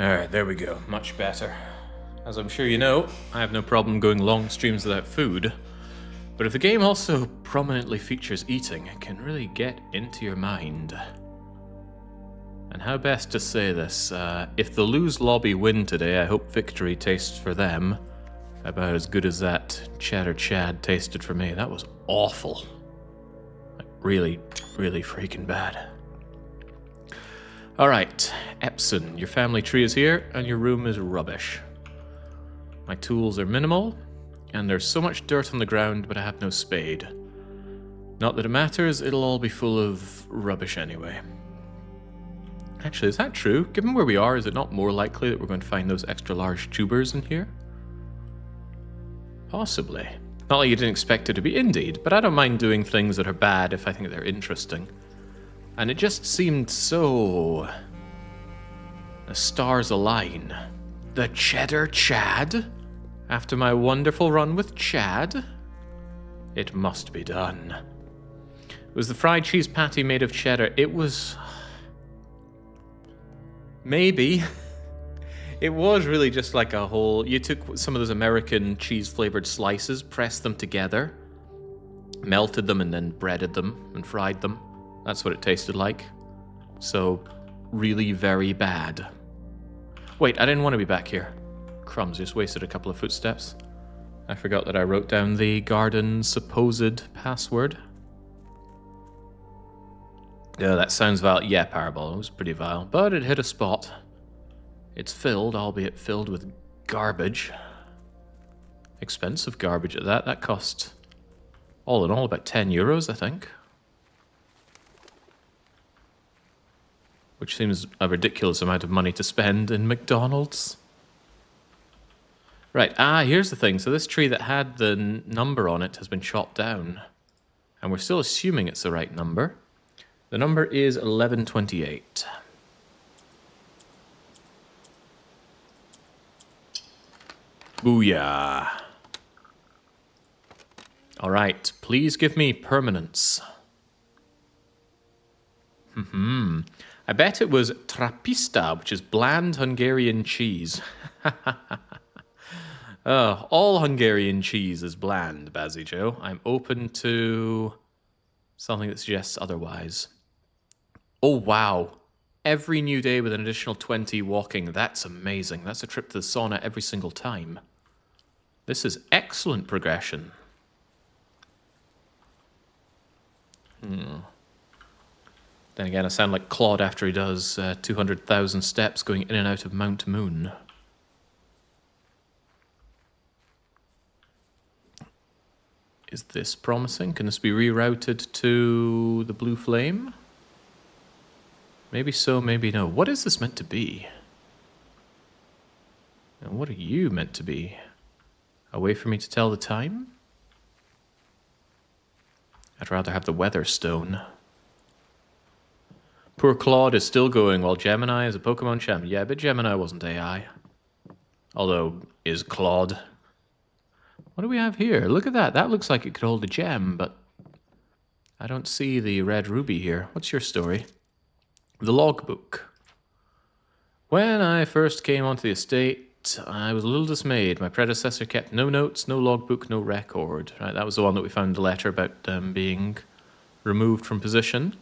Alright, there we go. Much better. As I'm sure you know, I have no problem going long streams without food. But if the game also prominently features eating, it can really get into your mind. And how best to say this? If the lose lobby win today, I hope victory tastes for them about as good as that Cheddar Chad tasted for me. That was awful. Like, really, really freaking bad. Alright, Epson, your family tree is here, and your room is rubbish. My tools are minimal, and there's so much dirt on the ground, but I have no spade. Not that it matters, it'll all be full of rubbish anyway. Actually, is that true? Given where we are, is it not more likely that we're going to find those extra large tubers in here? Possibly. Not like you didn't expect it to be, indeed, but I don't mind doing things that are bad if I think they're interesting. And it just seemed so... the stars align. The Cheddar Chad? After my wonderful run with Chad? It must be done. It was the fried cheese patty made of cheddar. It was... maybe. It was really just like a whole... you took some of those American cheese-flavored slices, pressed them together, melted them, and then breaded them and fried them. That's what it tasted like. So, really very bad. Wait, I didn't want to be back here. Crumbs, just wasted a couple of footsteps. I forgot that I wrote down the garden's supposed password. Yeah, that sounds vile. Yeah, Parabol, it was pretty vile. But it hit a spot. It's filled, albeit filled with garbage. Expensive garbage at that. That cost, all in all, about 10 euros, I think. Which seems a ridiculous amount of money to spend in McDonald's. Right, here's the thing. So this tree that had the number on it has been chopped down. And we're still assuming it's the right number. The number is 1128. Booyah. Alright, please give me permanence. I bet it was Trappista, which is bland Hungarian cheese. All Hungarian cheese is bland, Bazzy Joe. I'm open to something that suggests otherwise. Oh, wow. Every new day with an additional 20 walking. That's amazing. That's a trip to the sauna every single time. This is excellent progression. Then again, I sound like Claude after he does 200,000 steps going in and out of Mount Moon. Is this promising? Can this be rerouted to the Blue Flame? Maybe so, maybe no. What is this meant to be? And what are you meant to be? A way for me to tell the time? I'd rather have the weather stone. Poor Claude is still going while Gemini is a Pokemon champion. Yeah, but Gemini wasn't AI. Although, is Claude. What do we have here? Look at that. That looks like it could hold a gem, but I don't see the red ruby here. What's your story? The logbook. When I first came onto the estate, I was a little dismayed. My predecessor kept no notes, no logbook, no record. Right, that was the one that we found the letter about being removed from position.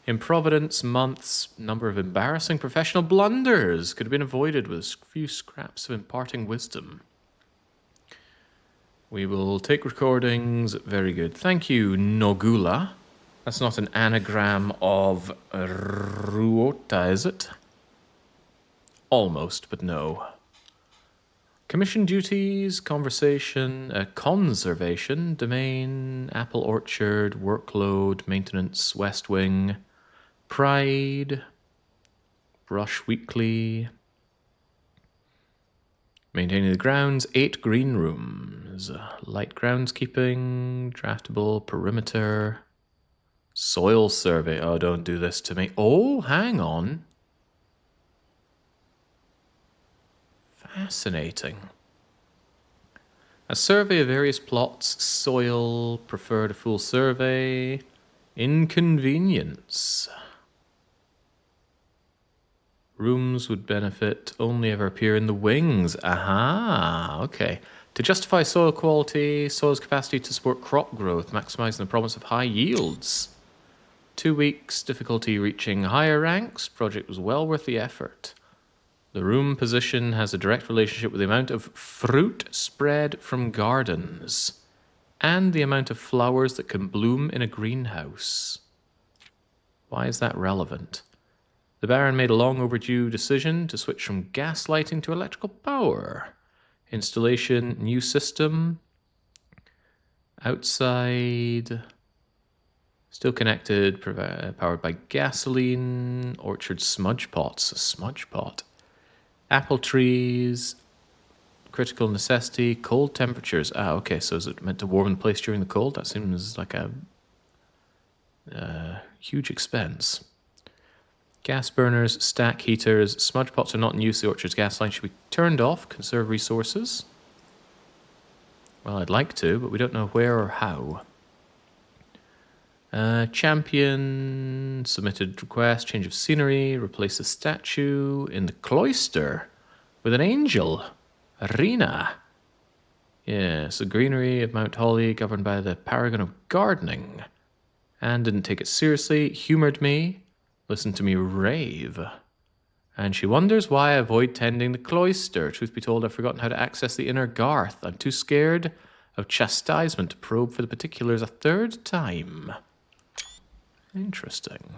Improvidence, months, number of embarrassing professional blunders could have been avoided with a few scraps of imparting wisdom. We will take recordings. Very good. Thank you, Nogula. That's not an anagram of Ruota, is it? Almost, but no. Commission duties, conversation, conservation, domain, apple orchard, workload, maintenance, west wing, pride, brush weekly, maintaining the grounds, 8 green rooms, light groundskeeping, draftable, perimeter, soil survey. Oh, don't do this to me. Oh, hang on. Fascinating. A survey of various plots, soil, preferred a full survey, inconvenience. Rooms would benefit only ever appear in the wings. Aha, okay. To justify soil quality, soil's capacity to support crop growth, maximizing the promise of high yields. 2 weeks, difficulty reaching higher ranks. Project was well worth the effort. The room position has a direct relationship with the amount of fruit spread from gardens and the amount of flowers that can bloom in a greenhouse. Why is that relevant? The Baron made a long overdue decision to switch from gas lighting to electrical power. Installation, new system. Outside. Still connected, powered by gasoline. Orchard smudge pots. A smudge pot. Apple trees. Critical necessity. Cold temperatures. Ah, okay, so is it meant to warm the place during the cold? That seems like a huge expense. Gas burners, stack heaters, smudge pots are not in use. The orchard's gas line should be turned off. Conserve resources. Well, I'd like to, but we don't know where or how. Champion submitted request, change of scenery, replace a statue in the cloister with an angel. Arena. Yes, the greenery of Mount Holly governed by the paragon of gardening. Anne didn't take it seriously, humoured me. Listen to me rave. And she wonders why I avoid tending the cloister. Truth be told, I've forgotten how to access the inner garth. I'm too scared of chastisement to probe for the particulars a third time. Interesting.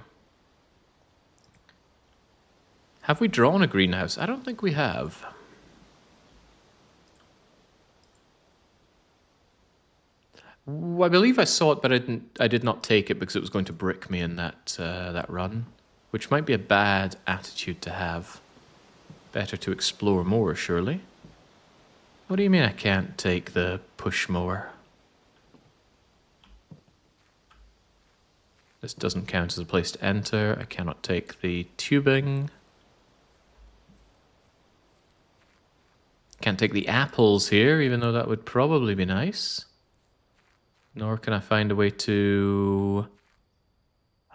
Have we drawn a greenhouse? I don't think we have. I believe I saw it, but I did not take it because it was going to brick me in that run. Which might be a bad attitude to have. Better to explore more, surely. What do you mean I can't take the push mower? This doesn't count as a place to enter. I cannot take the tubing. Can't take the apples here, even though that would probably be nice. Nor can I find a way to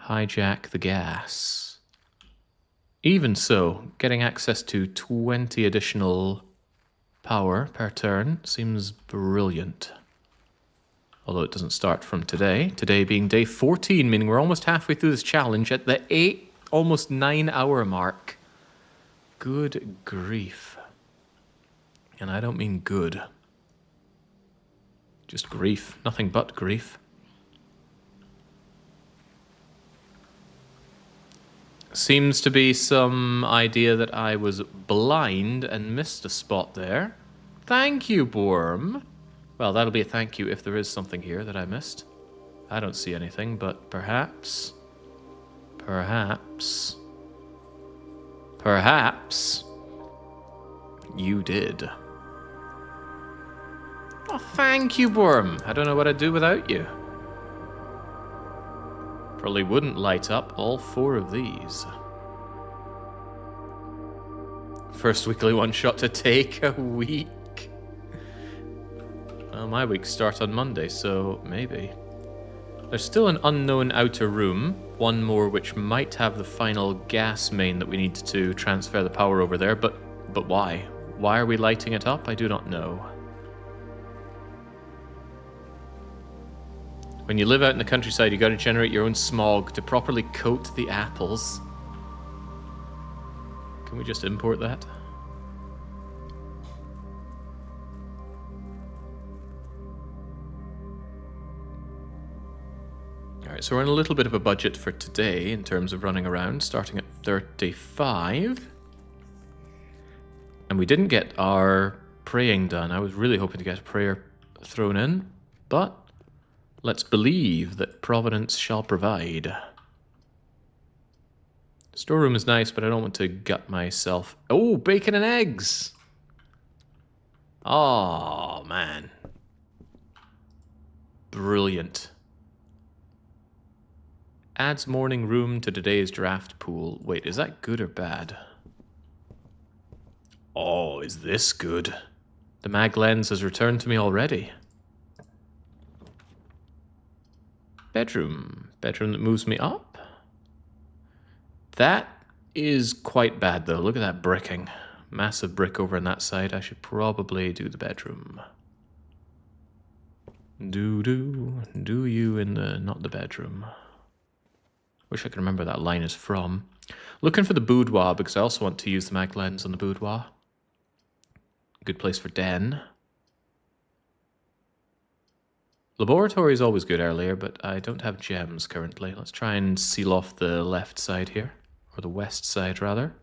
hijack the gas. Even so, getting access to 20 additional power per turn seems brilliant. Although it doesn't start from today. Today being day 14, meaning we're almost halfway through this challenge at the 8, almost 9 hour mark. Good grief. And I don't mean good. Just grief. Nothing but grief. Seems to be some idea that I was blind and missed a spot there. Thank you, Worm. Well, that'll be a thank you if there is something here that I missed. I don't see anything, but perhaps you did. Oh, thank you, Worm. I don't know what I'd do without you. Probably wouldn't light up all 4 of these. First weekly one-shot to take a week. Well, my weeks start on Monday, so maybe. There's still an unknown outer room. One more which might have the final gas main that we need to transfer the power over there, but why? Why are we lighting it up? I do not know. When you live out in the countryside, you got to generate your own smog to properly coat the apples. Can we just import that? Alright, so we're in a little bit of a budget for today in terms of running around, starting at 35. And we didn't get our praying done. I was really hoping to get a prayer thrown in, but let's believe that Providence shall provide. Storeroom is nice, but I don't want to gut myself. Oh, bacon and eggs! Oh, man. Brilliant. Adds morning room to today's draft pool. Wait, is that good or bad? Oh, is this good? The mag lens has returned to me already. Bedroom. Bedroom that moves me up. That is quite bad, though. Look at that bricking. Massive brick over on that side. I should probably do the bedroom. Do you in the... not the bedroom. Wish I could remember that line is from. Looking for the boudoir, because I also want to use the mag lens on the boudoir. Good place for den. Laboratory is always good earlier, but I don't have gems currently. Let's try and seal off the left side here. Or the west side, rather.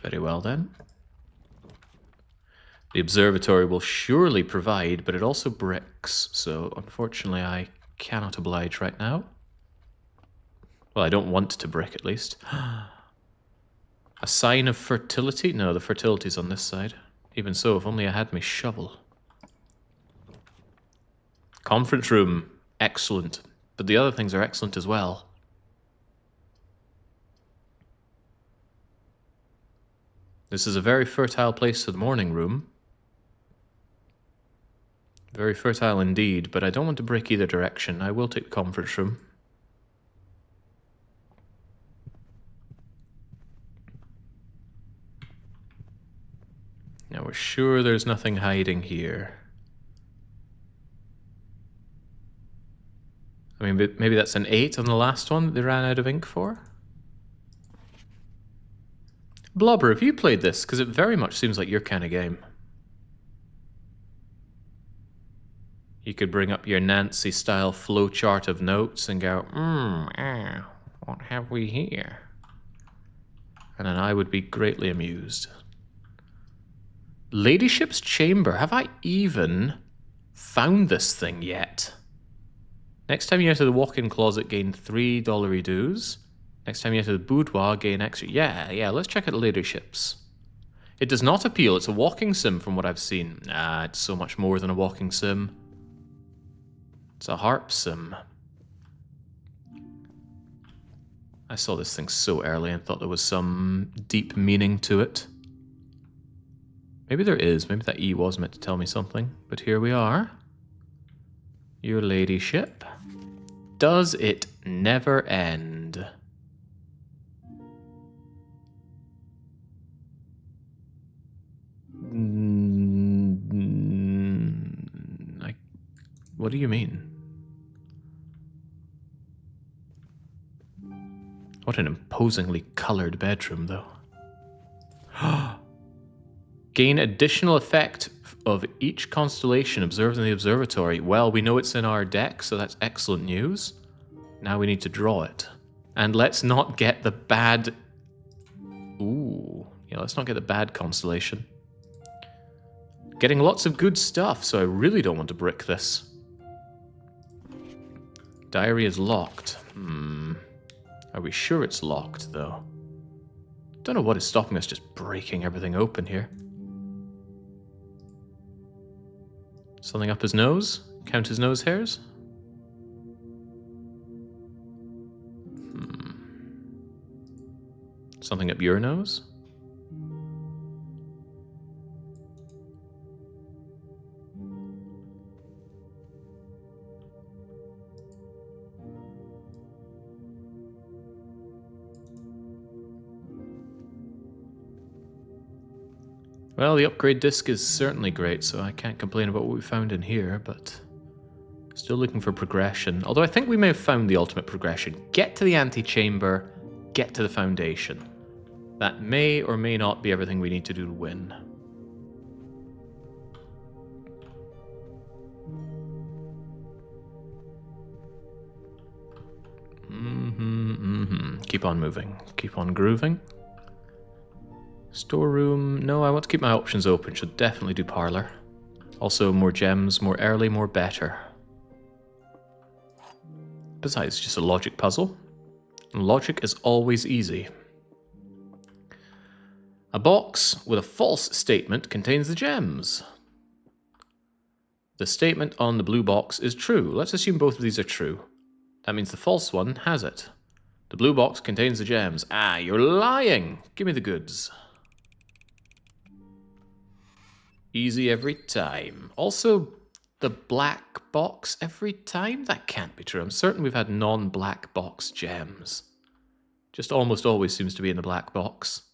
Very well, then. The observatory will surely provide, but it also bricks, so unfortunately I cannot oblige right now. Well, I don't want to brick, at least. A sign of fertility? No, the fertility's on this side. Even so, if only I had my shovel. Conference room. Excellent. But the other things are excellent as well. This is a very fertile place for the morning room. Very fertile indeed, but I don't want to break either direction. I will take the conference room. Now we're sure there's nothing hiding here. I mean, maybe that's an 8 on the last one that they ran out of ink for? Blobber, have you played this? Because it very much seems like your kind of game. You could bring up your Nancy-style flowchart of notes and go, what have we here? And then I would be greatly amused. Ladyship's Chamber. Have I even found this thing yet? Next time you enter the walk-in closet, gain $3 dues. Next time you enter the boudoir, gain extra. Yeah, let's check out the ladyships. It does not appeal. It's a walking sim from what I've seen. It's so much more than a walking sim. It's a harp sim. I saw this thing so early and thought there was some deep meaning to it. Maybe there is. Maybe that E was meant to tell me something. But here we are. Your ladyship. Does it never end? What do you mean? What an imposingly colored bedroom, though. Gain additional effect of each constellation observed in the observatory. Well, we know it's in our deck, so that's excellent news. Now we need to draw it. And let's not get the bad... Ooh. Yeah, let's not get the bad constellation. Getting lots of good stuff, so I really don't want to brick this. Diary is locked. Are we sure it's locked, though? Don't know what is stopping us just breaking everything open here. Something up his nose? Count his nose hairs? Something up your nose? Well, the upgrade disc is certainly great, so I can't complain about what we found in here, but still looking for progression. Although I think we may have found the ultimate progression. Get to the antechamber, get to the foundation. That may or may not be everything we need to do to win. Keep on moving. Keep on grooving. Storeroom. No, I want to keep my options open. Should definitely do parlor. Also, more gems, more early, more better. Besides, just a logic puzzle. And logic is always easy. A box with a false statement contains the gems. The statement on the blue box is true. Let's assume both of these are true. That means the false one has it. The blue box contains the gems. Ah, you're lying! Give me the goods. Easy every time. Also, the black box every time? That can't be true. I'm certain we've had non-black box gems. Just almost always seems to be in the black box.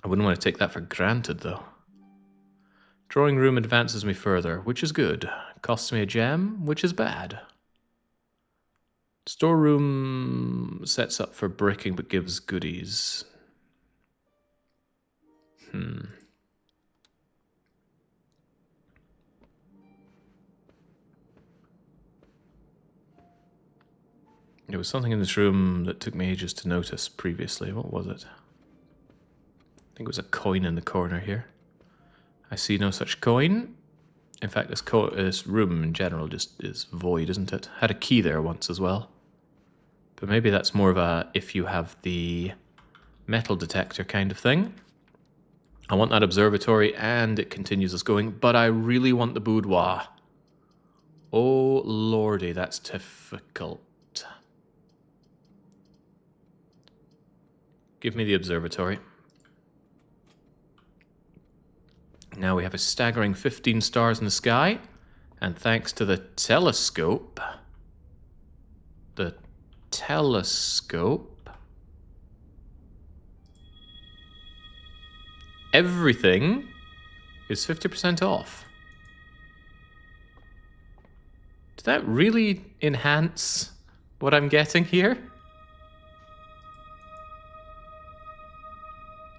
I wouldn't want to take that for granted, though. Drawing room advances me further, which is good. Costs me a gem, which is bad. Storeroom sets up for bricking but gives goodies. There was something in this room that took me ages to notice previously. What was it? I think it was a coin in the corner here. I see no such coin. In fact, this room in general just is void, isn't it? Had a key there once as well. But maybe that's more of a if you have the metal detector kind of thing. I want that observatory, and it continues us going, but I really want the boudoir. Oh, lordy, that's difficult. Give me the observatory. Now we have a staggering 15 stars in the sky, and thanks to the telescope, everything is 50% off. Did that really enhance what I'm getting here?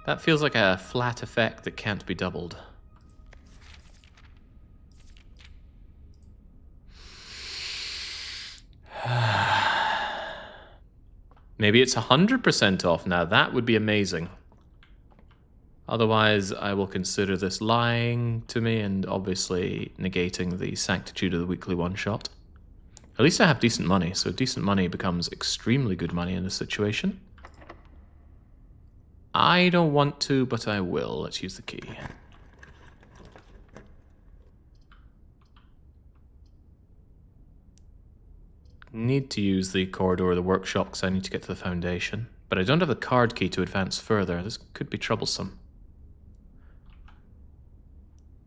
That feels like a flat effect that can't be doubled. Maybe it's 100% off now. That would be amazing. Otherwise, I will consider this lying to me and obviously negating the sanctitude of the weekly one-shot. At least I have decent money, so decent money becomes extremely good money in this situation. I don't want to, but I will. Let's use the key. Need to use the corridor of the workshop because I need to get to the foundation. But I don't have the card key to advance further. This could be troublesome.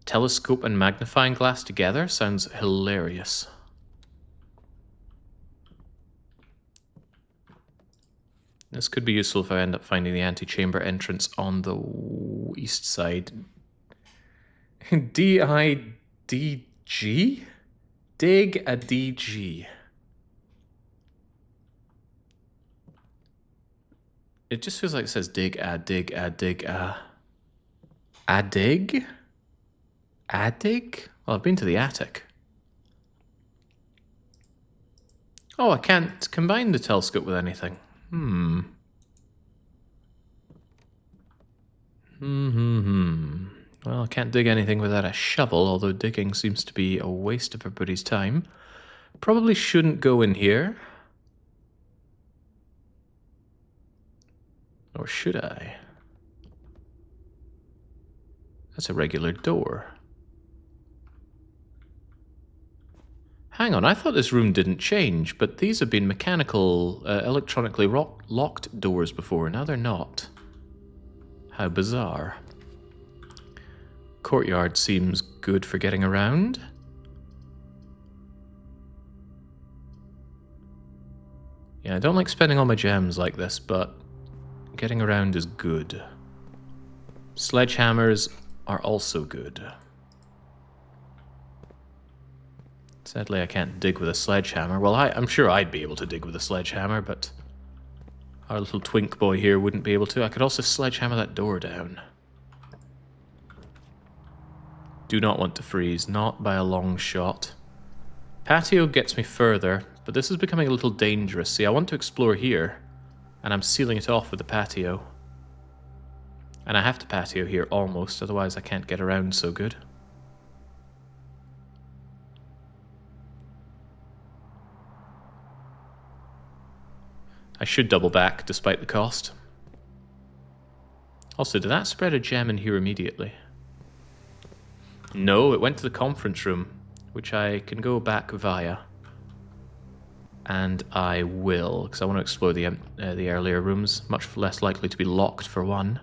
Telescope and magnifying glass together sounds hilarious. This could be useful if I end up finding the antechamber entrance on the east side. D-I-D-G? Dig a DG. It just feels like it says dig a, dig a, dig a. A dig? Attic? Well, I've been to the attic. Oh, I can't combine the telescope with anything. Well, I can't dig anything without a shovel, although digging seems to be a waste of everybody's time. Probably shouldn't go in here. Or should I? That's a regular door. Hang on, I thought this room didn't change, but these have been mechanical, electronically locked doors before. Now they're not. How bizarre. Courtyard seems good for getting around. Yeah, I don't like spending all my gems like this, but getting around is good. Sledgehammers are also good. Sadly, I can't dig with a sledgehammer. Well, I'm sure I'd be able to dig with a sledgehammer, but our little twink boy here wouldn't be able to. I could also sledgehammer that door down. Do not want to freeze, not by a long shot. Patio gets me further, but this is becoming a little dangerous. See, I want to explore here, and I'm sealing it off with the patio. And I have to patio here almost, otherwise I can't get around so good. I should double back, despite the cost. Also, did that spread a gem in here immediately? No, it went to the conference room, which I can go back via. And I will, because I want to explore the earlier rooms, much less likely to be locked for one.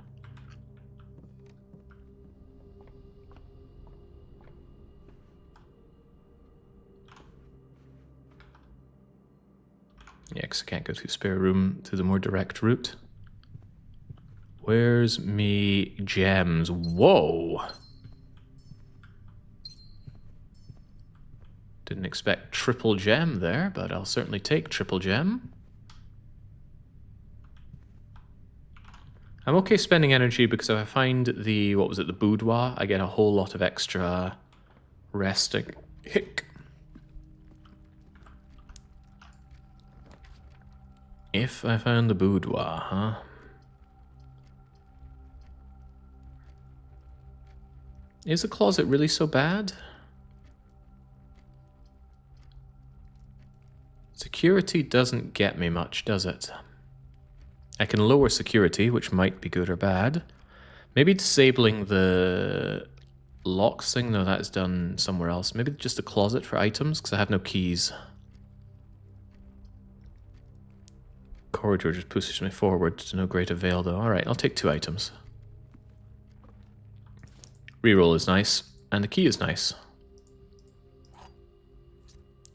Yeah, because I can't go through spare room through the more direct route. Where's me gems? Whoa! Didn't expect triple gem there, but I'll certainly take triple gem. I'm okay spending energy because if I find the, what was it, the boudoir, I get a whole lot of extra resting. Hick. If I found the boudoir, huh? Is the closet really so bad? Security doesn't get me much, does it? I can lower security, which might be good or bad. Maybe disabling the locks thing, though that is done somewhere else. Maybe just a closet for items, because I have no keys. Corridor just pushes me forward to no great avail, though. Alright, I'll take 2 items. Reroll is nice, and the key is nice.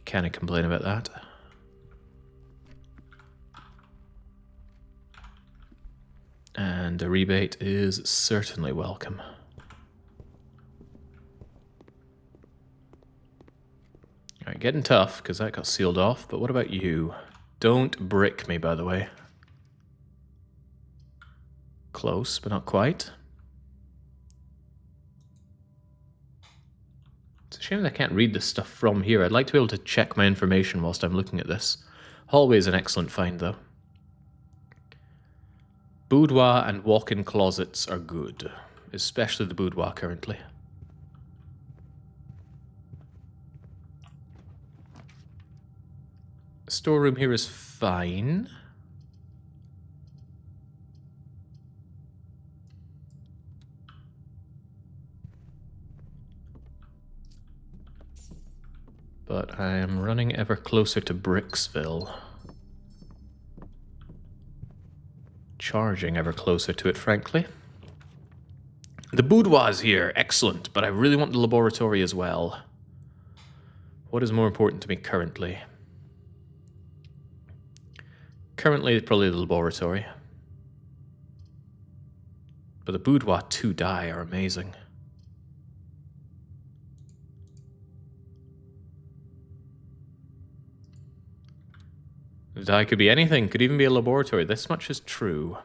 Can't complain about that. And a rebate is certainly welcome. Alright, getting tough, because that got sealed off, but what about you? Don't brick me, by the way. Close, but not quite. It's a shame that I can't read this stuff from here. I'd like to be able to check my information whilst I'm looking at this. Hallway is an excellent find, though. Boudoir and walk-in closets are good, especially the boudoir currently. Storeroom here is fine. But I am running ever closer to Bricksville. Charging ever closer to it, frankly. The boudoir is here, excellent, but I really want the laboratory as well. What is more important to me currently? Currently, probably the laboratory. But the boudoir 2 die are amazing. The die could be anything, could even be a laboratory. This much is true.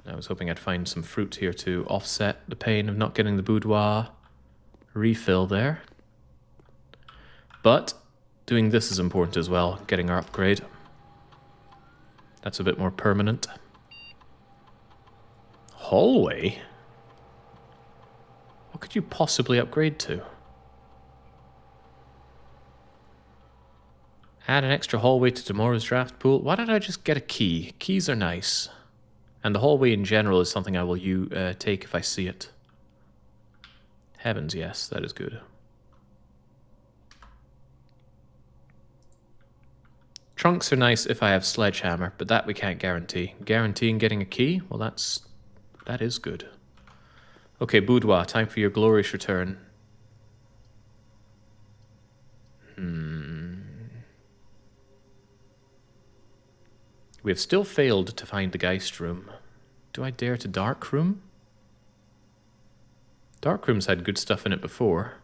I was hoping I'd find some fruit here to offset the pain of not getting the boudoir refill there. But doing this is important as well, getting our upgrade. That's a bit more permanent. Hallway? What could you possibly upgrade to? Add an extra hallway to tomorrow's draft pool. Why don't I just get a key? Keys are nice. And the hallway in general is something I will take if I see it. Heavens, yes, that is good. Trunks are nice if I have sledgehammer, but that we can't guarantee. Guaranteeing getting a key? Well, that is good. Okay, boudoir, time for your glorious return. We have still failed to find the Geist room. Do I dare to Dark room? Dark room's had good stuff in it before.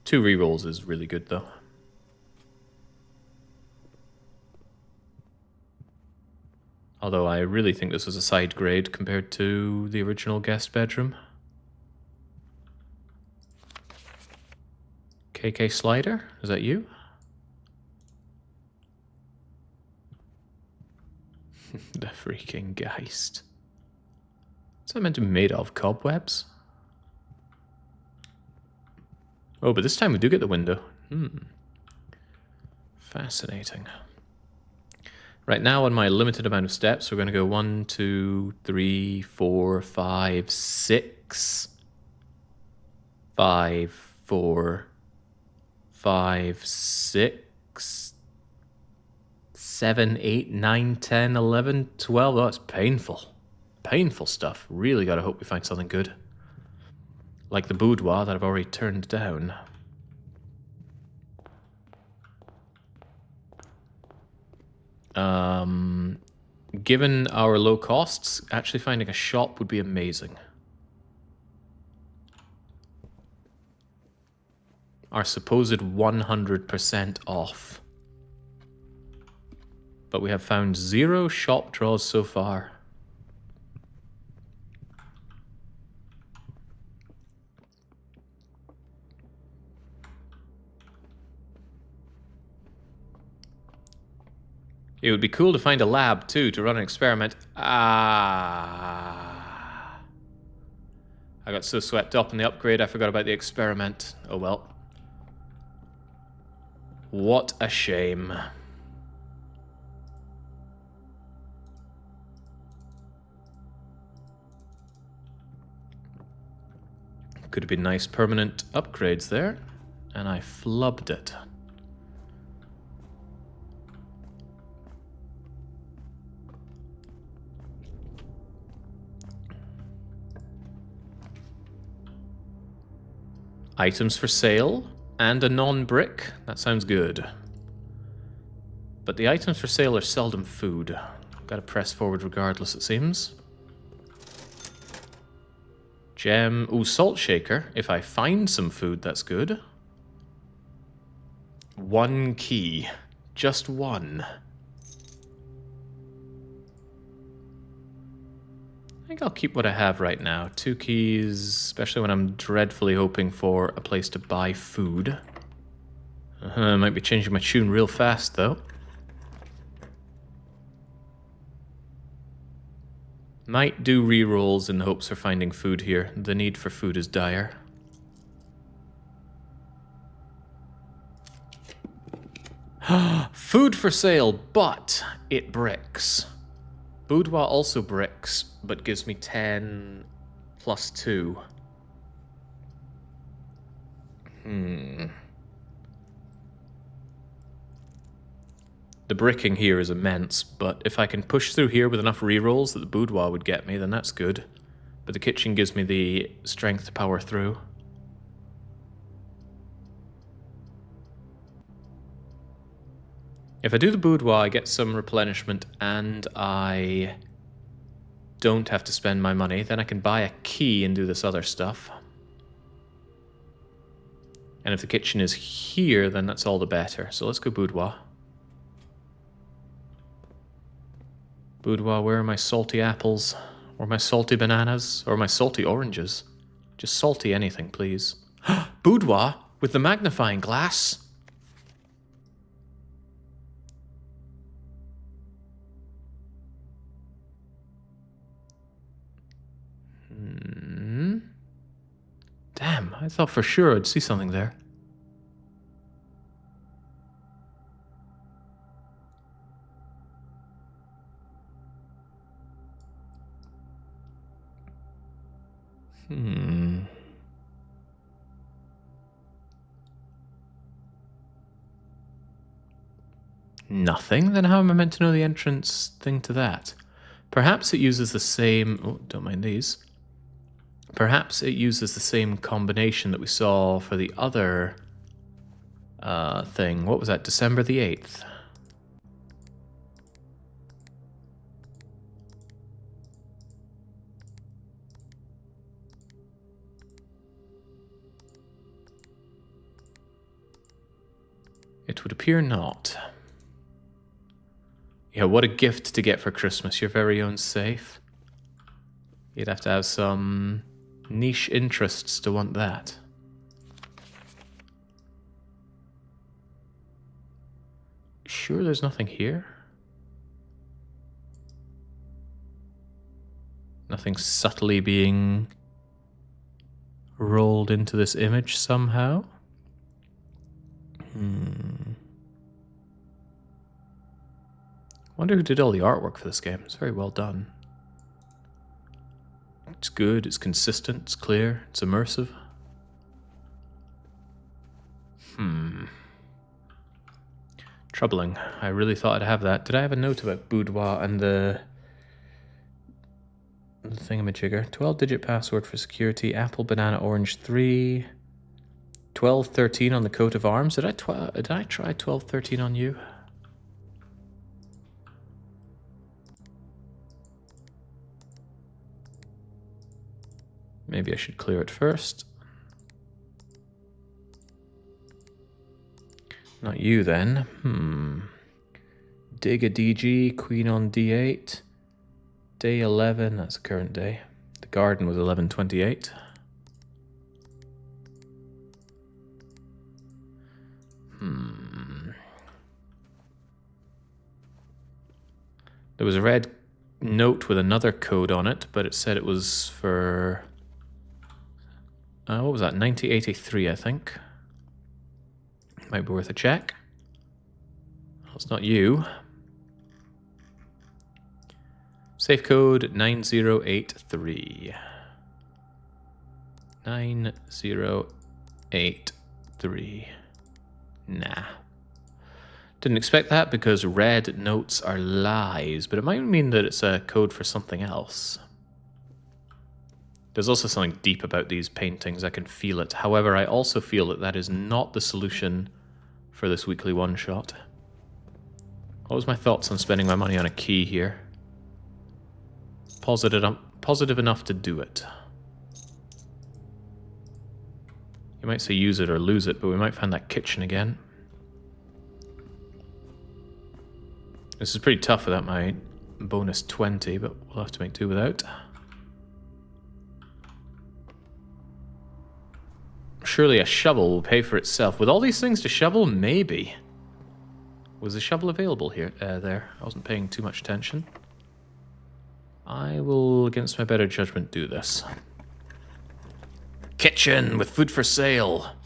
2 rerolls is really good, though. Although I really think this was a side grade compared to the original guest bedroom. KK Slider, is that you? The freaking Geist. Is that meant to be made of? Cobwebs? Oh, but this time we do get the window. Fascinating. Right now, on my limited amount of steps, we're going to go 1, 2, 3, 4, 5, 6. 5, 4, 5, 6. 7, 8, 9, 10, 11, 12. Oh, it's painful. Painful stuff. Really gotta hope we find something good. Like the boudoir that I've already turned down. Given our low costs, actually finding a shop would be amazing. Our supposed 100% off. But we have found 0 shop draws so far. It would be cool to find a lab, too, to run an experiment. I got so swept up in the upgrade, I forgot about the experiment. Oh well. What a shame. Could have been nice permanent upgrades there, and I flubbed it. Items for sale and a non-brick. That sounds good. But the items for sale are seldom food. Gotta press forward regardless, it seems. Gem. Ooh, salt shaker. If I find some food, that's good. 1 key. Just 1. I think I'll keep what I have right now. 2 keys, especially when I'm dreadfully hoping for a place to buy food. I might be changing my tune real fast, though. Might do rerolls in the hopes of finding food here. The need for food is dire. Food for sale, but it bricks. Boudoir also bricks, but gives me 10 plus 2. The bricking here is immense, but if I can push through here with enough rerolls that the boudoir would get me, then that's good. But the kitchen gives me the strength to power through. If I do the boudoir, I get some replenishment and I don't have to spend my money. Then I can buy a key and do this other stuff. And if the kitchen is here, then that's all the better. So let's go boudoir. Boudoir, where are my salty apples? Or my salty bananas? Or my salty oranges? Just salty anything, please. Boudoir with the magnifying glass. Damn, I thought for sure I'd see something there. Nothing? Then how am I meant to know the entrance thing to that? Perhaps it uses the same... Oh, don't mind these. Perhaps it uses the same combination that we saw for the other thing. What was that? December the 8th. It would appear not. Yeah, what a gift to get for Christmas. Your very own safe. You'd have to have some niche interests to want that. Sure there's nothing here? Nothing subtly being rolled into this image somehow? Wonder who did all the artwork for this game. It's very well done. It's good, it's consistent, it's clear, it's immersive. Troubling. I really thought I'd have that. Did I have a note about boudoir and the thingamajigger? 12-digit password for security. Apple, banana, orange 3. 1213 on the coat of arms. Did I try 1213 on you? Maybe I should clear it first. Not you then. Dig a DG, queen on D8. Day 11, that's the current day. The garden was 11:28. There was a red note with another code on it, but it said it was for... what was that? 9083, I think. Might be worth a check. Well, it's not you. Safe code 9083. 9083. Nah. Didn't expect that because red notes are lies, but it might mean that it's a code for something else. There's also something deep about these paintings. I can feel it. However, I also feel that that is not the solution for this weekly one-shot. What was my thoughts on spending my money on a key here? Positive enough to do it. You might say use it or lose it, but we might find that kitchen again. This is pretty tough without my bonus 20, but we'll have to make do without. Surely a shovel will pay for itself. With all these things to shovel, maybe. Was the shovel available here? There. I wasn't paying too much attention. I will, against my better judgment, do this. Kitchen with food for sale.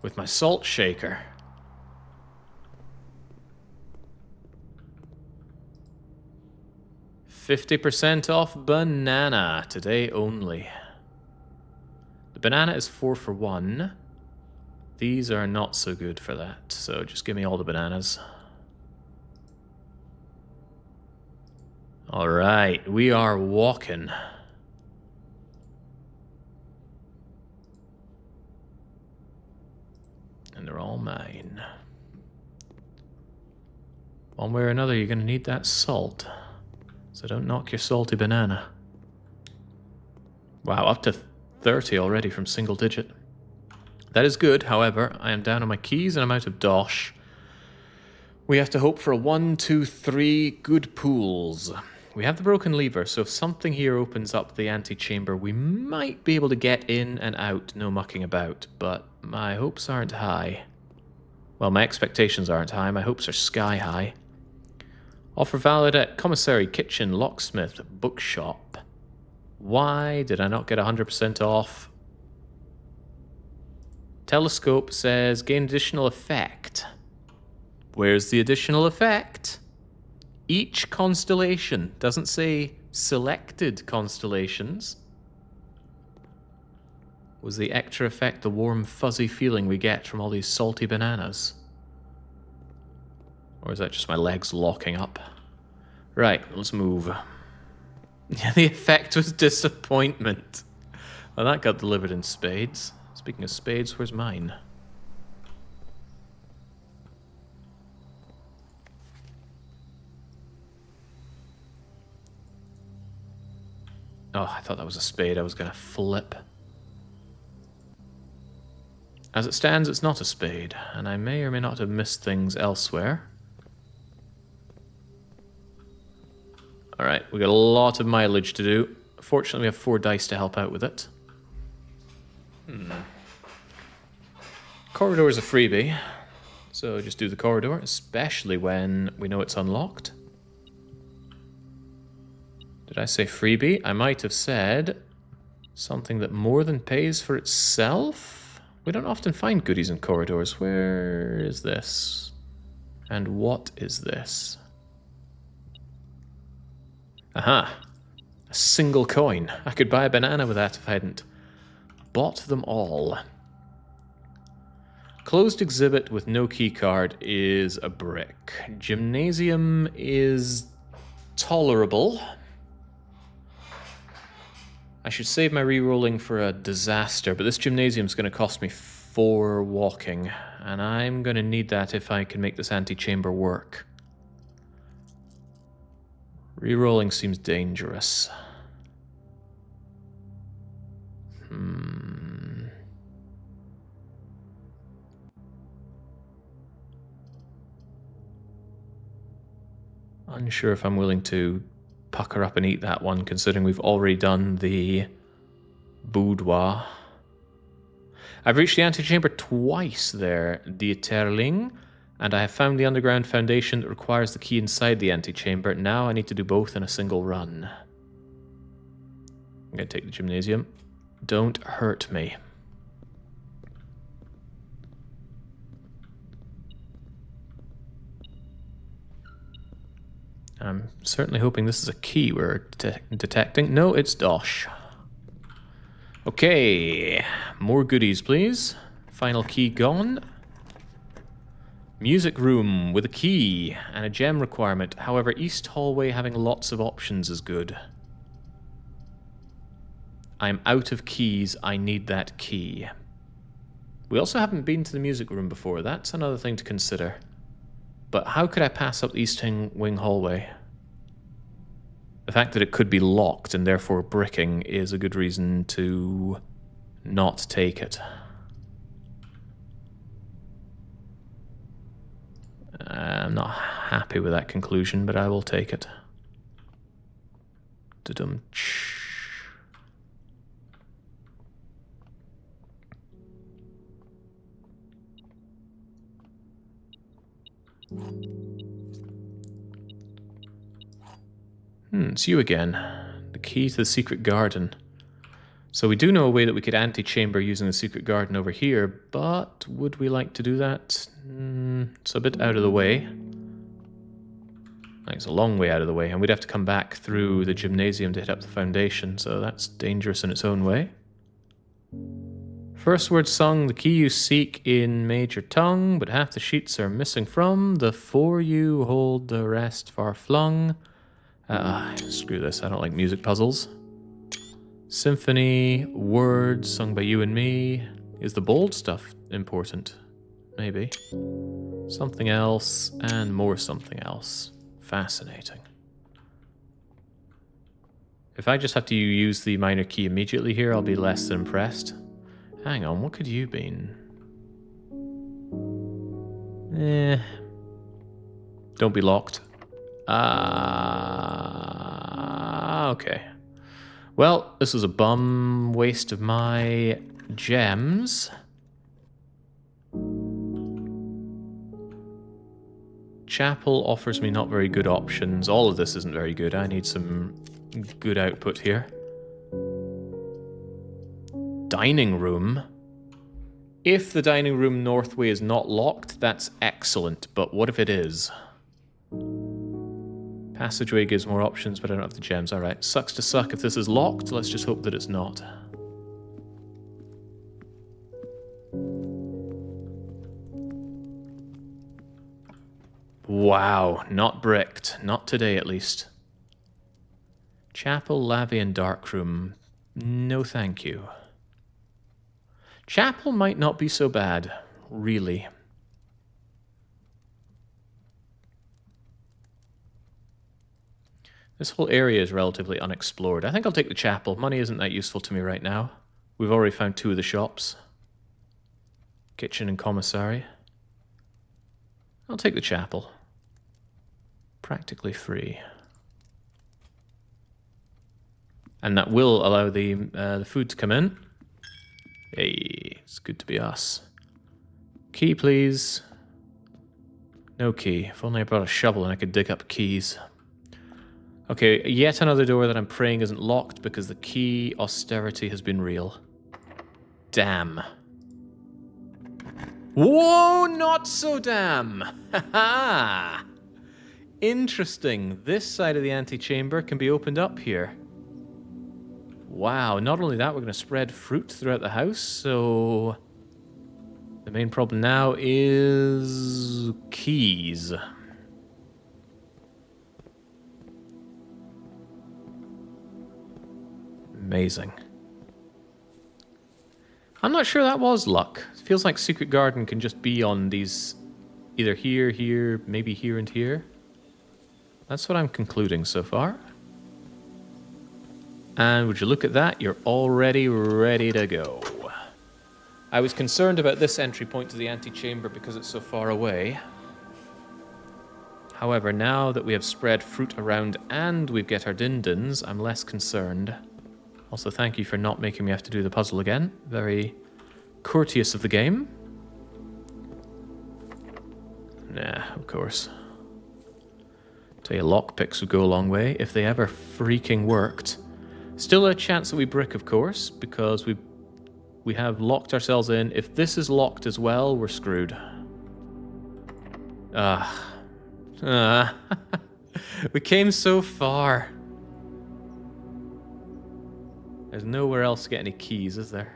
With my salt shaker. $50% off banana today only. The banana is 4 for 1. These are not so good for that, so just give me all the bananas. Alright, we are walking. And they're all mine. One way or another, you're going to need that salt. So don't knock your salty banana. Wow, up to 30 already from single digit. That is good, however, I am down on my keys and I'm out of dosh. We have to hope for a 1, 2, 3 good pools. We have the broken lever, so if something here opens up the antechamber, we might be able to get in and out, no mucking about, but my hopes aren't high. Well, my expectations aren't high, my hopes are sky high. Offer valid at commissary, kitchen, locksmith, bookshop. Why did I not get 100% off? Telescope says gain additional effect. Where's the additional effect? Each constellation. Doesn't say selected constellations. Was the extra effect the warm, fuzzy feeling we get from all these salty bananas? Or is that just my legs locking up? Right, let's move. Yeah, the effect was disappointment. Well, that got delivered in spades. Speaking of spades, where's mine? Oh, I thought that was a spade. I was going to flip. As it stands, it's not a spade, and I may or may not have missed things elsewhere. Alright, we got a lot of mileage to do. Fortunately, we have 4 dice to help out with it. Corridor is a freebie, so just do the corridor, especially when we know it's unlocked. Did I say freebie? I might have said something that more than pays for itself. We don't often find goodies in corridors. Where is this? And what is this? Aha! A single coin. I could buy a banana with that if I hadn't bought them all. Closed exhibit with no key card is a brick. Gymnasium is tolerable. I should save my re-rolling for a disaster, but this gymnasium's going to cost me 4 walking, and I'm going to need that if I can make this antechamber work. Re-rolling seems dangerous. Unsure if I'm willing to pucker up and eat that one, considering we've already done the boudoir. I've reached the antechamber twice there, Dieterling, and I have found the underground foundation that requires the key inside the antechamber. Now I need to do both in a single run. I'm going to take the gymnasium. Don't hurt me. I'm certainly hoping this is a key we're detecting. No, it's Dosh. Okay, more goodies, please. Final key gone. Music room with a key and a gem requirement. However, East Hallway having lots of options is good. I'm out of keys. I need that key. We also haven't been to the music room before. That's another thing to consider. But how could I pass up the East Wing hallway? The fact that it could be locked and therefore bricking is a good reason to not take it. I'm not happy with that conclusion, but I will take it. Da-dum-tsh. It's you again. The key to the secret garden. So we do know a way that we could antechamber using the secret garden over here, but would we like to do that? It's a bit out of the way. It's a long way out of the way, and we'd have to come back through the gymnasium to hit up the foundation, so that's dangerous in its own way. First word sung, the key you seek in major tongue, but half the sheets are missing from. The four you hold, the rest far flung. Screw this, I don't like music puzzles. Symphony, words sung by you and me. Is the bold stuff important? Maybe. Something else, and more something else. Fascinating. If I just have to use the minor key immediately here, I'll be less than impressed. Hang on, what could you been? Don't be locked. Okay. Well, this was a bum waste of my gems. Chapel offers me not very good options. All of this isn't very good. I need some good output here. Dining room. If the dining room northway is not locked, that's excellent. But what if it is? Passageway gives more options, but I don't have the gems. Alright, sucks to suck if this is locked. Let's just hope that it's not. Wow, not bricked. Not today, at least. Chapel, lavy, and darkroom. No thank you. Chapel might not be so bad, really. This whole area is relatively unexplored. I think I'll take the chapel. Money isn't that useful to me right now. We've already found 2 of the shops. Kitchen and commissary. I'll take the chapel. Practically free. And that will allow the food to come in. Hey, it's good to be us. Key, please. No key. If only I brought a shovel and I could dig up keys. Okay, yet another door that I'm praying isn't locked because the key austerity has been real. Damn. Whoa, not so damn! Haha! Interesting. This side of the antechamber can be opened up here. Wow, not only that, we're going to spread fruit throughout the house, so... The main problem now is... keys. Amazing. I'm not sure that was luck. It feels like Secret Garden can just be on these... either here, here, maybe here and here. That's what I'm concluding so far. And would you look at that, you're already ready to go. I was concerned about this entry point to the antechamber because it's so far away. However, now that we have spread fruit around and we've got our din-dins, I'm less concerned. Also, thank you for not making me have to do the puzzle again. Very courteous of the game. Nah, of course. Tell you, lockpicks would go a long way if they ever freaking worked. Still a chance that we brick, of course, because we have locked ourselves in. If this is locked as well, we're screwed. We came so far. There's nowhere else to get any keys, is there?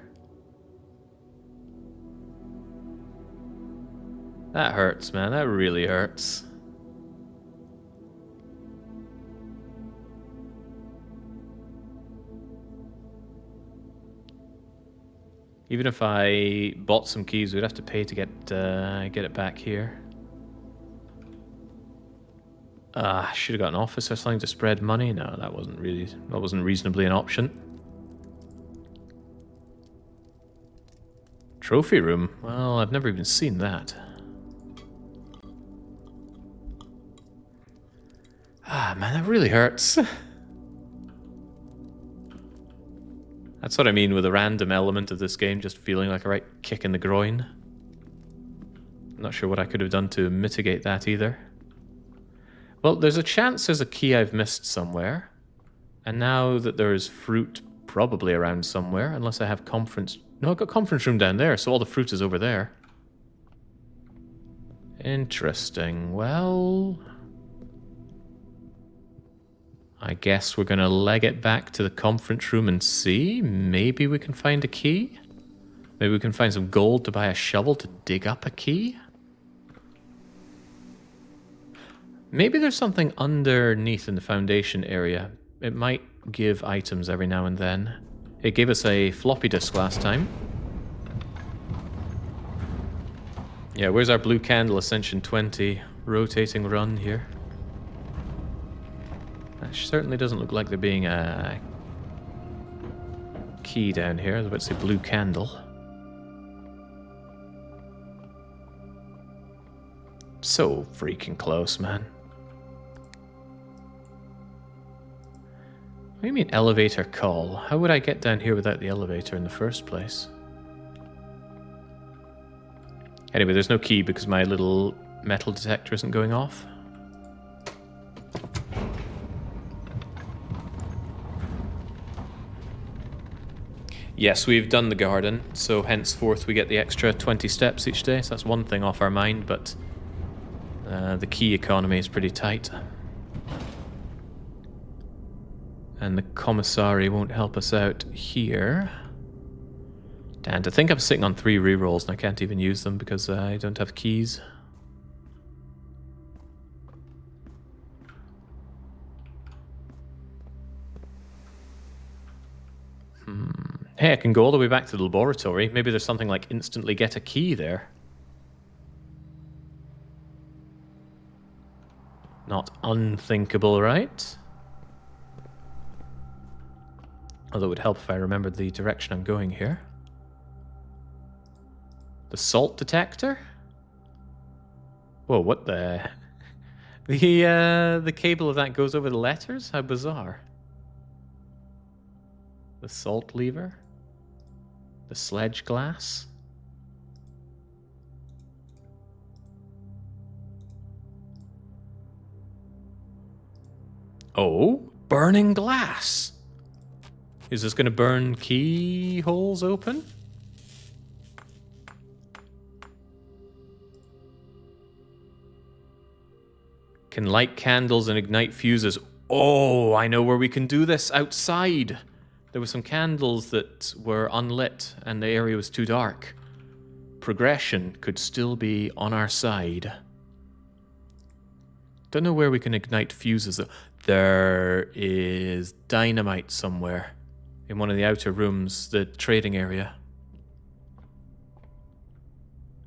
That hurts, man. That really hurts. Even if I bought some keys, we'd have to pay to get it back here. I should have got an office or something to spread money. No, that wasn't reasonably an option. Trophy room? Well, I've never even seen that. Ah, man, that really hurts. That's what I mean with a random element of this game just feeling like a right kick in the groin. I'm not sure what I could have done to mitigate that either. Well, there's a chance there's a key I've missed somewhere. And now that there's fruit probably around somewhere, unless I have conference... No, I've got conference room down there, so all the fruit is over there. Interesting. Well... I guess we're going to leg it back to the conference room and see. Maybe we can find a key. Maybe we can find some gold to buy a shovel to dig up a key. Maybe there's something underneath in the foundation area. It might give items every now and then. It gave us a floppy disk last time. Yeah, where's our blue candle, Ascension 20? Rotating run here. That certainly doesn't look like there being a key down here. I was about to say blue candle. So freaking close, man. What do you mean elevator call? How would I get down here without the elevator in the first place? Anyway, there's no key because my little metal detector isn't going off. Yes, we've done the garden, so henceforth we get the extra 20 steps each day, so that's one thing off our mind, but the key economy is pretty tight. And the commissary won't help us out here. And I think I'm sitting on 3 rerolls and I can't even use them because I don't have keys. Hey, I can go all the way back to the laboratory. Maybe there's something like instantly get a key there. Not unthinkable, right? Although it would help if I remembered the direction I'm going here. The salt detector? Whoa, what the... The cable of that goes over the letters? How bizarre. The salt lever? The sledge glass? Oh, burning glass. Is this going to burn keyholes open? Can light candles and ignite fuses. Oh, I know where we can do this. Outside. There were some candles that were unlit and the area was too dark. Progression could still be on our side. Don't know where we can ignite fuses though. There is dynamite somewhere in one of the outer rooms, the trading area.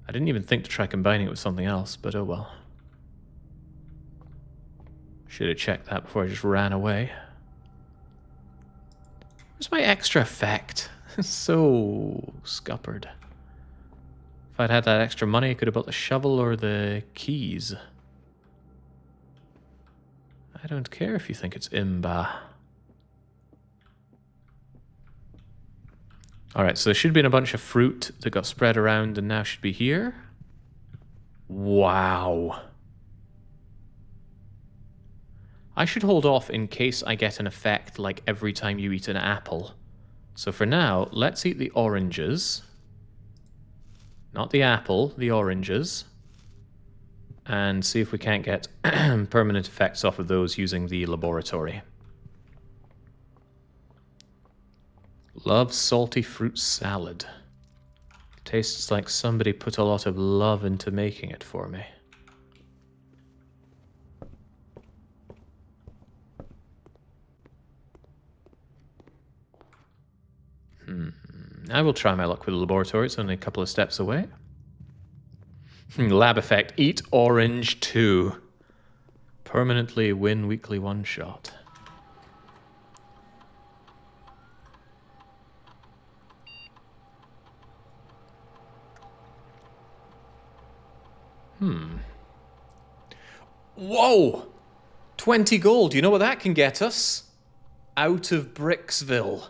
I didn't even think to try combining it with something else, but oh well. Should have checked that before I just ran away. Where's my extra effect? So scuppered. If I'd had that extra money, I could have bought the shovel or the keys. I don't care if you think it's imba. Alright, so there should have been a bunch of fruit that got spread around and now should be here. Wow. I should hold off in case I get an effect like every time you eat an apple. So for now, let's eat the oranges. Not the apple, the oranges. And see if we can't get permanent effects off of those using the laboratory. Love salty fruit salad. Tastes like somebody put a lot of love into making it for me. I will try my luck with the laboratory. It's only a couple of steps away. Lab effect. Eat orange 2. Permanently win weekly one-shot. Whoa! 20 gold. You know what that can get us? Out of Bricksville.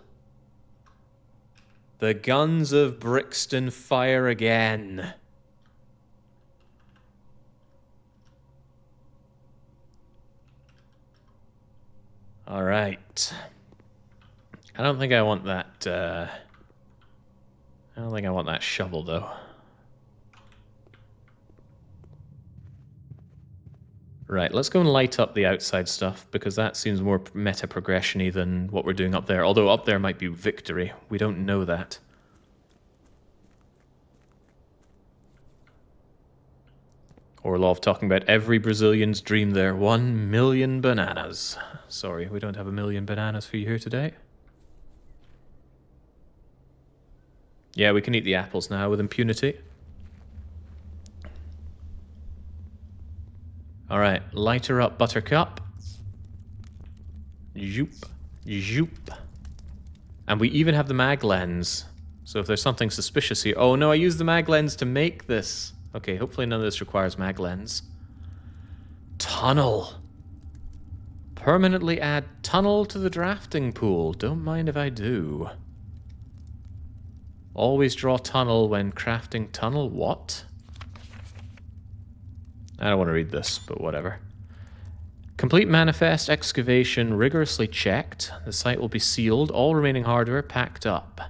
The guns of Brixton fire again. All right. I don't think I want that. I don't think I want that shovel though. Right, let's go and light up the outside stuff because that seems more meta progression-y than what we're doing up there. Although up there might be victory. We don't know that. Orlov talking about every Brazilian's dream there. 1 million bananas. Sorry, we don't have 1 million bananas for you here today. Yeah, we can eat the apples now with impunity. Alright, light her up, Buttercup. Zoop. Zoop. And we even have the mag lens. So if there's something suspicious here... Oh no, I used the mag lens to make this. Okay, hopefully none of this requires mag lens. Tunnel. Permanently add tunnel to the drafting pool. Don't mind if I do. Always draw tunnel when crafting tunnel. What? I don't want to read this, but whatever. Complete manifest excavation rigorously checked. The site will be sealed. All remaining hardware packed up.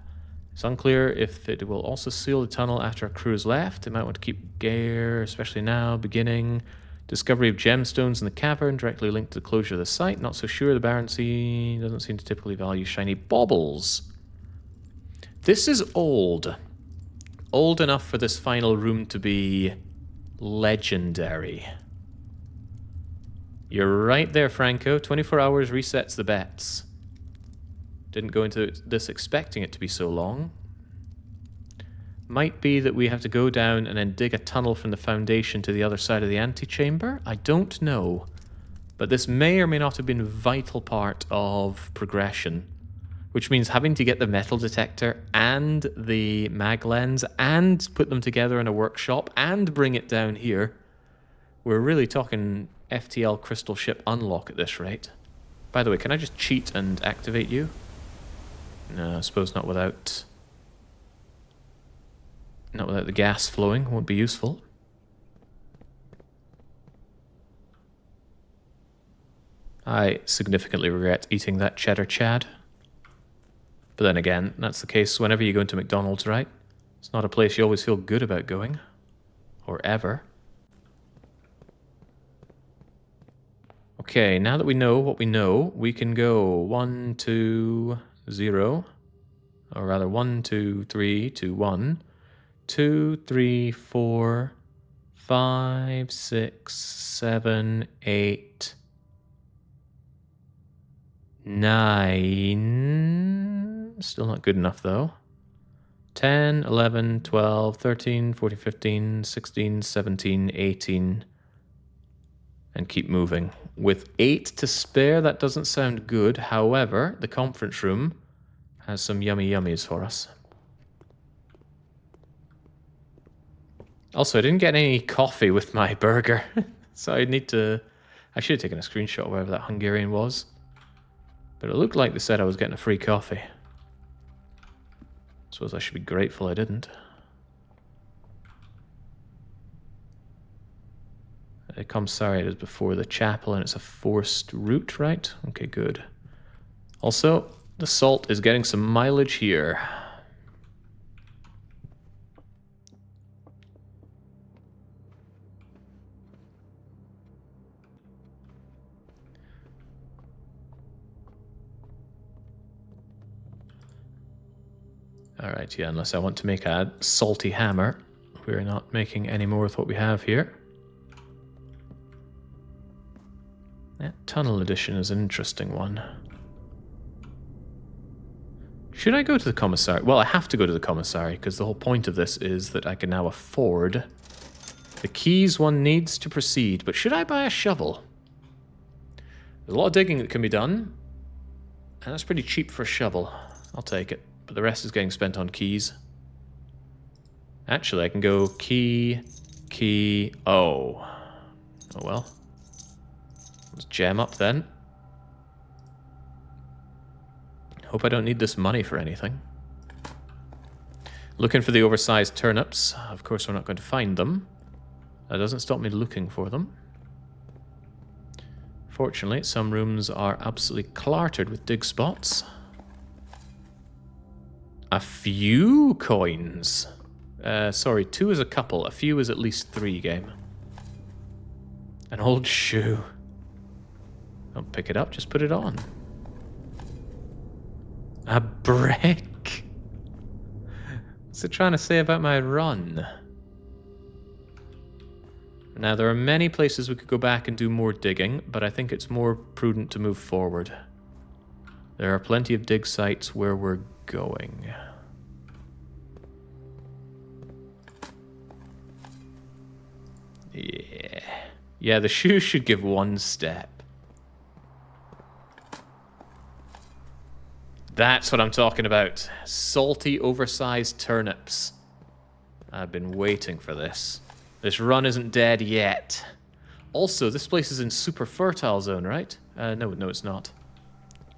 It's unclear if it will also seal the tunnel after our crew is left. They might want to keep gear, especially now. Beginning. Discovery of gemstones in the cavern directly linked to the closure of the site. Not so sure. The Baron Sea doesn't seem to typically value shiny baubles. This is old. Old enough for this final room to be legendary. You're right there, Franco. 24 hours resets the bets. Didn't go into this expecting it to be so long. Might be that we have to go down and then dig a tunnel from the foundation to the other side of the antechamber. I don't know. But this may or may not have been a vital part of progression. Which means having to get the metal detector and the mag lens and put them together in a workshop and bring it down here. We're really talking FTL crystal ship unlock at this rate. By the way, can I just cheat and activate you? No, I suppose not without... Not without the gas flowing. Won't be useful. I significantly regret eating that Cheddar Chad. But then again, that's the case whenever you go into McDonald's, right? It's not a place you always feel good about going. Or ever. Okay, now that we know what we know, we can go 1, 2, 0. Or rather 1, 2, 3, 2, 1. 2, 3, 4, 5, 6, 7, 8, 9. Still not good enough though. 10, 11, 12, 13, 14, 15, 16, 17, 18. And keep moving. With 8 to spare, that doesn't sound good. However, the conference room has some yummy yummies for us. Also, I didn't get any coffee with my burger, so I need to... I should have taken a screenshot wherever that Hungarian was. But it looked like they said I was getting a free coffee. Suppose I should be grateful I didn't. The commissariat is before the chapel, and it's a forced route, right? Okay, good. Also, the salt is getting some mileage here. Alright, yeah, unless I want to make a salty hammer. We're not making any more with what we have here. That tunnel edition is an interesting one. Should I go to the commissary? Well, I have to go to the commissary, because the whole point of this is that I can now afford the keys one needs to proceed. But should I buy a shovel? There's a lot of digging that can be done, and that's pretty cheap for a shovel. I'll take it. But the rest is getting spent on keys. Actually, I can go key, key, oh. Oh well. Let's jam up then. Hope I don't need this money for anything. Looking for the oversized turnips. Of course, we're not going to find them. That doesn't stop me looking for them. Fortunately, some rooms are absolutely cluttered with dig spots. A few coins. Sorry, 2 is a couple. A few is at least 3, game. An old shoe. Don't pick it up, just put it on. A brick. What's it trying to say about my run? Now, there are many places we could go back and do more digging, but I think it's more prudent to move forward. There are plenty of dig sites where we're going. Yeah. Yeah, the shoe should give 1 step. That's what I'm talking about. Salty, oversized turnips. I've been waiting for this. This run isn't dead yet. Also, this place is in super fertile zone, right? No, it's not.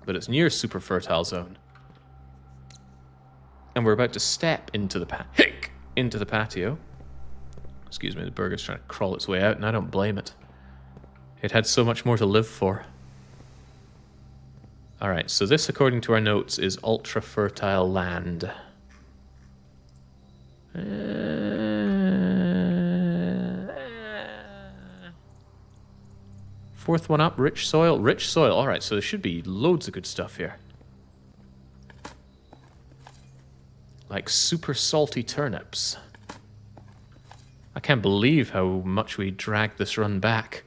But it's near super fertile zone. And we're about to step into the patio. Excuse me, the burger's trying to crawl its way out, and I don't blame it. It had so much more to live for. Alright, so this, according to our notes, is ultra-fertile land. Fourth one up, rich soil. Rich soil, alright, so there should be loads of good stuff here. Like super salty turnips. I can't believe how much we dragged this run back.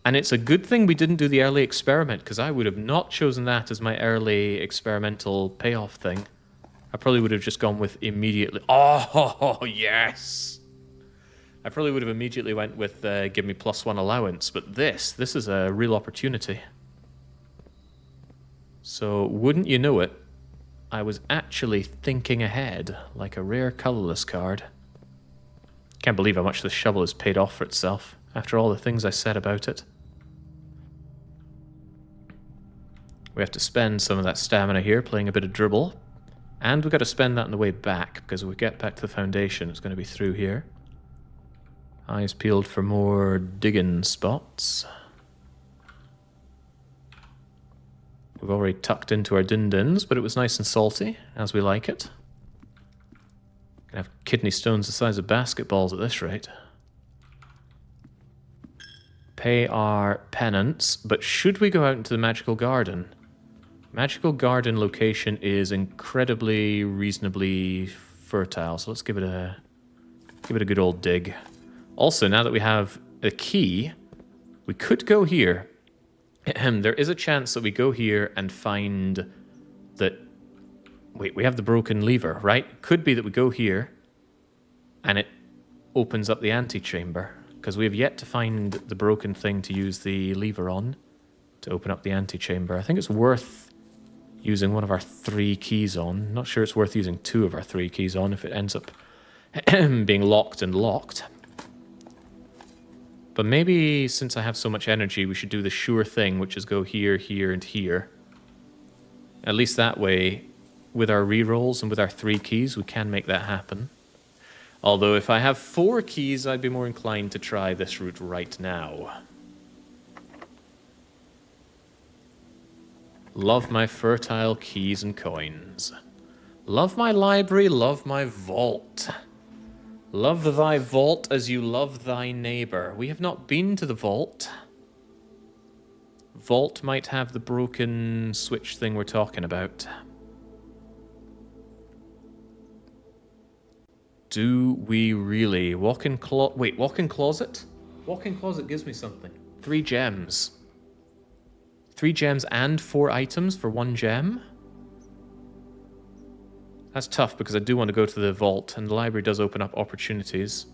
And it's a good thing we didn't do the early experiment, because I would have not chosen that as my early experimental payoff thing. I probably would have just gone with immediately... Oh, yes! I probably would have immediately went with give me +1 allowance, but this is a real opportunity. So, wouldn't you know it, I was actually thinking ahead, like a rare colourless card. Can't believe how much this shovel has paid off for itself, after all the things I said about it. We have to spend some of that stamina here playing a bit of dribble. And we've got to spend that on the way back, because if we get back to the foundation, it's going to be through here. Eyes peeled for more digging spots. We've already tucked into our din-dins, but it was nice and salty, as we like it. Gonna have kidney stones the size of basketballs at this rate. Pay our penance, but should we go out into the magical garden? Magical garden location is incredibly reasonably fertile, so let's give it a good old dig. Also, now that we have a key, we could go here. There is a chance that we go here and find that... Wait, we have the broken lever, right? Could be that we go here and it opens up the antechamber, because we have yet to find the broken thing to use the lever on to open up the antechamber. I think it's worth using one of our 3 keys on. Not sure it's worth using 2 of our 3 keys on if it ends up being locked and locked. But maybe since I have so much energy, we should do the sure thing, which is go here, here, and here. At least that way, with our rerolls and with our 3 keys, we can make that happen. Although if I have 4 keys, I'd be more inclined to try this route right now. Love my fertile keys and coins. Love my library, love my vault. Love thy vault as you love thy neighbor. We have not been to the vault. Vault might have the broken switch thing we're talking about. Do we really? Walk-in closet? Walk-in closet gives me something. 3 gems. 3 gems and 4 items for 1 gem? That's tough because I do want to go to the vault, and the library does open up opportunities.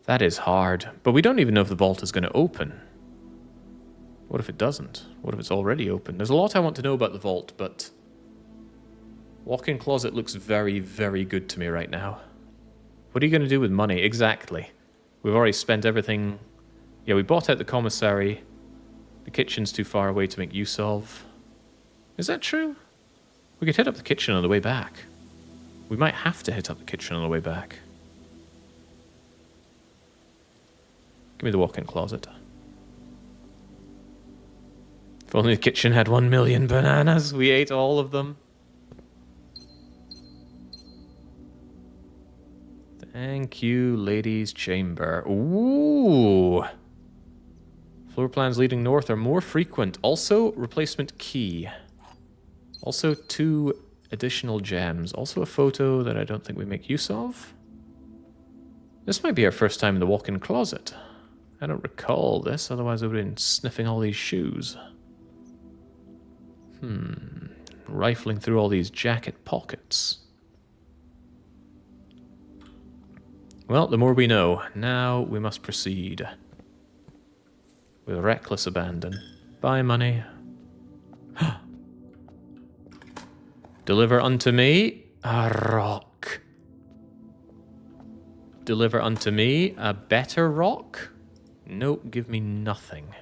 That is hard. But we don't even know if the vault is going to open. What if it doesn't? What if it's already open? There's a lot I want to know about the vault, but walk-in closet looks very, very good to me right now. What are you going to do with money? Exactly. We've already spent everything. Yeah, we bought out the commissary. The kitchen's too far away to make use of. Is that true? We could hit up the kitchen on the way back. We might have to hit up the kitchen on the way back. Give me the walk-in closet. If only the kitchen had 1 million bananas, we ate all of them. Thank you, ladies' chamber. Ooh! Floor plans leading north are more frequent. Also, replacement key. Also, 2 additional gems. Also, a photo that I don't think we make use of. This might be our first time in the walk-in closet. I don't recall this, otherwise I would have been sniffing all these shoes. Rifling through all these jacket pockets. Well, the more we know. Now we must proceed. With reckless abandon. Buy money. Deliver unto me a rock. Deliver unto me a better rock? Nope, give me nothing.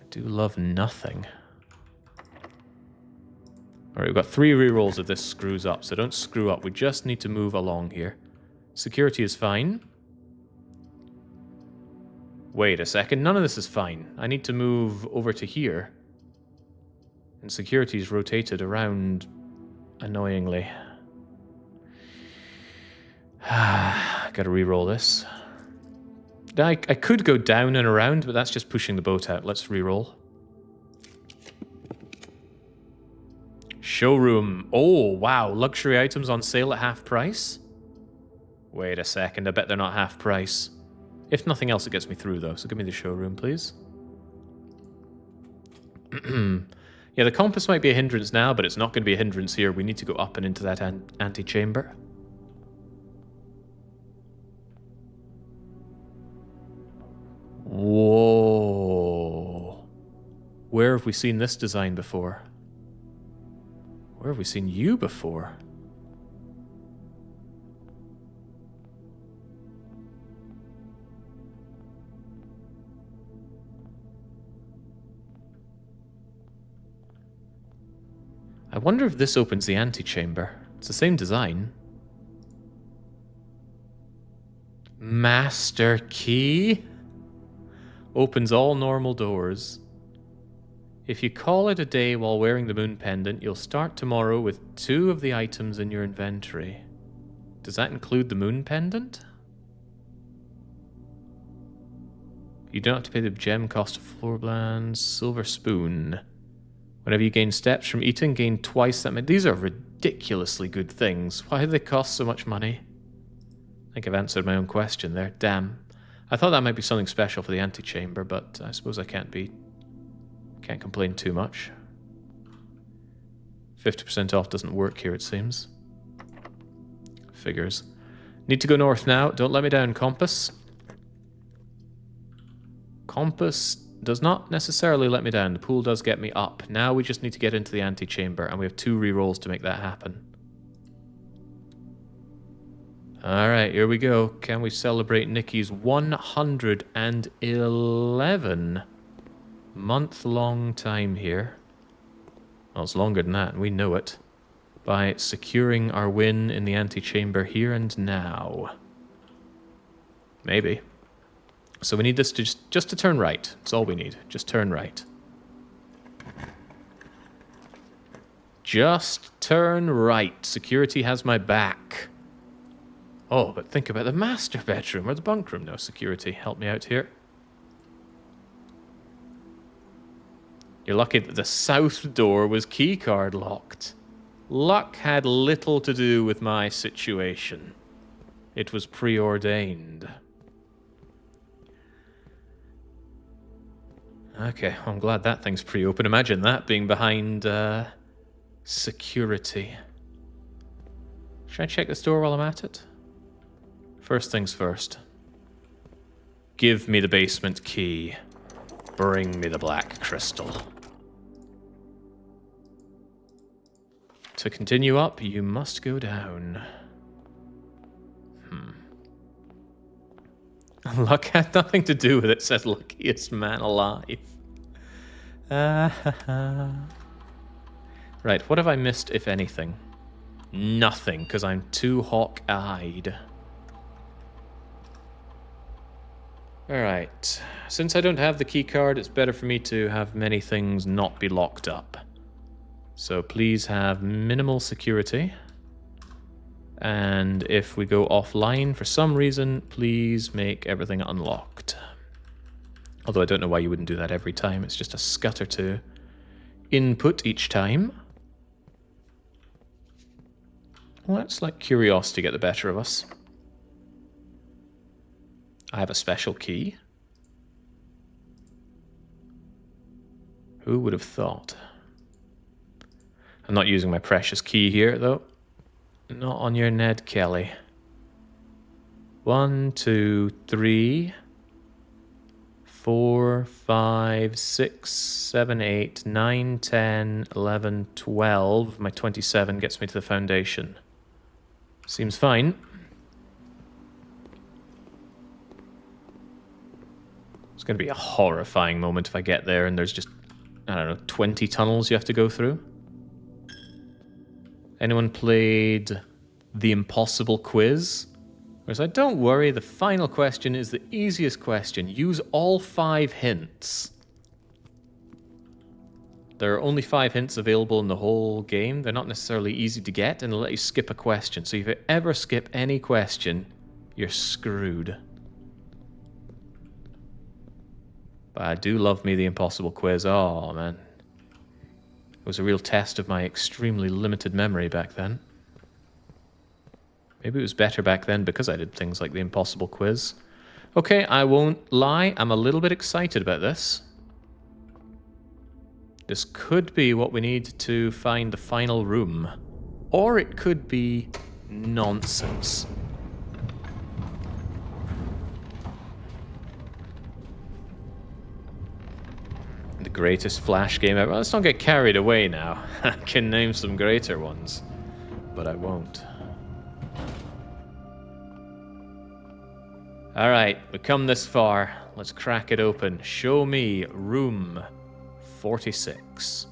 I do love nothing. Alright, we've got 3 rerolls if this screws up, so don't screw up. We just need to move along here. Security is fine. Wait a second, none of this is fine. I need to move over to here. And security's rotated around annoyingly. Gotta re-roll this. I could go down and around, but that's just pushing the boat out. Let's re-roll. Showroom. Oh, wow. Luxury items on sale at half price? Wait a second. I bet they're not half price. If nothing else, it gets me through, though. So give me the showroom, please. Yeah, the compass might be a hindrance now, but it's not going to be a hindrance here. We need to go up and into that antechamber. Whoa. Where have we seen this design before? Where have we seen you before? I wonder if this opens the antechamber. It's the same design. Master key? Opens all normal doors. If you call it a day while wearing the moon pendant, you'll start tomorrow with 2 of the items in your inventory. Does that include the moon pendant? You don't have to pay the gem cost of floor plans. Silver spoon. Whenever you gain steps from eating, gain twice that many. These are ridiculously good things. Why do they cost so much money? I think I've answered my own question there. Damn. I thought that might be something special for the antechamber, but I suppose I can't complain too much. 50% off doesn't work here, it seems. Figures. Need to go north now. Don't let me down, compass. Compass does not necessarily let me down. The pool does get me up. Now we just need to get into the antechamber, and we have 2 rerolls to make that happen. Alright, here we go. Can we celebrate Nikki's 111 month-long time here? Well, it's longer than that, and we know it. By securing our win in the antechamber here and now. Maybe. So we need this to just to turn right. That's all we need. Just turn right. Just turn right. Security has my back. Oh, but think about the master bedroom or the bunk room. No, security, help me out here. You're lucky that the south door was keycard locked. Luck had little to do with my situation. It was preordained. Okay, I'm glad that thing's pre-open. Imagine that being behind security. Should I check this door while I'm at it? First things first. Give me the basement key. Bring me the black crystal. To continue up, you must go down. Luck had nothing to do with it, said luckiest man alive. Right, what have I missed, if anything? Nothing, because I'm too hawk-eyed. Alright, since I don't have the key card, it's better for me to have many things not be locked up. So please have minimal security. And if we go offline for some reason, please make everything unlocked. Although I don't know why you wouldn't do that every time. It's just a scutter to input each time. Let's let curiosity get the better of us. I have a special key. Who would have thought? I'm not using my precious key here, though. Not on your Ned Kelly. 1, 2, 3, 4, 5, 6, 7, 8, 9, 10, 11, 12. My 27 gets me to the foundation. Seems fine. It's going to be a horrifying moment if I get there and there's just, I don't know, 20 tunnels you have to go through. Anyone played The Impossible Quiz? Whereas I don't worry, the final question is the easiest question. Use all 5 hints. There are only 5 hints available in the whole game. They're not necessarily easy to get, and they'll let you skip a question. So if you ever skip any question, you're screwed. But I do love me The Impossible Quiz. Oh, man. It was a real test of my extremely limited memory back then. Maybe it was better back then because I did things like the Impossible Quiz. Okay, I won't lie. I'm a little bit excited about this. This could be what we need to find the final room. Or it could be nonsense. The greatest Flash game ever. Let's not get carried away now. I can name some greater ones, but I won't. Alright, we've come this far. Let's crack it open. Show me room 46.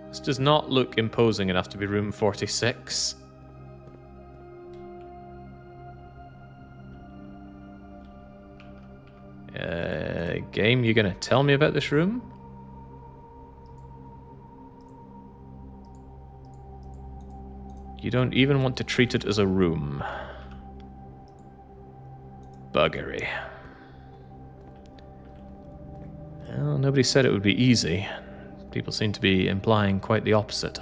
This does not look imposing enough to be room 46. Game, you gonna tell me about this room? You don't even want to treat it as a room. Buggery. Well, nobody said it would be easy. People seem to be implying quite the opposite.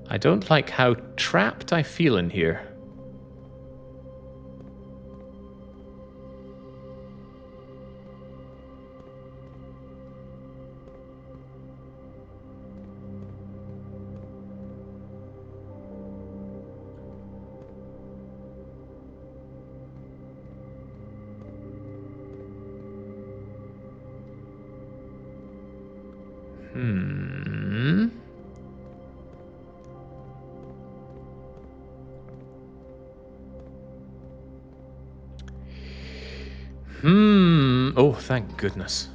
I don't like how trapped I feel in here. Hmm. Oh, thank goodness.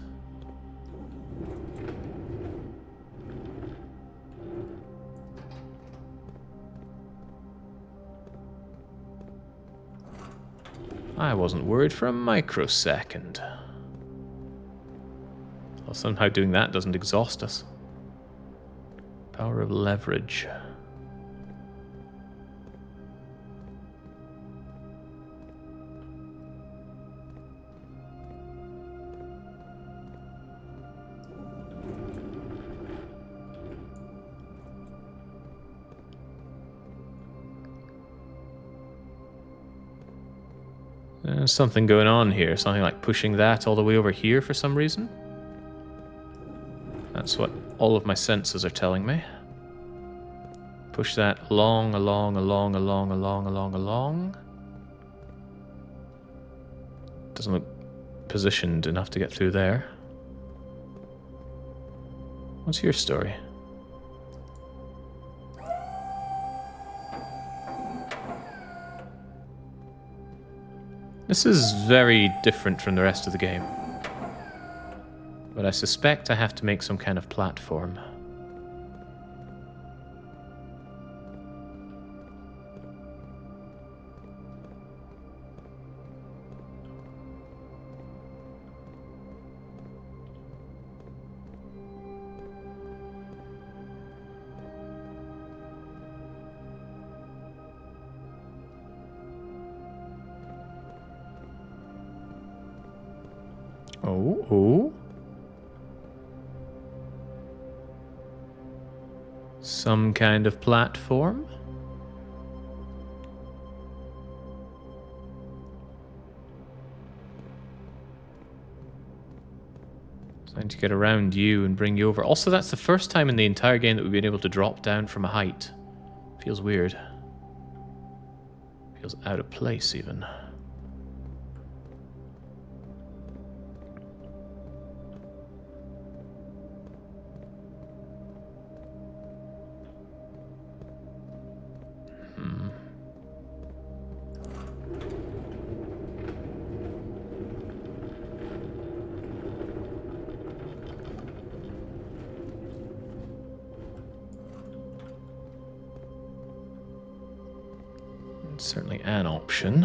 I wasn't worried for a microsecond. Well, somehow doing that doesn't exhaust us. Power of leverage. There's something going on here. Something like pushing that all the way over here for some reason. That's what all of my senses are telling me. Push that along. Doesn't look positioned enough to get through there. What's your story? This is very different from the rest of the game. But I suspect I have to make some kind of platform. Oh. Some kind of platform? Trying to get around you and bring you over. Also, that's the first time in the entire game that we've been able to drop down from a height. Feels weird. Feels out of place, even. Certainly an option.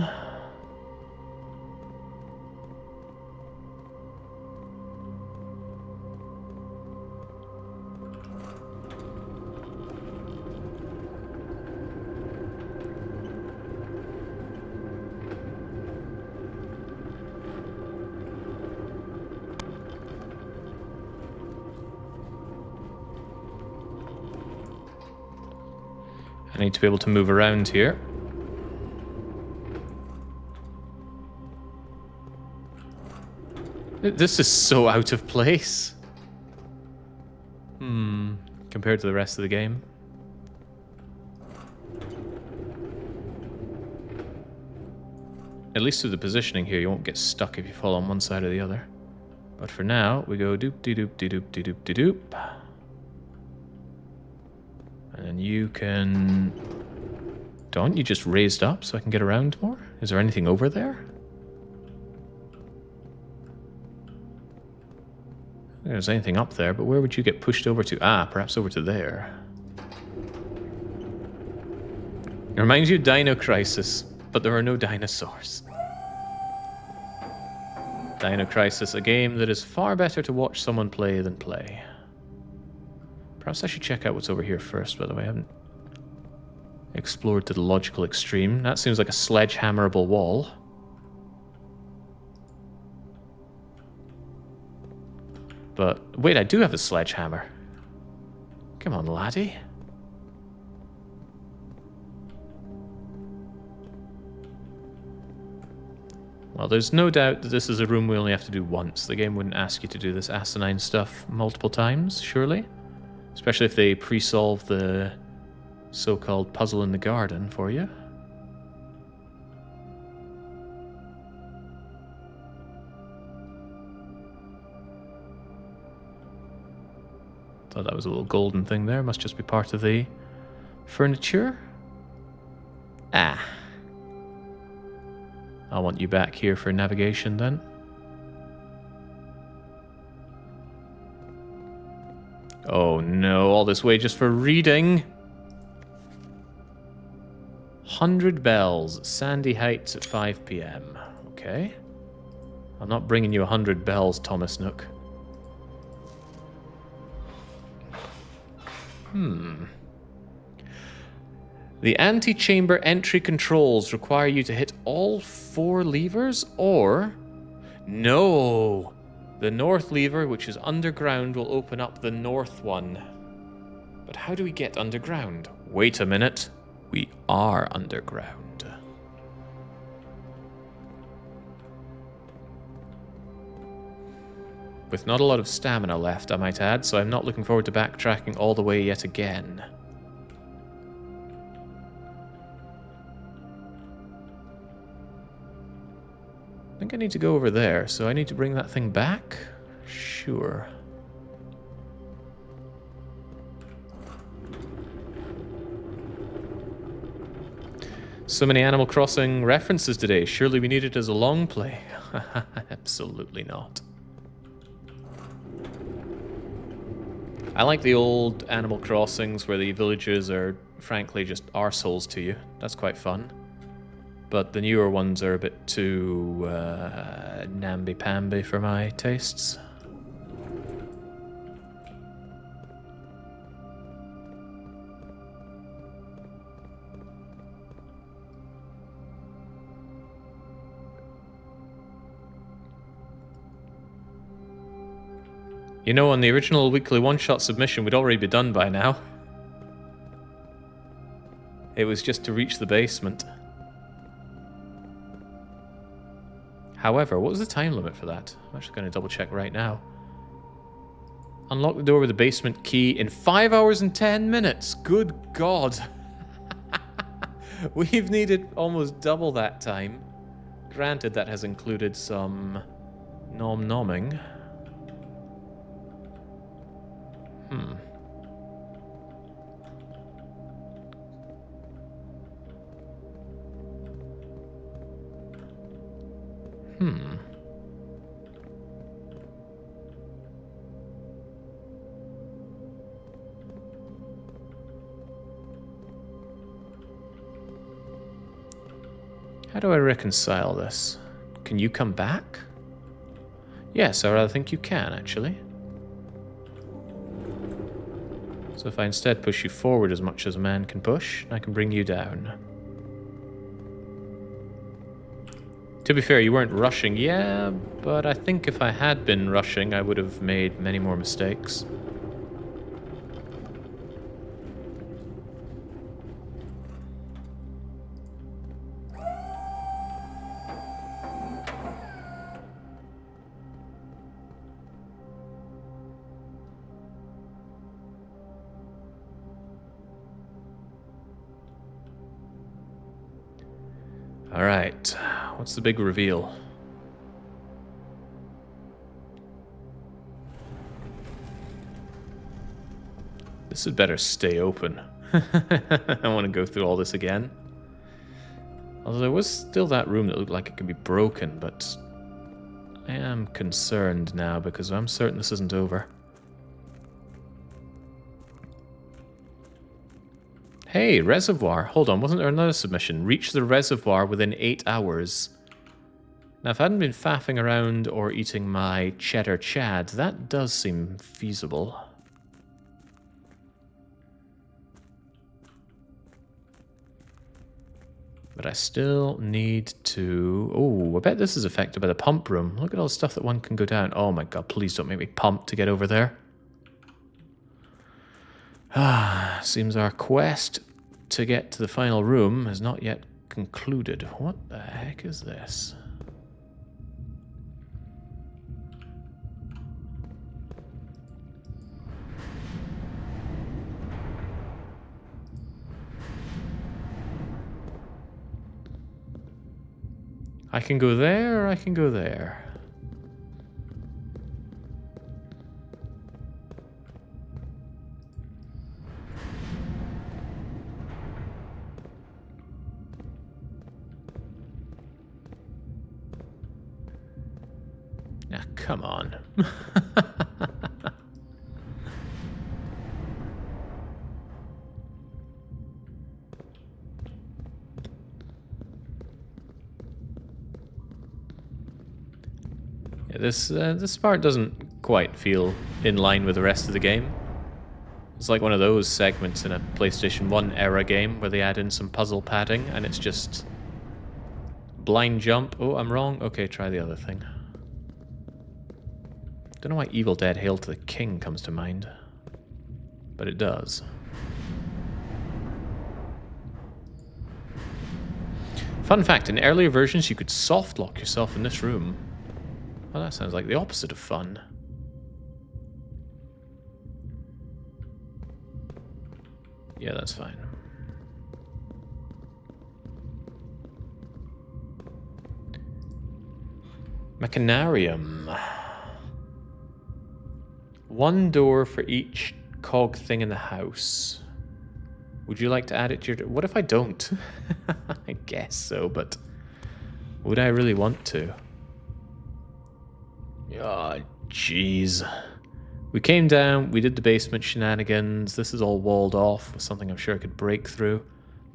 I need to be able to move around here. This is so out of place. Compared to the rest of the game. At least with the positioning here, you won't get stuck if you fall on one side or the other. But for now, we go doop-de-doop-de-doop-de-doop-de-doop. And then you can... Don't you just raised up so I can get around more? Is there anything over there? I don't think there's anything up there, but where would you get pushed over to? Ah, perhaps over to there. It reminds you of Dino Crisis, but there are no dinosaurs. Dino Crisis, a game that is far better to watch someone play than play. Perhaps I should check out what's over here first, by the way. I haven't explored to the logical extreme. That seems like a sledgehammerable wall. But, wait, I do have a sledgehammer. Come on, laddie. Well, there's no doubt that this is a room we only have to do once. The game wouldn't ask you to do this asinine stuff multiple times, surely? Especially if they pre-solve the so-called puzzle in the garden for you. Thought that was a little golden thing there. Must just be part of the furniture. Ah. I want you back here for navigation then. Oh no, all this way just for reading. 100 bells, Sandy Heights at 5 p.m. Okay. I'm not bringing you 100 bells, Thomas Nook. The antechamber entry controls require you to hit all 4 levers, or... No! The north lever, which is underground, will open up the north one. But how do we get underground? Wait a minute. We are underground. With not a lot of stamina left, I might add, so I'm not looking forward to backtracking all the way yet again. I think I need to go over there, so I need to bring that thing back? Sure. So many Animal Crossing references today. Surely we need it as a long play. Absolutely not. I like the old Animal Crossings where the villagers are, frankly, just arseholes to you. That's quite fun. But the newer ones are a bit too namby-pamby for my tastes. You know, on the original weekly one-shot submission, we'd already be done by now. It was just to reach the basement. However, what was the time limit for that? I'm actually going to double check right now. Unlock the door with the basement key in 5 hours and 10 minutes. Good God. We've needed almost double that time. Granted, that has included some nom-nomming. How do I reconcile this? Can you come back? Yes, or I think you can, actually. So if I instead push you forward as much as a man can push, I can bring you down. To be fair, you weren't rushing. Yeah, but I think if I had been rushing, I would have made many more mistakes. Alright, what's the big reveal? This had better stay open. I want to go through all this again. Although there was still that room that looked like it could be broken, but I am concerned now because I'm certain this isn't over. Hey, reservoir. Hold on, wasn't there another submission? Reach the reservoir within 8 hours. Now, if I hadn't been faffing around or eating my Cheddar Chad, that does seem feasible. But I still need to... Oh, I bet this is affected by the pump room. Look at all the stuff that one can go down. Oh my god, please don't make me pump to get over there. Ah, seems our quest to get to the final room has not yet concluded. What the heck is this? I can go there, or I can go there. come on. Yeah, this part doesn't quite feel in line with the rest of the game. It's like one of those segments in a PlayStation 1 era game where they add in some puzzle padding and it's just blind jump. Oh, I'm wrong. Okay, try the other thing. Don't know why Evil Dead Hail to the King comes to mind, but it does. Fun fact, in earlier versions you could soft lock yourself in this room. Well, that sounds like the opposite of fun. Yeah, that's fine. Mechanarium. One door for each cog thing in the house. Would you like to add it to your... What if I don't? I guess so, but would I really want to? Oh, jeez. We came down, we did the basement shenanigans. This is all walled off with something I'm sure I could break through.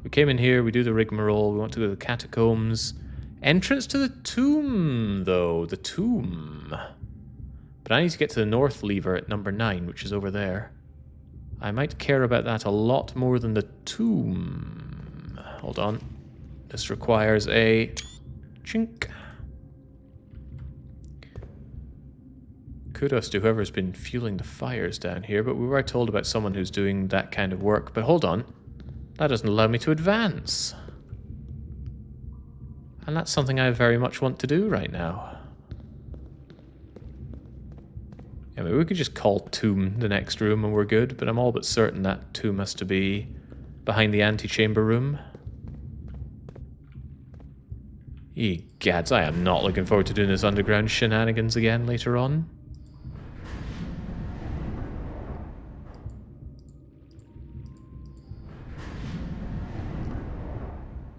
We came in here, we do the rigmarole, we want to go to the catacombs. Entrance to the tomb, though. The tomb. But I need to get to the north lever at number 9, which is over there. I might care about that a lot more than the tomb. Hold on. This requires a... chink. Kudos to whoever's been fueling the fires down here, but we were told about someone who's doing that kind of work. But hold on. That doesn't allow me to advance. And that's something I very much want to do right now. Yeah, maybe we could just call tomb the next room and we're good, but I'm all but certain that tomb has to be behind the antechamber room. Egads, I am not looking forward to doing this underground shenanigans again later on.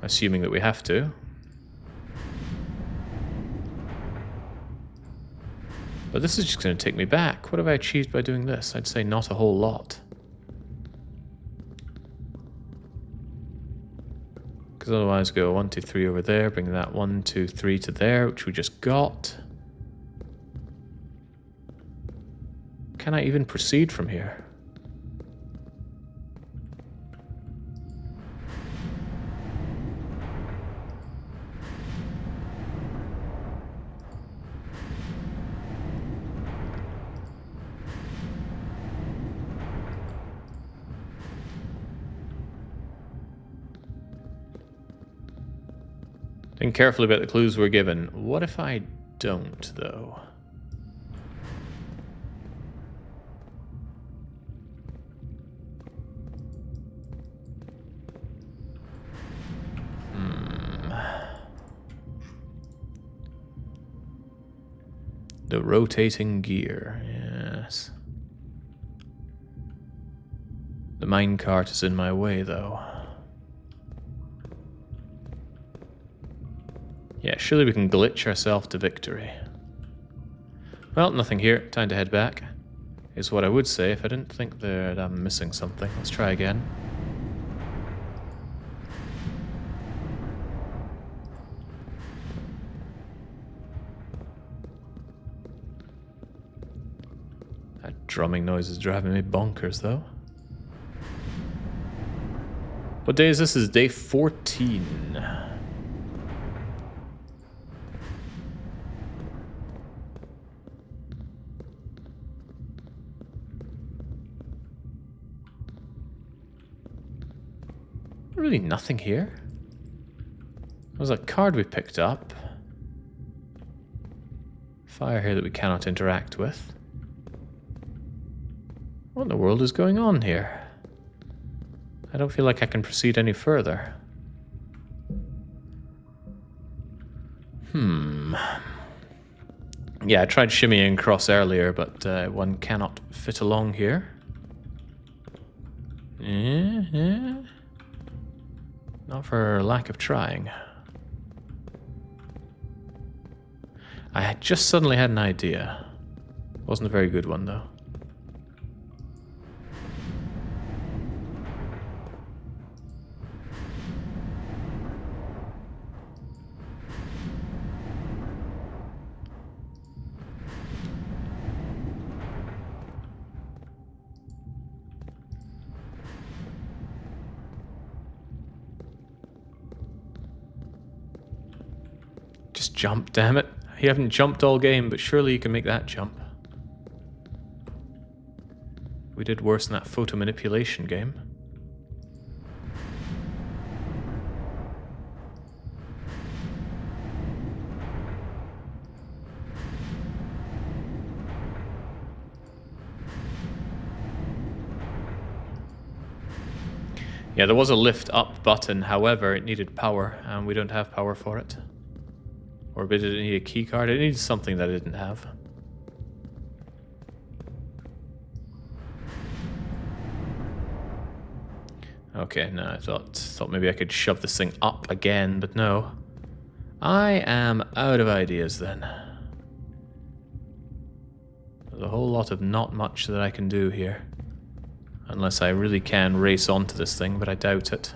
Assuming that we have to. But this is just going to take me back. What have I achieved by doing this? I'd say not a whole lot. Because otherwise go 1, 2, 3 over there, bring that 1, 2, 3 to there, which we just got. Can I even proceed from here? Think carefully about the clues we're given. What if I don't, though? The rotating gear, yes. The minecart is in my way, though. Yeah, surely we can glitch ourselves to victory. Well, nothing here. Time to head back. Is what I would say if I didn't think that I'm missing something. Let's try again. That drumming noise is driving me bonkers, though. What day is this? This is day 14. Really nothing here. There was a card we picked up. Fire here that we cannot interact with. What in the world is going on here? I don't feel like I can proceed any further. Yeah, I tried shimmying across earlier, but one cannot fit along here. Yeah. Not for lack of trying. I had just suddenly had an idea. Wasn't a very good one, though. Just jump, damn it. You haven't jumped all game, but surely you can make that jump. We did worse in that photo manipulation game. Yeah, there was a lift up button, however, it needed power, and we don't have power for it. Or did it need a key card? It needs something that I didn't have. Okay, no, I thought maybe I could shove this thing up again, but no. I am out of ideas then. There's a whole lot of not much that I can do here. Unless I really can race onto this thing, but I doubt it.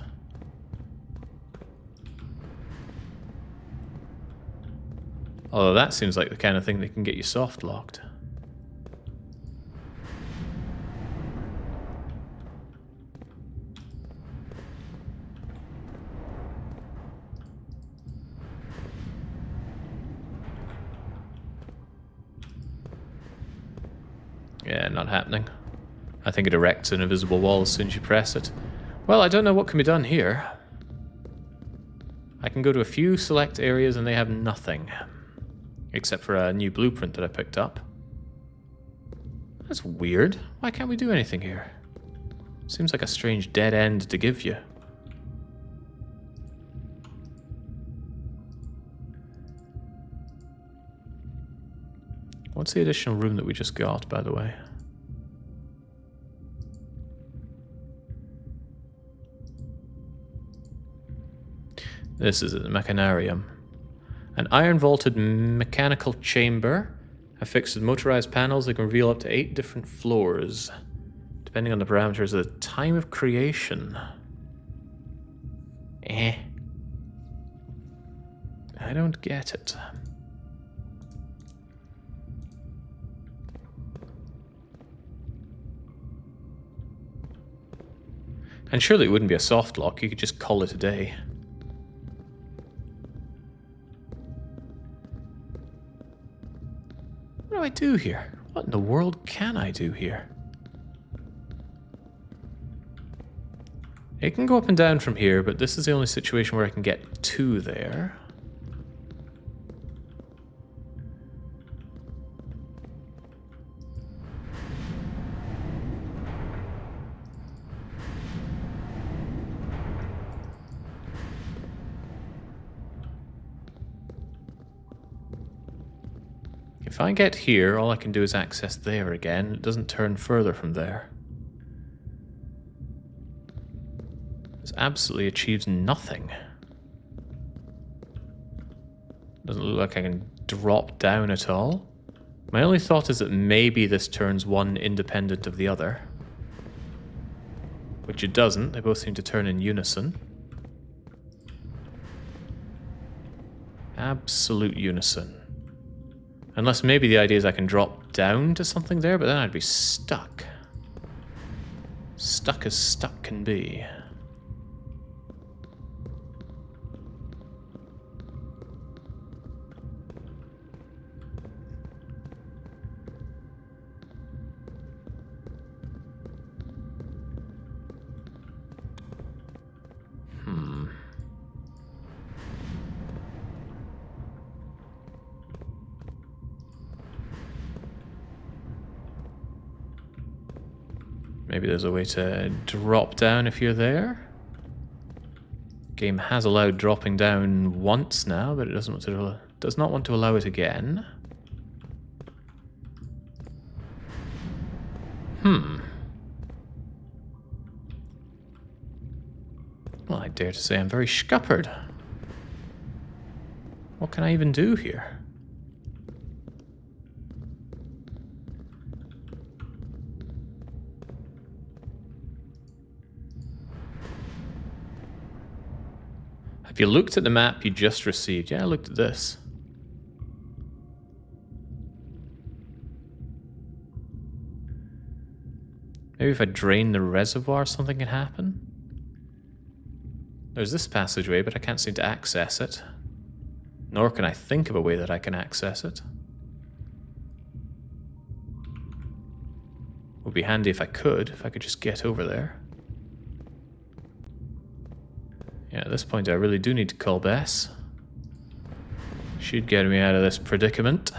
Although that seems like the kind of thing that can get you soft locked. Yeah, not happening. I think it erects an invisible wall as soon as you press it. Well, I don't know what can be done here. I can go to a few select areas and they have nothing. Except for a new blueprint that I picked up. That's weird. Why can't we do anything here? Seems like a strange dead end to give you. What's the additional room that we just got, by the way? This is the Mechanarium. An iron-vaulted mechanical chamber affixed with motorized panels that can reveal up to 8 different floors, depending on the parameters of the time of creation. I don't get it. And surely it wouldn't be a soft lock, you could just call it a day. What do I do here? What in the world can I do here? It can go up and down from here, but this is the only situation where I can get to there. If I get here, all I can do is access there again. It doesn't turn further from there. This absolutely achieves nothing. Doesn't look like I can drop down at all. My only thought is that maybe this turns one independent of the other. Which it doesn't. They both seem to turn in unison. Absolute unison. Unless maybe the idea is I can drop down to something there, but then I'd be stuck. Stuck as stuck can be. Maybe there's a way to drop down if you're there. Game has allowed dropping down once now, but it does not want to allow it again. Well, I dare to say I'm very scuppered. What can I even do here? If you looked at the map you just received... Yeah, I looked at this. Maybe if I drain the reservoir, something can happen? There's this passageway, but I can't seem to access it. Nor can I think of a way that I can access it. Would be handy if I could just get over there. Yeah, at this point I really do need to call Bess. She'd get me out of this predicament.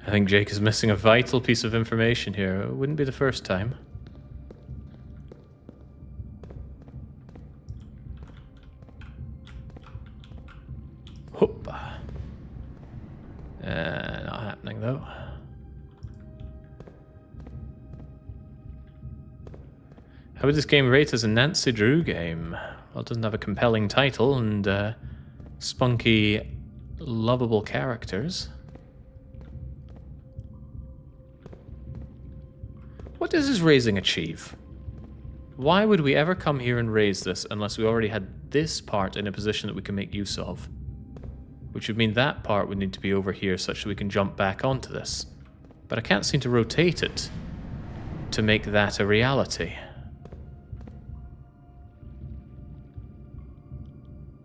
I think Jake is missing a vital piece of information here. It wouldn't be the first time. Hoop. Not happening though. How would this game rate as a Nancy Drew game? Well, it doesn't have a compelling title and spunky, lovable characters. What does this raising achieve? Why would we ever come here and raise this unless we already had this part in a position that we can make use of? Which would mean that part would need to be over here such that we can jump back onto this. But I can't seem to rotate it to make that a reality.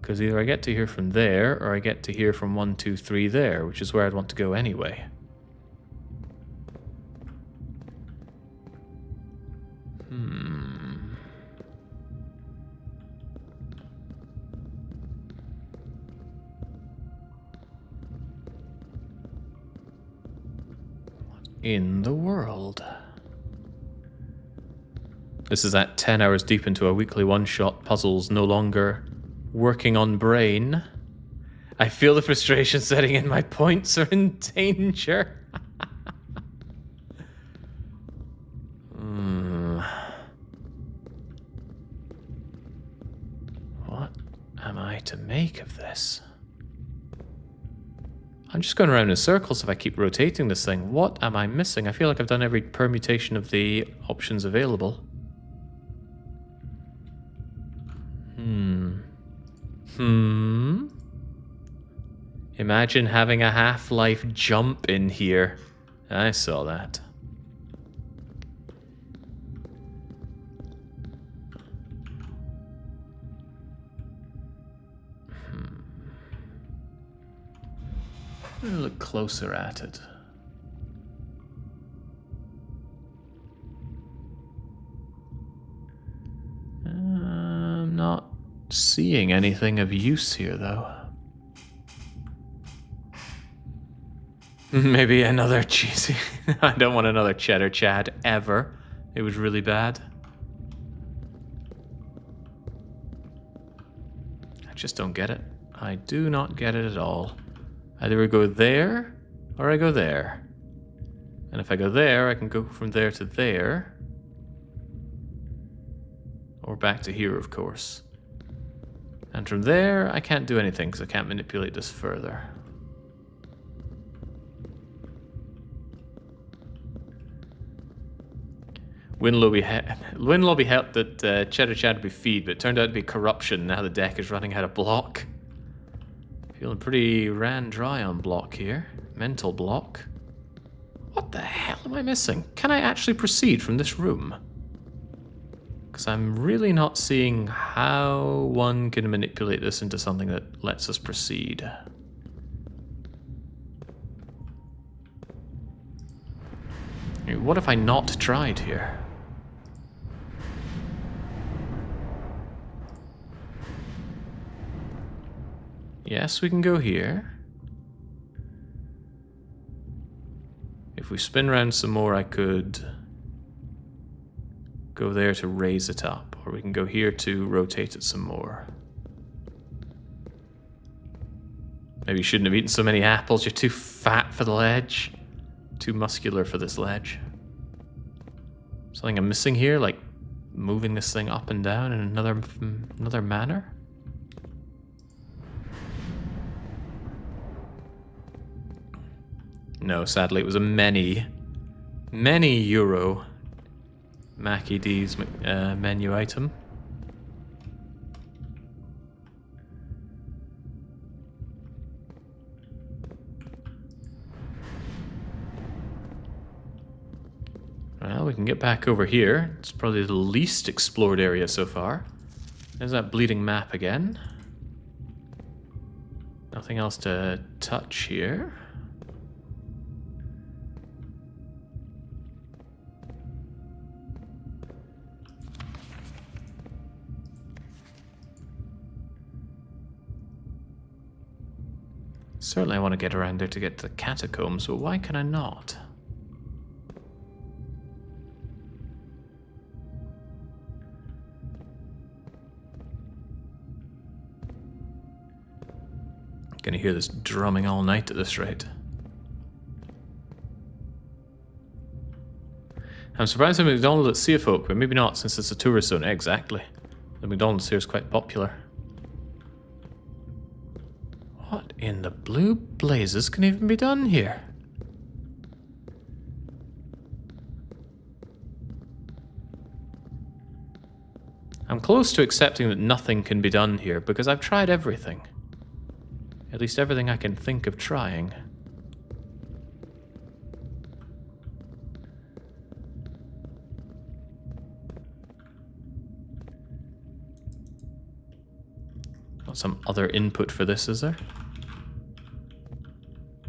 Because either I get to here from there, or I get to here from 1, 2, 3 there, which is where I'd want to go anyway. In the world. This is at 10 hours deep into a weekly one-shot puzzles, no longer working on brain. I feel the frustration setting in. My points are in danger. What am I to make of this? I'm just going around in circles if I keep rotating this thing. What am I missing? I feel like I've done every permutation of the options available. Imagine having a Half-Life jump in here. I saw that. I'm gonna look closer at it. I'm not seeing anything of use here, though. Maybe another cheesy... I don't want another Cheddar Chad, ever. It was really bad. I just don't get it. I do not get it at all. Either we go there, or I go there. And if I go there, I can go from there to there. Or back to here, of course. And from there, I can't do anything because I can't manipulate this further. Winlobby helped that Cheddar Chad would be feed, but it turned out to be corruption. Now the deck is running out of block. Feeling pretty ran dry on block here. Mental block. What the hell am I missing? Can I actually proceed from this room? Because I'm really not seeing how one can manipulate this into something that lets us proceed. What if I not tried here? Yes, we can go here. If we spin around some more, I could go there to raise it up, or we can go here to rotate it some more. Maybe you shouldn't have eaten so many apples. You're too fat for the ledge. Too muscular for this ledge. Something I'm missing here, like moving this thing up and down in another manner? No, sadly, it was a many euro Mackie D's menu item. Well, we can get back over here. It's probably the least explored area so far. There's that bleeding map again. Nothing else to touch here. Certainly I want to get around there to get to the catacombs, but why can I not? Gonna hear this drumming all night at this rate. I'm surprised at McDonald's at Sea Folk, but maybe not since it's a tourist zone. Exactly. The McDonald's here is quite popular. What in the blue blazes can even be done here? I'm close to accepting that nothing can be done here because I've tried everything. At least everything I can think of trying. Got some other input for this, is there?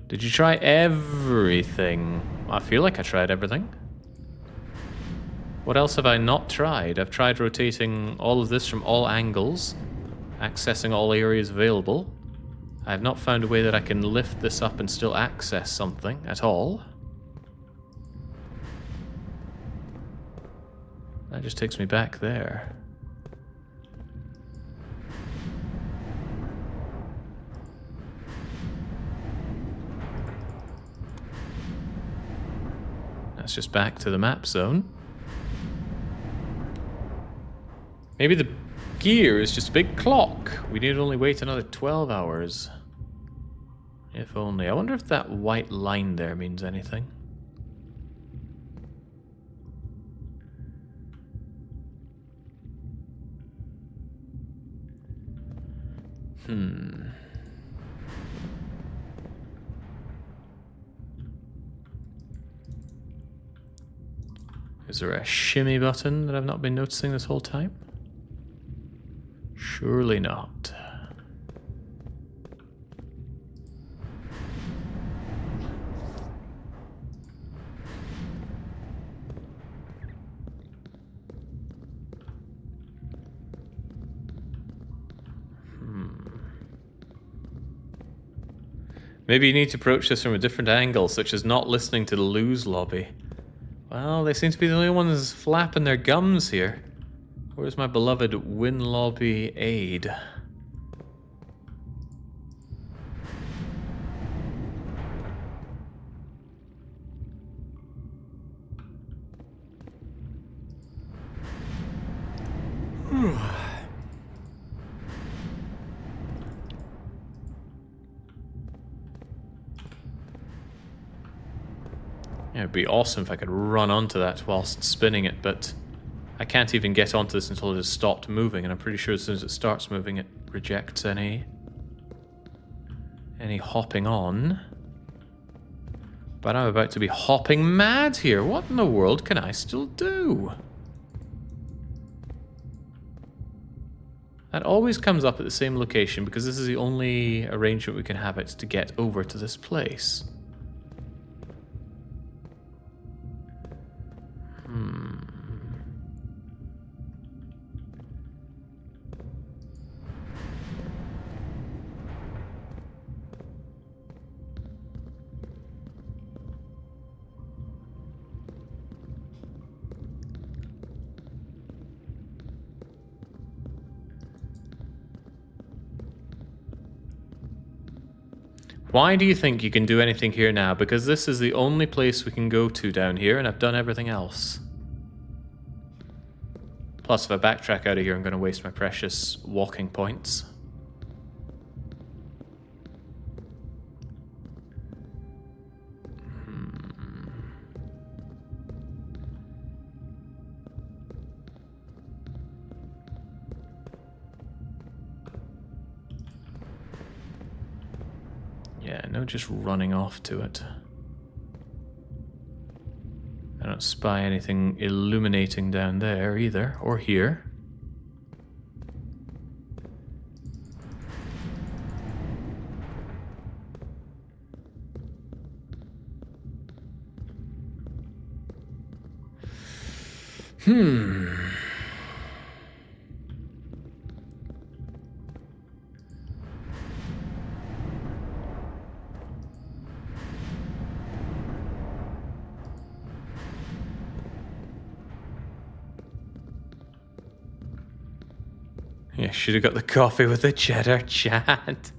Did you try everything? I feel like I tried everything. What else have I not tried? I've tried rotating all of this from all angles, accessing all areas available. I have not found a way that I can lift this up and still access something at all. That just takes me back there. That's just back to the map zone. Maybe the gear is just a big clock. We need to only wait another 12 hours. If only. I wonder if that white line there means anything. Is there a shimmy button that I've not been noticing this whole time? Surely not. Maybe you need to approach this from a different angle, such as not listening to the lose lobby. Well, they seem to be the only ones flapping their gums here. Where's my beloved Win Lobby aid? Yeah, it'd be awesome if I could run onto that whilst spinning it, but I can't even get onto this until it has stopped moving, and I'm pretty sure as soon as it starts moving, it rejects any hopping on. But I'm about to be hopping mad here. What in the world can I still do? That always comes up at the same location because this is the only arrangement we can have it to get over to this place. Why do you think you can do anything here now? Because this is the only place we can go to down here, and I've done everything else. Plus, if I backtrack out of here, I'm going to waste my precious walking points. Yeah, no just running off to it. I don't spy anything illuminating down there either, or here. Yeah, should have got the coffee with the Cheddar Chad.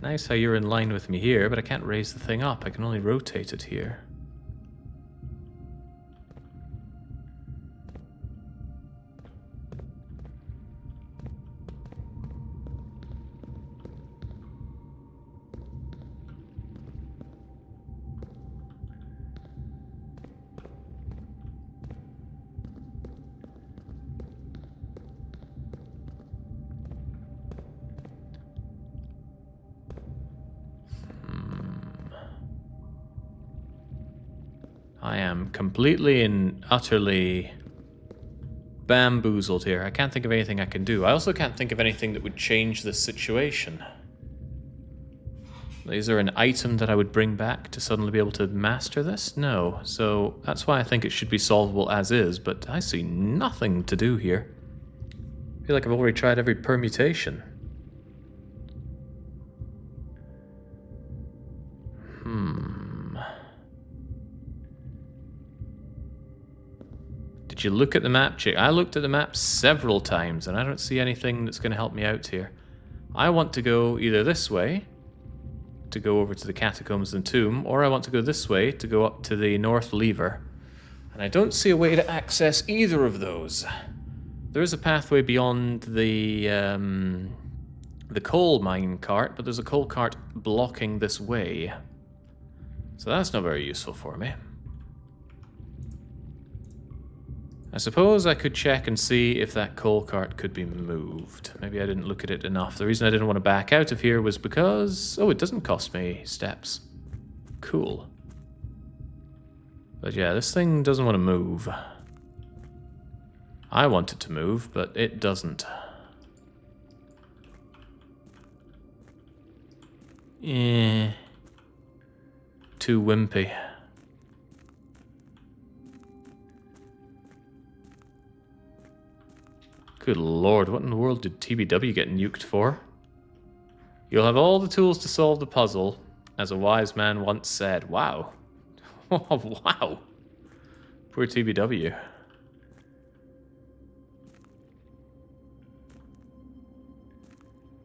Nice how you're in line with me here, but I can't raise the thing up. I can only rotate it here. I am completely and utterly bamboozled here. I can't think of anything I can do. I also can't think of anything that would change this situation. Is there an item that I would bring back to suddenly be able to master this? No. So that's why I think it should be solvable as is, but I see nothing to do here. I feel like I've already tried every permutation. Did you look at the map, Chick? I looked at the map several times, and I don't see anything that's going to help me out here. I want to go either this way, to go over to the catacombs and tomb, or I want to go this way to go up to the north lever. And I don't see a way to access either of those. There is a pathway beyond the coal mine cart, but there's a coal cart blocking this way. So that's not very useful for me. I suppose I could check and see if that coal cart could be moved. Maybe I didn't look at it enough. The reason I didn't want to back out of here was because... oh, it doesn't cost me steps. Cool. But yeah, this thing doesn't want to move. I want it to move, but it doesn't. Eh. Too wimpy. Good lord, what in the world did TBW get nuked for? You'll have all the tools to solve the puzzle, as a wise man once said. Wow. Wow. Poor TBW.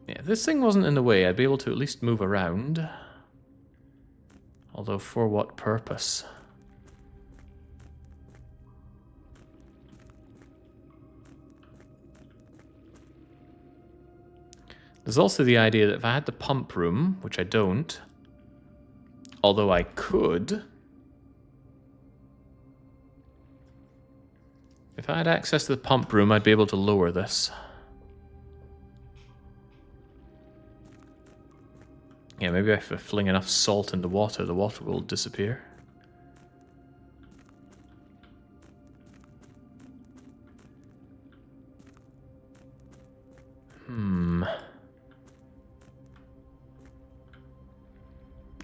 Yeah, if this thing wasn't in the way, I'd be able to at least move around. Although, for what purpose? There's also the idea that if I had the pump room, which I don't, although I could, if I had access to the pump room, I'd be able to lower this. Yeah, maybe if I fling enough salt into water, the water will disappear.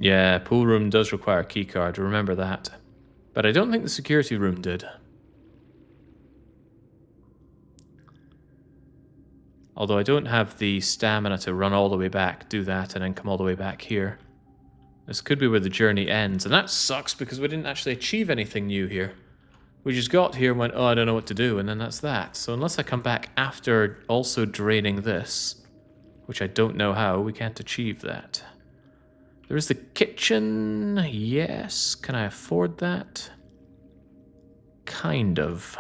Yeah, pool room does require a keycard, remember that. But I don't think the security room did. Although I don't have the stamina to run all the way back, do that, and then come all the way back here. This could be where the journey ends, and that sucks because we didn't actually achieve anything new here. We just got here and went, oh, I don't know what to do, and then that's that. So unless I come back after also draining this, which I don't know how, we can't achieve that. There is the kitchen. Yes. Can I afford that? Kind of.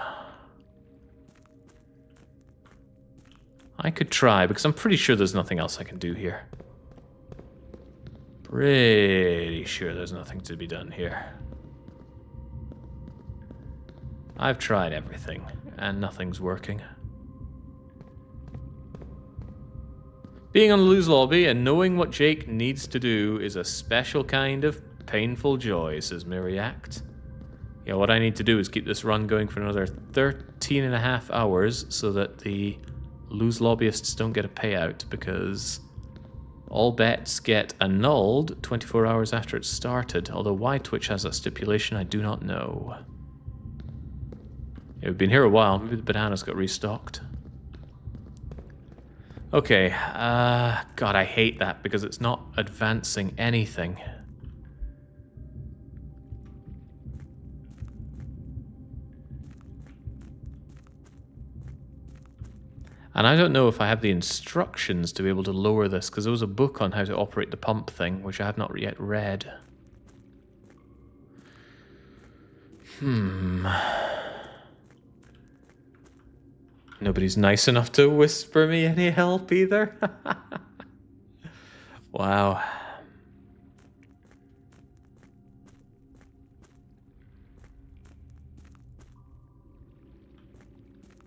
I could try, because I'm pretty sure there's nothing else I can do here. Pretty sure there's nothing to be done here. I've tried everything, and nothing's working. Being on the lose lobby and knowing what Jake needs to do is a special kind of painful joy, says Miriact. Yeah, what I need to do is keep this run going for another 13.5 hours so that the lose lobbyists don't get a payout, because all bets get annulled 24 hours after it started, although why Twitch has that stipulation I do not know. Yeah, we've been here a while, maybe the bananas got restocked. Okay, God, I hate that because it's not advancing anything. And I don't know if I have the instructions to be able to lower this, because there was a book on how to operate the pump thing, which I have not yet read. Nobody's nice enough to whisper me any help either. Wow.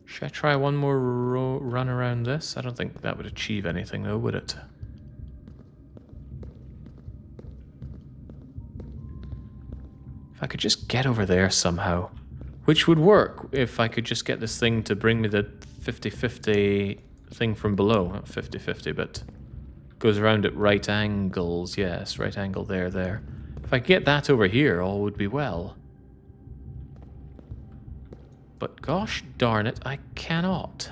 Should I try one more run around this? I don't think that would achieve anything though, would it? If I could just get over there somehow. Which would work if I could just get this thing to bring me the 50-50 thing from below. Not 50-50, but goes around at right angles. Yes, right angle there. If I could get that over here, all would be well. But gosh darn it, I cannot.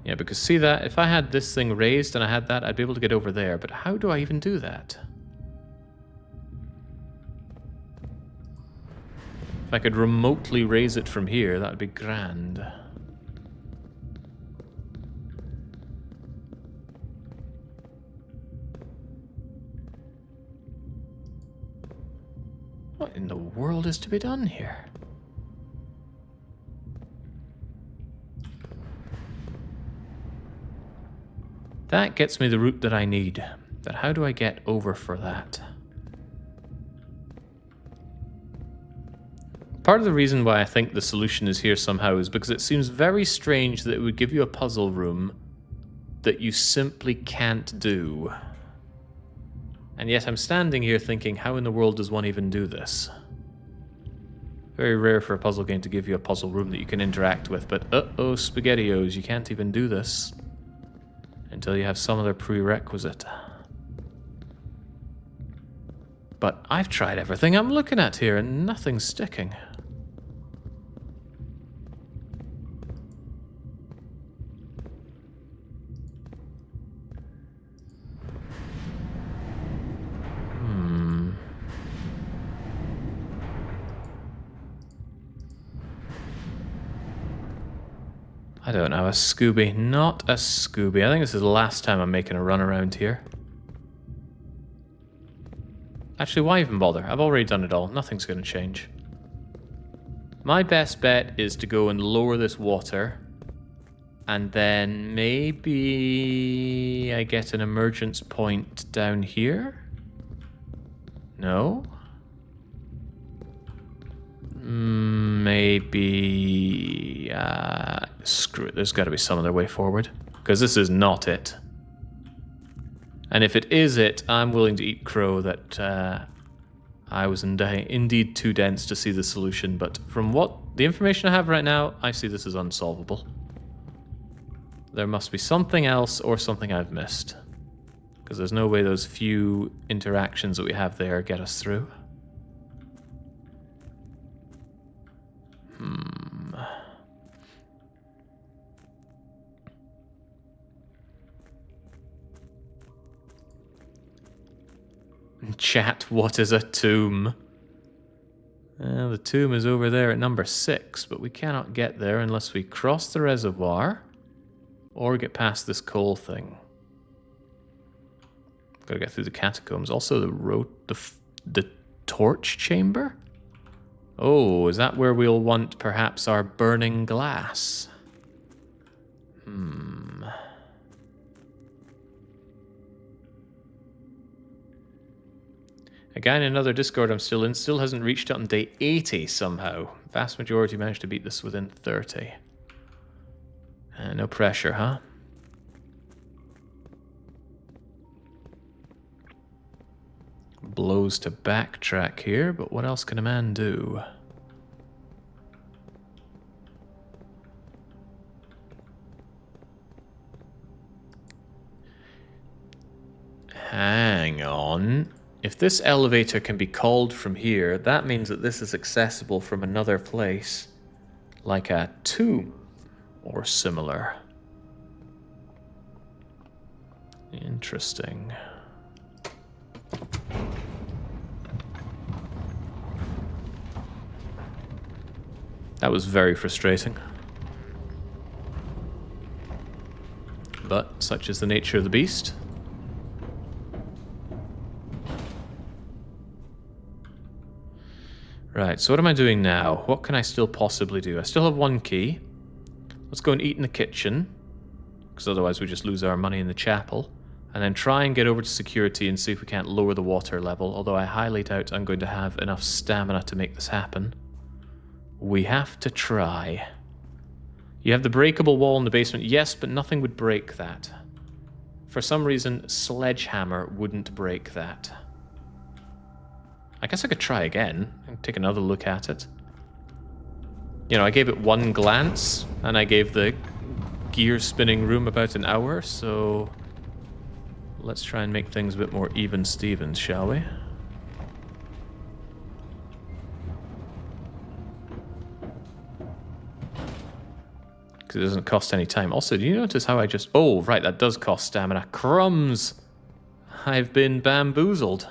Yeah, because see that? If I had this thing raised and I had that, I'd be able to get over there. But how do I even do that? If I could remotely raise it from here, that would be grand. What in the world is to be done here? That gets me the route that I need. But how do I get over for that? Part of the reason why I think the solution is here somehow is because it seems very strange that it would give you a puzzle room that you simply can't do. And yet I'm standing here thinking, how in the world does one even do this? Very rare for a puzzle game to give you a puzzle room that you can interact with, but uh-oh, SpaghettiOs, you can't even do this until you have some other prerequisite. But I've tried everything I'm looking at here and nothing's sticking. I don't know, a Scooby. Not a Scooby. I think this is the last time I'm making a run around here. Actually, why even bother? I've already done it all. Nothing's going to change. My best bet is to go and lower this water. And then maybe I get an emergence point down here? No? Maybe... screw it, there's got to be some other way forward. Because this is not it. And if it is it, I'm willing to eat crow that I was indeed too dense to see the solution. But from what the information I have right now, I see this is unsolvable. There must be something else or something I've missed. Because there's no way those few interactions that we have there get us through. Chat, what is a tomb? The tomb is over there at number 6, but we cannot get there unless we cross the reservoir or get past this coal thing. Gotta get through the catacombs. Also, the torch chamber? Oh, is that where we'll want perhaps our burning glass? A guy in another Discord I'm still in still hasn't reached it on day 80 somehow. Vast majority managed to beat this within 30. No pressure, huh? Blows to backtrack here, but what else can a man do? Hang on. If this elevator can be called from here, that means that this is accessible from another place, like a tomb or similar. Interesting. That was very frustrating. But such is the nature of the beast. Right, so what am I doing now? What can I still possibly do? I still have one key. Let's go and eat in the kitchen, because otherwise we just lose our money in the chapel. And then try and get over to security and see if we can't lower the water level, although I highly doubt I'm going to have enough stamina to make this happen. We have to try. You have the breakable wall in the basement, yes, but nothing would break that. For some reason, sledgehammer wouldn't break that. I guess I could try again and take another look at it. You know, I gave it one glance, and I gave the gear spinning room about an hour, so let's try and make things a bit more even Stevens, shall we? Because it doesn't cost any time. Also, do you notice how I just... Oh, right, that does cost stamina. Crumbs! I've been bamboozled.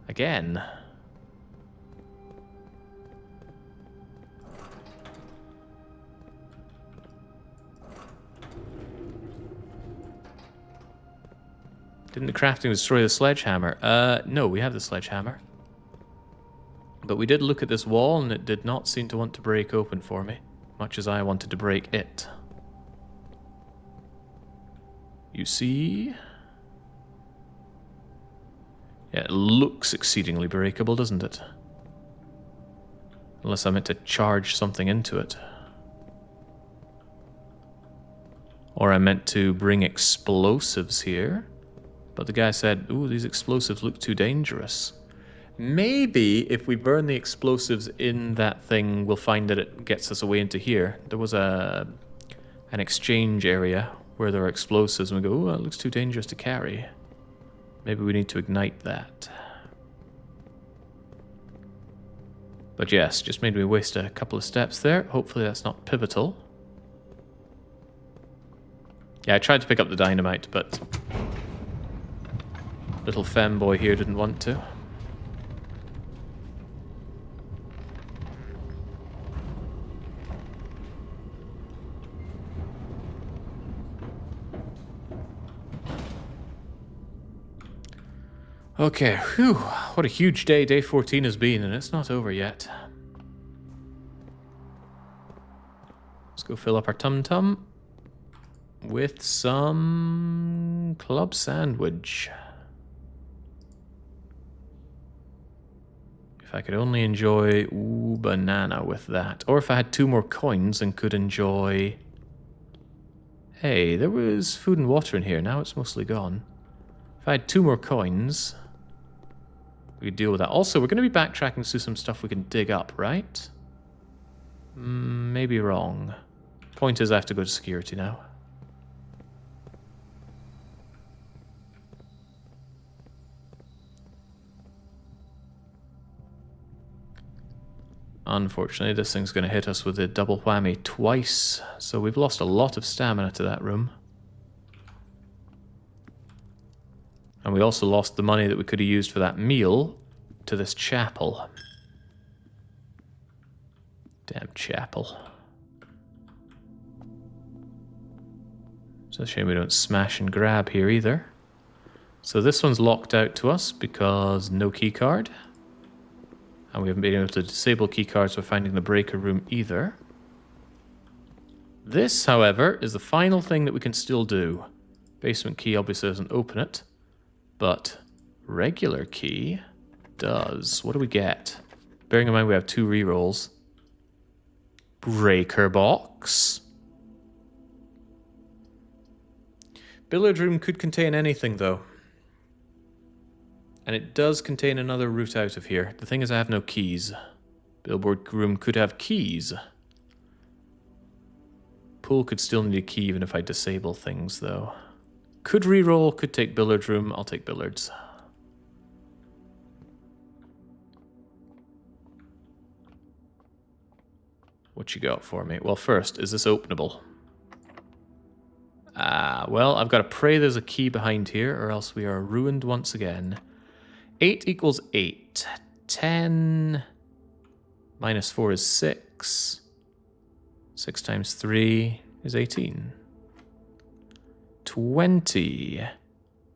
Again. Didn't the crafting destroy the sledgehammer? No, we have the sledgehammer. But we did look at this wall and it did not seem to want to break open for me, much as I wanted to break it. You see? Yeah, it looks exceedingly breakable, doesn't it? Unless I meant to charge something into it. Or I meant to bring explosives here. But the guy said, ooh, these explosives look too dangerous. Maybe if we burn the explosives in that thing, we'll find that it gets us away into here. There was an exchange area where there are explosives, and we go, ooh, that looks too dangerous to carry. Maybe we need to ignite that. But yes, just made me waste a couple of steps there. Hopefully that's not pivotal. Yeah, I tried to pick up the dynamite, but little femboy here didn't want to. Okay, whew, what a huge day day 14 has been, and it's not over yet. Let's go fill up our tum-tum with some club sandwich. If I could only enjoy, ooh, banana with that. Or if I had 2 more coins and could enjoy... Hey, there was food and water in here, now it's mostly gone. If I had 2 more coins... we could deal with that. Also, we're going to be backtracking through some stuff we can dig up, right? Maybe wrong. Point is, I have to go to security now. Unfortunately, this thing's going to hit us with a double whammy twice, so we've lost a lot of stamina to that room. And we also lost the money that we could have used for that meal to this chapel. Damn chapel. It's a shame we don't smash and grab here either. So this one's locked out to us because no key card. And we haven't been able to disable key cards for finding the breaker room either. This, however, is the final thing that we can still do. Basement key obviously doesn't open it, but regular key does. What do we get? Bearing in mind we have 2 rerolls. Breaker box. Billiard room could contain anything, though. And it does contain another route out of here. The thing is I have no keys. Billboard room could have keys. Pool could still need a key even if I disable things, though. Could reroll, could take billiard room. I'll take billiards. What you got for me? Well, first, is this openable? Well, I've got to pray there's a key behind here, or else we are ruined once again. 8 equals 8. 10 minus 4 is 6. 6 times 3 is 18. 20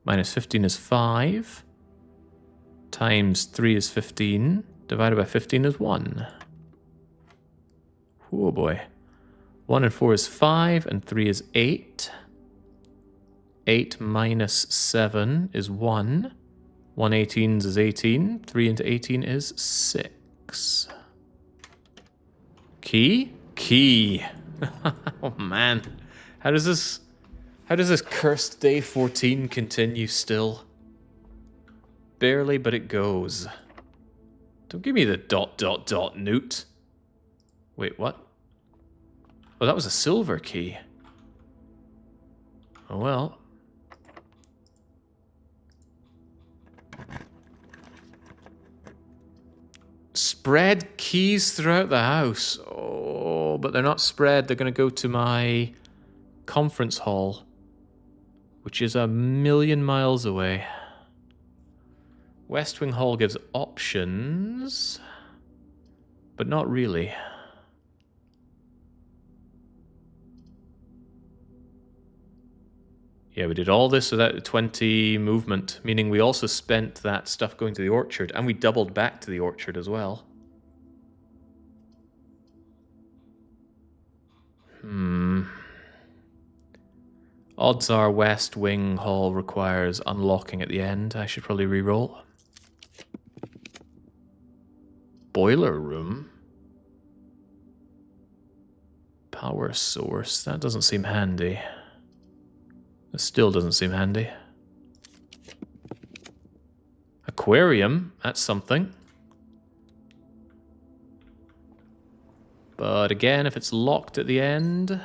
minus 15 is 5. Times 3 is 15. Divided by 15 is 1. Oh boy. 1 and 4 is 5, and 3 is 8. 8 minus 7 is 1. 1 18s is 18. 3 into 18 is 6. Key? Key. Oh man. How does this cursed day 14 continue still? Barely, but it goes. Don't give me the ... newt. Wait, what? Oh, that was a silver key. Oh well. Spread keys throughout the house. Oh, but they're not spread. They're going to go to my conference hall, which is 1,000,000 miles away. West Wing Hall gives options, but not really. Yeah, we did all this without 20 movement, meaning we also spent that stuff going to the orchard, and we doubled back to the orchard as well. Odds are West Wing Hall requires unlocking at the end. I should probably re-roll. Boiler room? Power source? That doesn't seem handy. It still doesn't seem handy. Aquarium, that's something. But again, if it's locked at the end,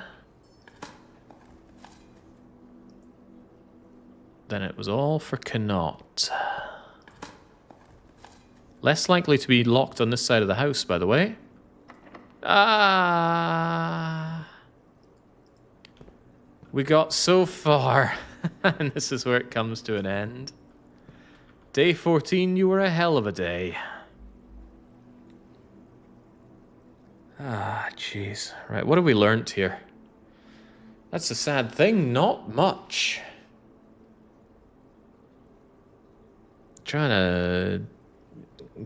then it was all for naught. Less likely to be locked on this side of the house, by the way. We got so far, and this is where it comes to an end. Day 14, you were a hell of a day. Jeez. Right, what have we learnt here? That's a sad thing, not much. Trying to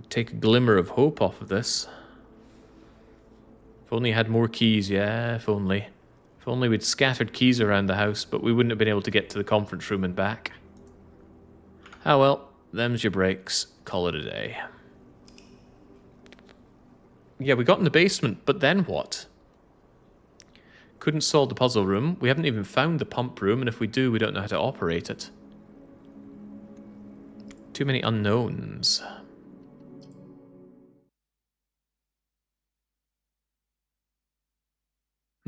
take a glimmer of hope off of this. If only I had more keys, yeah, if only. If only we'd scattered keys around the house, but we wouldn't have been able to get to the conference room and back. Ah well, them's your breaks. Call it a day. Yeah, we got in the basement, but then what? Couldn't solve the puzzle room. We haven't even found the pump room, and if we do, we don't know how to operate it. Too many unknowns.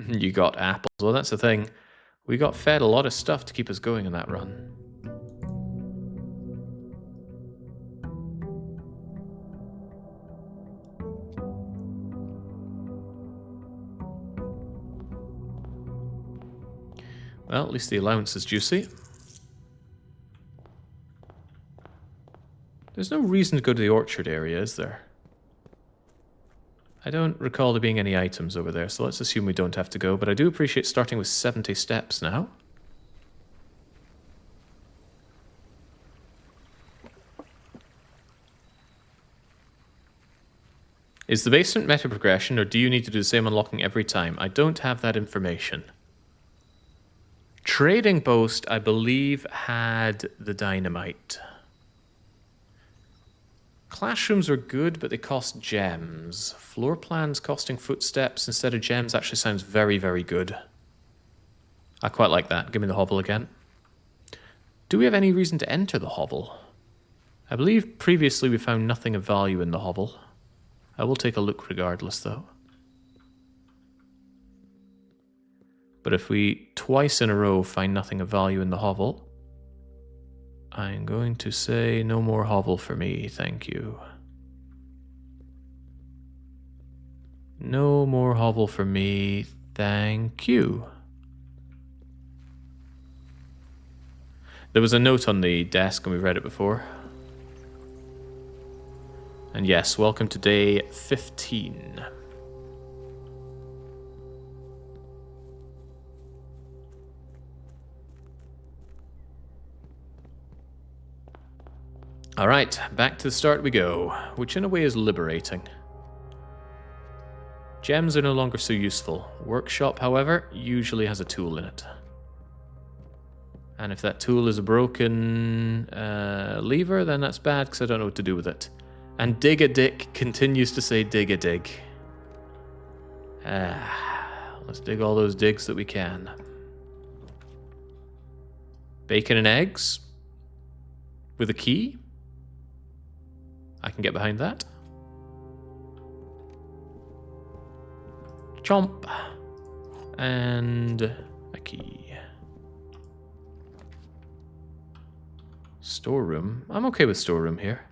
You got apples. Well, that's the thing. We got fed a lot of stuff to keep us going in that run. Well, at least the allowance is juicy. There's no reason to go to the orchard area, is there? I don't recall there being any items over there, so let's assume we don't have to go, but I do appreciate starting with 70 steps now. Is the basement meta progression, or do you need to do the same unlocking every time? I don't have that information. Trading Post, I believe, had the dynamite. Classrooms are good, but they cost gems. Floor plans costing footsteps instead of gems actually sounds very, very good. I quite like that. Give me the hovel again. Do we have any reason to enter the hovel? I believe previously we found nothing of value in the hovel. I will take a look regardless, though. But if we twice in a row find nothing of value in the hovel, I'm going to say no more hovel for me, thank you. No more hovel for me, thank you. There was a note on the desk and we read it before. And yes, welcome to day 15. Alright, back to the start we go, which in a way is liberating. Gems are no longer so useful. Workshop, however, usually has a tool in it. And if that tool is a broken lever, then that's bad because I don't know what to do with it. And Dig-a-Dick continues to say dig-a-dig. Let's dig all those digs that we can. Bacon and eggs? With a key? I can get behind that. Chomp. And a key. Storeroom. I'm okay with storeroom here.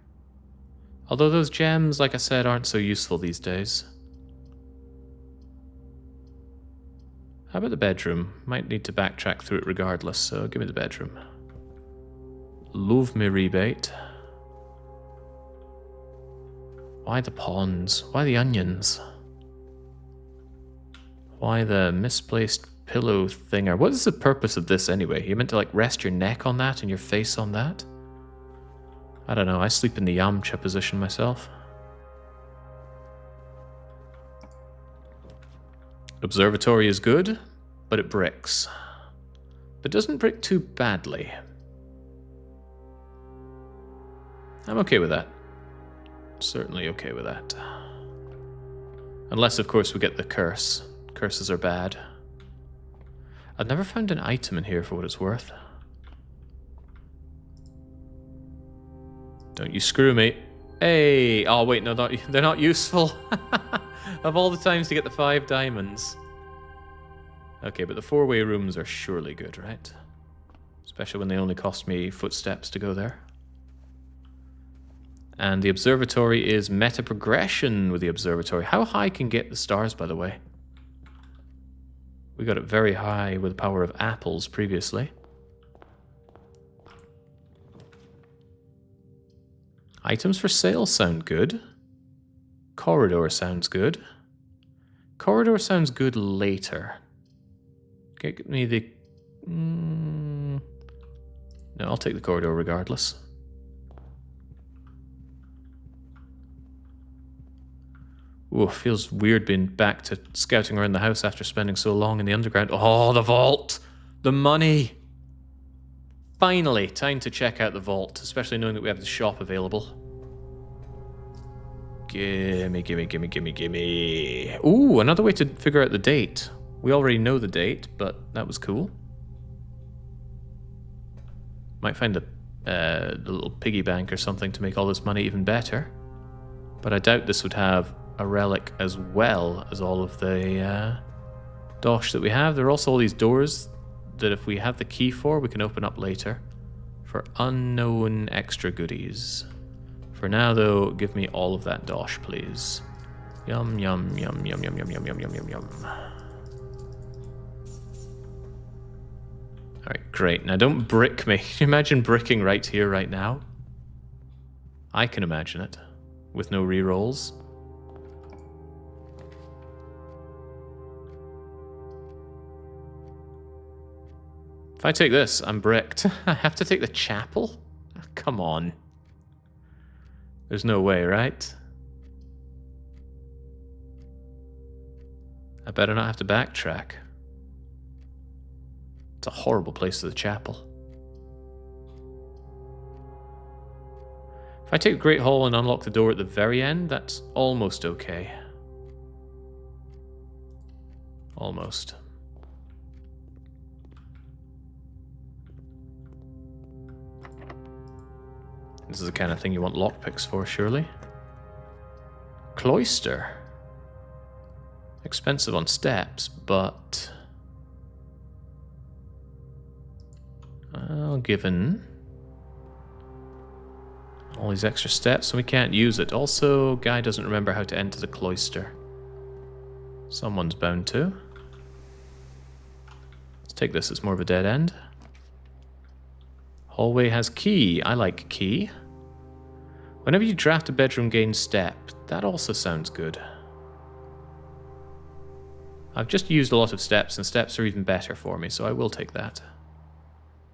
Although those gems, like I said, aren't so useful these days. How about the bedroom? Might need to backtrack through it regardless, so give me the bedroom. Love me rebate. Why the ponds? Why the onions? Why the misplaced pillow thinger? What is the purpose of this anyway? You meant to like rest your neck on that and your face on that? I don't know, I sleep in the Yamcha position myself. Observatory is good, but it bricks. But doesn't brick too badly. I'm okay with that. Certainly okay with that. Unless, of course, we get the curse. Curses are bad. I've never found an item in here for what it's worth. Don't you screw me. Hey! Oh, wait, no, they're not useful. Of all the times to get the 5 diamonds. Okay, but the 4-way rooms are surely good, right? Especially when they only cost me footsteps to go there. And the observatory is meta progression with the observatory. How high can get the stars, by the way? We got it very high with the power of apples previously. Items for sale sound good. Corridor sounds good. Corridor sounds good later. Get me the... No, I'll take the corridor regardless. Ooh, feels weird being back to scouting around the house after spending so long in the underground. Oh, the vault! The money! Finally, time to check out the vault, especially knowing that we have the shop available. Gimme, gimme, gimme, gimme, gimme. Ooh, another way to figure out the date. We already know the date, but that was cool. Might find the little piggy bank or something to make all this money even better. But I doubt this would have a relic as well as all of the dosh that we have. There are also all these doors that if we have the key for, we can open up later for unknown extra goodies. For now, though, give me all of that dosh, please. Yum, yum, yum, yum, yum, yum, yum, yum, yum, yum, yum. Alright, great. Now don't brick me. Can you imagine bricking right here, right now? I can imagine it. With no rerolls. If I take this, I'm bricked. I have to take the chapel? Come on. There's no way, right? I better not have to backtrack. It's a horrible place to the chapel. If I take the Great Hall and unlock the door at the very end, that's almost okay. Almost. This is the kind of thing you want lockpicks for, surely. Cloister. Expensive on steps, but... well, given all these extra steps, and we can't use it. Also, guy doesn't remember how to enter the cloister. Someone's bound to. Let's take this as more of a dead end. Hallway has key. I like key. Whenever you draft a bedroom, gain step. That also sounds good. I've just used a lot of steps, and steps are even better for me, so I will take that.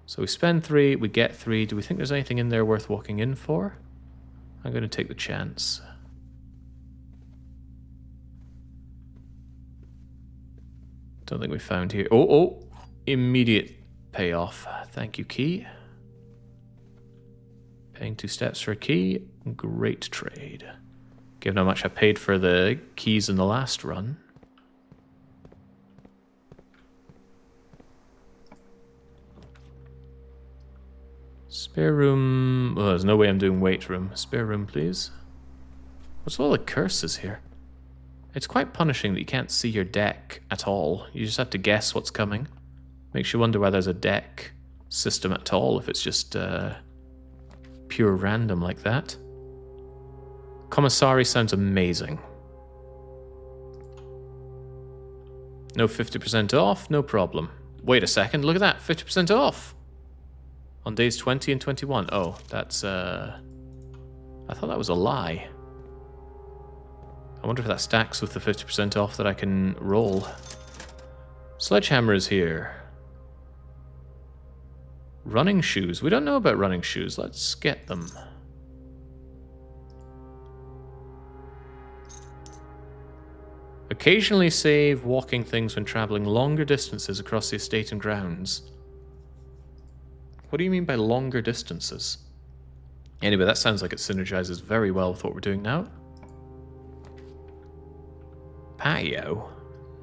So we spend 3, we get 3. Do we think there's anything in there worth walking in for? I'm going to take the chance. Don't think we found here. Oh! Immediate payoff. Thank you, key. Paying 2 steps for a key. Great trade. Given how much I paid for the keys in the last run. Spare room... oh, there's no way I'm doing weight room. Spare room, please. What's all the curses here? It's quite punishing that you can't see your deck at all. You just have to guess what's coming. Makes you wonder whether there's a deck system at all, if it's just pure random like that. Commissary sounds amazing. No 50% off, no problem. Wait a second, look at that, 50% off! On days 20 and 21. Oh, that's, I thought that was a lie. I wonder if that stacks with the 50% off that I can roll. Sledgehammer is here. Running shoes. We don't know about running shoes. Let's get them. Occasionally save walking things when traveling longer distances across the estate and grounds. What do you mean by longer distances? Anyway, that sounds like it synergizes very well with what we're doing now. Patio?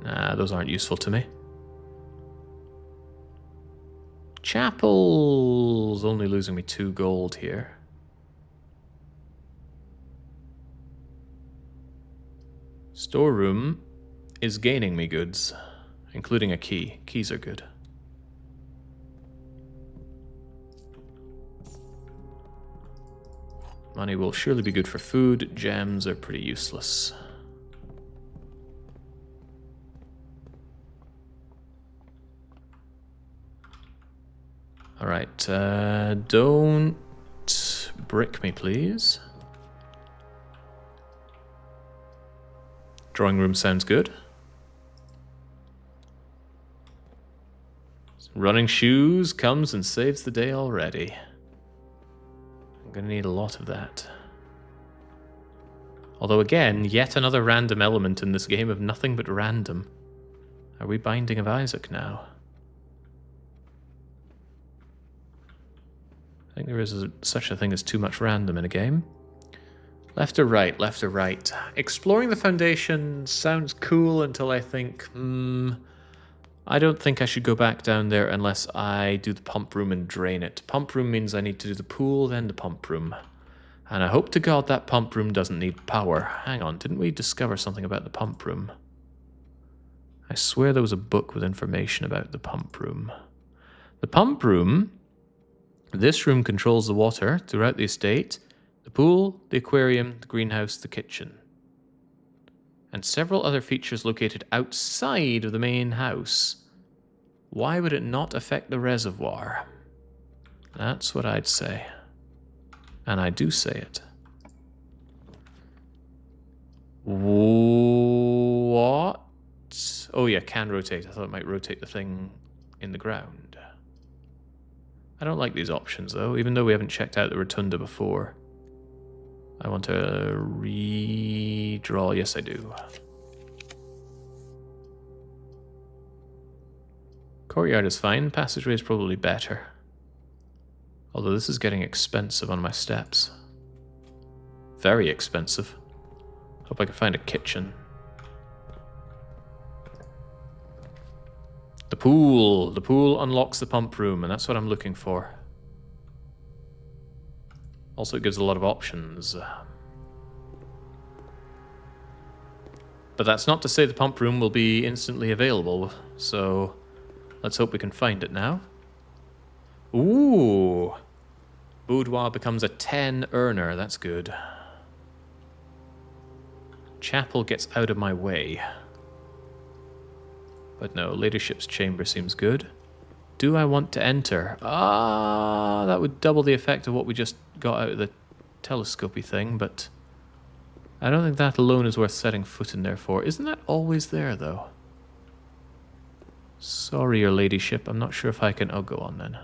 Nah, those aren't useful to me. Chapel's only losing me 2 gold here. Storeroom is gaining me goods, including a key. Keys are good. Money will surely be good for food. Gems are pretty useless. Alright, don't brick me, please. Drawing room sounds good. Running shoes comes and saves the day already. I'm gonna need a lot of that. Although again, yet another random element in this game of nothing but random. Are we Binding of Isaac now? I think there is such a thing as too much random in a game. Left or right, left or right. Exploring the foundation sounds cool until I think, I don't think I should go back down there unless I do the pump room and drain it. Pump room means I need to do the pool, then the pump room. And I hope to God that pump room doesn't need power. Hang on, didn't we discover something about the pump room? I swear there was a book with information about the pump room. The pump room, this room controls the water throughout the estate, the pool, the aquarium, the greenhouse, the kitchen. And several other features located outside of the main house. Why would it not affect the reservoir? That's what I'd say. And I do say it. What? Oh yeah, can rotate. I thought it might rotate the thing in the ground. I don't like these options though, even though we haven't checked out the rotunda before. I want to redraw. Yes, I do. Courtyard is fine. Passageway is probably better. Although this is getting expensive on my steps. Very expensive. Hope I can find a kitchen. The pool. The pool unlocks the pump room, and that's what I'm looking for. Also, it gives a lot of options. But that's not to say the pump room will be instantly available, so let's hope we can find it now. Ooh! Boudoir becomes a 10 earner, that's good. Chapel gets out of my way. But no, Ladyship's chamber seems good. Do I want to enter? Ah, that would double the effect of what we just got out of the telescopy thing, but I don't think that alone is worth setting foot in there for. Isn't that always there, though? Sorry, your ladyship. I'm not sure if I can... Oh, go on, then.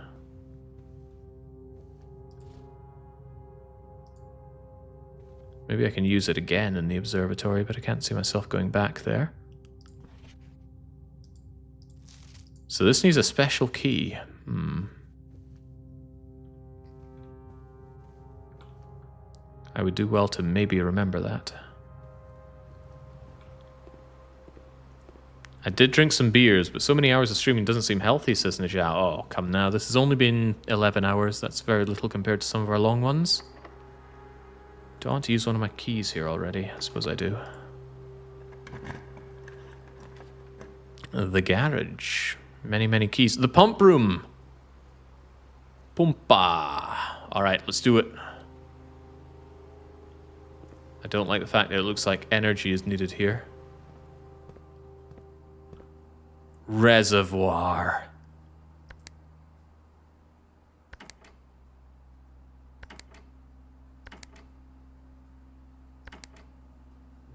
Maybe I can use it again in the observatory, but I can't see myself going back there. So this needs a special key. I would do well to maybe remember that. I did drink some beers, but so many hours of streaming doesn't seem healthy, says Najah. Oh, come now. This has only been 11 hours. That's very little compared to some of our long ones. Do I want to use one of my keys here already? I suppose I do. The garage. Many, many keys. The pump room. Pumpa. Alright, let's do it. I don't like the fact that it looks like energy is needed here. Reservoir.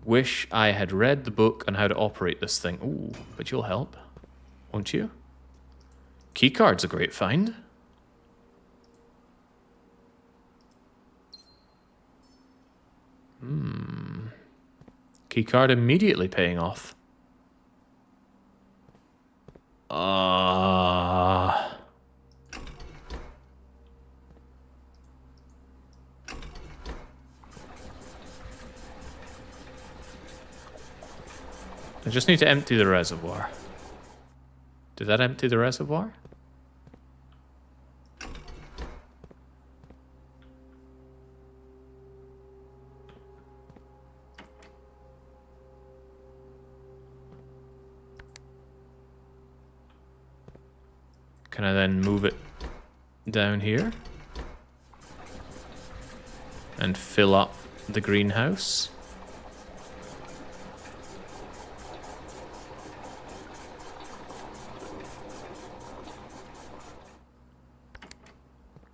Wish I had read the book on how to operate this thing. Ooh, but you'll help, won't you? Keycard's a great find. Keycard immediately paying off. I just need to empty the reservoir. Did that empty the reservoir? Can I then move it down here? And fill up the greenhouse?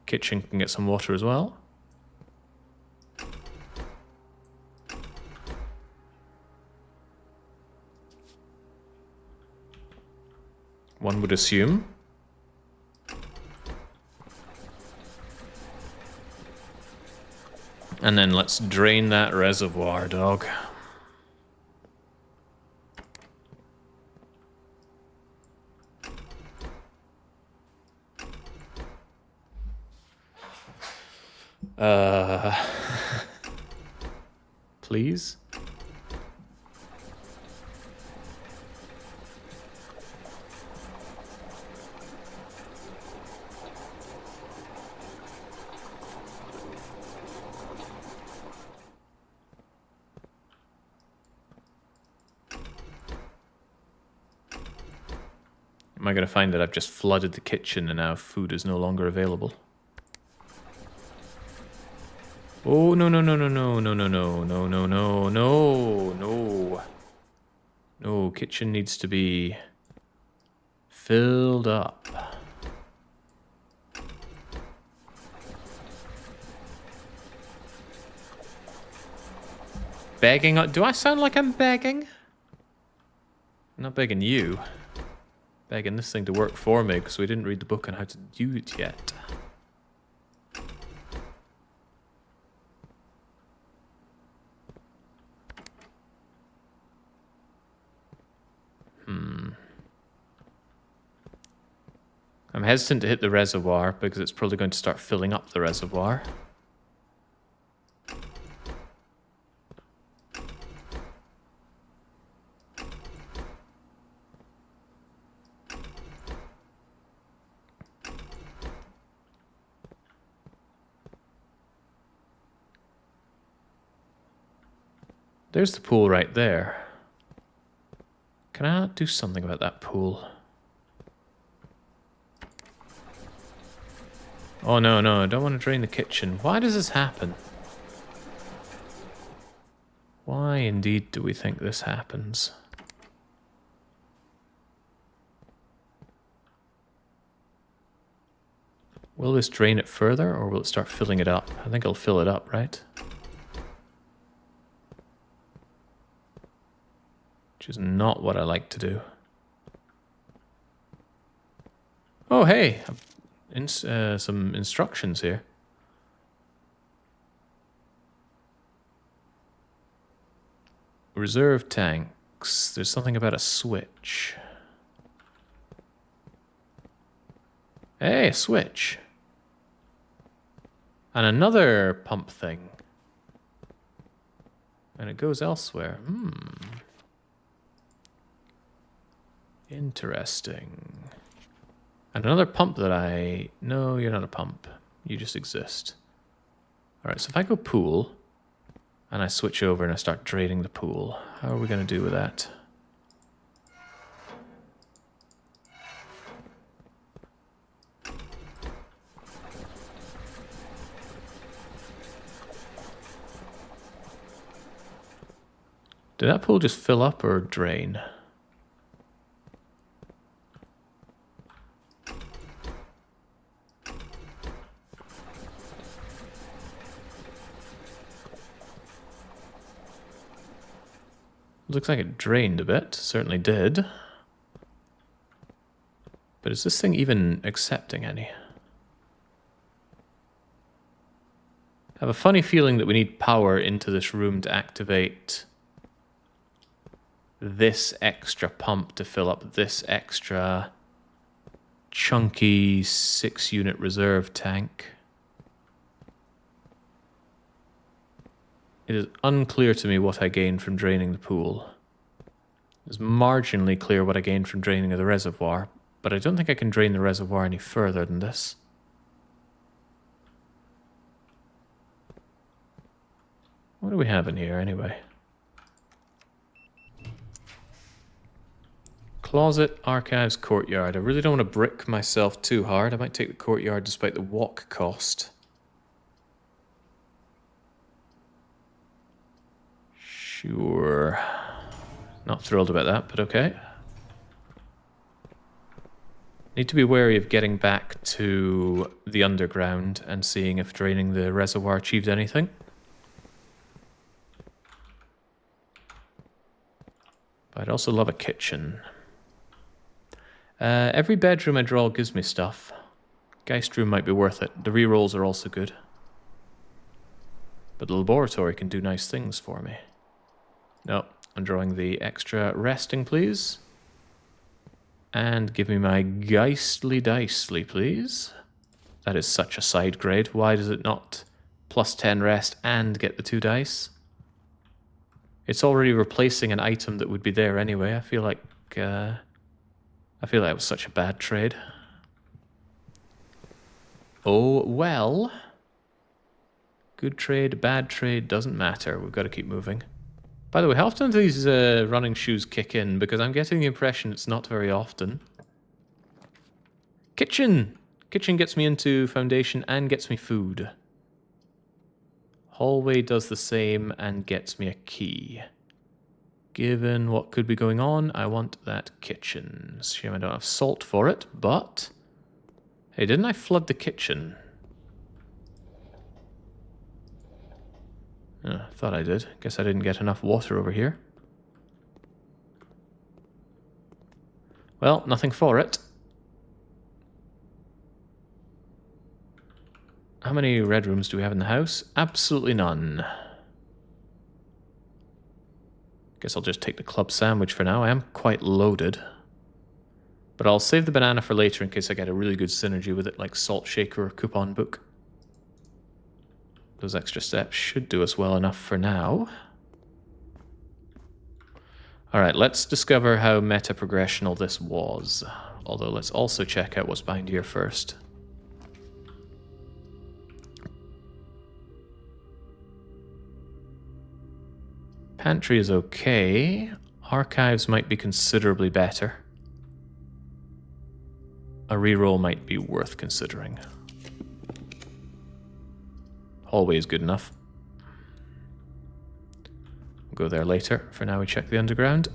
Kitchen can get some water as well. One would assume. And then let's drain that reservoir, dog. Please? Am I going to find that I've just flooded the kitchen and now food is no longer available? Oh, no, no, no, no, no, no, no, no, no, no, no, no, no. No, kitchen needs to be filled up. begging? Do I sound like I'm begging? I'm not begging you. Begging this thing to work for me because we didn't read the book on how to do it yet. I'm hesitant to hit the reservoir because it's probably going to start filling up the reservoir. There's the pool right there. Can I not do something about that pool? Oh, no, no, I don't want to drain the kitchen. Why does this happen? Why indeed do we think this happens? Will this drain it further, or will it start filling it up? I think it'll fill it up, right? Which is not what I like to do. Oh, hey! Some instructions here. Reserve tanks. There's something about a switch. Hey, a switch. And another pump thing. And it goes elsewhere. Interesting. And another pump that I... No, you're not a pump. You just exist. Alright, so if I go pool, and I switch over and I start draining the pool, how are we going to do with that? Did that pool just fill up or drain? Looks like it drained a bit. Certainly did. But is this thing even accepting any? I have a funny feeling that we need power into this room to activate this extra pump to fill up this extra chunky 6-unit reserve tank. It is unclear to me what I gained from draining the pool. It's marginally clear what I gained from draining the reservoir, but I don't think I can drain the reservoir any further than this. What do we have in here anyway? Closet, archives, courtyard. I really don't want to brick myself too hard. I might take the courtyard despite the walk cost. Sure. Not thrilled about that, but okay. Need to be wary of getting back to the underground and seeing if draining the reservoir achieved anything. But I'd also love a kitchen. Every bedroom I draw gives me stuff. Geist room might be worth it. The rerolls are also good. But the laboratory can do nice things for me. No, I'm drawing the extra resting, please. And give me my Geistly Dicely, please. That is such a side grade. Why does it not plus 10 rest and get the 2 dice? It's already replacing an item that would be there anyway. I feel like it was such a bad trade. Oh, well. Good trade, bad trade, doesn't matter. We've got to keep moving. By the way, how often do these running shoes kick in? Because I'm getting the impression it's not very often. Kitchen! Kitchen gets me into foundation and gets me food. Hallway does the same and gets me a key. Given what could be going on, I want that kitchen. Shame I don't have salt for it, but... Hey, didn't I flood the kitchen? Thought I did. Guess I didn't get enough water over here. Well, nothing for it. How many red rooms do we have in the house? Absolutely none. Guess I'll just take the club sandwich for now. I am quite loaded. But I'll save the banana for later in case I get a really good synergy with it, like salt shaker or coupon book. Those extra steps should do us well enough for now. Alright, let's discover how meta-progressional this was. Although let's also check out what's behind here first. Pantry is okay. Archives might be considerably better. A reroll might be worth considering. Hallway is good enough. We'll go there later. For now we check the underground.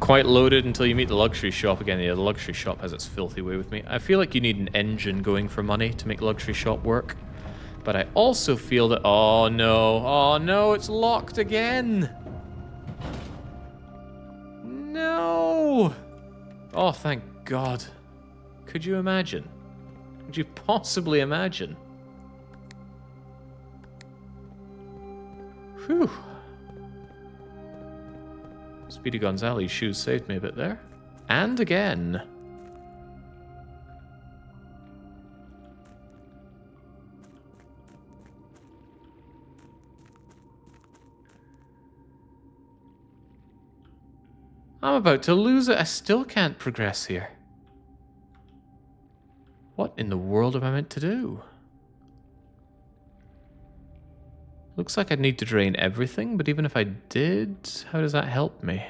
Quite loaded until you meet the luxury shop again. Yeah, the luxury shop has its filthy way with me. I feel like you need an engine going for money to make luxury shop work. But I also feel that... Oh no, it's locked again! No! Oh, thank God. Could you imagine? Could you possibly imagine? Whew. Speedy Gonzales' shoes saved me a bit there. And again. I'm about to lose it. I still can't progress here. What in the world am I meant to do? Looks like I'd need to drain everything, but even if I did, how does that help me?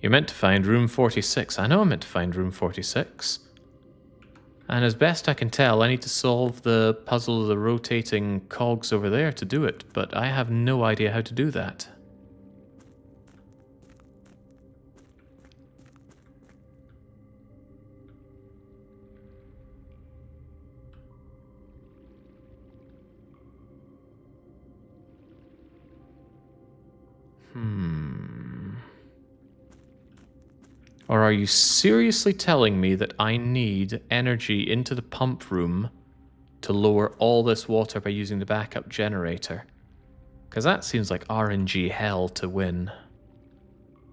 You're meant to find room 46. I know I'm meant to find room 46. And as best I can tell, I need to solve the puzzle of the rotating cogs over there to do it, but I have no idea how to do that. Or are you seriously telling me that I need energy into the pump room to lower all this water by using the backup generator? Because that seems like RNG hell to win.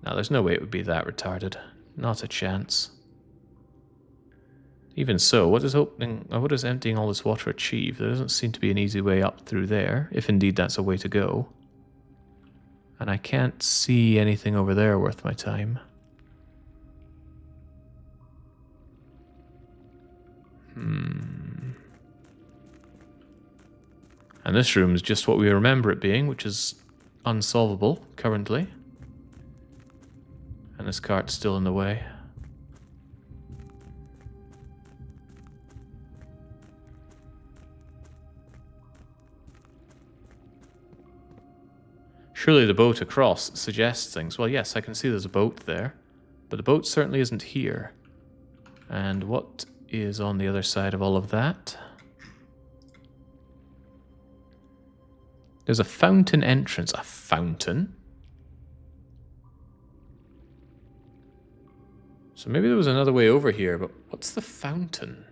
Now, there's no way it would be that retarded. Not a chance. Even so, what does emptying all this water achieve? There doesn't seem to be an easy way up through there, if indeed that's a way to go. And I can't see anything over there worth my time. And this room is just what we remember it being, which is unsolvable currently. And this cart's still in the way. Surely the boat across suggests things. Well, yes, I can see there's a boat there, but the boat certainly isn't here. And what is on the other side of all of that? There's a fountain entrance. A fountain? So maybe there was another way over here, but what's the fountain?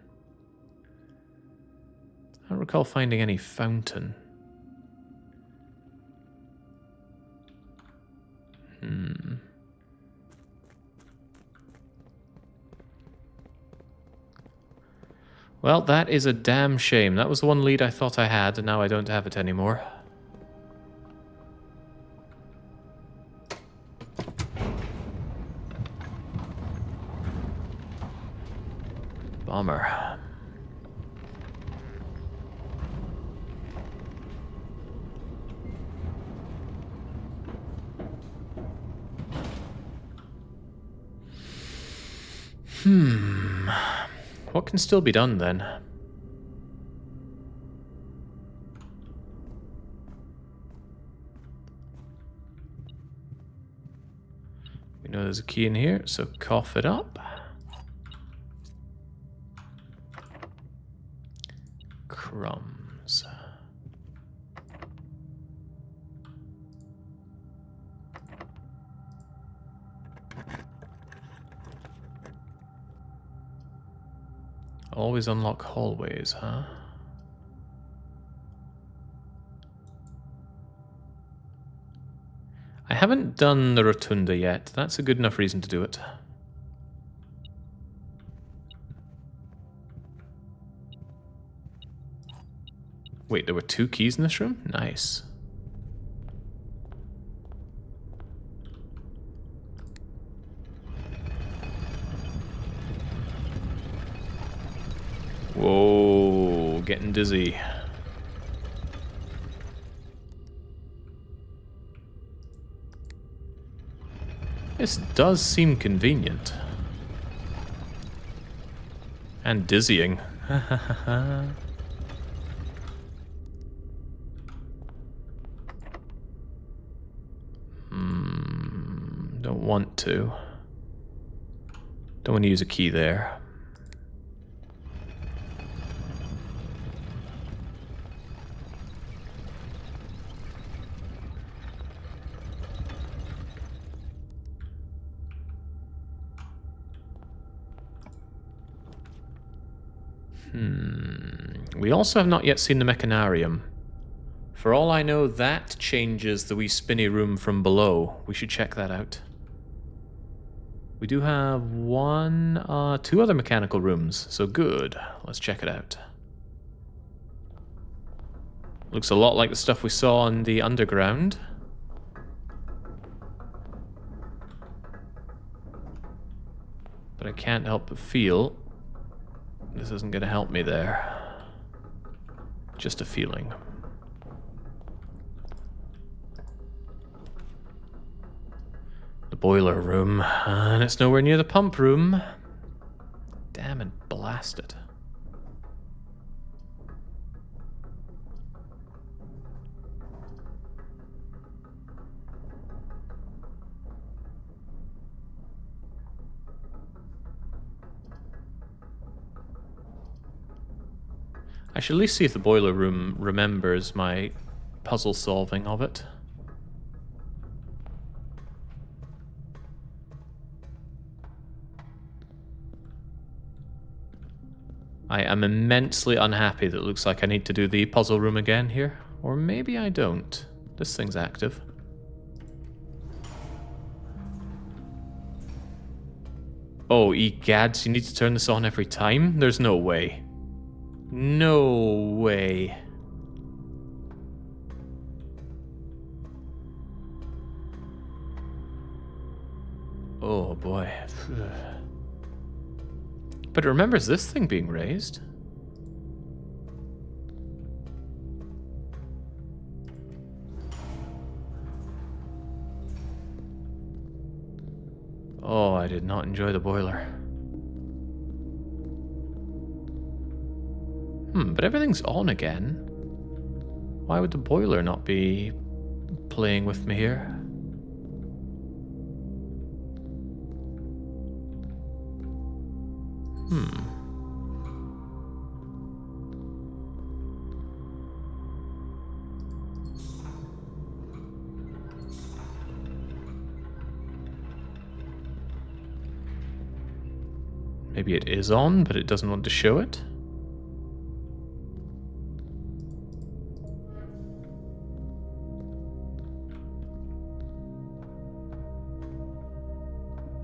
I don't recall finding any fountain. Well, that is a damn shame. That was the one lead I thought I had, and now I don't have it anymore. Bummer. What can still be done then? there's a key in here, so cough it up. Crumbs. Always unlock hallways, huh? I haven't done the rotunda yet. That's a good enough reason to do it. Wait, there were 2 keys in this room? Nice. Whoa, getting dizzy. This does seem convenient. And dizzying. Don't want to. Don't want to use a key there. We also have not yet seen the mechanarium. For all I know, that changes the wee spinny room from below. We should check that out. We do have 2 other mechanical rooms, so good. Let's check it out. Looks a lot like the stuff we saw in the underground. But I can't help but feel this isn't going to help me there. Just a feeling. The boiler room, and it's nowhere near the pump room. Damn and blast it. I should at least see if the boiler room remembers my puzzle solving of it. I am immensely unhappy that it looks like I need to do the puzzle room again here. Or maybe I don't. This thing's active. Oh, egads, you need to turn this on every time? There's no way. No way. Oh boy. But it remembers this thing being raised. Oh, I did not enjoy the boiler. But everything's on again. Why would the boiler not be playing with me here? Maybe it is on, but it doesn't want to show it.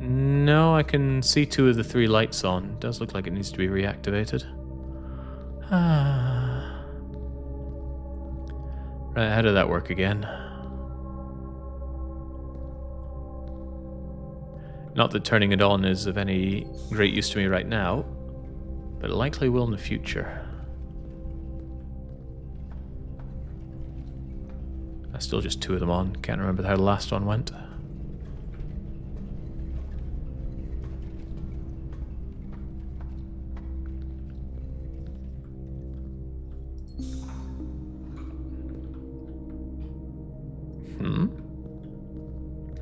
No, I can see 2 of the 3 lights on. It does look like it needs to be reactivated. Right, how did that work again? Not that turning it on is of any great use to me right now, but it likely will in the future. That's still just 2 of them on. Can't remember how the last one went.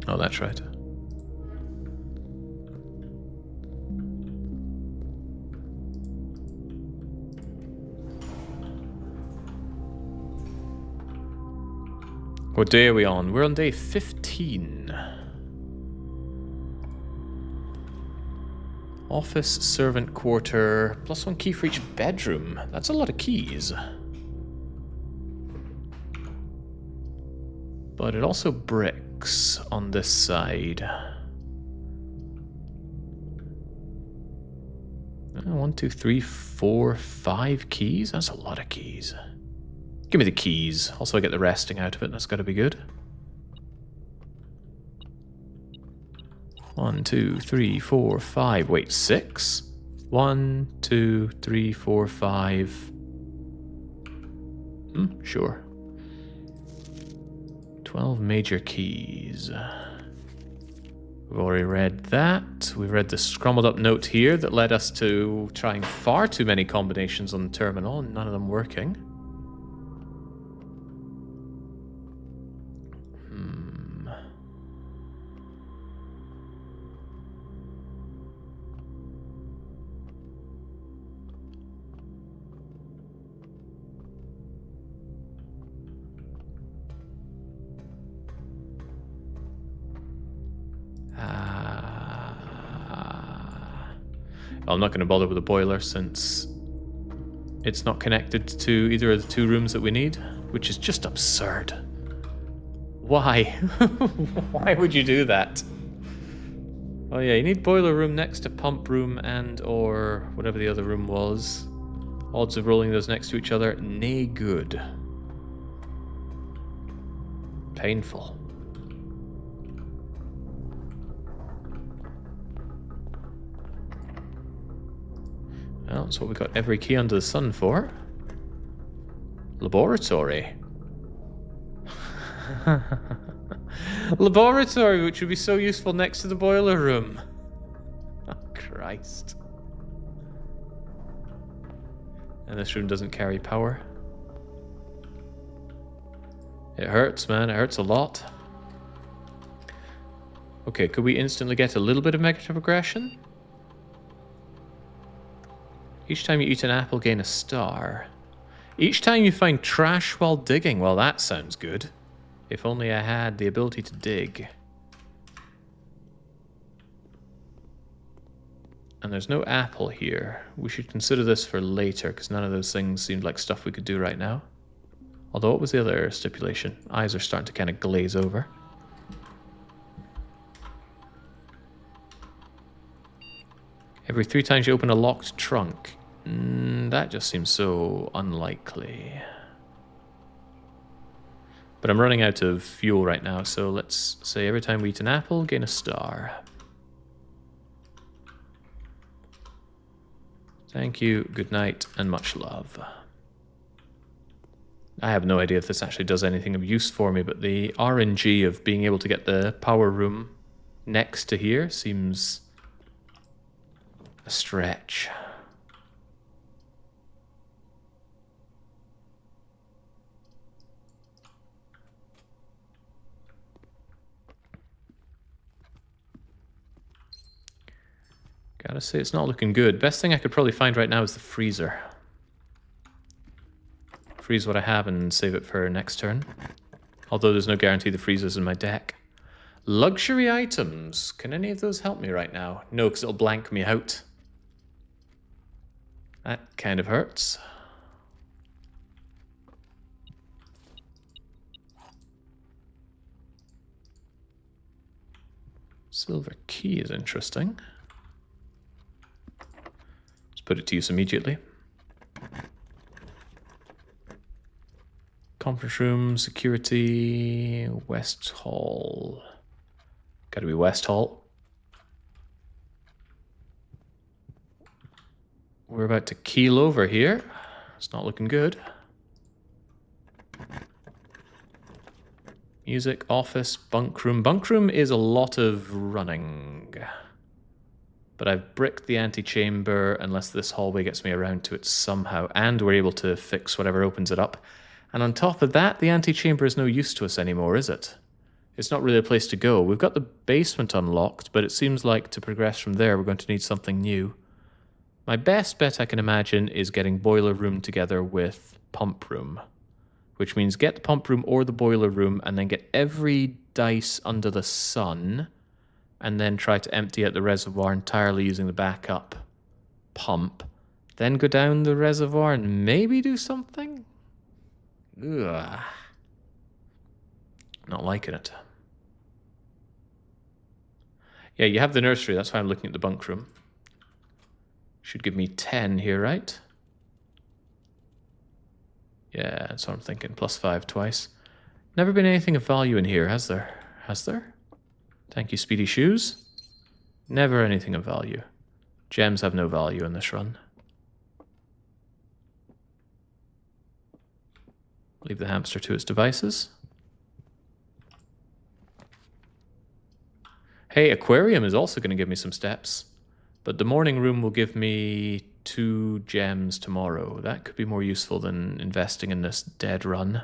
Oh, that's right. What day are we on? We're on day 15. Office, servant quarter, +1 key for each bedroom. That's a lot of keys. But it also bricks on this side. 1, 2, 3, 4, 5 keys? That's a lot of keys. Give me the keys. Also, I get the resting out of it. That's got to be good. 1, 2, 3, 4, 5. Wait, 6? 1, 2, 3, 4, 5. Sure. 12 major keys. We've already read that. We've read the scrumbled up note here that led us to trying far too many combinations on the terminal and none of them working. I'm not going to bother with the boiler since it's not connected to either of the 2 rooms that we need, which is just absurd. Why? Why would you do that? Oh yeah, you need boiler room next to pump room and or whatever the other room was. Odds of rolling those next to each other, nay good. Painful. Well, that's what we got every key under the sun for. Laboratory. Laboratory, which would be so useful next to the boiler room. Oh, Christ. And this room doesn't carry power. It hurts, man. It hurts a lot. Okay, could we instantly get a little bit of negative progression? Each time you eat an apple, gain a star. Each time you find trash while digging. Well, that sounds good. If only I had the ability to dig. And there's no apple here. We should consider this for later, because none of those things seemed like stuff we could do right now. Although, what was the other stipulation? Eyes are starting to kind of glaze over. Every 3 times you open a locked trunk. That just seems so unlikely. But I'm running out of fuel right now, so let's say every time we eat an apple, gain a star. Thank you, good night, and much love. I have no idea if this actually does anything of use for me, but the RNG of being able to get the power room next to here seems a stretch. Gotta say, it's not looking good. Best thing I could probably find right now is the freezer. Freeze what I have and save it for next turn. Although there's no guarantee the freezer's in my deck. Luxury items. Can any of those help me right now? No, because it'll blank me out. That kind of hurts. Silver key is interesting. Let's put it to use immediately. Conference room, security, West Hall. Gotta be West Hall. We're about to keel over here. It's not looking good. Music, office, bunk room. Bunk room is a lot of running. But I've bricked the antechamber unless this hallway gets me around to it somehow. And we're able to fix whatever opens it up. And on top of that, the antechamber is no use to us anymore, is it? It's not really a place to go. We've got the basement unlocked, but it seems like to progress from there, we're going to need something new. My best bet I can imagine is getting boiler room together with pump room, which means get the pump room or the boiler room and then get every dice under the sun and then try to empty out the reservoir entirely using the backup pump. Then go down the reservoir and maybe do something? Ugh. Not liking it. Yeah, you have the nursery. That's why I'm looking at the bunk room. Should give me 10 here, right? Yeah, that's what I'm thinking. +5 twice. Never been anything of value in here, has there? Has there? Thank you, Speedy Shoes. Never anything of value. Gems have no value in this run. Leave the hamster to its devices. Hey, aquarium is also going to give me some steps. But the morning room will give me 2 gems tomorrow. That could be more useful than investing in this dead run.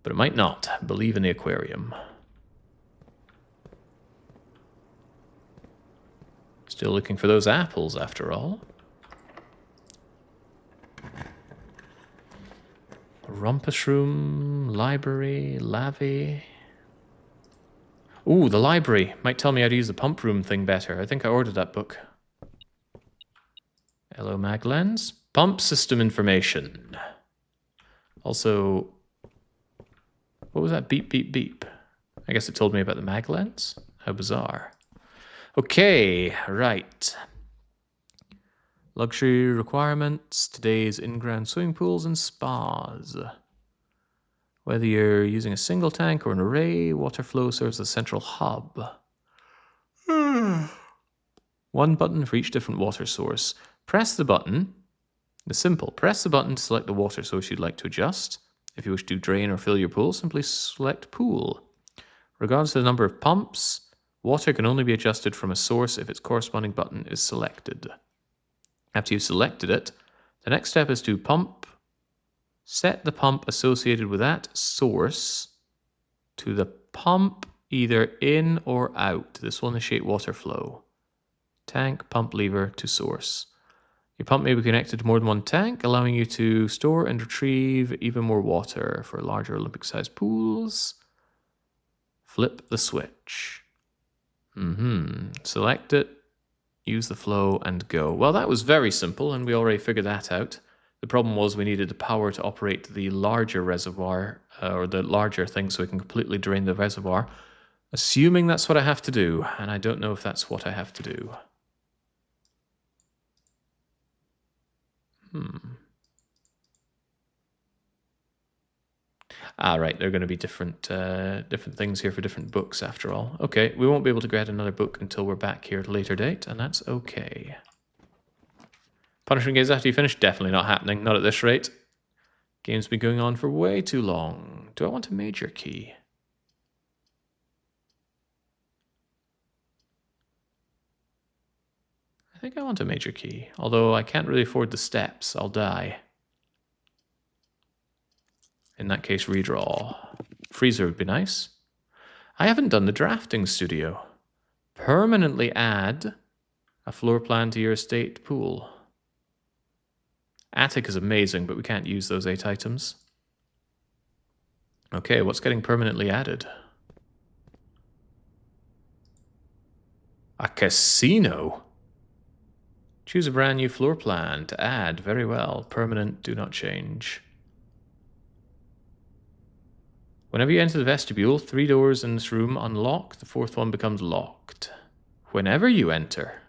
But it might not. Believe in the aquarium. Still looking for those apples, after all. Rumpus room, library, lavy. Ooh, the library. Might tell me how to use the pump room thing better. I think I ordered that book. Hello, mag lens. Pump system information. Also, what was that? Beep, beep, beep. I guess it told me about the mag lens. How bizarre. Okay, right. Luxury requirements. Today's in-ground swimming pools and spas. Whether you're using a single tank or an array, water flow serves as a central hub. One button for each different water source. Press the button. It's simple. Press the button to select the water source you'd like to adjust. If you wish to drain or fill your pool, simply select pool. Regardless of the number of pumps, water can only be adjusted from a source if its corresponding button is selected. After you've selected it, the next step is to set the pump associated with that source to the pump either in or out. This will initiate water flow. Tank, pump lever to source. Your pump may be connected to more than one tank, allowing you to store and retrieve even more water for larger Olympic-sized pools. Flip the switch. Select it, use the flow, and go. Well, that was very simple, and we already figured that out. The problem was we needed the power to operate the larger reservoir, or the larger thing, so we can completely drain the reservoir. Assuming that's what I have to do, and I don't know if that's what I have to do. Ah, right, there are going to be different things here for different books after all. Okay, we won't be able to get another book until we're back here at a later date, and that's okay. Punishment games after you finish? Definitely not happening, not at this rate. Game's been going on for way too long. Do I want a major key? I think I want a major key, although I can't really afford the steps. I'll die. In that case, redraw. Freezer would be nice. I haven't done the drafting studio. Permanently add a floor plan to your estate pool. Attic is amazing, but we can't use those 8 items. Okay, what's getting permanently added? A casino? Choose a brand new floor plan to add. Very well. Permanent, do not change. Whenever you enter the vestibule, 3 doors in this room unlock. The 4th one becomes locked. Whenever you enter.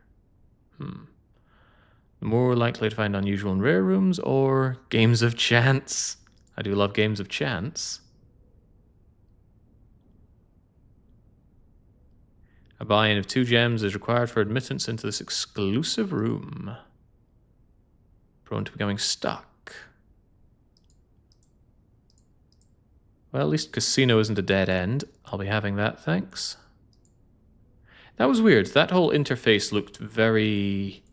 More likely to find unusual and rare rooms or games of chance. I do love games of chance. A buy-in of 2 gems is required for admittance into this exclusive room. Prone to becoming stuck. Well, at least casino isn't a dead end. I'll be having that, thanks. That was weird. That whole interface looked very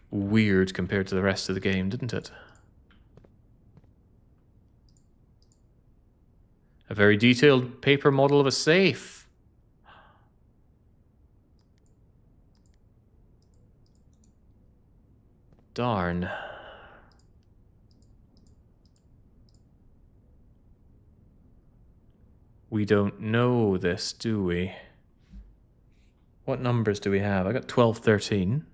weird compared to the rest of the game, didn't it? A very detailed paper model of a safe. Darn. We don't know this, do we? What numbers do we have? I got 12, 13.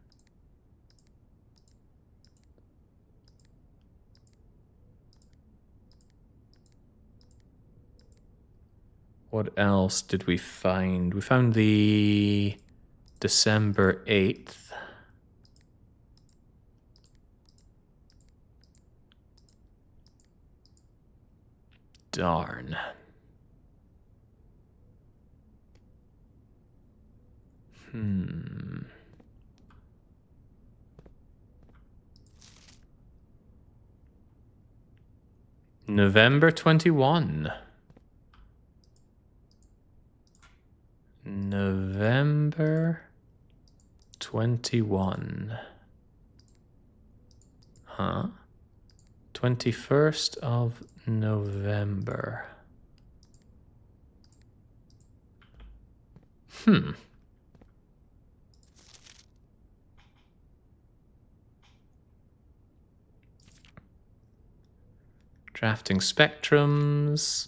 What else did we find? We found the December 8th. Darn. November 21. November 21. Huh? 21st of November. Drafting spectrums.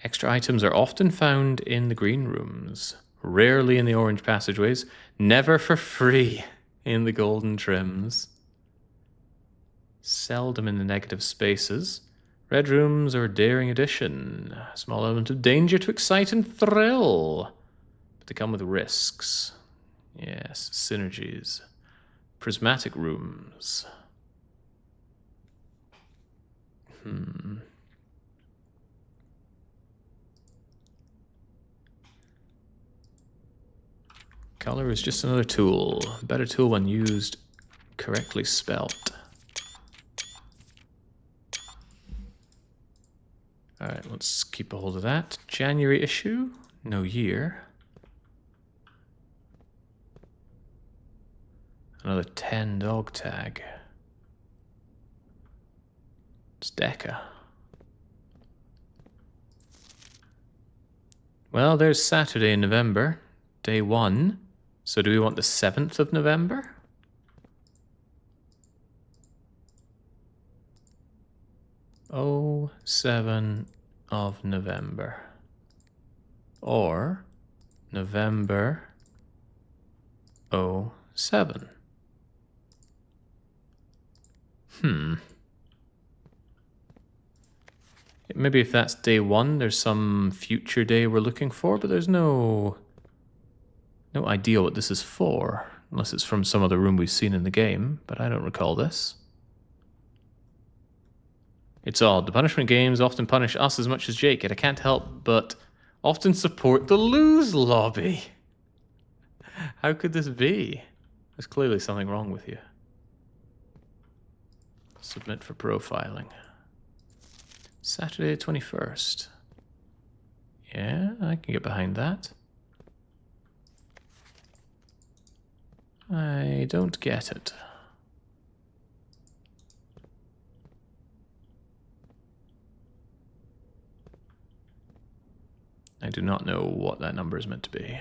Extra items are often found in the green rooms, rarely in the orange passageways, never for free in the golden trims, seldom in the negative spaces. Red rooms are a daring addition, a small element of danger to excite and thrill, but they come with risks. Yes, synergies. Prismatic rooms. Color is just another tool. A better tool when used correctly spelt. Alright, let's keep a hold of that. January issue, no year. Another 10 dog tag. It's Deca. Well, there's Saturday in November, day 1. So do we want the 7th of November? Oh, 7 of November. Or November 07. Maybe if that's day 1, there's some future day we're looking for, but there's no idea what this is for, unless it's from some other room we've seen in the game, but I don't recall this. It's odd. The punishment games often punish us as much as Jake, yet I can't help but often support the lose lobby. How could this be? There's clearly something wrong with you. Submit for profiling. Saturday 21st. Yeah, I can get behind that. I don't get it. I do not know what that number is meant to be.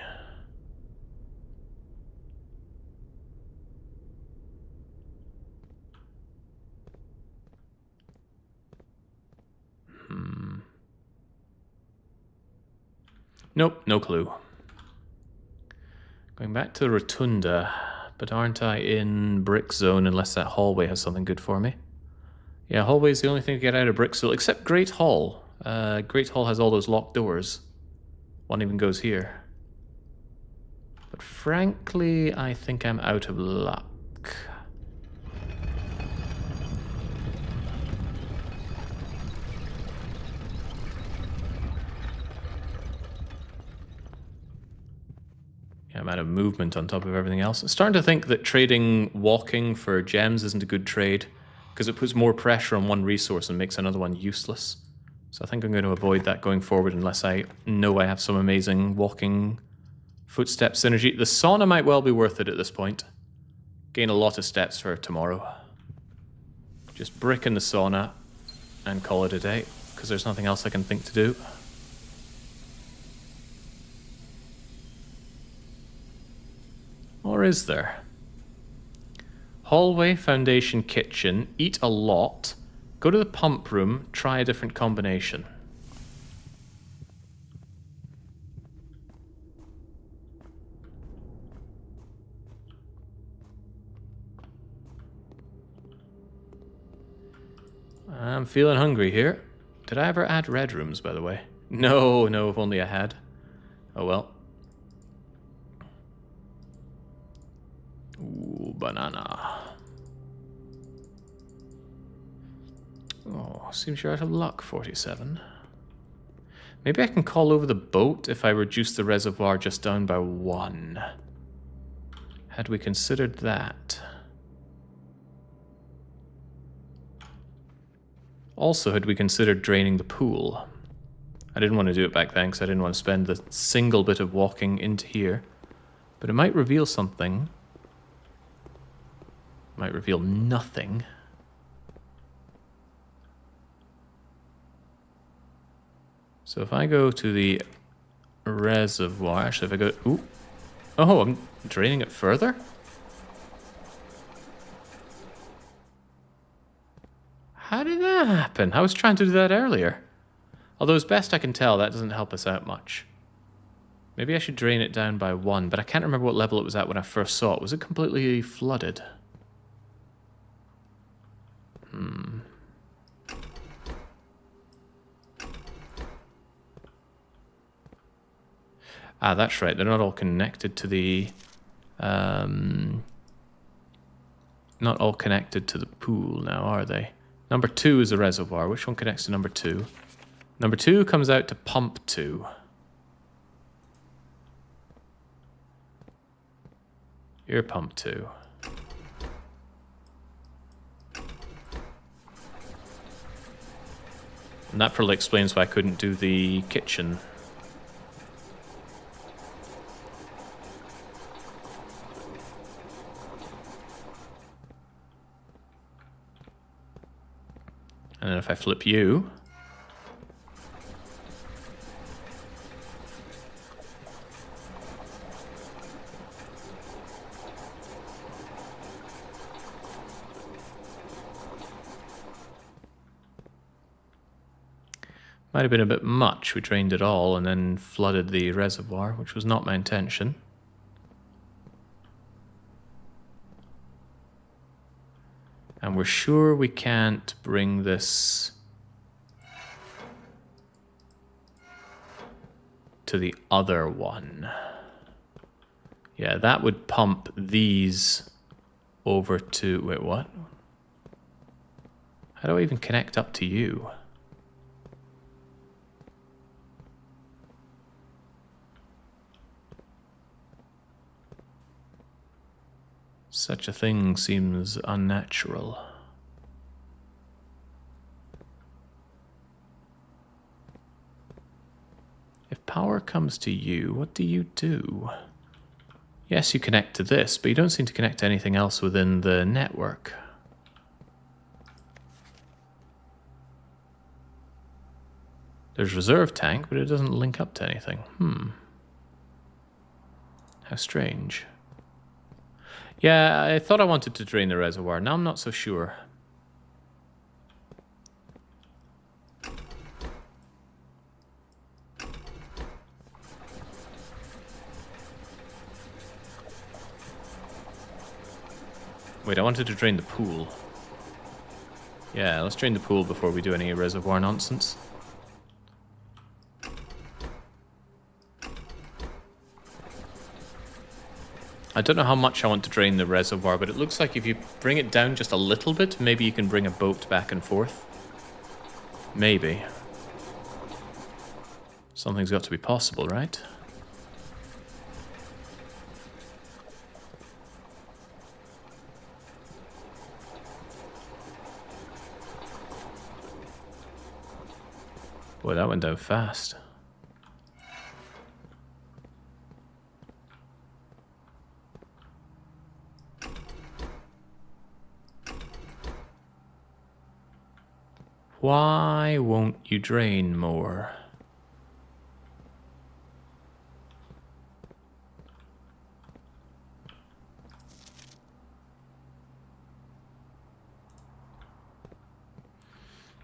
Nope, no clue. Going back to the Rotunda, but aren't I in Brick Zone unless that hallway has something good for me? Yeah, hallway's the only thing to get out of Bricksville, except Great Hall. Great Hall has all those locked doors. One even goes here. But frankly, I think I'm out of luck. Yeah, I'm out of movement on top of everything else. I'm starting to think that trading walking for gems isn't a good trade, because it puts more pressure on one resource and makes another one useless. So I think I'm going to avoid that going forward unless I know I have some amazing walking footstep synergy. The sauna might well be worth it at this point. Gain a lot of steps for tomorrow. Just brick in the sauna and call it a day, because there's nothing else I can think to do. Or is there? Hallway, foundation, kitchen. Eat a lot. Go to the pump room. Try a different combination. I'm feeling hungry here. Did I ever add red rooms, by the way? No, if only I had. Oh well. Ooh, banana. Oh, seems you're out of luck, 47. Maybe I can call over the boat if I reduce the reservoir just down by 1. Had we considered that? Also, had we considered draining the pool? I didn't want to do it back then because I didn't want to spend the single bit of walking into here. But it might reveal something. Might reveal nothing. So if I go to the reservoir, actually if I go... Ooh. Oh, I'm draining it further? How did that happen? I was trying to do that earlier. Although as best I can tell, that doesn't help us out much. Maybe I should drain it down by 1, but I can't remember what level it was at when I first saw it. Was it completely flooded? Ah, that's right. They're not all connected to the... not all connected to the pool now, are they? Number 2 is a reservoir. Which one connects to number 2? Number 2 comes out to pump 2. You're pump 2. And that probably explains why I couldn't do the kitchen. And then if I flip you... Might have been a bit much. We drained it all and then flooded the reservoir, which was not my intention. And we're sure we can't bring this to the other one. Yeah, that would pump these over to... Wait, what? How do I even connect up to you? Such a thing seems unnatural. If power comes to you, what do you do? Yes, you connect to this, but you don't seem to connect to anything else within the network. There's reserve tank, but it doesn't link up to anything. How strange. Yeah, I thought I wanted to drain the reservoir. Now I'm not so sure. Wait, I wanted to drain the pool. Yeah, let's drain the pool before we do any reservoir nonsense. I don't know how much I want to drain the reservoir, but it looks like if you bring it down just a little bit, maybe you can bring a boat back and forth. Maybe. Something's got to be possible, right? Boy, that went down fast. Why won't you drain more?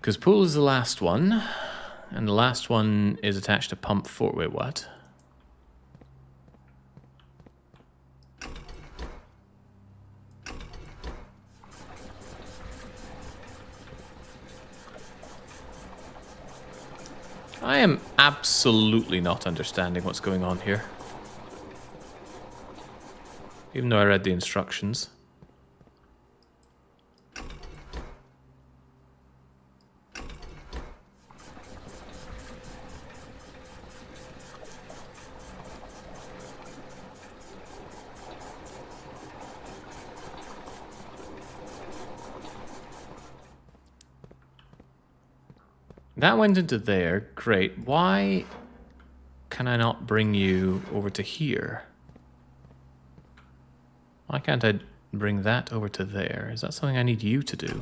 Because pool is the last one, and the last one is attached to pump 4. Wait, what? I am absolutely not understanding what's going on here. Even though I read the instructions. That went into there. Great. Why can I not bring you over to here? Why can't I bring that over to there? Is that something I need you to do?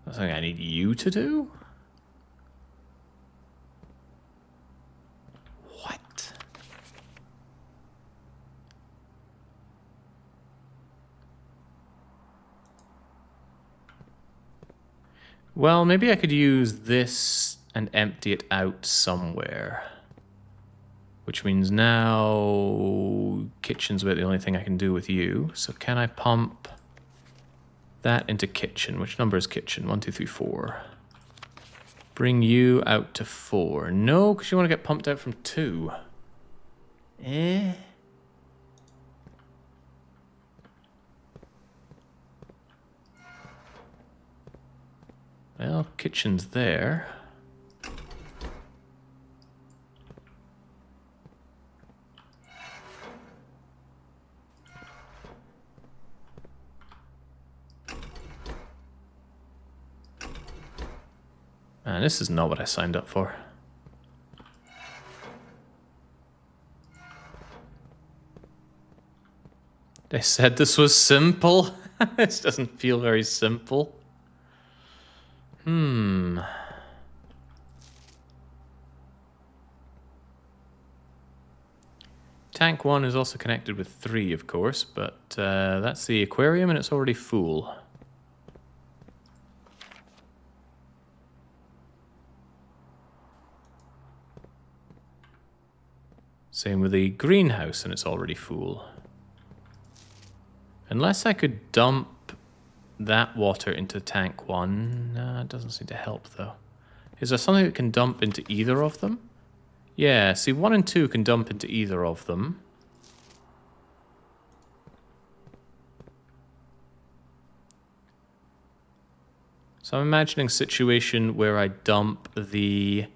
That's something I need you to do? What? Well, maybe I could use this and empty it out somewhere. Which means now kitchen's about the only thing I can do with you. So can I pump that into kitchen? Which number is kitchen? 1, 2, 3, 4. Bring you out to 4. No, because you want to get pumped out from 2. Well, kitchen's there. Man, this is not what I signed up for. They said this was simple. This doesn't feel very simple. Tank 1 is also connected with 3, of course, but that's the aquarium and it's already full. Same with the greenhouse and it's already full. Unless I could dump that water into tank 1. It doesn't seem to help though. Is there something that can dump into either of them? Yeah, see 1 and 2 can dump into either of them. So I'm imagining a situation where I dump the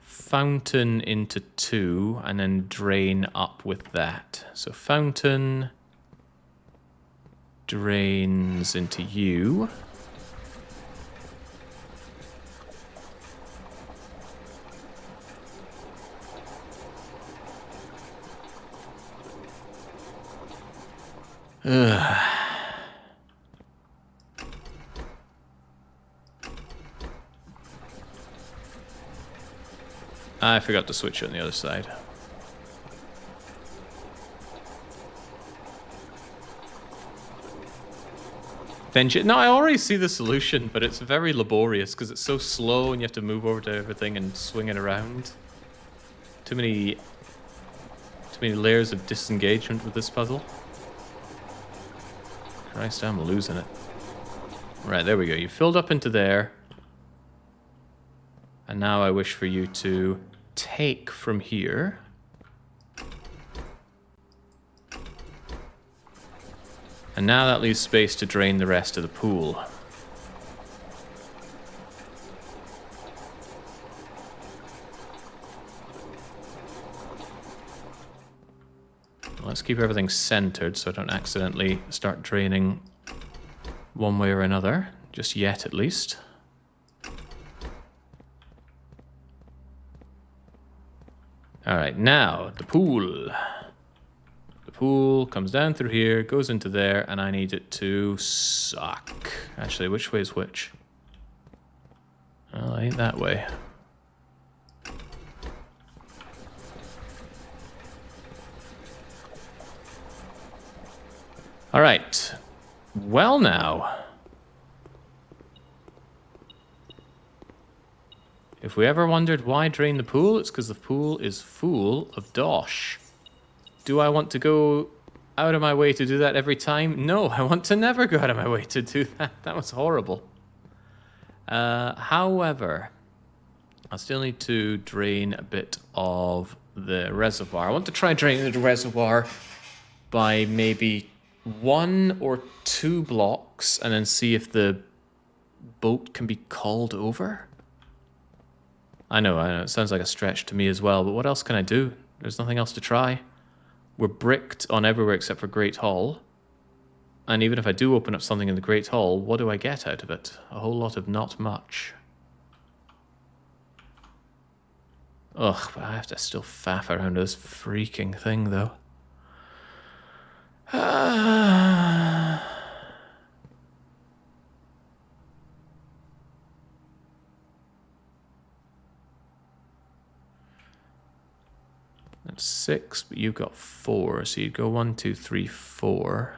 fountain into 2 and then drain up with that. So fountain drains into you. I forgot to switch it on the other side. No, I already see the solution, but it's very laborious because it's so slow and you have to move over to everything and swing it around. Too many layers of disengagement with this puzzle. Christ, I'm losing it. Right, there we go. You filled up into there. And now I wish for you to take from here. And now that leaves space to drain the rest of the pool. Let's keep everything centered so I don't accidentally start draining one way or another. Just yet, at least. Alright, now, the pool. The pool comes down through here, goes into there, and I need it to suck. Actually, which way is which? Well, it ain't that way. All right. Well now. If we ever wondered why drain the pool, it's because the pool is full of dosh. Do I want to go out of my way to do that every time? No, I want to never go out of my way to do that. That was horrible. However, I still need to drain a bit of the reservoir. I want to try draining the reservoir by maybe 1 or 2 blocks and then see if the boat can be called over. I know, it sounds like a stretch to me as well, but what else can I do? There's nothing else to try. We're bricked on everywhere except for Great Hall. And even if I do open up something in the Great Hall, what do I get out of it? A whole lot of not much. Ugh, but I have to still faff around this freaking thing, though. That's 6, but you've got 4, so you'd go 1, 2, 3, 4.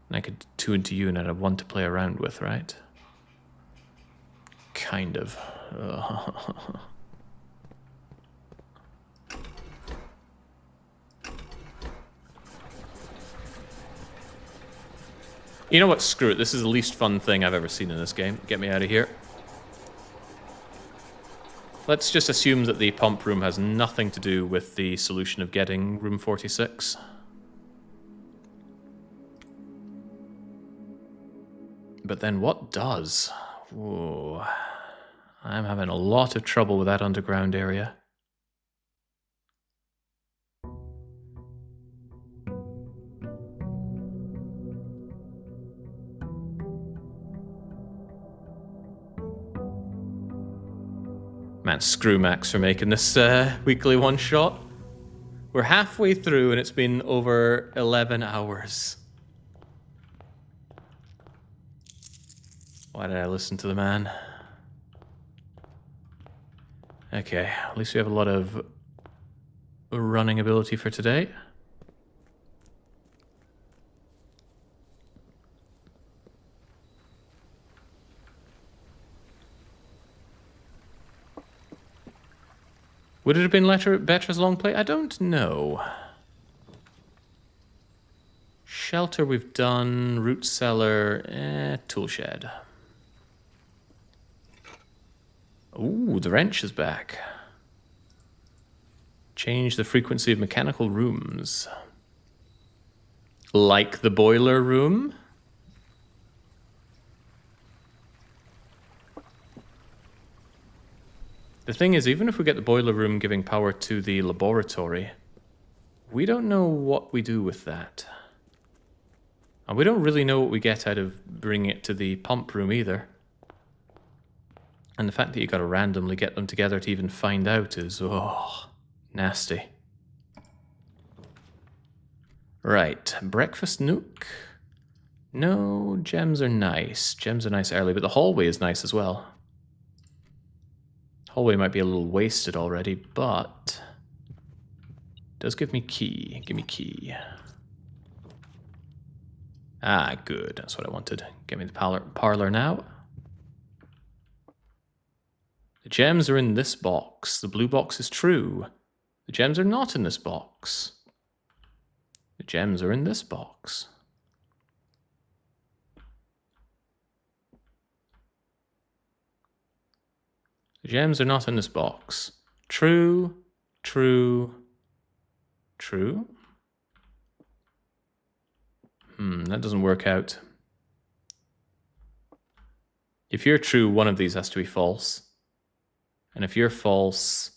And I could 2 into you and I'd have 1 to play around with, right? Kind of. You know what? Screw it. This is the least fun thing I've ever seen in this game. Get me out of here. Let's just assume that the pump room has nothing to do with the solution of getting room 46. But then what does? Whoa. I'm having a lot of trouble with that underground area. Man, screw Max for making this weekly one-shot. We're halfway through and it's been over 11 hours. Why did I listen to the man? Okay, at least we have a lot of running ability for today. Would it have been better as long play? I don't know. Shelter we've done, root cellar, tool shed. Ooh, the wrench is back. Change the frequency of mechanical rooms. Like the boiler room? The thing is, even if we get the boiler room giving power to the laboratory, we don't know what we do with that. And we don't really know what we get out of bringing it to the pump room either. And the fact that you gotta randomly get them together to even find out is, oh, nasty. Right, breakfast nook. No, gems are nice. Gems are nice early, but the hallway is nice as well. Hallway might be a little wasted already, but does give me key. Give me key. Ah, good. That's what I wanted. Give me the parlor now. The gems are in this box. The blue box is true. The gems are not in this box. The gems are in this box. The gems are not in this box. True, true, true. That doesn't work out. If you're true, one of these has to be false. And if you're false,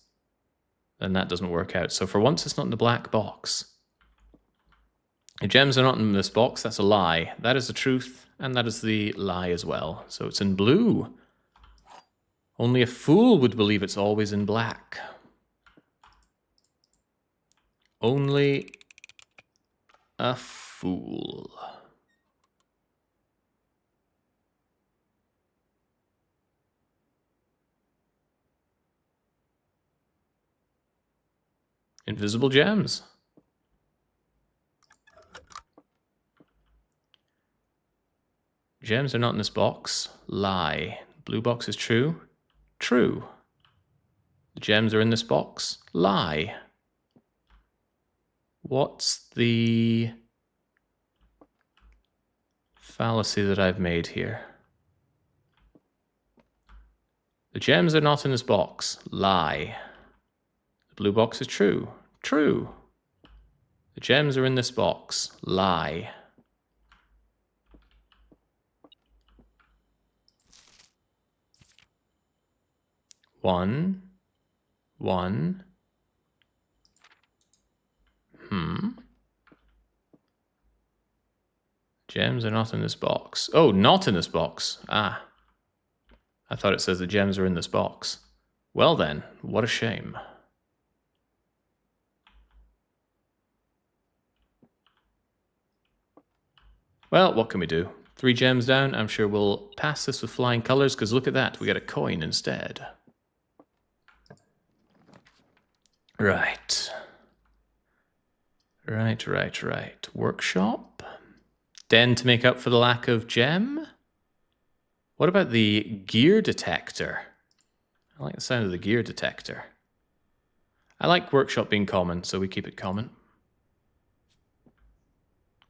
then that doesn't work out. So for once, it's not in the black box. The gems are not in this box. That's a lie. That is the truth, and that is the lie as well. So it's in blue. Only a fool would believe it's always in black. Only a fool. Invisible gems. Gems are not in this box. Lie. Blue box is true. True. The gems are in this box. Lie. What's the fallacy that I've made here? The gems are not in this box. Lie. The blue box is true. True. The gems are in this box. Lie. One. Gems are not in this box. Oh, not in this box. Ah. I thought it says the gems are in this box. Well then, what a shame. Well, what can we do? 3 gems down. I'm sure we'll pass this with flying colors, because look at that. We got a coin instead. Right. Workshop. Den to make up for the lack of gem. What about the gear detector? I like the sound of the gear detector. I like workshop being common, so we keep it common.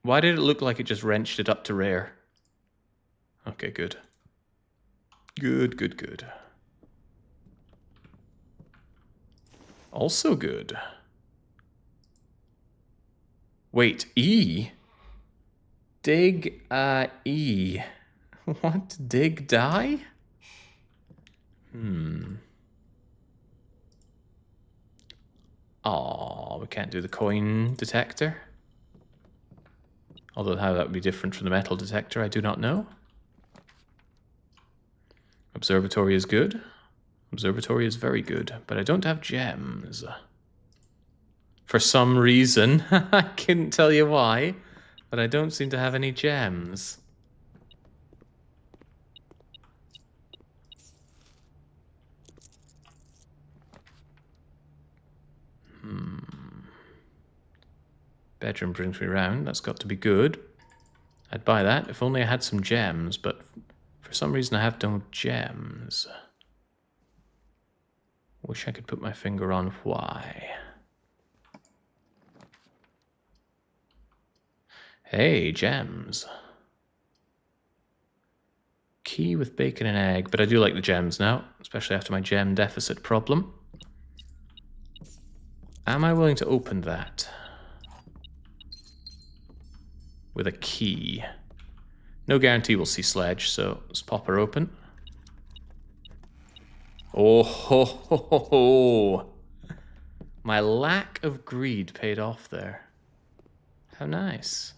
Why did it look like it just wrenched it up to rare? Okay, good. Good. Also good. Wait, E? Dig, E. What? Dig, die? Aw, we can't do the coin detector. Although how that would be different from the metal detector, I do not know. Observatory is good. Observatory is very good, but I don't have gems. For some reason, I couldn't tell you why, but I don't seem to have any gems. Bedroom brings me round. That's got to be good. I'd buy that if only I had some gems, but for some reason I have no gems. Wish I could put my finger on why. Hey, gems. Key with bacon and egg, but I do like the gems now, especially after my gem deficit problem. Am I willing to open that? With a key. No guarantee we'll see sledge, so let's pop her open. Oh ho ho ho ho! My lack of greed paid off there. How nice.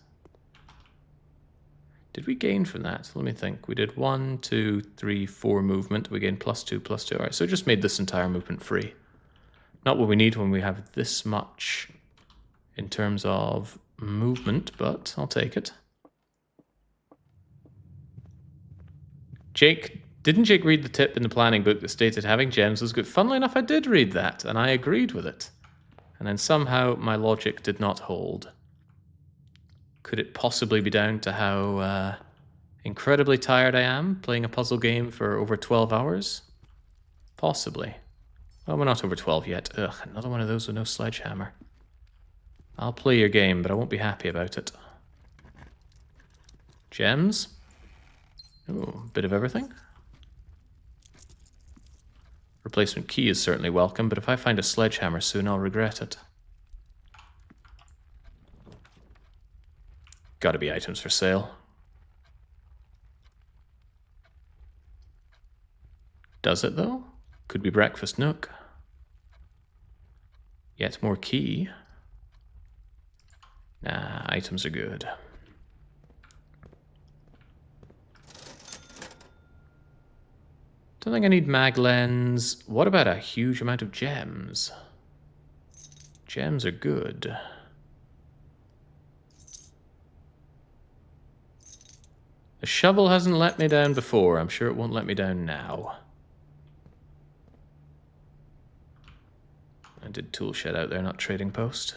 Did we gain from that? Let me think. We did 1, 2, 3, 4 movement. We gained +2, +2. All right, so it just made this entire movement free. Not what we need when we have this much in terms of movement, but I'll take it. Didn't Jake read the tip in the planning book that stated having gems was good? Funnily enough, I did read that, and I agreed with it. And then somehow my logic did not hold. Could it possibly be down to how incredibly tired I am playing a puzzle game for over 12 hours? Possibly. Well, we're not over 12 yet. Ugh, another one of those with no sledgehammer. I'll play your game, but I won't be happy about it. Gems? Ooh, a bit of everything. Replacement key is certainly welcome, but if I find a sledgehammer soon, I'll regret it. Gotta be items for sale. Does it, though? Could be breakfast nook. Yet more key. Nah, items are good. Don't think I need mag lens. What about a huge amount of gems? Gems are good. The shovel hasn't let me down before. I'm sure it won't let me down now. I did tool shed out there, not trading post.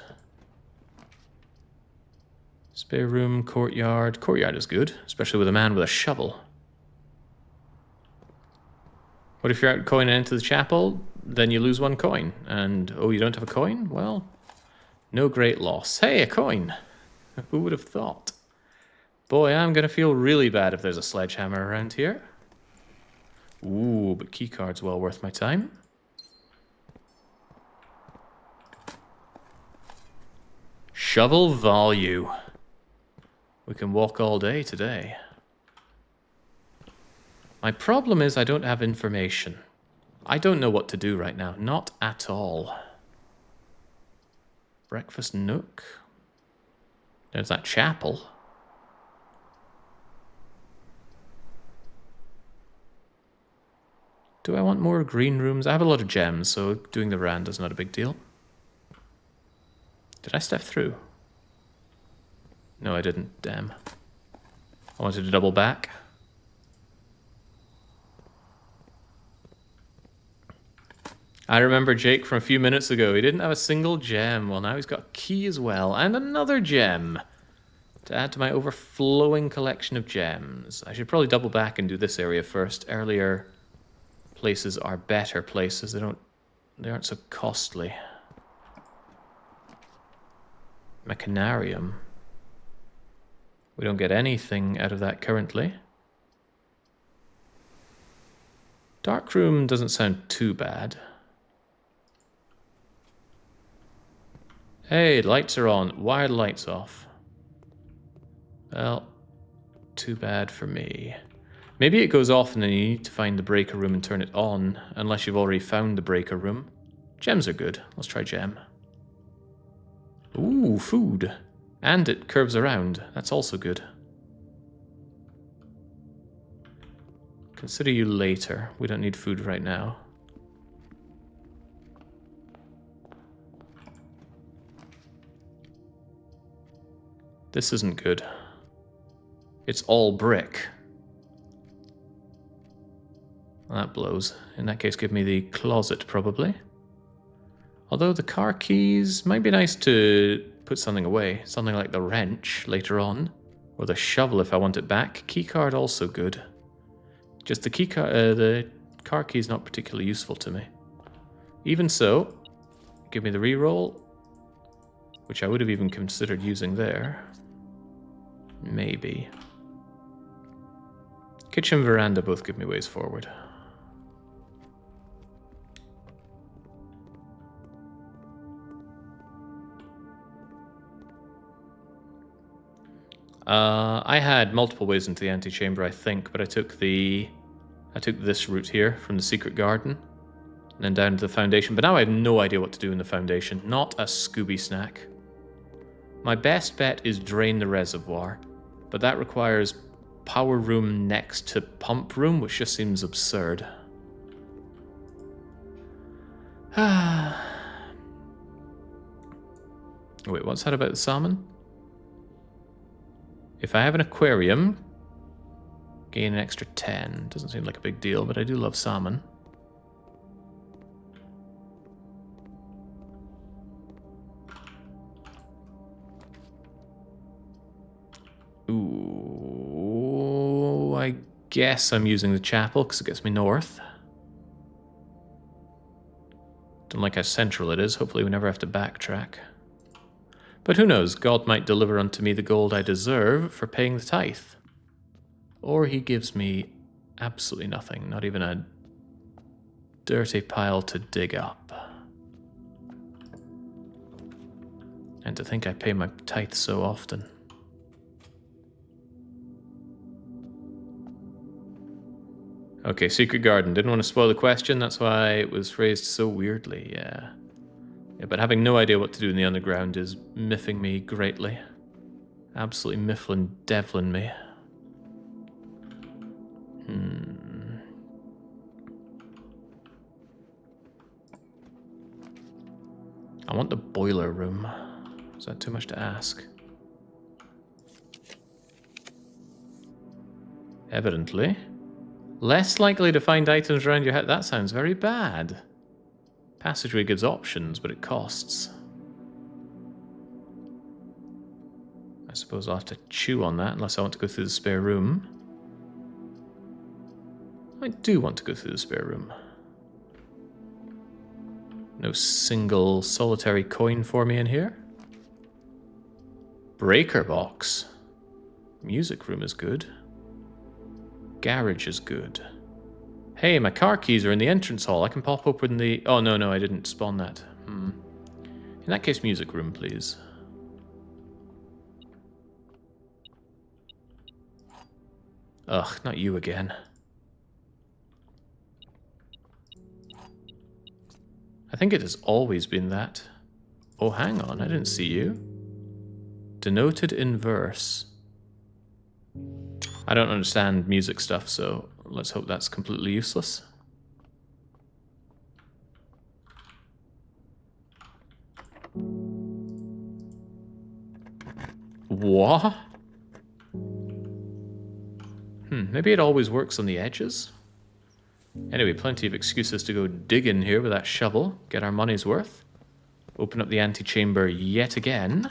Spare room, courtyard. Courtyard is good, especially with a man with a shovel. What if you're out coining into the chapel, then you lose 1 coin, and oh, you don't have a coin? Well, no great loss. Hey, a coin! Who would have thought? Boy, I'm gonna feel really bad if there's a sledgehammer around here. Ooh, but keycard's well worth my time. Shovel value. We can walk all day today. My problem is I don't have information. I don't know what to do right now. Not at all. Breakfast nook. There's that chapel. Do I want more green rooms? I have a lot of gems, so doing the veranda's not a big deal. Did I step through? No, I didn't. Damn. I wanted to double back. I remember Jake from a few minutes ago. He didn't have a single gem. Well, now he's got a key as well. And another gem to add to my overflowing collection of gems. I should probably double back and do this area first. Earlier places are better places. They aren't so costly. Mechanarium. We don't get anything out of that currently. Dark room doesn't sound too bad. Hey, lights are on. Why are the lights off? Well, too bad for me. Maybe it goes off and then you need to find the breaker room and turn it on, unless you've already found the breaker room. Gems are good. Let's try gem. Ooh, food. And it curves around. That's also good. Consider you later. We don't need food right now. This isn't good. It's all brick. Well, that blows. In that case, give me the closet, probably. Although the car keys might be nice to put something away. Something like the wrench later on. Or the shovel if I want it back. Keycard also good. Just the car key is not particularly useful to me. Even so, give me the reroll, which I would have even considered using there. Maybe. Kitchen, veranda both give me ways forward. I had multiple ways into the antechamber, I think, but I took this route here from the secret garden and then down to the foundation. But now I have no idea what to do in the foundation. Not a Scooby snack. My best bet is drain the reservoir, but that requires power room next to pump room, which just seems absurd. Wait, what's that about the salmon? If I have an aquarium, gain an extra 10. Doesn't seem like a big deal, but I do love salmon. Ooh, I guess I'm using the chapel because it gets me north. Don't like how central it is. Hopefully we never have to backtrack. But who knows, God might deliver unto me the gold I deserve for paying the tithe. Or he gives me absolutely nothing, not even a dirty pile to dig up. And to think I pay my tithe so often. Okay, secret garden. Didn't want to spoil the question, that's why it was phrased so weirdly, yeah. Yeah, but having no idea what to do in the underground is miffing me greatly. Absolutely mifflin' devlin' me. I want the boiler room. Is that too much to ask? Evidently. Less likely to find items around your house. That sounds very bad. Passageway gives options, but it costs. I suppose I'll have to chew on that unless I want to go through the spare room. I do want to go through the spare room. No single solitary coin for me in here. Breaker box. Music room is good. Garage is good. Hey, my car keys are in the entrance hall. I can pop open the... Oh, no, I didn't spawn that. In that case, music room, please. Ugh, not you again. I think it has always been that. Oh, hang on, I didn't see you. Denoted in verse. I don't understand music stuff, so let's hope that's completely useless. What? Maybe it always works on the edges? Anyway, plenty of excuses to go dig in here with that shovel, get our money's worth. Open up the antechamber yet again.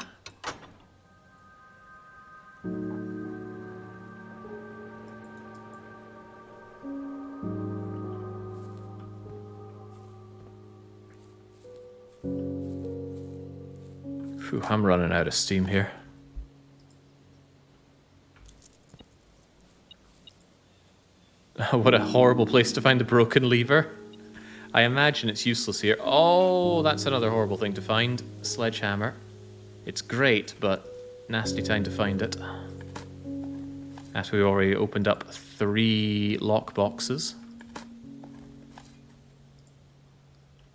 Phew, I'm running out of steam here. What a horrible place to find a broken lever. I imagine it's useless here. Oh, that's another horrible thing to find. Sledgehammer. It's great, but nasty time to find it. After we already opened up 3 lock boxes.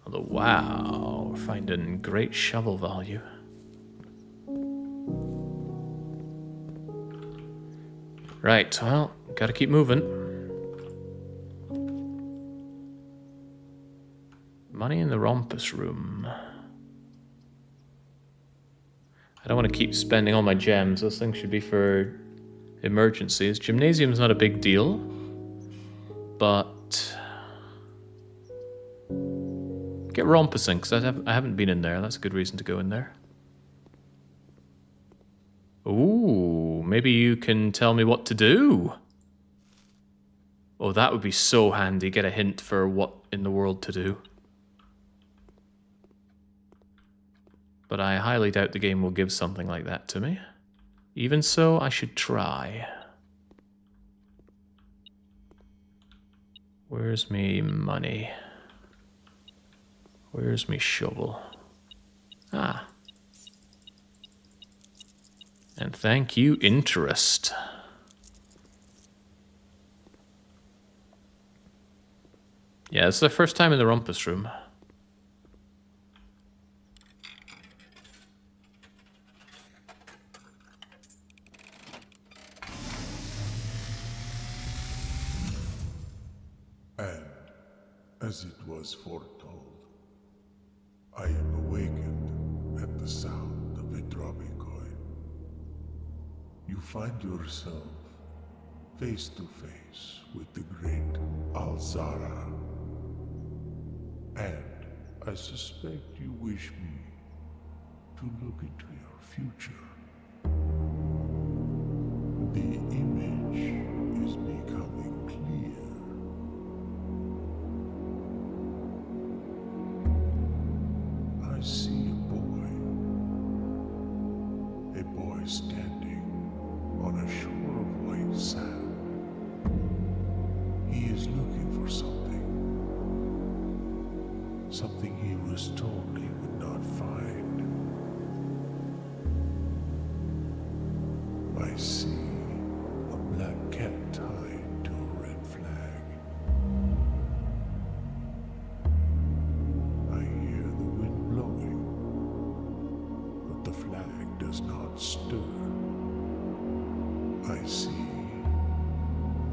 Although, wow, we're finding great shovel value. Right, well, gotta keep moving. Money in the rumpus room. I don't want to keep spending all my gems. Those things should be for emergencies. Gymnasium's not a big deal, but get rumpusing, because I haven't been in there. That's a good reason to go in there. Ooh, maybe you can tell me what to do. Oh, that would be so handy. Get a hint for what in the world to do. But I highly doubt the game will give something like that to me. Even so, I should try. Where's me money? Where's me shovel? Ah. And thank you, interest. Yeah, it's the first time in the rumpus room. And, as it was foretold, I am awakened at the sound of a dropping coin. You find yourself face to face with the great Alzara. And I suspect you wish me to look into your future. The image is becoming clear. I see a boy standing on a shore of white sand. He is looking for something he was told he would not find. I see a black cat tied to a red flag. I hear the wind blowing, but the flag does not stir. I see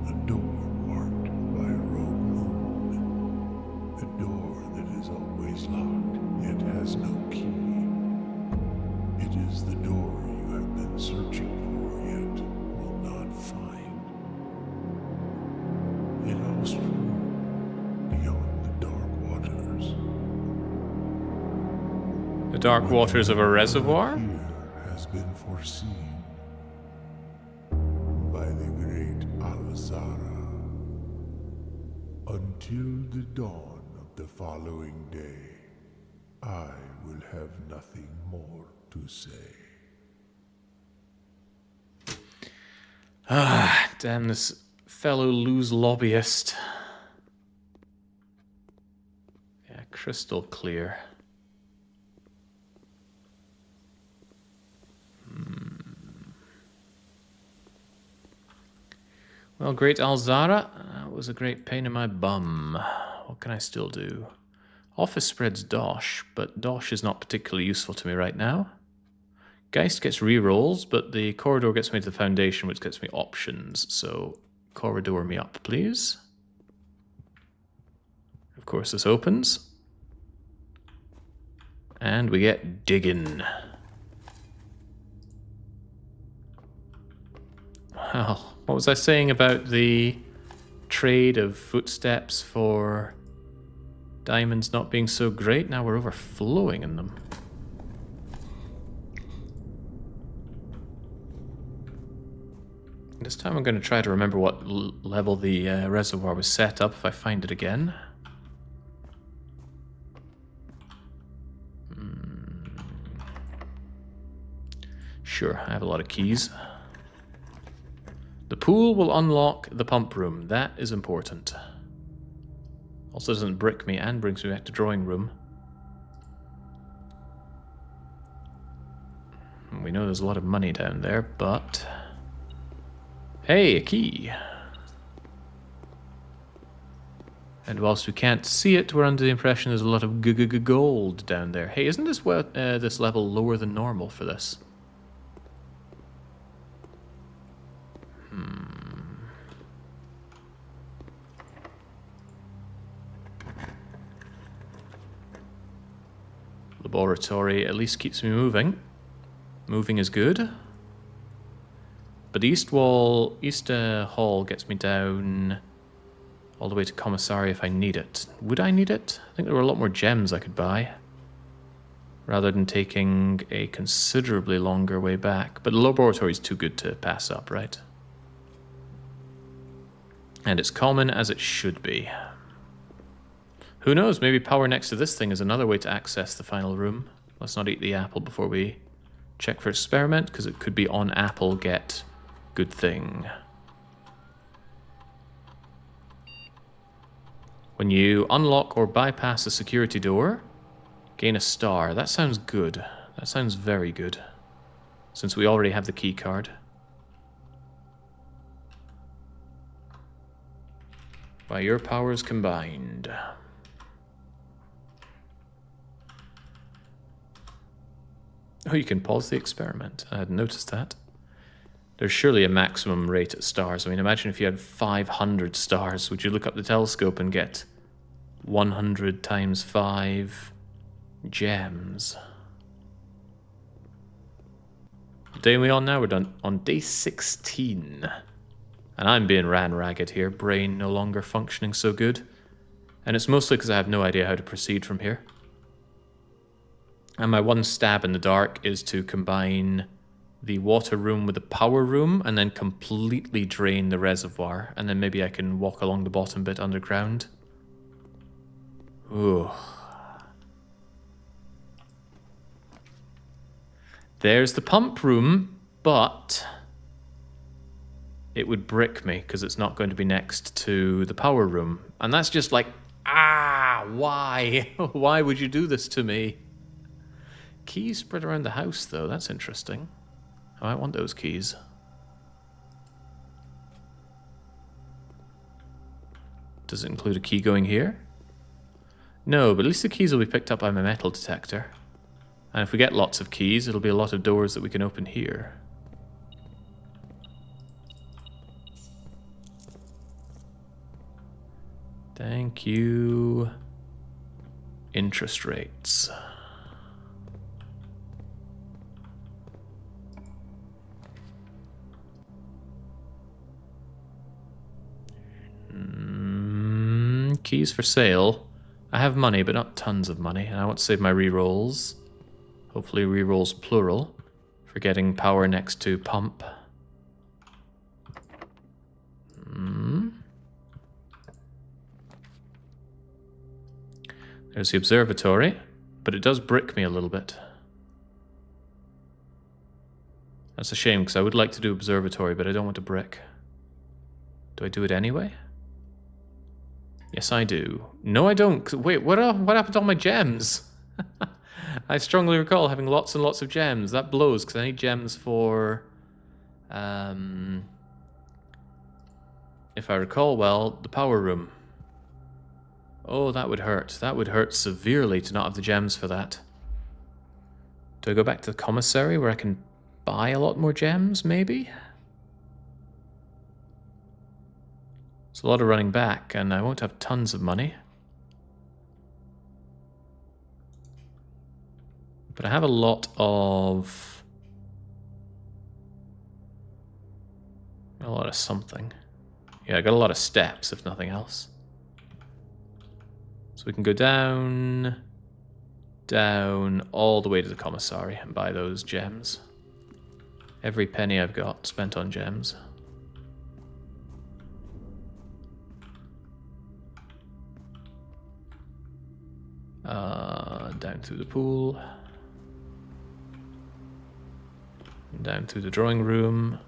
a door marked by a rogue moon, a door that is always locked, yet has no key. It is the door you have been searching for, yet will not find. A lost room beyond the dark waters. The dark waters of a reservoir? Here has been foreseen. the great Alzara. Until the dawn of the following day, I will have nothing more to say. Ah, damn this fellow lose lobbyist. Yeah, crystal clear. Well, great Alzara, that was a great pain in my bum. What can I still do? Office spreads Dosh, but Dosh is not particularly useful to me right now. Geist gets rerolls, but the corridor gets me to the foundation, which gets me options. So, corridor me up, please. Of course, this opens. And we get digging. Well, what was I saying about the trade of footsteps for diamonds not being so great? Now we're overflowing in them. This time I'm going to try to remember what level the reservoir was set up if I find it again. Sure, I have a lot of keys. The pool will unlock the pump room. That is important. Also doesn't brick me and brings me back to drawing room. We know there's a lot of money down there, but... Hey, a key! And whilst we can't see it, we're under the impression there's a lot of gold down there. Hey, isn't this this level lower than normal for this? Laboratory at least keeps me moving. Moving is good. But the east hall gets me down all the way to commissary if I need it. Would I need it? I think there were a lot more gems I could buy, rather than taking a considerably longer way back. But the laboratory is too good to pass up, right? And it's common as it should be. Who knows, maybe power next to this thing is another way to access the final room. Let's not eat the apple before we check for experiment, because it could be on apple get good thing. When you unlock or bypass a security door, gain a star. That sounds good. That sounds very good, since we already have the key card. By your powers combined. Oh, you can pause the experiment. I hadn't noticed that. There's surely a maximum rate at stars. I mean, imagine if you had 500 stars. Would you look up the telescope and get 100 times 5 gems? What day are we on now? We're done on day 16. And I'm being ran ragged here. Brain no longer functioning so good. And it's mostly because I have no idea how to proceed from here. And my one stab in the dark is to combine the water room with the power room and then completely drain the reservoir. And then maybe I can walk along the bottom bit underground. Ooh. There's the pump room, but it would brick me because it's not going to be next to the power room. And that's just like, why? Why would you do this to me? Keys spread around the house, though. That's interesting. I might want those keys. Does it include a key going here? No, but at least the keys will be picked up by my metal detector. And if we get lots of keys, it'll be a lot of doors that we can open here. Thank you. Interest rates. Keys for sale. I have money, but not tons of money, and I want to save my rerolls. Hopefully rerolls plural for getting power next to pump. There's the observatory, but it does brick me a little bit. That's a shame, because I would like to do observatory, but I don't want to brick. Do I do it anyway? Yes, I do. No, I don't. Wait, what happened to all my gems? I strongly recall having lots and lots of gems. That blows, because I need gems for... if I recall well, the power room. Oh, that would hurt. That would hurt severely to not have the gems for that. Do I go back to the commissary where I can buy a lot more gems, maybe? It's a lot of running back, and I won't have tons of money. But I have a lot of... something. Yeah, I got a lot of steps, if nothing else. So we can go down, all the way to the commissary and buy those gems. Every penny I've got spent on gems. Down through the pool. Down through the drawing room.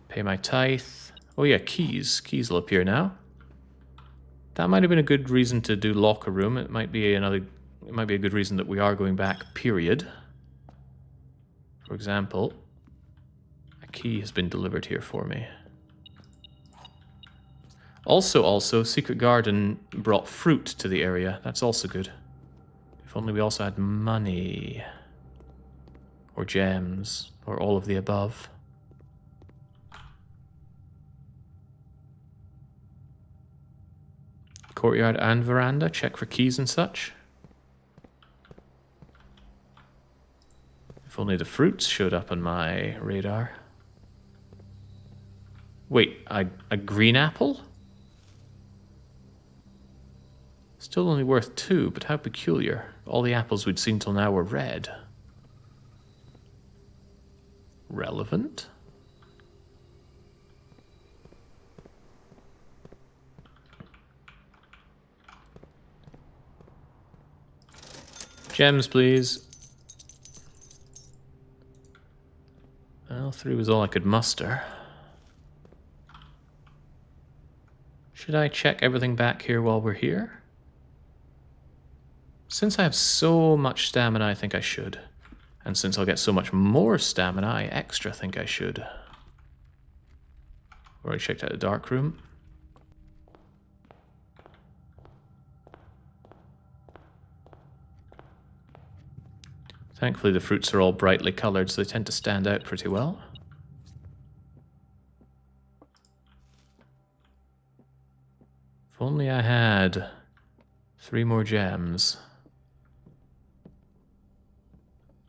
Pay my tithe. Oh yeah, keys. Keys will appear now. That might have been a good reason to do locker room. It might be a good reason that we are going back, period. For example, a key has been delivered here for me. Also, Secret Garden brought fruit to the area. That's also good. If only we also had money. Or gems. Or all of the above. Courtyard and veranda. Check for keys and such. If only the fruits showed up on my radar. Wait, a green apple? Still only worth 2, but how peculiar. All the apples we'd seen till now were red. Relevant? Gems, please. Well, 3 was all I could muster. Should I check everything back here while we're here? Since I have so much stamina, I think I should. And since I'll get so much more stamina, I extra think I should. Already checked out the dark room. Thankfully the fruits are all brightly coloured, so they tend to stand out pretty well. If only I had 3 more gems.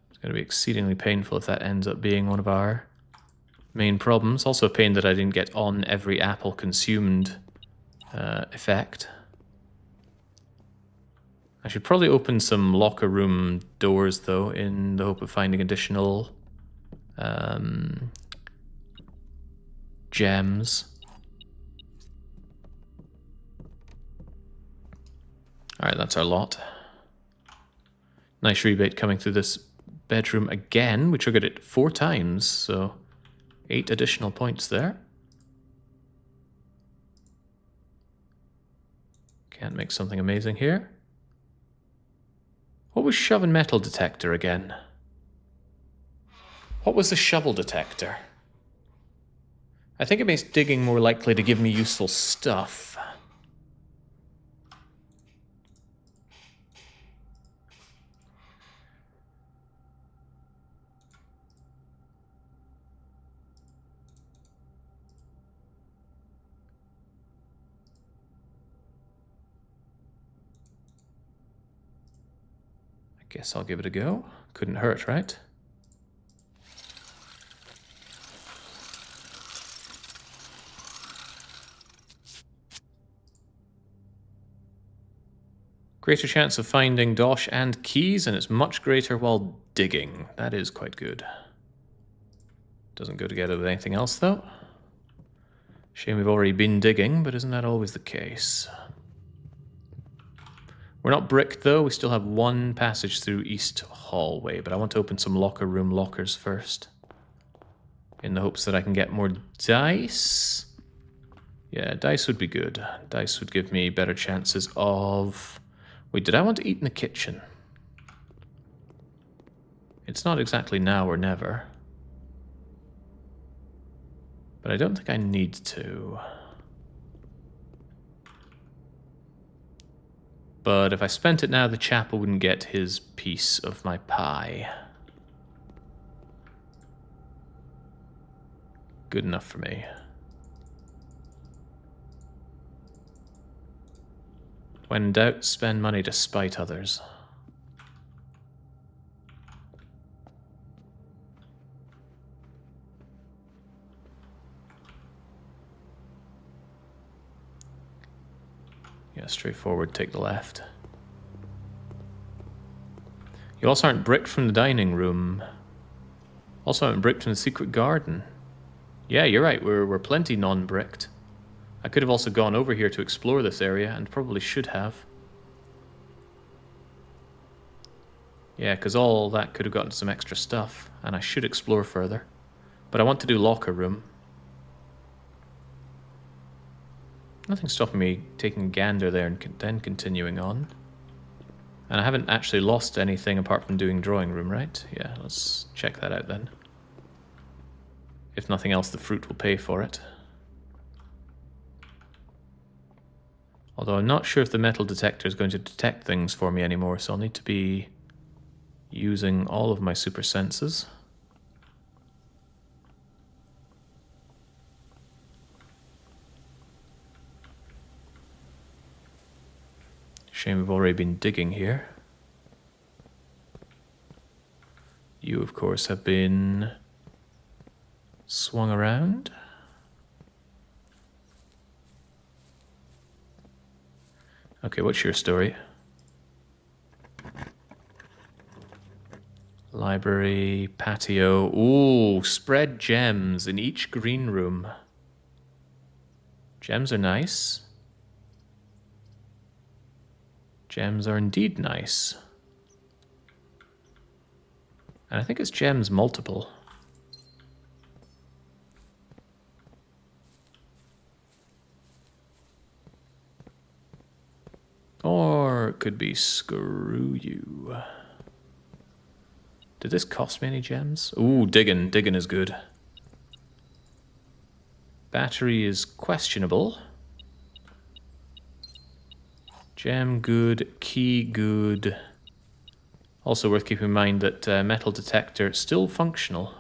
It's going to be exceedingly painful if that ends up being one of our main problems. Also a pain that I didn't get on every apple consumed effect. I should probably open some locker room doors, though, in the hope of finding additional gems. Alright, that's our lot. Nice rebate coming through this bedroom again. We triggered it 4 times, so 8 additional points there. Can't make something amazing here. What was shove and metal detector again? What was the shovel detector? I think it makes digging more likely to give me useful stuff. Guess I'll give it a go. Couldn't hurt, right? Greater chance of finding dosh and keys, and it's much greater while digging. That is quite good. Doesn't go together with anything else, though. Shame we've already been digging, but isn't that always the case? We're not bricked though, we still have one passage through East Hallway, but I want to open some locker room lockers first. In the hopes that I can get more dice. Yeah, dice would be good. Dice would give me better chances of... Wait, did I want to eat in the kitchen? It's not exactly now or never. But I don't think I need to. But if I spent it now, the chapel wouldn't get his piece of my pie. Good enough for me. When in doubt, spend money to spite others. Yeah, straightforward, take the left. You also aren't bricked from the dining room. Also aren't bricked from the secret garden. Yeah, you're right, we're plenty non-bricked. I could have also gone over here to explore this area, and probably should have. Yeah, because all that could have gotten some extra stuff, and I should explore further. But I want to do locker room. Nothing's stopping me taking a gander there and then continuing on. And I haven't actually lost anything apart from doing drawing room, right? Yeah, let's check that out then. If nothing else, the fruit will pay for it. Although I'm not sure if the metal detector is going to detect things for me anymore, so I'll need to be using all of my super senses. Shame we've already been digging here. You, of course, have been swung around. Okay, what's your story? Library, patio. Ooh, spread gems in each green room. Gems are nice. Gems are indeed nice. And I think it's gems multiple. Or it could be screw you. Did this cost me any gems? Ooh, digging. Digging is good. Battery is questionable. Gem good. Key good. Also worth keeping in mind that metal detector still functional.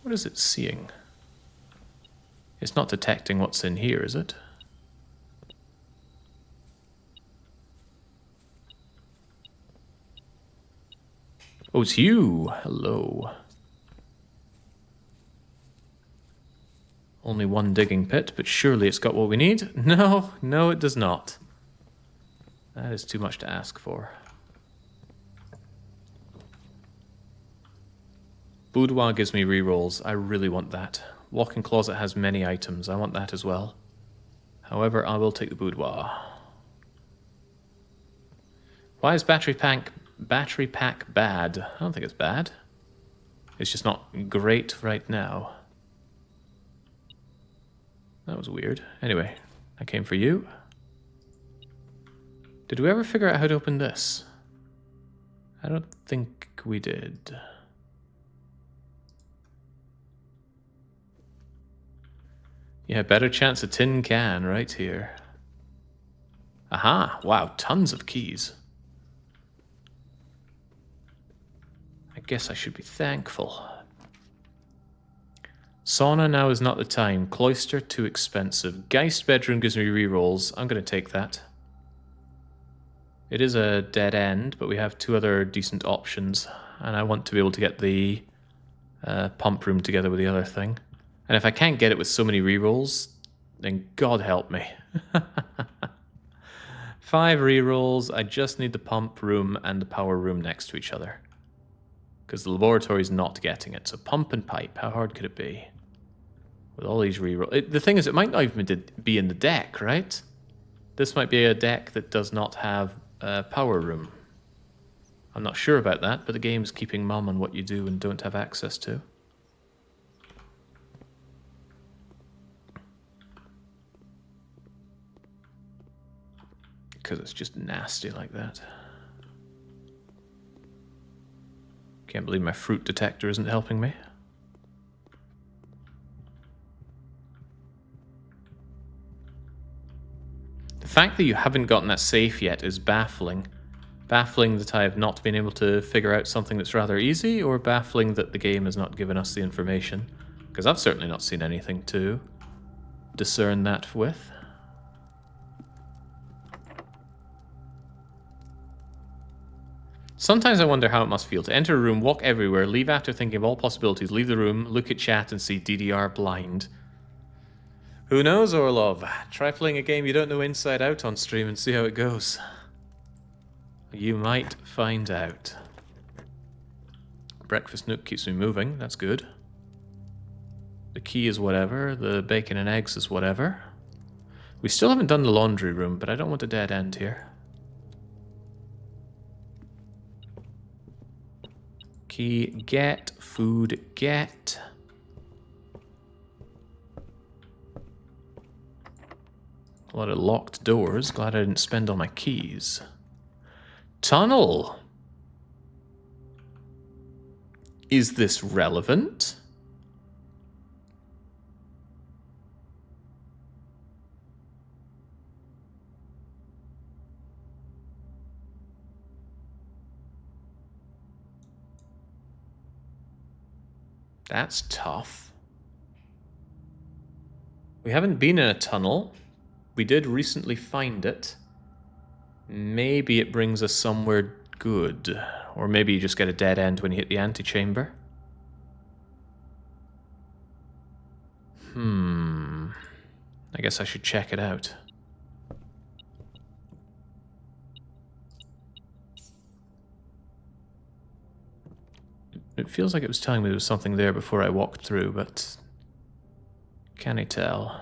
What is it seeing? It's not detecting what's in here, is it? Oh, it's you. Hello. Only one digging pit, but surely it's got what we need. No, no, it does not. That is too much to ask for. Boudoir gives me rerolls. I really want that. Walk-in closet has many items. I want that as well. However, I will take the boudoir. Why is battery pack bad? I don't think it's bad. It's just not great right now. That was weird. Anyway, I came for you. Did we ever figure out how to open this? I don't think we did. Yeah, better chance of tin can right here. Aha! Wow, tons of keys. I guess I should be thankful. Sauna, now is not the time. Cloister, too expensive. Geist bedroom gives me rerolls. I'm going to take that. It is a dead end, but we have two other decent options. And I want to be able to get the pump room together with the other thing. And if I can't get it with so many rerolls, then God help me. 5 rerolls. I just need the pump room and the power room next to each other. Because the laboratory is not getting it. So pump and pipe, how hard could it be? With all these reroll... The thing is, it might not even be in the deck, right? This might be a deck that does not have a power room. I'm not sure about that, but the game's keeping mum on what you do and don't have access to. Because it's just nasty like that. Can't believe my fruit detector isn't helping me. The fact that you haven't gotten that safe yet is baffling. Baffling that I have not been able to figure out something that's rather easy, or baffling that the game has not given us the information. Because I've certainly not seen anything to discern that with. Sometimes I wonder how it must feel to enter a room, walk everywhere, leave after thinking of all possibilities, leave the room, look at chat and see DDR blind. Who knows, Orlov? Try playing a game you don't know inside out on stream and see how it goes. You might find out. Breakfast nook keeps me moving, that's good. The key is whatever, the bacon and eggs is whatever. We still haven't done the laundry room, but I don't want a dead end here. Key, get. Food, get. A lot of locked doors. Glad I didn't spend all my keys. Tunnel. Is this relevant? That's tough. We haven't been in a tunnel. We did recently find it. Maybe it brings us somewhere good. Or maybe you just get a dead end when you hit the antechamber. I guess I should check it out. It feels like it was telling me there was something there before I walked through, but can I tell?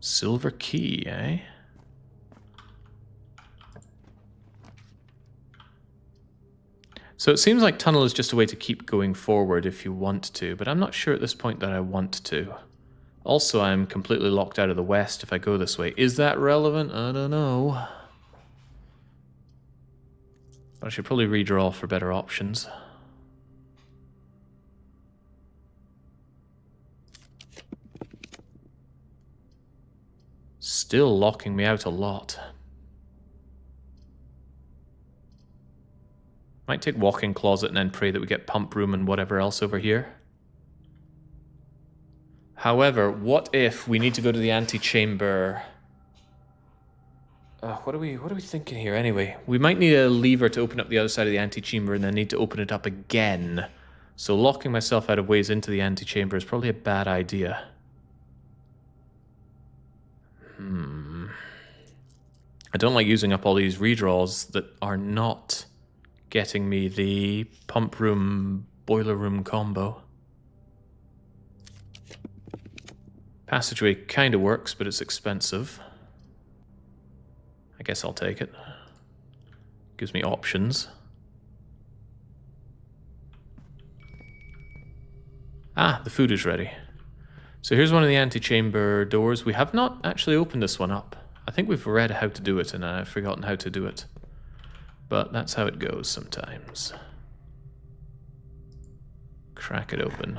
Silver key, eh? So it seems like tunnel is just a way to keep going forward if you want to, but I'm not sure at this point that I want to. Also, I'm completely locked out of the west if I go this way. Is that relevant? I don't know. But I should probably redraw for better options. Still locking me out a lot. Might take walk-in closet and then pray that we get pump room and whatever else over here. However, what if we need to go to the antechamber? What are we thinking here anyway? We might need a lever to open up the other side of the antechamber and then need to open it up again. So locking myself out of ways into the antechamber is probably a bad idea. I don't like using up all these redraws that are not getting me the pump room, boiler room combo. Passageway kind of works, but it's expensive. I guess I'll take it. Gives me options. Ah, the food is ready. So here's one of the antechamber doors. We have not actually opened this one up. I think we've read how to do it and I've forgotten how to do it. But that's how it goes sometimes. Crack it open.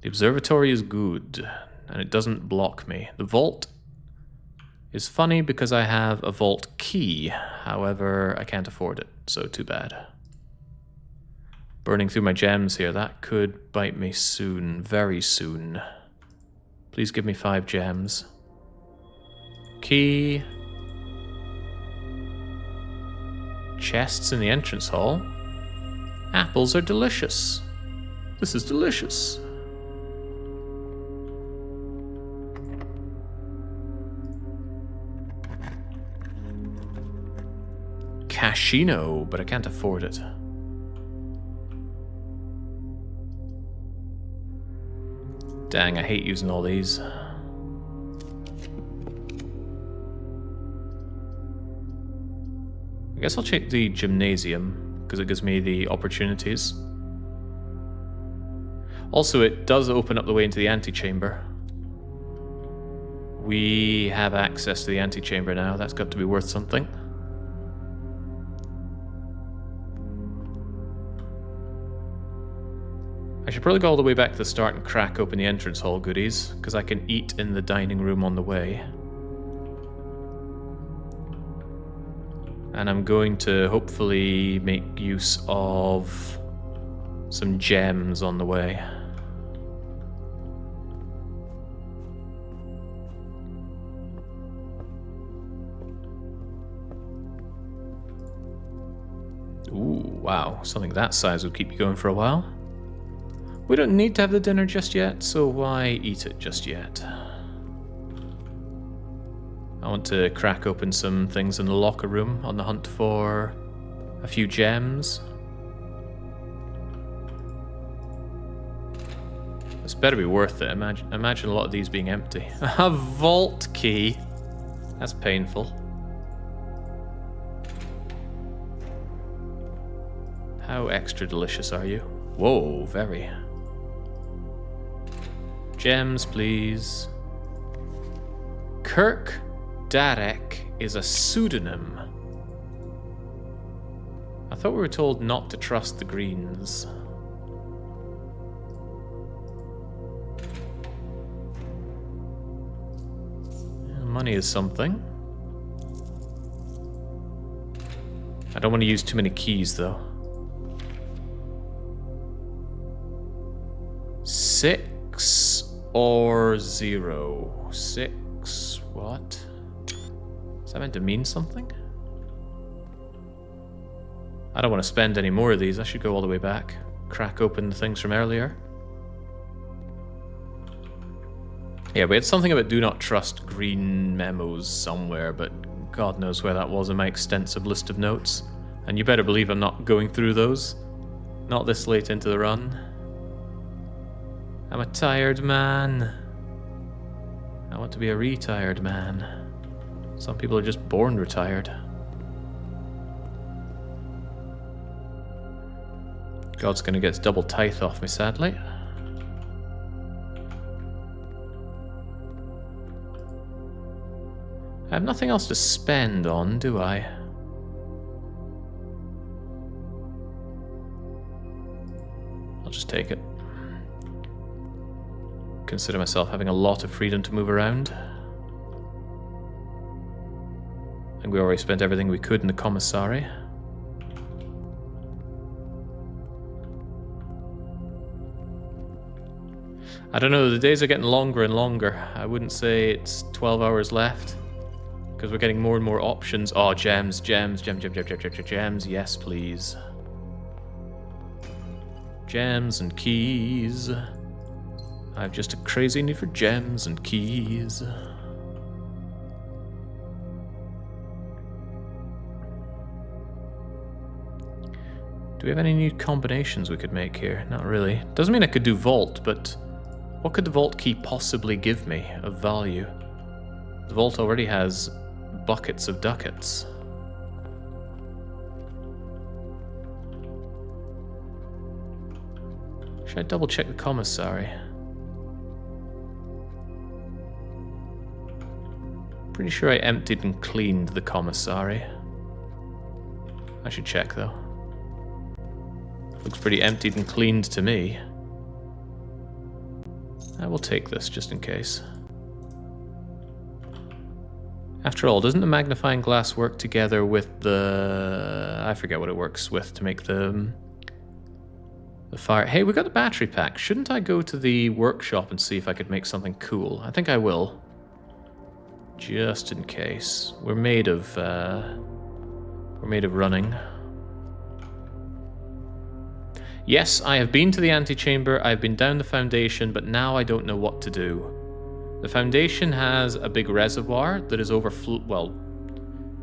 The observatory is good, and it doesn't block me. The vault is funny because I have a vault key. However, I can't afford it, so too bad. Burning through my gems here, that could bite me soon, very soon. Please give me 5 gems. Key. Chests in the entrance hall. Apples are delicious. This is delicious. Casino, but I can't afford it. Dang, I hate using all these. I guess I'll check the gymnasium, because it gives me the opportunities. Also, it does open up the way into the antechamber. We have access to the antechamber now. That's got to be worth something. I should probably go all the way back to the start and crack open the entrance hall goodies, because I can eat in the dining room on the way. And I'm going to hopefully make use of some gems on the way. Ooh, wow. Something that size would keep you going for a while. We don't need to have the dinner just yet, so why eat it just yet? I want to crack open some things in the locker room on the hunt for a few gems. This better be worth it. Imagine a lot of these being empty. A vault key. That's painful. How extra delicious are you? Whoa, very. Gems, please. Kirk Darek is a pseudonym. I thought we were told not to trust the greens. Money is something. I don't want to use too many keys, though. 6 or 0. 6. What? Is that meant to mean something? I don't want to spend any more of these. I should go all the way back. Crack open the things from earlier. Yeah, we had something about do not trust green memos somewhere, but God knows where that was in my extensive list of notes. And you better believe I'm not going through those. Not this late into the run. I'm a tired man. I want to be a retired man. Some people are just born retired. God's gonna get his double tithe off me, sadly. I have nothing else to spend on, do I? I'll just take it. Consider myself having a lot of freedom to move around. I think we already spent everything we could in the commissary. I don't know, the days are getting longer and longer. I wouldn't say it's 12 hours left, because we're getting more and more options. Oh, gems, gems, yes please. Gems and keys. I have just a crazy need for gems and keys. Do we have any new combinations we could make here? Not really. Doesn't mean I could do vault, but what could the vault key possibly give me of value? The vault already has buckets of ducats. Should I double check the commissary? Pretty sure I emptied and cleaned the commissary. I should check though. Looks pretty emptied and cleaned to me. I will take this just in case. After all, doesn't the magnifying glass work together with the... I forget what it works with to make the fire... Hey, we got the battery pack. Shouldn't I go to the workshop and see if I could make something cool? I think I will. Just in case. We're made of running. Yes, I have been to the antechamber, I've been down the foundation, but now I don't know what to do. The foundation has a big reservoir that is well,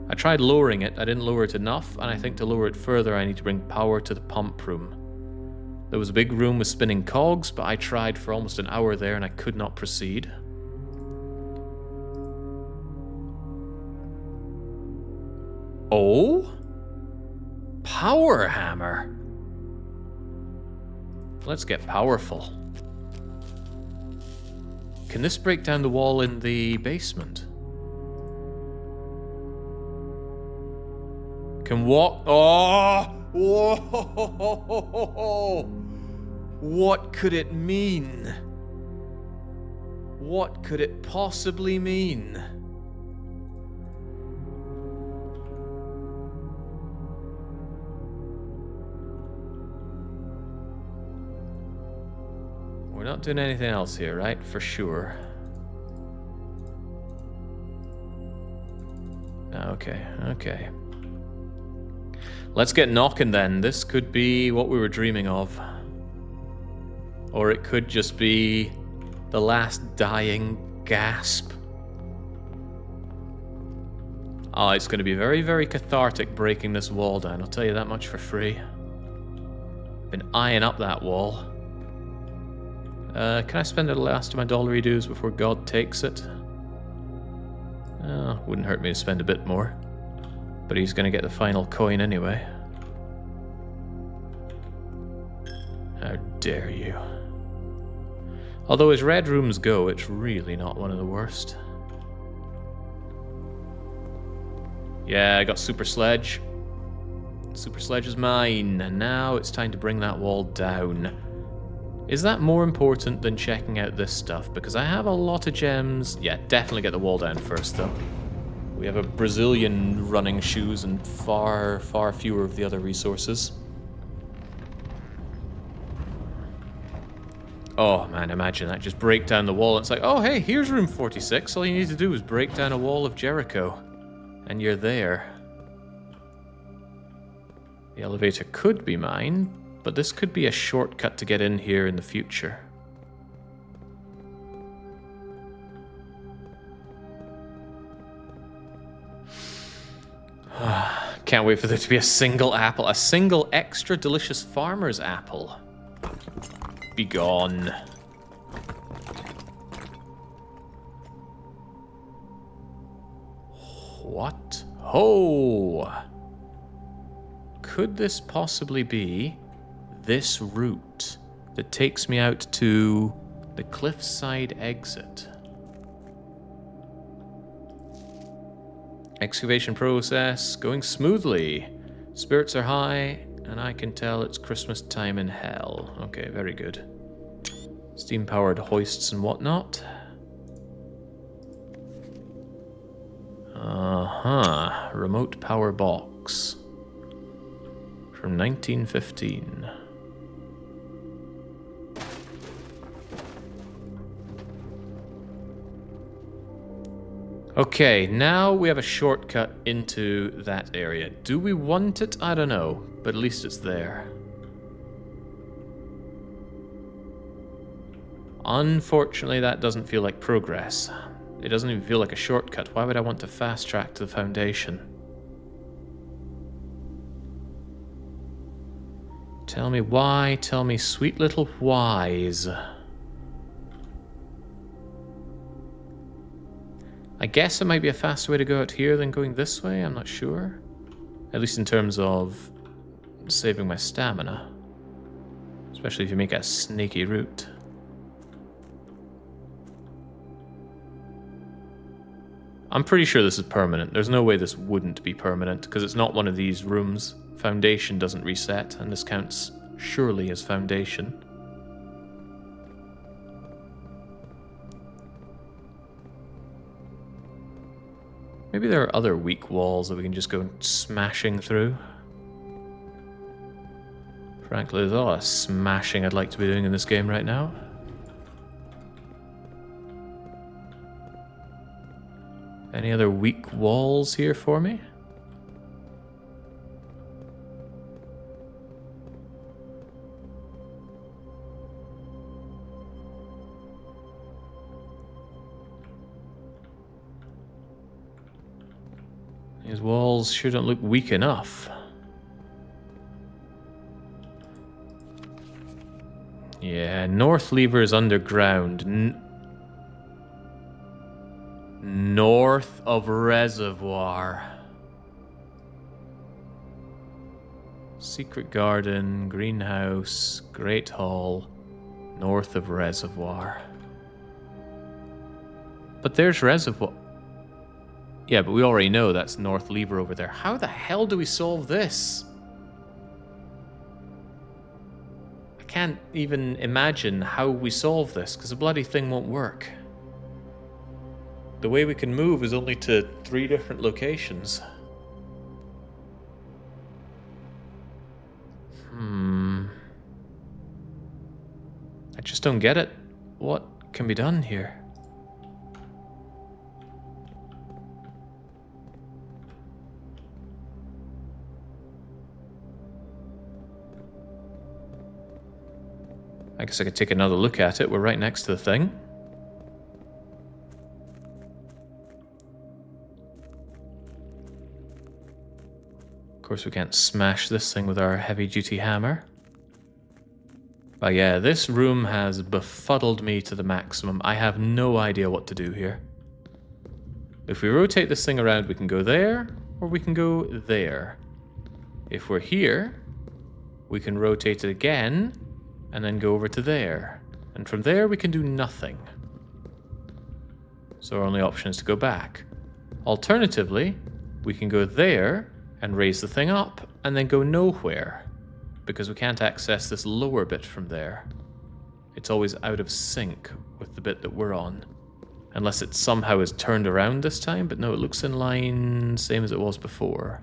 I tried lowering it, I didn't lower it enough, and I think to lower it further I need to bring power to the pump room. There was a big room with spinning cogs, but I tried for almost an hour there and I could not proceed. Oh? Power hammer. Let's get powerful. Can this break down the wall in the basement? Can walk... Oh! Whoa! What could it mean? What could it possibly mean? We're not doing anything else here, right? For sure. Okay, okay. Let's get knocking then. This could be what we were dreaming of. Or it could just be the last dying gasp. Oh, it's going to be very, very cathartic breaking this wall down. I'll tell you that much for free. Been eyeing up that wall. Can I spend the last of my dollary dues before God takes it? Oh, wouldn't hurt me to spend a bit more. But he's going to get the final coin anyway. How dare you. Although as red rooms go, it's really not one of the worst. Yeah, I got Super Sledge. Super Sledge is mine, and now it's time to bring that wall down. Is that more important than checking out this stuff? Because I have a lot of gems. Yeah, definitely get the wall down first, though. We have a Brazilian running shoes and far, far fewer of the other resources. Oh man, imagine that. Just break down the wall. It's like, oh hey, here's room 46. All you need to do is break down a wall of Jericho. And you're there. The elevator could be mine, but this could be a shortcut to get in here in the future. Can't wait for there to be a single apple. A single extra delicious farmer's apple. Be gone. What? Oh! Could this possibly be this route that takes me out to the cliffside exit? Excavation process going smoothly. Spirits are high, and I can tell it's Christmas time in hell. Okay, very good. Steam-powered hoists and whatnot. Uh-huh. Remote power box. From 1915. Okay, now we have a shortcut into that area. Do we want it? I don't know, but at least it's there. Unfortunately, that doesn't feel like progress. It doesn't even feel like a shortcut. Why would I want to fast track to the Foundation? Tell me why, tell me sweet little whys. I guess it might be a faster way to go out here than going this way, I'm not sure. At least in terms of saving my stamina. Especially if you make a snaky route. I'm pretty sure this is permanent. There's no way this wouldn't be permanent, because it's not one of these rooms. Foundation doesn't reset, and this counts surely as Foundation. Maybe there are other weak walls that we can just go smashing through. Frankly, there's a lot of smashing I'd like to be doing in this game right now. Any other weak walls here for me? These walls sure don't look weak enough. Yeah, north lever is underground. North of reservoir. Secret garden, greenhouse, great hall, north of reservoir. But there's reservoir. Yeah, but we already know that's north lever over there. How the hell do we solve this? I can't even imagine how we solve this, because the bloody thing won't work. The way we can move is only to 3 different locations. I just don't get it. What can be done here? I guess I could take another look at it. We're right next to the thing. Of course, we can't smash this thing with our heavy-duty hammer. But yeah, this room has befuddled me to the maximum. I have no idea what to do here. If we rotate this thing around, we can go there, or we can go there. If we're here, we can rotate it again, and then go over to there. And from there, we can do nothing. So our only option is to go back. Alternatively, we can go there and raise the thing up, and then go nowhere, because we can't access this lower bit from there. It's always out of sync with the bit that we're on. Unless it somehow is turned around this time, but no, it looks in line, same as it was before.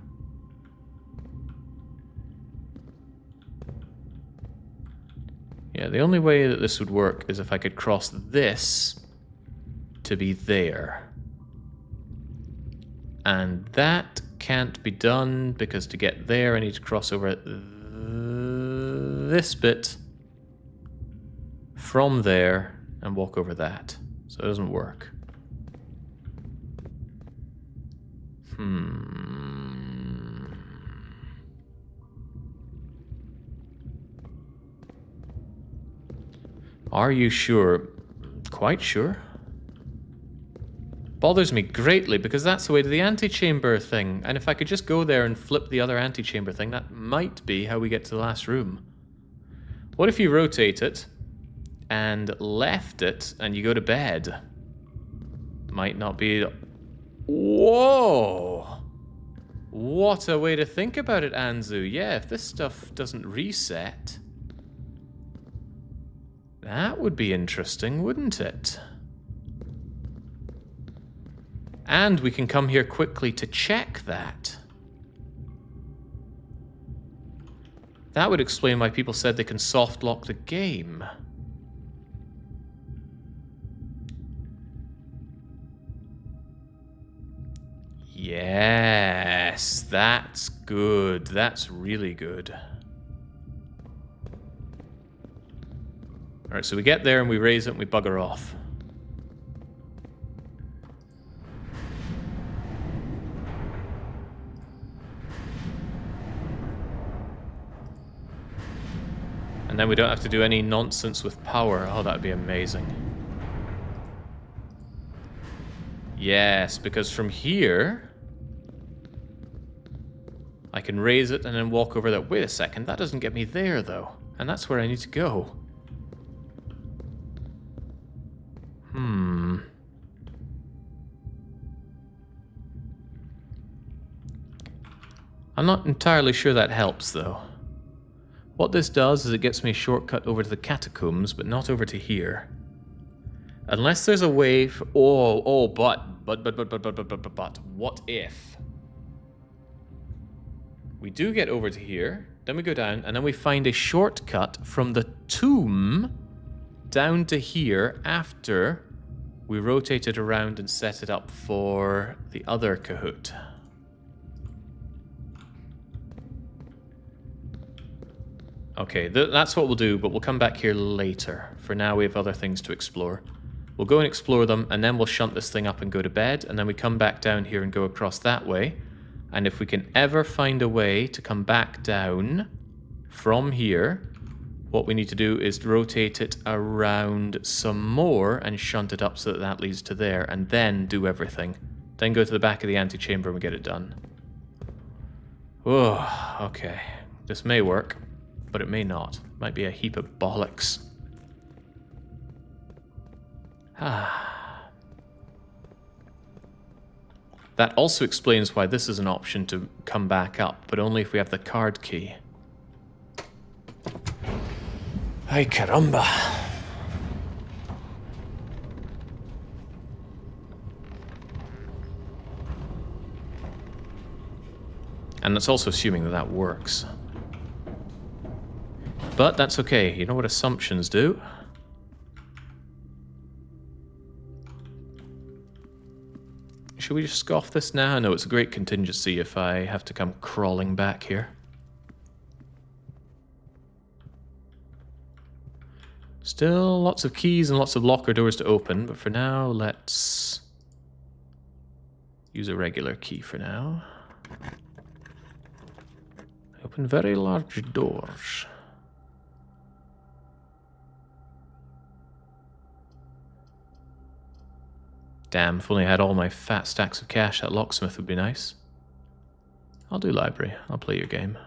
Yeah, the only way that this would work is if I could cross this to be there. And that can't be done, because to get there I need to cross over this bit from there and walk over that. So it doesn't work. Are you sure? Quite sure. Bothers me greatly, because that's the way to the antechamber thing. And if I could just go there and flip the other antechamber thing, that might be how we get to the last room. What if you rotate it and left it and you go to bed? Might not be... Whoa! What a way to think about it, Anzu. Yeah, if this stuff doesn't reset... That would be interesting, wouldn't it? And we can come here quickly to check that. That would explain why people said they can soft lock the game. Yes, that's good. That's really good. Alright, so we get there and we raise it and we bugger off. And then we don't have to do any nonsense with power. Oh, that'd be amazing. Yes, because from here... I can raise it and then walk over that. Wait a second, that doesn't get me there, though. And that's where I need to go. I'm not entirely sure that helps, though. What this does is it gets me a shortcut over to the catacombs, but not over to here. Unless there's a way for... but what if we do get over to here, then we go down, and then we find a shortcut from the tomb down to here after we rotate it around and set it up for the other Kahoot. Okay, that's what we'll do, but we'll come back here later. For now, we have other things to explore. We'll go and explore them, and then we'll shunt this thing up and go to bed, and then we come back down here and go across that way. And if we can ever find a way to come back down from here, What we need to do is rotate it around some more and shunt it up so that that leads to there, and then do everything. Then go to the back of the antechamber and we get it done. Oh, okay. This may work, but it may not. Might be a heap of bollocks. Ah. That also explains why this is an option to come back up, but only if we have the card key. Ay caramba. And that's also assuming that that works. But that's okay. You know what assumptions do? Should we just scoff this now? No, it's a great contingency if I have to come crawling back here. Still lots of keys and lots of locker doors to open, but for now, let's use a regular key for now. Open very large doors. Damn, if only I had all my fat stacks of cash, that locksmith would be nice. I'll do library. I'll play your game.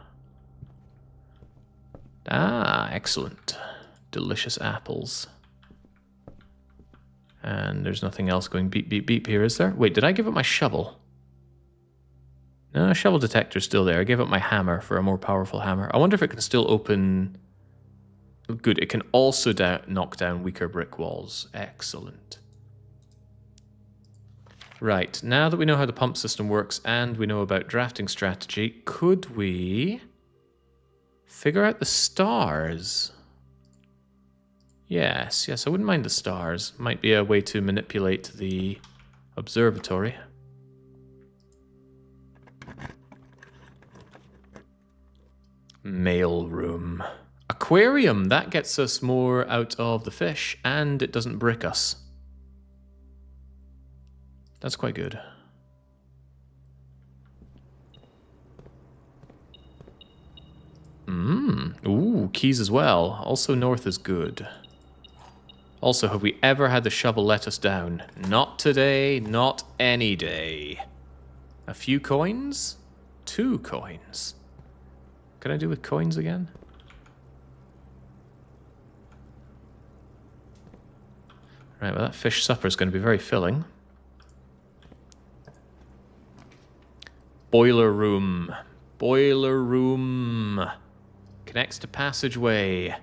Ah, excellent. Delicious apples. And there's nothing else going beep, beep, beep here, is there? Wait, did I give up my shovel? No, shovel detector's still there. I gave up my hammer for a more powerful hammer. I wonder if it can still open... Good, it can also knock down weaker brick walls. Excellent. Right, now that we know how the pump system works and we know about drafting strategy, could we figure out the stars? Yes, I wouldn't mind the stars. Might be a way to manipulate the observatory. Mail room. Aquarium! That gets us more out of the fish, and it doesn't brick us. That's quite good. Ooh, keys as well. Also north is good. Also, have we ever had the shovel let us down? Not today, not any day. A few coins? 2 coins. Can I do with coins again? Right, well that fish supper is going to be very filling. Boiler room. Boiler room. Connects to passageway.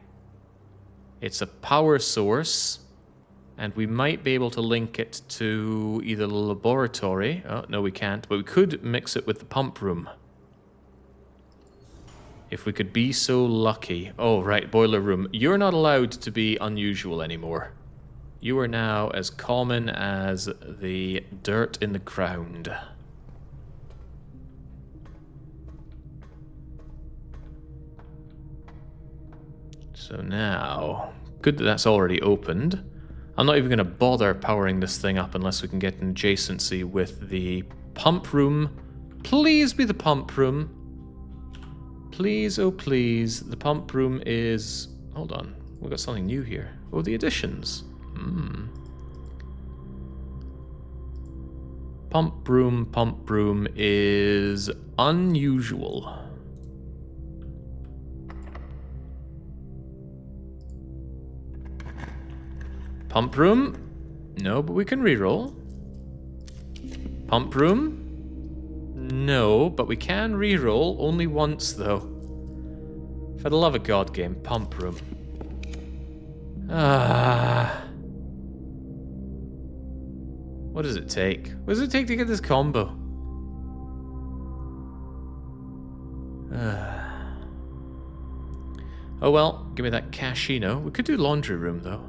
It's a power source, and we might be able to link it to either the laboratory. Oh, no, we can't, but we could mix it with the pump room. If we could be so lucky. Oh, right, boiler room. You're not allowed to be unusual anymore. You are now as common as the dirt in the ground. So now, good that that's already opened. I'm not even going to bother powering this thing up unless we can get an adjacency with the pump room. Please be the pump room. Please, oh please. The pump room is... Hold on, we've got something new here. Oh, the additions. Pump room is unusual. Pump room? No, but we can reroll. Pump room? No, but we can reroll only once, though. For the love of God, game, pump room. What does it take? What does it take to get this combo? Oh well, give me that casino. We could do laundry room, though.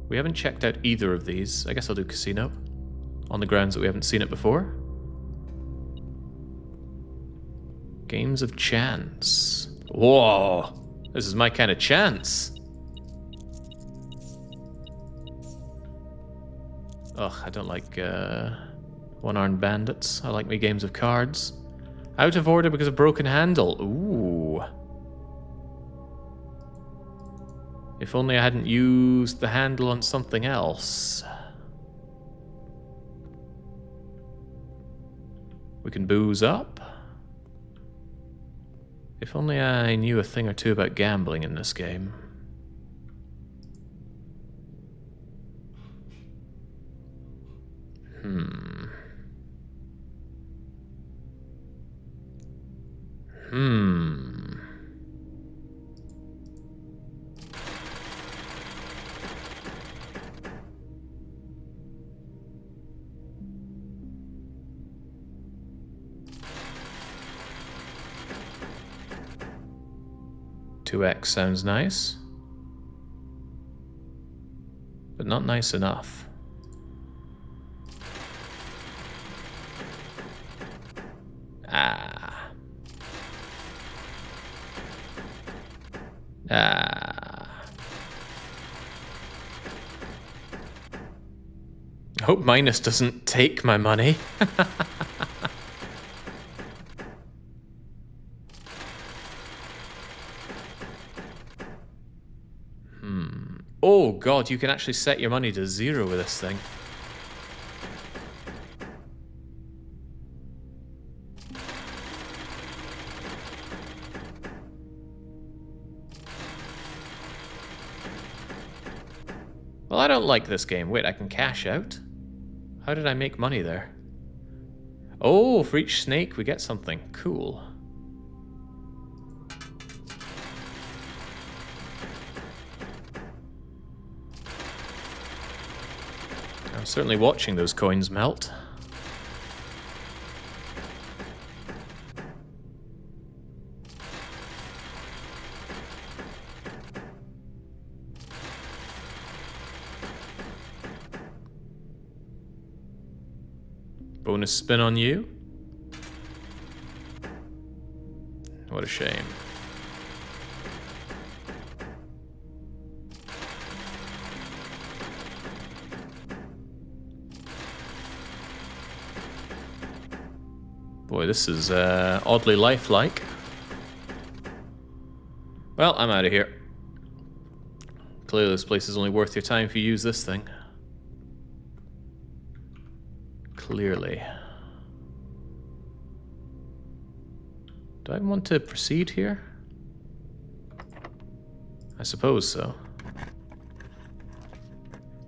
We haven't checked out either of these. I guess I'll do casino. On the grounds that we haven't seen it before. Games of chance. Whoa! This is my kind of chance. Ugh, I don't like one-armed bandits. I like my games of cards. Out of order because of broken handle. Ooh. If only I hadn't used the handle on something else. We can booze up. If only I knew a thing or two about gambling in this game. $2X sounds nice. But not nice enough. Ah. I hope minus doesn't take my money. Oh god, you can actually set your money to 0 with this thing. Well, I don't like this game. Wait, I can cash out? How did I make money there? Oh, for each snake we get something. Cool. I'm certainly watching those coins melt. Bonus spin on you. What a shame. Boy, this is oddly lifelike. Well, I'm out of here. Clearly this place is only worth your time if you use this thing. Clearly. Do I want to proceed here? I suppose so.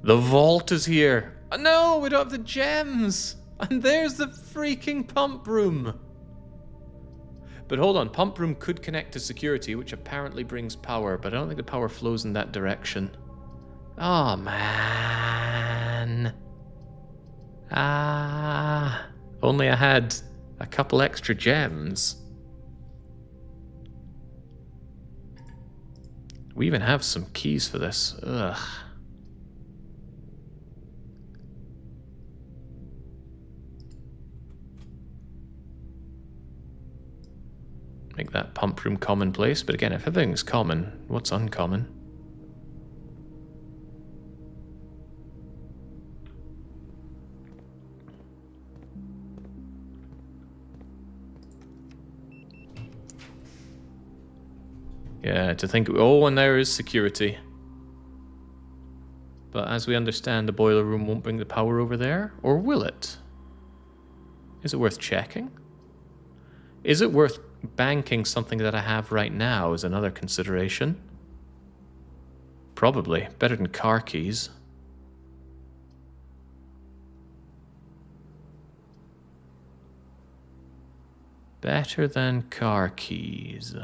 The vault is here! Oh, no, we don't have the gems! And there's the freaking pump room! But hold on, pump room could connect to security, which apparently brings power, but I don't think the power flows in that direction. Oh, man. Ah, only I had a couple extra gems. We even have some keys for this. Ugh. Make that pump room commonplace, but again, if everything's common, what's uncommon? Yeah, to think, oh, and there is security. But as we understand, the boiler room won't bring the power over there, or will it? Is it worth checking? Is it worth banking something that I have right now is another consideration? Probably. Better than car keys. Better than car keys.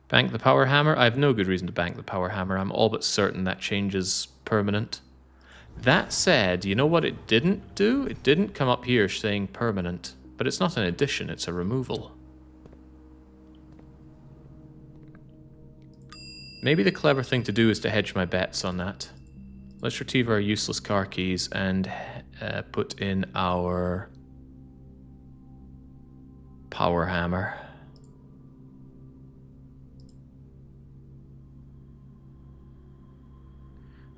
Bank the power hammer? I have no good reason to bank the power hammer. I'm all but certain that change is permanent. That said, you know what it didn't do? It didn't come up here saying permanent. But it's not an addition, it's a removal. Maybe the clever thing to do is to hedge my bets on that. Let's retrieve our useless car keys and put in our power hammer.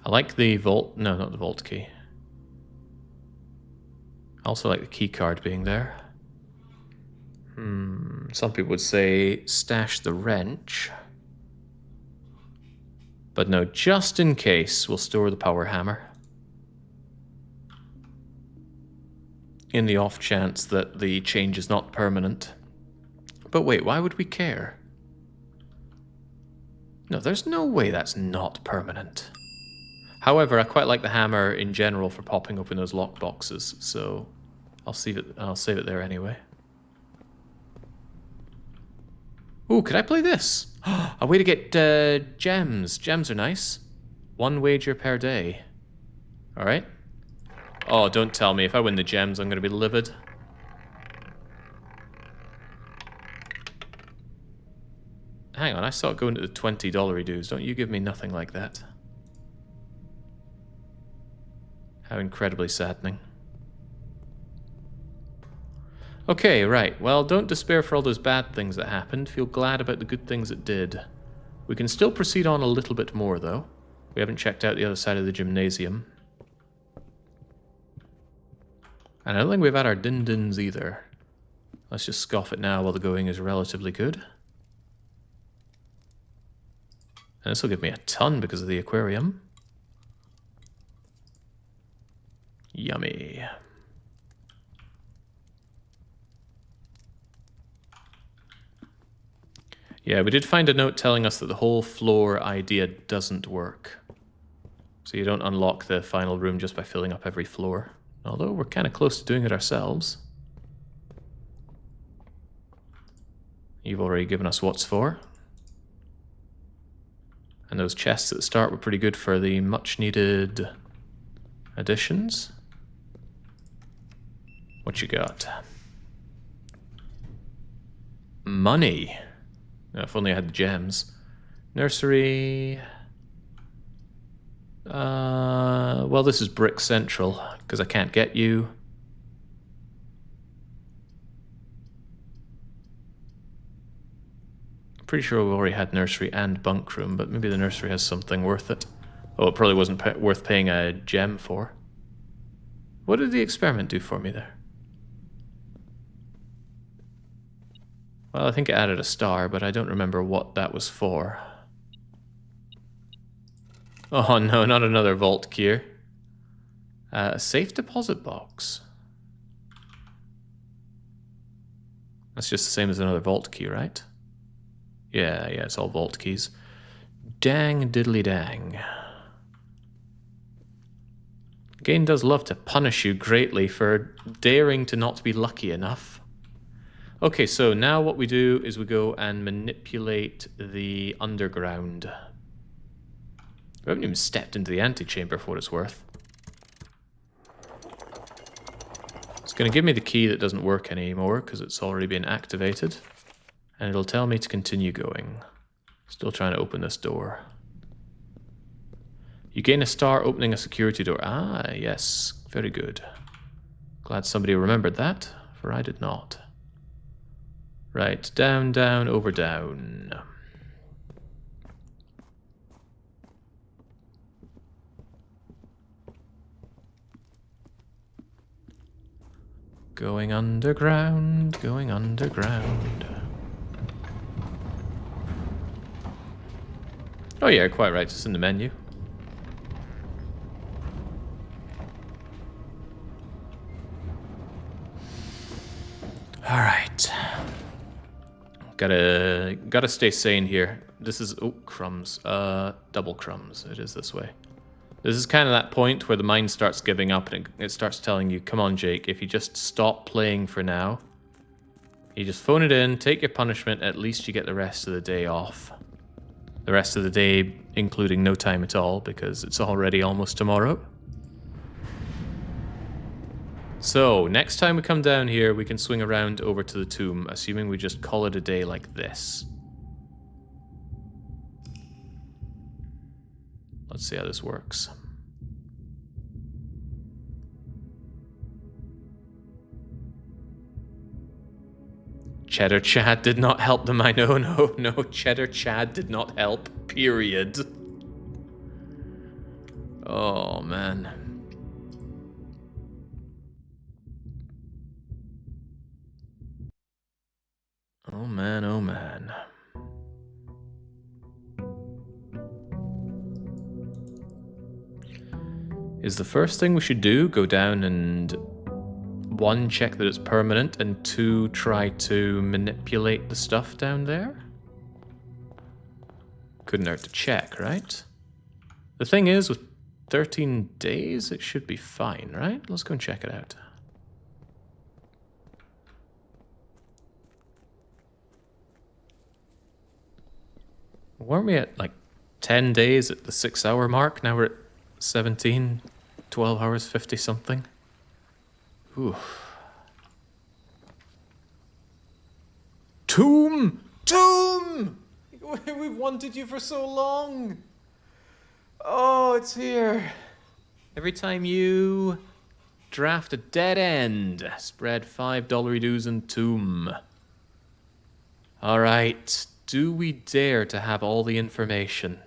I like the vault, no, not the vault key. I also like the key card being there. Some people would say stash the wrench. But no, just in case, we'll store the power hammer. In the off chance that the change is not permanent. But wait, why would we care? No, there's no way that's not permanent. However, I quite like the hammer in general for popping open those lock boxes, so I'll save it there anyway. Ooh, could I play this? A way to get gems. Gems are nice. 1 wager per day. Alright. Oh, don't tell me. If I win the gems, I'm going to be livid. Hang on, I saw it going to the $20 dues. Don't you give me nothing like that. How incredibly saddening. Okay, right. Well, don't despair for all those bad things that happened. Feel glad about the good things it did. We can still proceed on a little bit more, though. We haven't checked out the other side of the gymnasium. And I don't think we've had our din-dins either. Let's just scoff it now while the going is relatively good. And this will give me a ton because of the aquarium. Yummy. Yeah, we did find a note telling us that the whole floor idea doesn't work. So you don't unlock the final room just by filling up every floor. Although we're kind of close to doing it ourselves. You've already given us what's for. And those chests at the start were pretty good for the much needed additions. What you got? Money. Now, if only I had the gems. Nursery. Well, this is Brick Central, because I can't get you. I'm pretty sure we already had nursery and bunk room, but maybe the nursery has something worth it. Oh, it probably wasn't worth paying a gem for. What did the experiment do for me there? Well, I think it added a star, but I don't remember what that was for. Oh no, not another vault key. A safe deposit box. That's just the same as another vault key, right? Yeah, it's all vault keys. Dang diddly dang. Game does love to punish you greatly for daring to not be lucky enough. Okay, so now what we do is we go and manipulate the underground. We haven't even stepped into the antechamber for what it's worth. It's going to give me the key that doesn't work anymore because it's already been activated. And it'll tell me to continue going. Still trying to open this door. You gain a star opening a security door. Ah, yes. Very good. Glad somebody remembered that, for I did not. Right, down, down, over, down. Going underground, going underground. Oh yeah, quite right, it's in the menu. Alright. Gotta stay sane here. This is, oh, crumbs. Double crumbs. It is this way. This is kind of that point where the mind starts giving up and it starts telling you, come on, Jake, if you just stop playing for now, you just phone it in, take your punishment, at least you get the rest of the day off. The rest of the day including no time at all, because it's already almost tomorrow. So, next time we come down here, we can swing around over to the tomb, assuming we just call it a day like this. Let's see how this works. Cheddar Chad did not help them, I know, no, Cheddar Chad did not help, period. Oh, man. Oh, man, oh, man. Is the first thing we should do go down and 1, check that it's permanent, and 2, try to manipulate the stuff down there? Couldn't hurt to check, right? The thing is, with 13 days, it should be fine, right? Let's go and check it out. Weren't we at like 10 days at the 6-hour mark? Now we're at 17, 12 hours, 50 something. Ooh. Tomb! Tomb! We've wanted you for so long. Oh, it's here. Every time you draft a dead end, spread $5 dues in Tomb. Alright, do we dare to have all the information?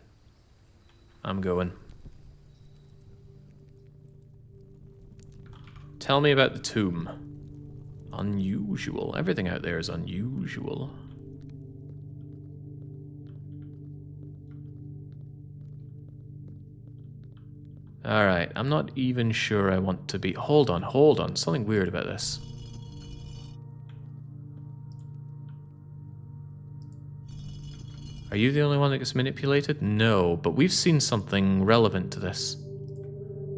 I'm going. Tell me about the tomb. Unusual. Everything out there is unusual. Alright, I'm not even sure I want to be... Hold on. Something weird about this. Are you the only one that gets manipulated? No, but we've seen something relevant to this.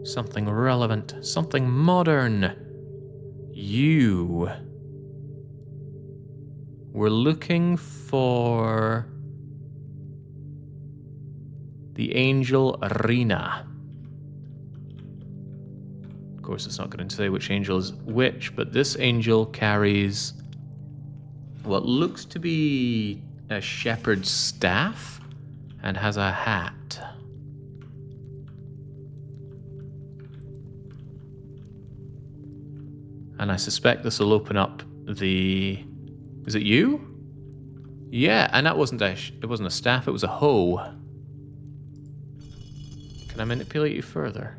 Something relevant. Something modern. You... We're looking for... the Angel Arena. Of course, it's not going to say which angel is which, but this angel carries what looks to be a shepherd's staff and has a hat. And I suspect this will open up the... Is it you? Yeah, and that wasn't it wasn't a staff, it was a hoe. Can I manipulate you further?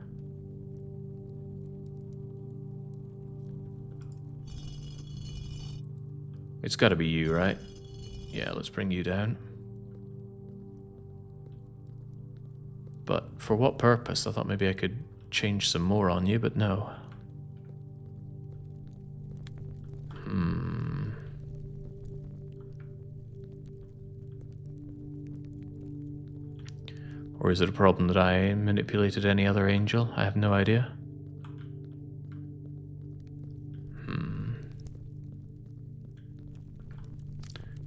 It's got to be you, right? Yeah, let's bring you down. But for what purpose? I thought maybe I could change some more on you, but no. Or is it a problem that I manipulated any other angel? I have no idea.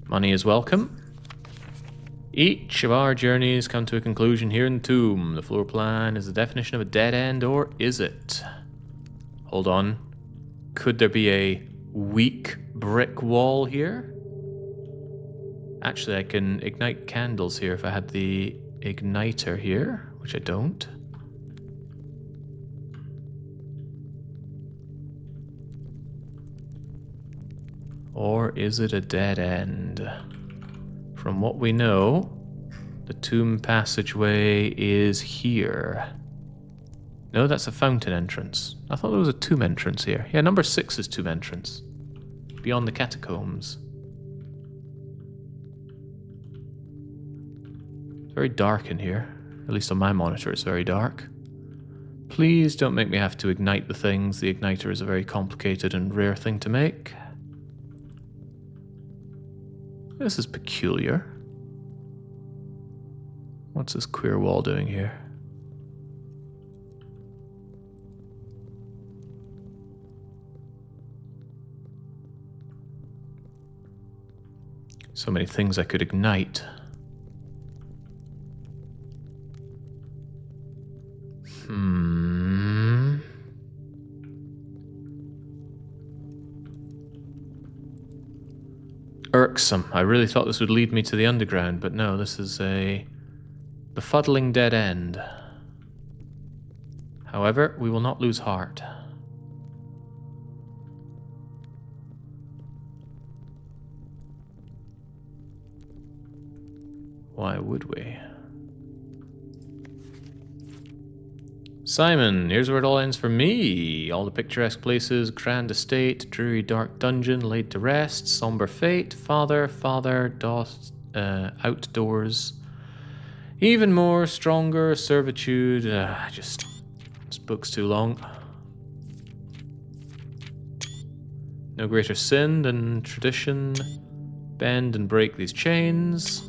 Money is welcome. Each of our journeys come to a conclusion here in the tomb. The floor plan is the definition of a dead end, or is it? Hold on. Could there be a weak brick wall here? Actually, I can ignite candles here if I had the igniter here, which I don't. Or is it a dead end? From what we know, the tomb passageway is here. No, that's a fountain entrance. I thought there was a tomb entrance here. Yeah, number 6 is tomb entrance. Beyond the catacombs. It's very dark in here. At least on my monitor it's very dark. Please don't make me have to ignite the things. The igniter is a very complicated and rare thing to make. This is peculiar. What's this queer wall doing here? So many things I could ignite. Irksome. I really thought this would lead me to the underground, but no, this is a befuddling dead end. However, we will not lose heart. Why would we? Simon, here's where it all ends for me. All the picturesque places, grand estate, dreary dark dungeon, laid to rest, somber fate, father, outdoors. Even more, stronger, servitude, just book's too long. No greater sin than tradition. Bend and break these chains.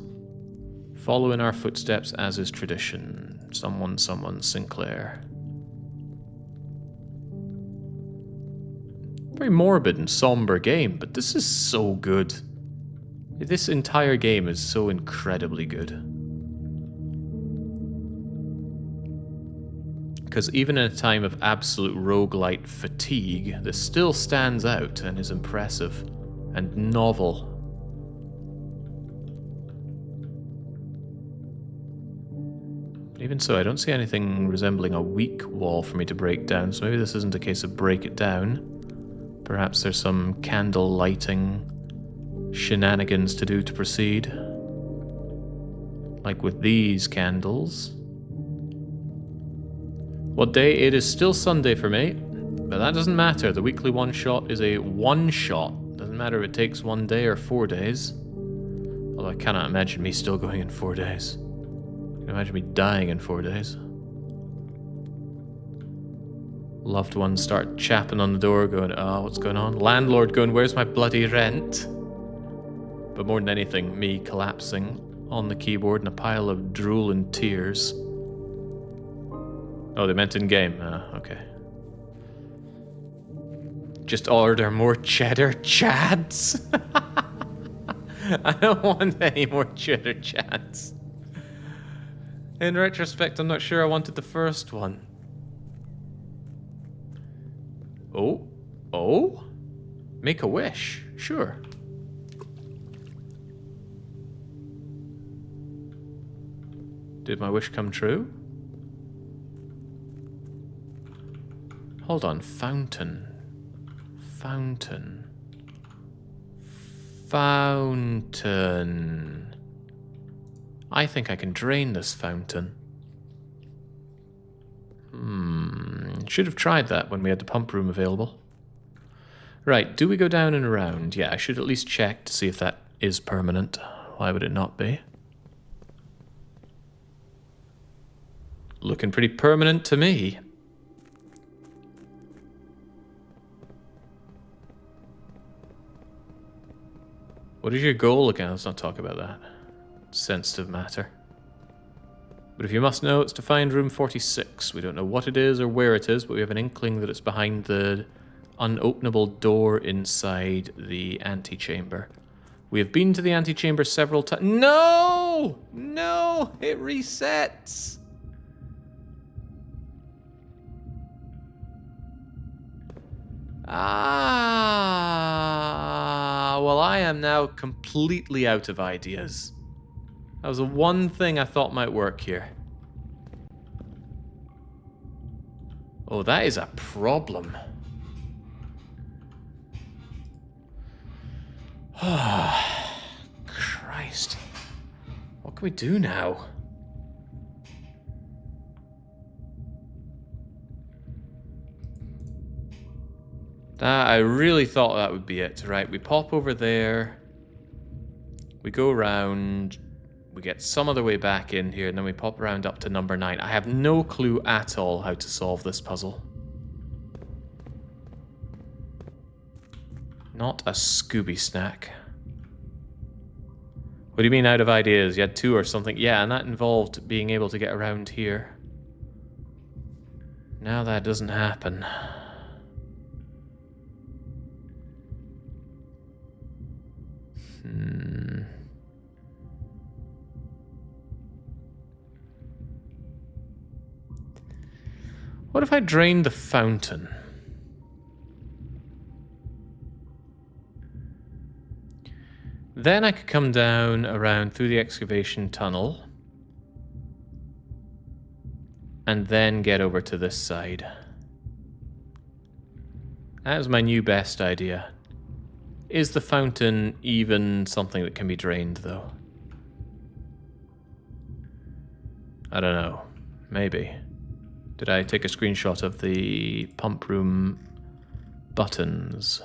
Follow in our footsteps as is tradition. Someone, Sinclair. Very morbid and somber game, but this is so good. This entire game is so incredibly good. Because even in a time of absolute roguelite fatigue, this still stands out and is impressive and novel. But even so, I don't see anything resembling a weak wall for me to break down, so maybe this isn't a case of break it down. Perhaps there's some candle lighting shenanigans to do to proceed. Like with these candles. What day? It is still Sunday for me, but that doesn't matter. The weekly one-shot is a one-shot. Doesn't matter if it takes 1 day or 4 days. Although I cannot imagine me still going in 4 days. I can imagine me dying in 4 days. Loved ones start chapping on the door going, oh, what's going on? Landlord going, where's my bloody rent? But more than anything, me collapsing on the keyboard in a pile of drool and tears. Oh, they meant in-game. Okay. Just order more Cheddar Chads. I don't want any more Cheddar Chads. In retrospect, I'm not sure I wanted the first one. Oh? Oh? Make a wish. Sure. Did my wish come true? Hold on, fountain. Fountain. Fountain. I think I can drain this fountain. Should have tried that when we had the pump room available. Right, do we go down and around? Yeah, I should at least check to see if that is permanent. Why would it not be? Looking pretty permanent to me. What is your goal again? Let's not talk about that. Sensitive matter. But if you must know, it's to find room 46. We don't know what it is or where it is, but we have an inkling that it's behind the unopenable door inside the antechamber. We have been to the antechamber several times. No! No! It resets! Well, I am now completely out of ideas. That was the one thing I thought might work here. Oh, that is a problem. Christ. What can we do now? I really thought that would be it. Right, we pop over there. We go around. We get some other way back in here, and then we pop around up to number 9. I have no clue at all how to solve this puzzle. Not a Scooby snack. What do you mean out of ideas? You had 2 or something? Yeah, and that involved being able to get around here. Now that doesn't happen. What if I drained the fountain? Then I could come down around through the excavation tunnel and then get over to this side. That is my new best idea. Is the fountain even something that can be drained, though? I don't know. Maybe. Did I take a screenshot of the pump room buttons?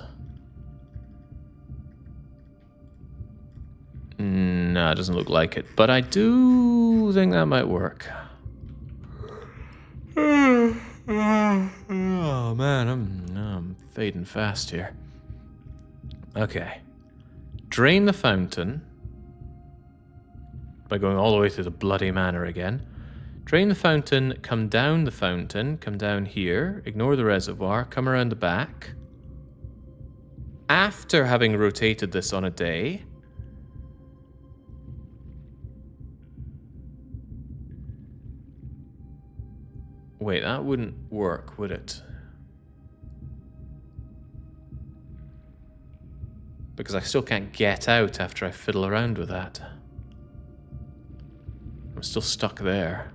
No, it doesn't look like it. But I do think that might work. Oh man, I'm fading fast here. Okay. Drain the fountain by going all the way to the bloody manor again. Drain the fountain, come down the fountain, come down here, ignore the reservoir, come around the back. After having rotated this on a day, wait, that wouldn't work, would it? Because I still can't get out after I fiddle around with that. I'm still stuck there.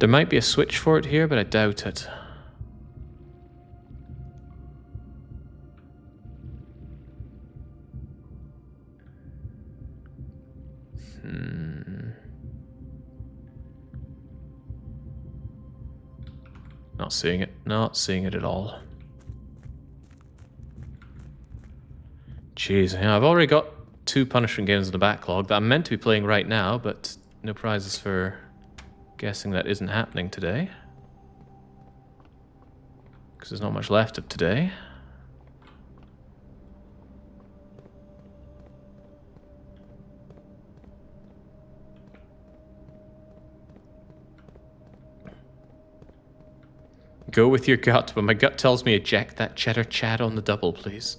There might be a switch for it here, but I doubt it. Not seeing it. Not seeing it at all. Jeez, yeah, I've already got 2 punishment games in the backlog that I'm meant to be playing right now, but no prizes for guessing that isn't happening today. Because there's not much left of today. Go with your gut, but my gut tells me eject that Cheddar Chad on the double, please.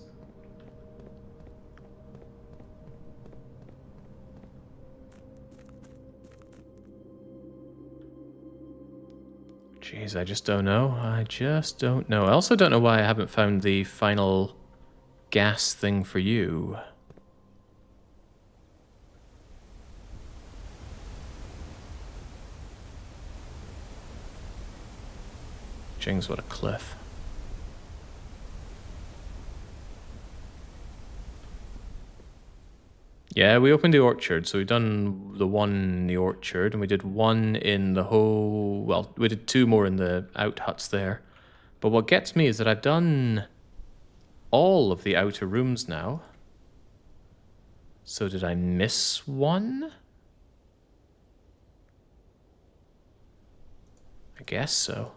Jeez, I just don't know. I just don't know. I also don't know why I haven't found the final gas thing for you. Jings, what a cliff. Yeah, we opened the orchard, so we've done the one in the orchard, and we did one in the whole... Well, we did 2 more in the out huts there. But what gets me is that I've done all of the outer rooms now. So did I miss one? I guess so.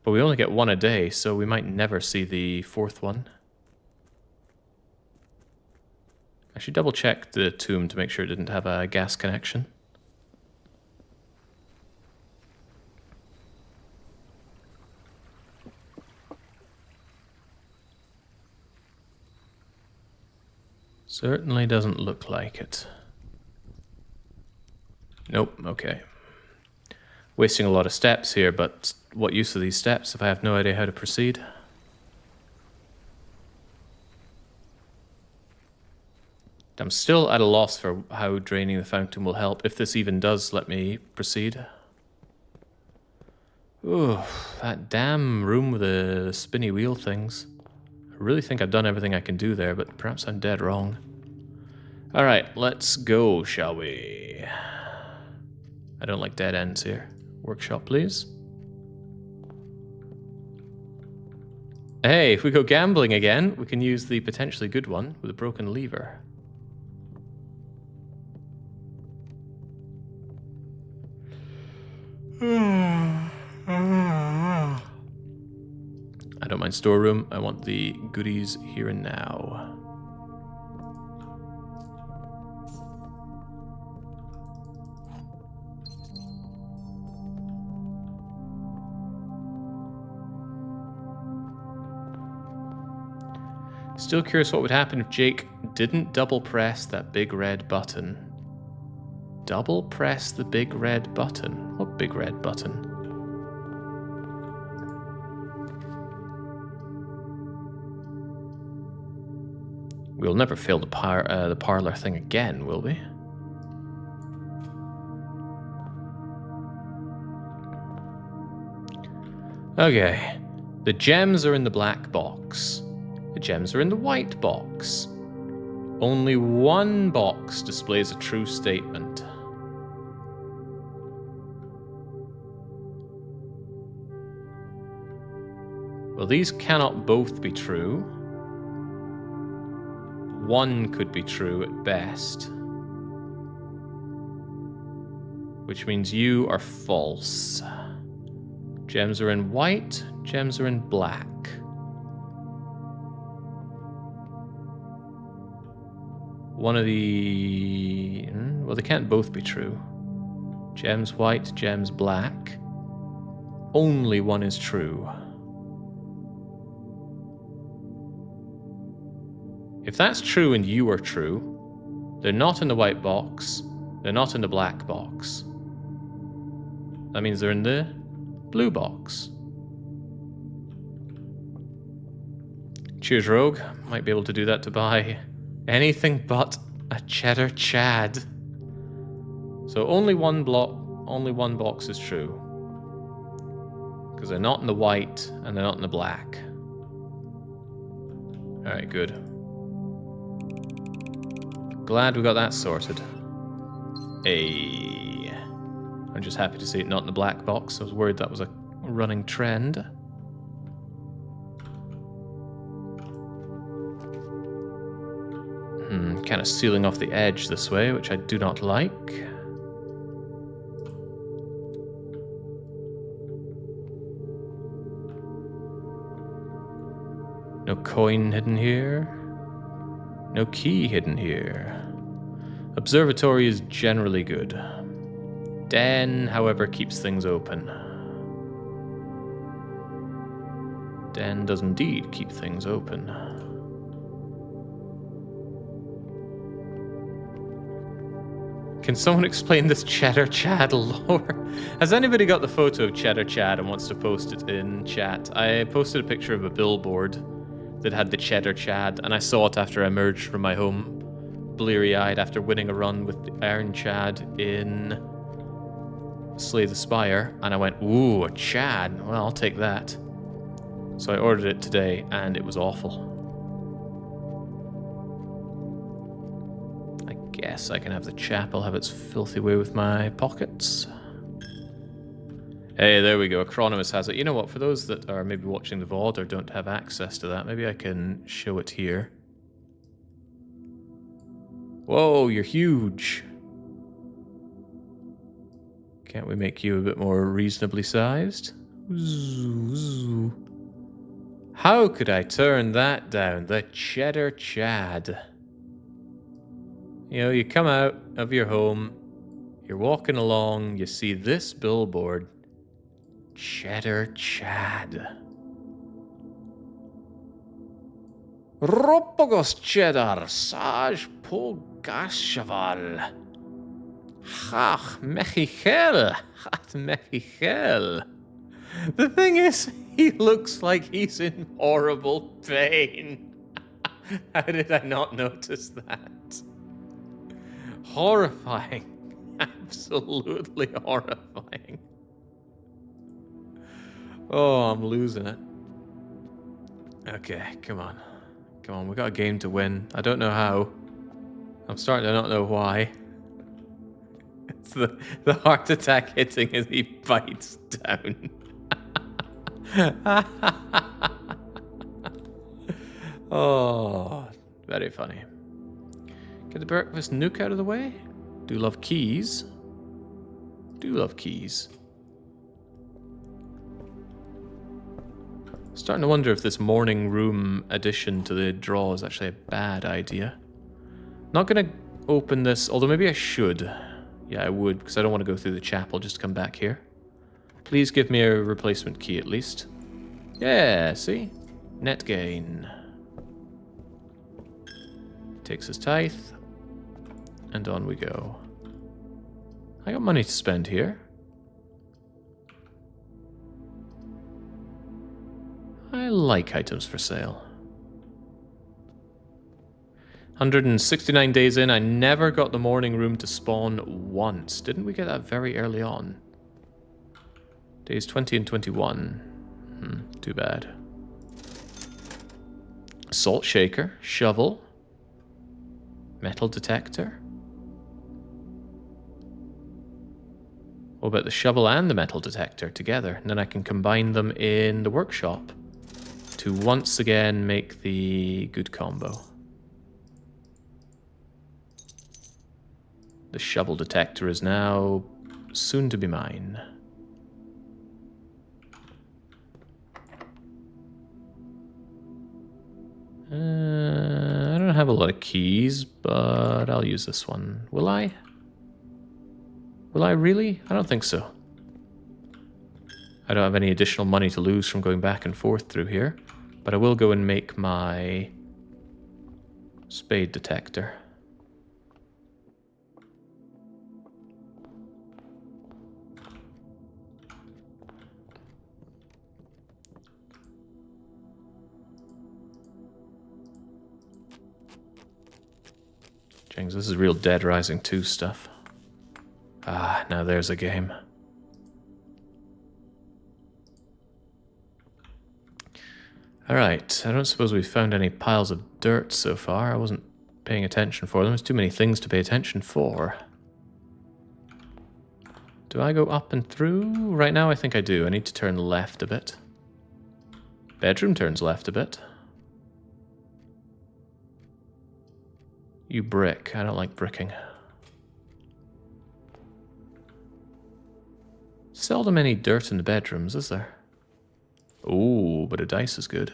But we only get 1 a day, so we might never see the 4th one. I should double check the tomb to make sure it didn't have a gas connection. Certainly doesn't look like it. Nope, okay. Wasting a lot of steps here, but what use are these steps if I have no idea how to proceed? I'm still at a loss for how draining the fountain will help, if this even does let me proceed. Ooh, that damn room with the spinny wheel things. I really think I've done everything I can do there, but perhaps I'm dead wrong. Alright, let's go, shall we? I don't like dead ends here. Workshop, please. Hey, if we go gambling again, we can use the potentially good one with a broken lever. I don't mind storeroom. I want the goodies here and now. Still curious what would happen if Jake didn't double press that big red button. Double press the big red button. What big red button? We'll never fail the parlor thing again, will we? Okay. The gems are in the black box. The gems are in the white box. Only one box displays a true statement. Well, these cannot both be true. One could be true at best. Which means you are false. Gems are in white, gems are in black. One of the... well, they can't both be true. Gems white, gems black. Only one is true. If that's true and you are true, they're not in the white box, they're not in the black box. That means they're in the blue box. Cheers, Rogue. Might be able to do that to buy anything but a Cheddar Chad. So only one box is true. Because they're not in the white and they're not in the black. Alright, good. Glad we got that sorted. Hey. I'm just happy to see it not in the black box. I was worried that was a running trend. Kind of sealing off the edge this way, which I do not like. No coin hidden here. No key hidden here. Observatory is generally good. Den, however, keeps things open. Den does indeed keep things open. Can someone explain this Cheddar Chad lore? Has anybody got the photo of Cheddar Chad and wants to post it in chat? I posted a picture of a billboard that had the Cheddar Chad, and I saw it after I emerged from my home, bleary-eyed after winning a run with the Iron Chad in Slay the Spire, and I went, ooh, a Chad. Well, I'll take that. So I ordered it today, and it was awful. I guess I can have the chapel have its filthy way with my pockets. Hey, there we go. Acronymus has it. You know what? For those that are maybe watching the VOD or don't have access to that, maybe I can show it here. Whoa, you're huge. Can't we make you a bit more reasonably sized? How could I turn that down? The Cheddar Chad. You know, you come out of your home, you're walking along, you see this billboard. Cheddar Chad. Ropogos cheddar, saj pogashaval. Hach mechichel, hat mechichel. The thing is, he looks like he's in horrible pain. How did I not notice that? Horrifying. Absolutely horrifying. Oh, I'm losing it. Okay, come on. Come on, we got a game to win. I don't know how. I'm starting to not know why. It's the heart attack hitting as he bites down. Oh, very funny. Get the breakfast nuke out of the way. Do love keys. Do love keys. Starting to wonder if this morning room addition to the draw is actually a bad idea. Not going to open this, although maybe I should. Yeah, I would, because I don't want to go through the chapel just to come back here. Please give me a replacement key at least. Yeah, see? Net gain. Takes his tithe. And on we go. I got money to spend here. I like items for sale. 169 days in, I never got the morning room to spawn once. Didn't we get that very early on? Days 20 and 21. Too bad. Salt shaker, shovel, metal detector. What about the shovel and the metal detector together? And then I can combine them in the workshop to once again make the good combo. The shovel detector is now soon to be mine. I don't have a lot of keys, but I'll use this one. Will I? Will I really? I don't think so. I don't have any additional money to lose from going back and forth through here, but I will go and make my spade detector. James, this is real Dead Rising 2 stuff. Ah, now there's a game. Alright, I don't suppose we found any piles of dirt so far. I wasn't paying attention for them. There's too many things to pay attention for. Do I go up and through? Right now I think I do. I need to turn left a bit. Bedroom turns left a bit. You brick. I don't like bricking. Seldom any dirt in the bedrooms, is there? Ooh, but a dice is good.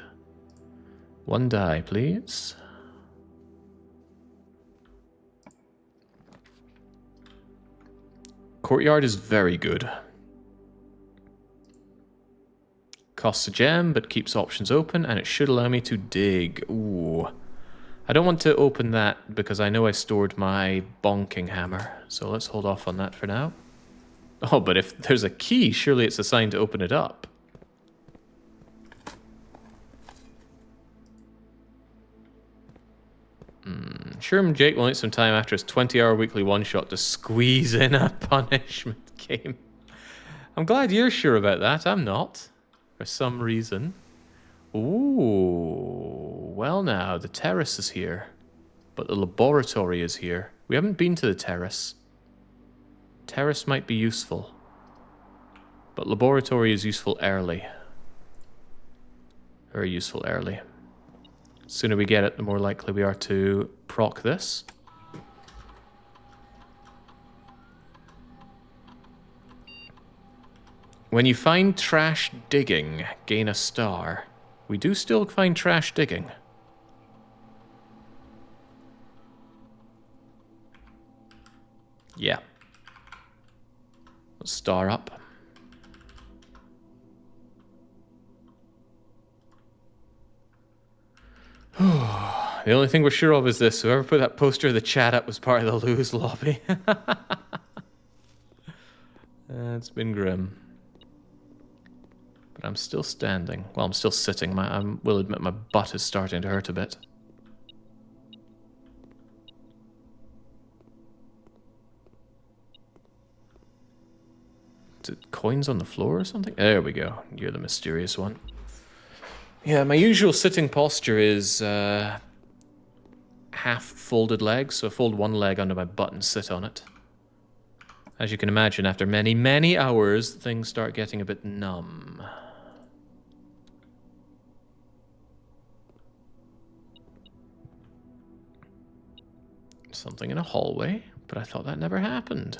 One die, please. Courtyard is very good. Costs a gem, but keeps options open, and it should allow me to dig. Ooh. I don't want to open that because I know I stored my bonking hammer, so let's hold off on that for now. Oh, but if there's a key, surely it's a sign to open it up. Sure, Jake will need some time after his 20-hour weekly one-shot to squeeze in a punishment game. I'm glad you're sure about that. I'm not, for some reason. Ooh, well now, the terrace is here, but the laboratory is here. We haven't been to the terrace. Terrace might be useful, but laboratory is useful early. Very useful early. The sooner we get it, the more likely we are to proc this. When you find trash digging, gain a star. We do still find trash digging. Yeah. Let's star up. The only thing we're sure of is this. Whoever put that poster of the chat up was part of the lose lobby. It's been grim. But I'm still standing. Well, I'm still sitting. I will admit my butt is starting to hurt a bit. Is it coins on the floor or something? There we go. You're the mysterious one. Yeah, my usual sitting posture is half folded legs. So I fold one leg under my butt and sit on it. As you can imagine, after many, many hours, things start getting a bit numb. Something in a hallway, but I thought that never happened.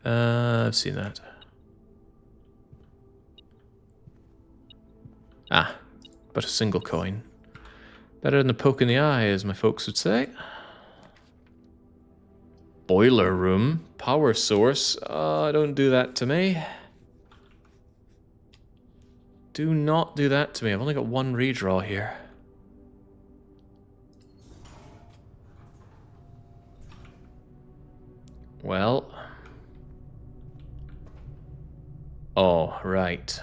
I've seen that. Ah, but a single coin. Better than a poke in the eye, as my folks would say. Boiler room, power source. Don't do that to me. Do not do that to me. I've only got one redraw here. Well. Oh, right.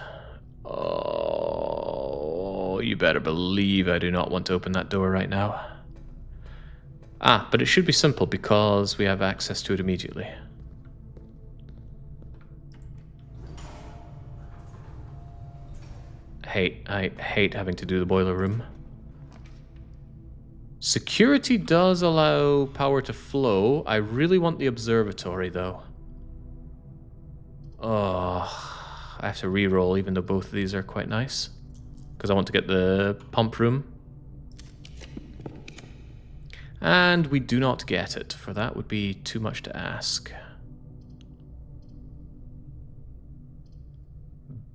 Oh, you better believe I do not want to open that door right now. Ah, but it should be simple because we have access to it immediately. I hate having to do the boiler room. Security does allow power to flow. I really want the observatory, though. Oh, I have to re-roll, even though both of these are quite nice. Because I want to get the pump room. And we do not get it, for that would be too much to ask.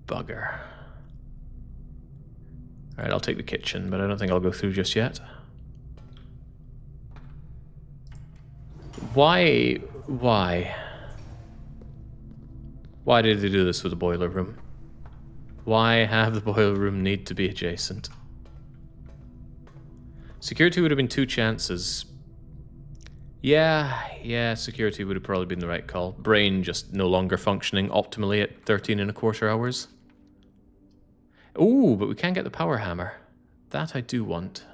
Bugger. Alright, I'll take the kitchen, but I don't think I'll go through just yet. Why? Why did they do this with the boiler room? Why have the boiler room need to be adjacent? Security would have been 2 chances. Yeah, security would have probably been the right call. Brain just no longer functioning optimally at 13.25 hours. Ooh, but we can't get the power hammer. That I do want.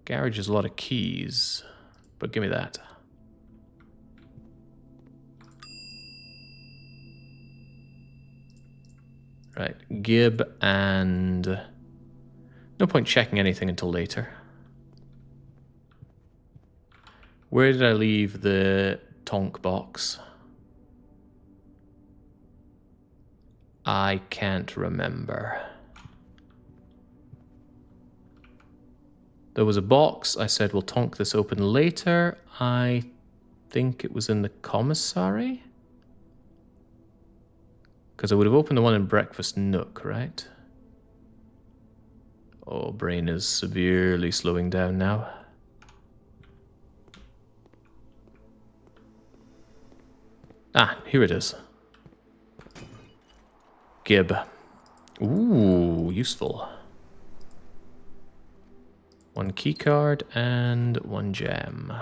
Garage has a lot of keys, but give me that. Right, Gib and... No point checking anything until later. Where did I leave the tonk box? I can't remember. There was a box. I said we'll tonk this open later. I think it was in the commissary? Because I would have opened the one in Breakfast Nook, right? Oh, brain is severely slowing down now. Ah, here it is. Gib. Ooh, useful. 1 keycard and 1 gem.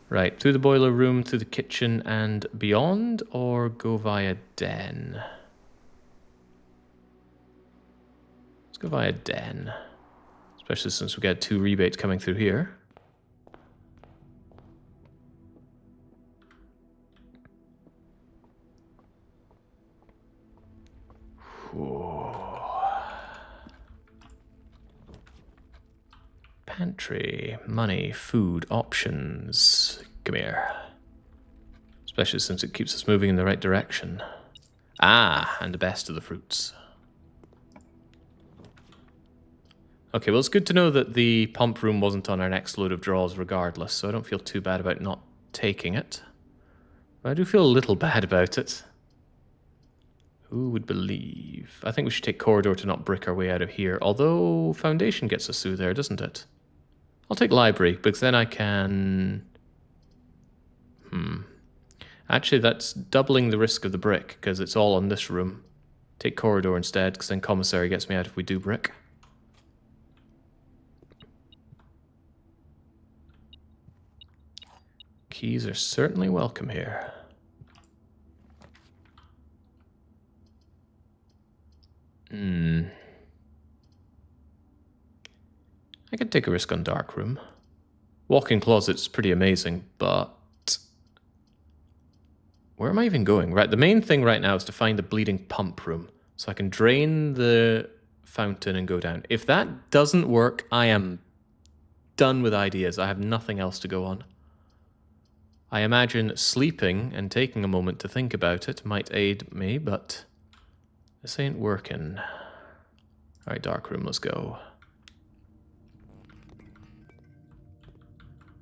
Right, through the boiler room, through the kitchen and beyond, or go via den? Let's go via den. Especially since we got 2 rebates coming through here. Pantry, money, food, options. Come here. Especially since it keeps us moving in the right direction. Ah, and the best of the fruits. Okay, well, it's good to know that the pump room wasn't on our next load of draws regardless, so I don't feel too bad about not taking it. But I do feel a little bad about it. Who would believe? I think we should take corridor to not brick our way out of here, although foundation gets us through there, doesn't it? I'll take library, because then I can... Actually, that's doubling the risk of the brick, because it's all on this room. Take corridor instead, because then commissary gets me out if we do brick. Keys are certainly welcome here. I could take a risk on dark room. Walk-in closet's pretty amazing, but... Where am I even going? Right, the main thing right now is to find the bleeding pump room, so I can drain the fountain and go down. If that doesn't work, I am done with ideas. I have nothing else to go on. I imagine sleeping and taking a moment to think about it might aid me, but this ain't working. Alright, dark room, let's go.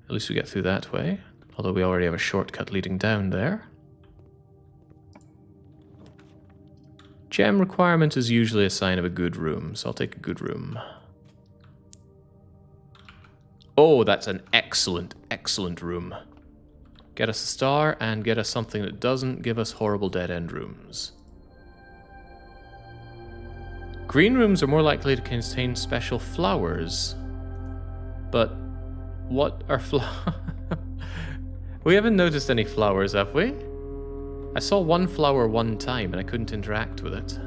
At least we get through that way, although we already have a shortcut leading down there. Gem requirement is usually a sign of a good room, so I'll take a good room. Oh, that's an excellent, excellent room. Get us a star and get us something that doesn't give us horrible dead-end rooms. Green rooms are more likely to contain special flowers. But what are flowers? We haven't noticed any flowers, have we? I saw one flower one time and I couldn't interact with it.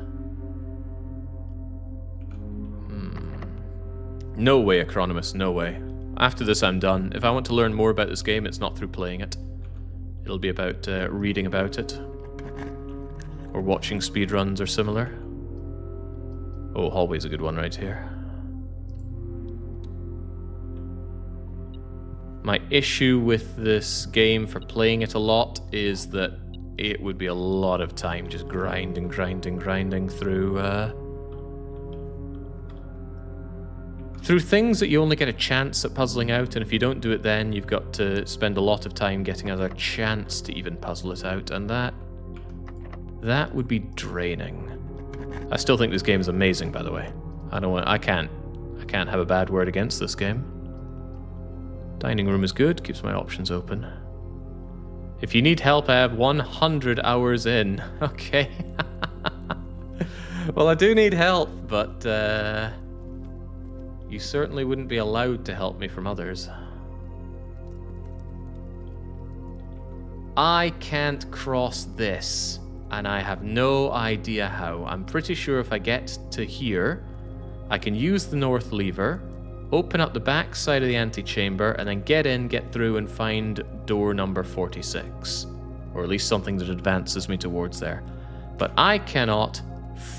No way, Acronymus, no way. After this I'm done. If I want to learn more about this game, it's not through playing it. It'll be about reading about it. Or watching speedruns or similar. Oh, hallway's a good one right here. My issue with this game for playing it a lot is that it would be a lot of time just grinding through through things that you only get a chance at puzzling out, and if you don't do it then, you've got to spend a lot of time getting another chance to even puzzle it out, and that would be draining. I still think this game is amazing, by the way. I can't have a bad word against this game. Dining room is good, keeps my options open. If you need help, I have 100 hours in. Okay. Well, I do need help, but you certainly wouldn't be allowed to help me from others. I can't cross this, and I have no idea how. I'm pretty sure if I get to here, I can use the north lever, open up the back side of the antechamber, and then get in, get through, and find door number 46. Or at least something that advances me towards there. But I cannot,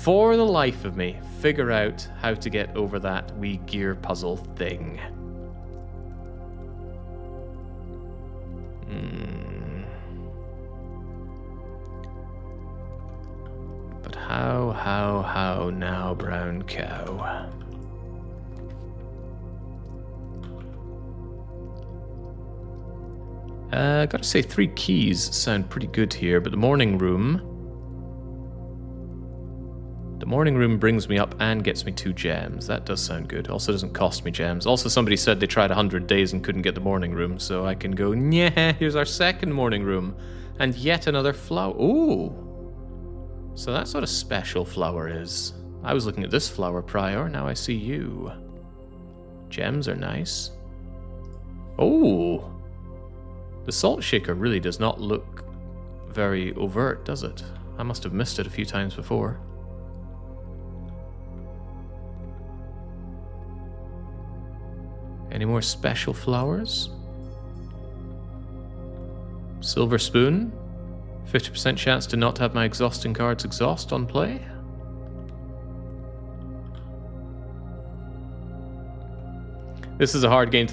for the life of me, figure out how to get over that wee gear puzzle thing. But how now, brown cow? Gotta say, 3 keys sound pretty good here, but the morning room brings me up and gets me 2 gems. That does sound good. Also doesn't cost me gems. Also, somebody said they tried 100 days and couldn't get the morning room, so I can go, yeah, here's our second morning room. And yet another flower. Ooh. So that's what a special flower is. I was looking at this flower prior, now I see you. Gems are nice. Oh. The salt shaker really does not look very overt, does it? I must have missed it a few times before. Any more special flowers? Silver spoon. 50% chance to not have my exhausting cards exhaust on play. This is a hard game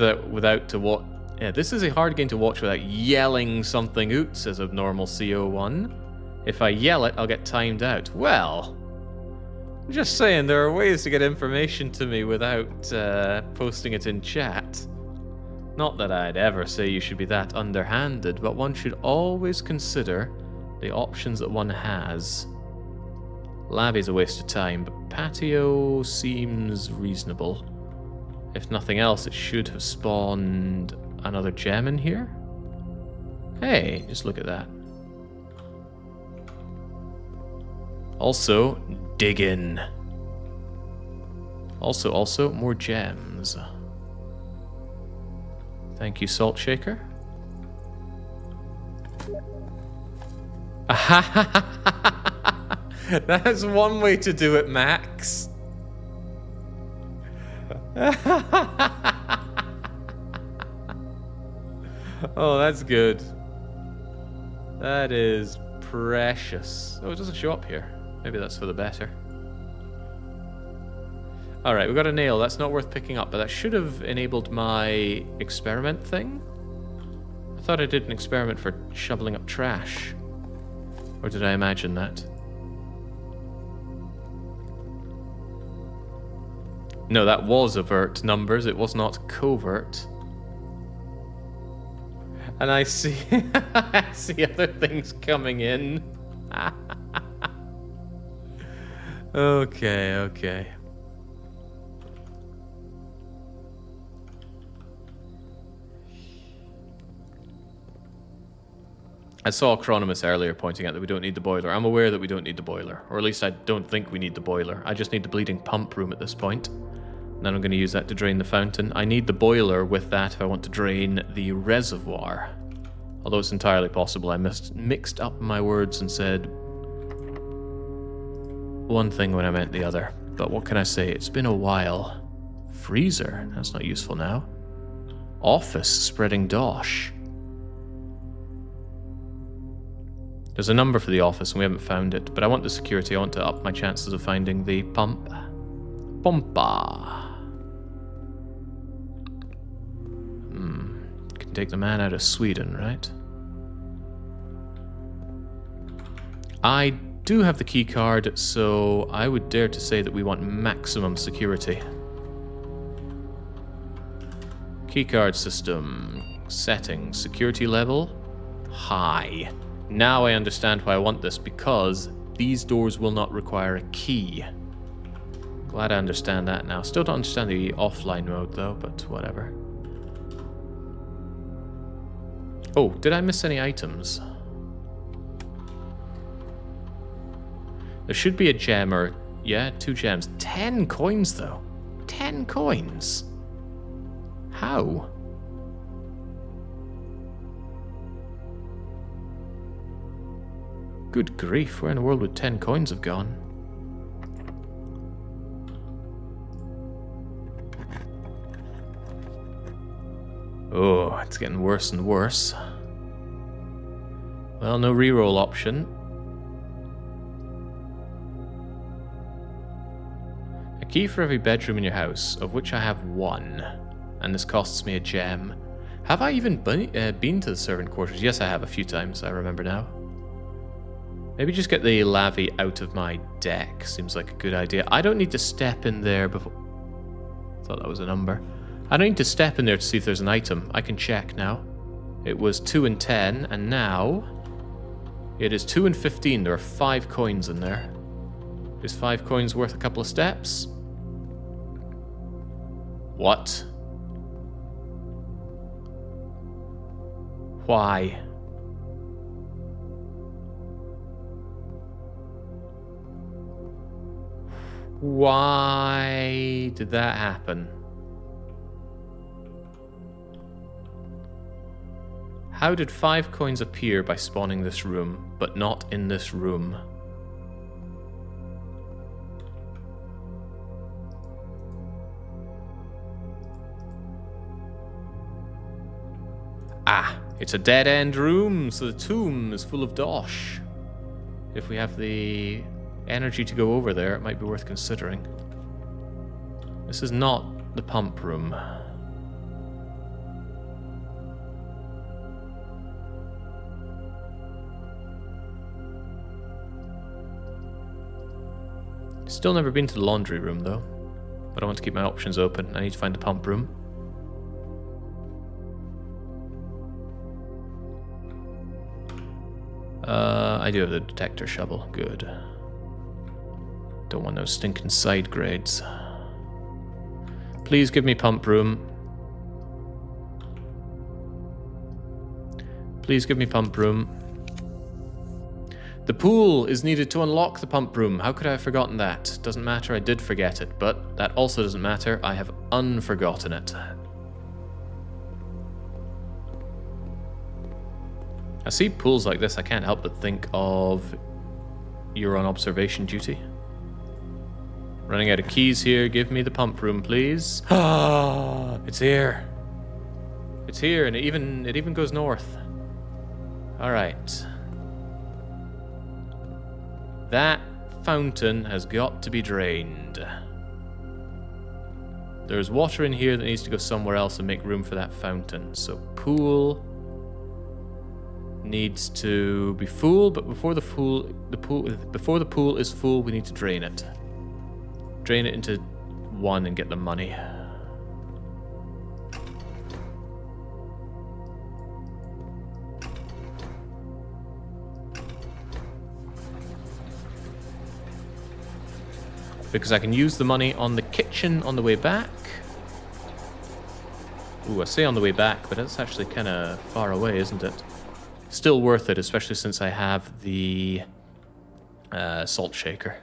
this is a hard game to watch without yelling something out, says Abnormal CO1. If I yell it, I'll get timed out. Well, I'm just saying, there are ways to get information to me without posting it in chat. Not that I'd ever say you should be that underhanded, but one should always consider the options that one has. Labby's a waste of time, but patio seems reasonable. If nothing else, it should have spawned another gem in here. Hey, just look at that. Also, dig in. Also, more gems. Thank you, Salt Shaker. That's one way to do it, Max. Oh, that's good. That is precious. Oh, it doesn't show up here. Maybe that's for the better. Alright, we got a nail. That's not worth picking up, but that should have enabled my experiment thing. I thought I did an experiment for shoveling up trash. Or did I imagine that? No, that was overt numbers. It was not covert. And I see I see other things coming in. Okay. I saw Chronomus earlier pointing out that we don't need the boiler. I'm aware that we don't need the boiler. Or at least I don't think we need the boiler. I just need the bleeding pump room at this point. And then I'm going to use that to drain the fountain. I need the boiler with that if I want to drain the reservoir. Although it's entirely possible I mixed up my words and said one thing when I meant the other. But what can I say? It's been a while. Freezer? That's not useful now. Office spreading dosh. There's a number for the office and we haven't found it, but I want the security. I want to up my chances of finding the pump. Pompa. Can take the man out of Sweden, right? I do have the key card, so I would dare to say that we want maximum security. Keycard system. Settings. Security level. High. Now I understand why I want this, because these doors will not require a key. Glad I understand that now. Still don't understand the offline mode though, but whatever. Oh, did I miss any items? There should be a gem or... yeah, 2 gems. 10 coins though. 10 coins. How? Good grief, where in the world would 10 coins have gone? Oh, it's getting worse and worse. Well, no reroll option. A key for every bedroom in your house, of which I have 1. And this costs me a gem. Have I even been to the servant quarters? Yes, I have a few times, I remember now. Maybe just get the lavvy out of my deck. Seems like a good idea. I don't need to step in there before... thought that was a number. I don't need to step in there to see if there's an item. I can check now. It was 2 and 10, and now... it is 2 and 15. There are 5 coins in there. Is 5 coins worth a couple of steps? What? Why? Why did that happen? How did 5 coins appear by spawning this room, but not in this room? Ah, it's a dead-end room, so the tomb is full of dosh. If we have the energy to go over there, it might be worth considering. This is not the pump room. Still never been to the laundry room though, but I want to keep my options open. I need to find the pump room. I do have the detector shovel. Good. Don't want no stinking side grades. Please give me pump room. Please give me pump room. The pool is needed to unlock the pump room. How could I have forgotten that? Doesn't matter, I did forget it, but that also doesn't matter. I have unforgotten it. I see pools like this, I can't help but think of you're on observation duty. Running out of keys here. Give me the pump room, please. Ah, it's here. It's here, and it even goes north. All right. That fountain has got to be drained. There's water in here that needs to go somewhere else and make room for that fountain. So pool needs to be full, but before the pool is full, we need to drain it. Drain it into 1 and get the money. Because I can use the money on the kitchen on the way back. Ooh, I say on the way back, but it's actually kind of far away, isn't it? Still worth it, especially since I have the salt shaker.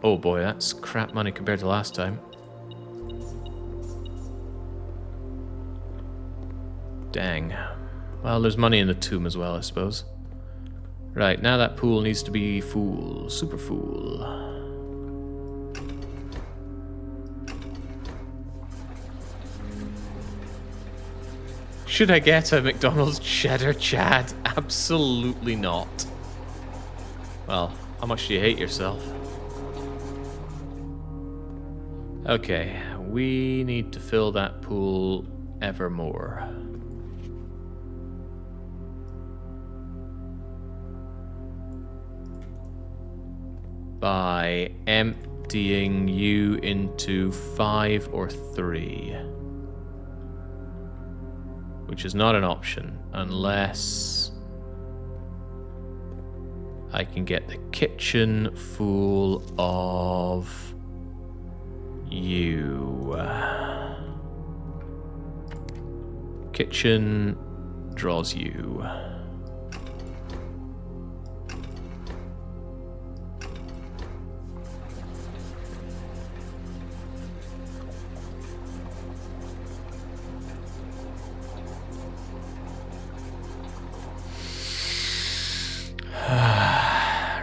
Oh boy, that's crap money compared to last time. Dang. Well, there's money in the tomb as well, I suppose. Right, now that pool needs to be full. Super full. Should I get a McDonald's Cheddar Chad? Absolutely not. Well, how much do you hate yourself? Okay, we need to fill that pool evermore. By emptying you into 5 or 3. which is not an option unless I can get the kitchen full of you. Kitchen draws you.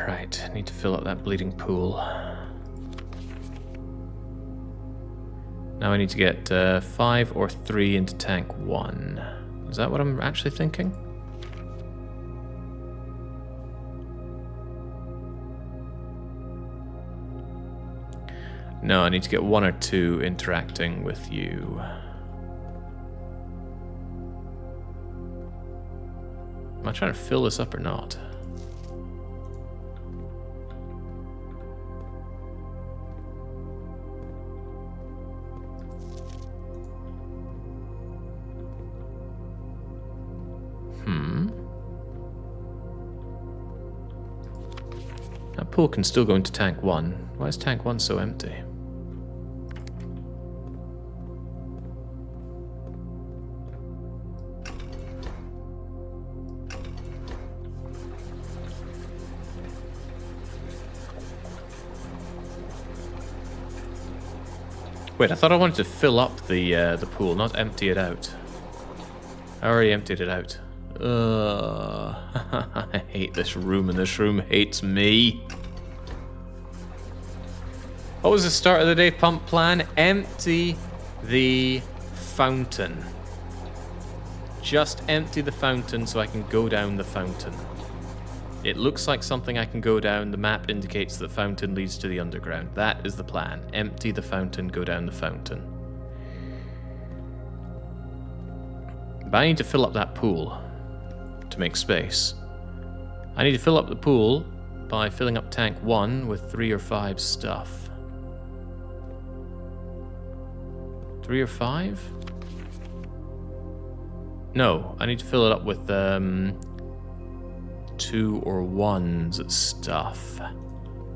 Right, need to fill up that bleeding pool. Now I need to get 5 or 3 into tank 1. Is that what I'm actually thinking? No, I need to get 1 or 2 interacting with you. Am I trying to fill this up or not? That pool can still go into tank 1. Why is tank 1 so empty? Wait, I thought I wanted to fill up the pool, not empty it out. I already emptied it out. I hate this room, and this room hates me. What was the start of the day pump plan? Empty the fountain. Just empty the fountain so I can go down the fountain. It looks like something I can go down. The map indicates the fountain leads to the underground. That is the plan. Empty the fountain, go down the fountain. But I need to fill up that pool to make space. I need to fill up the pool by filling up tank 1 with 3 or 5 stuff. 3 or 5? No, I need to fill it up with 2 or 1's stuff.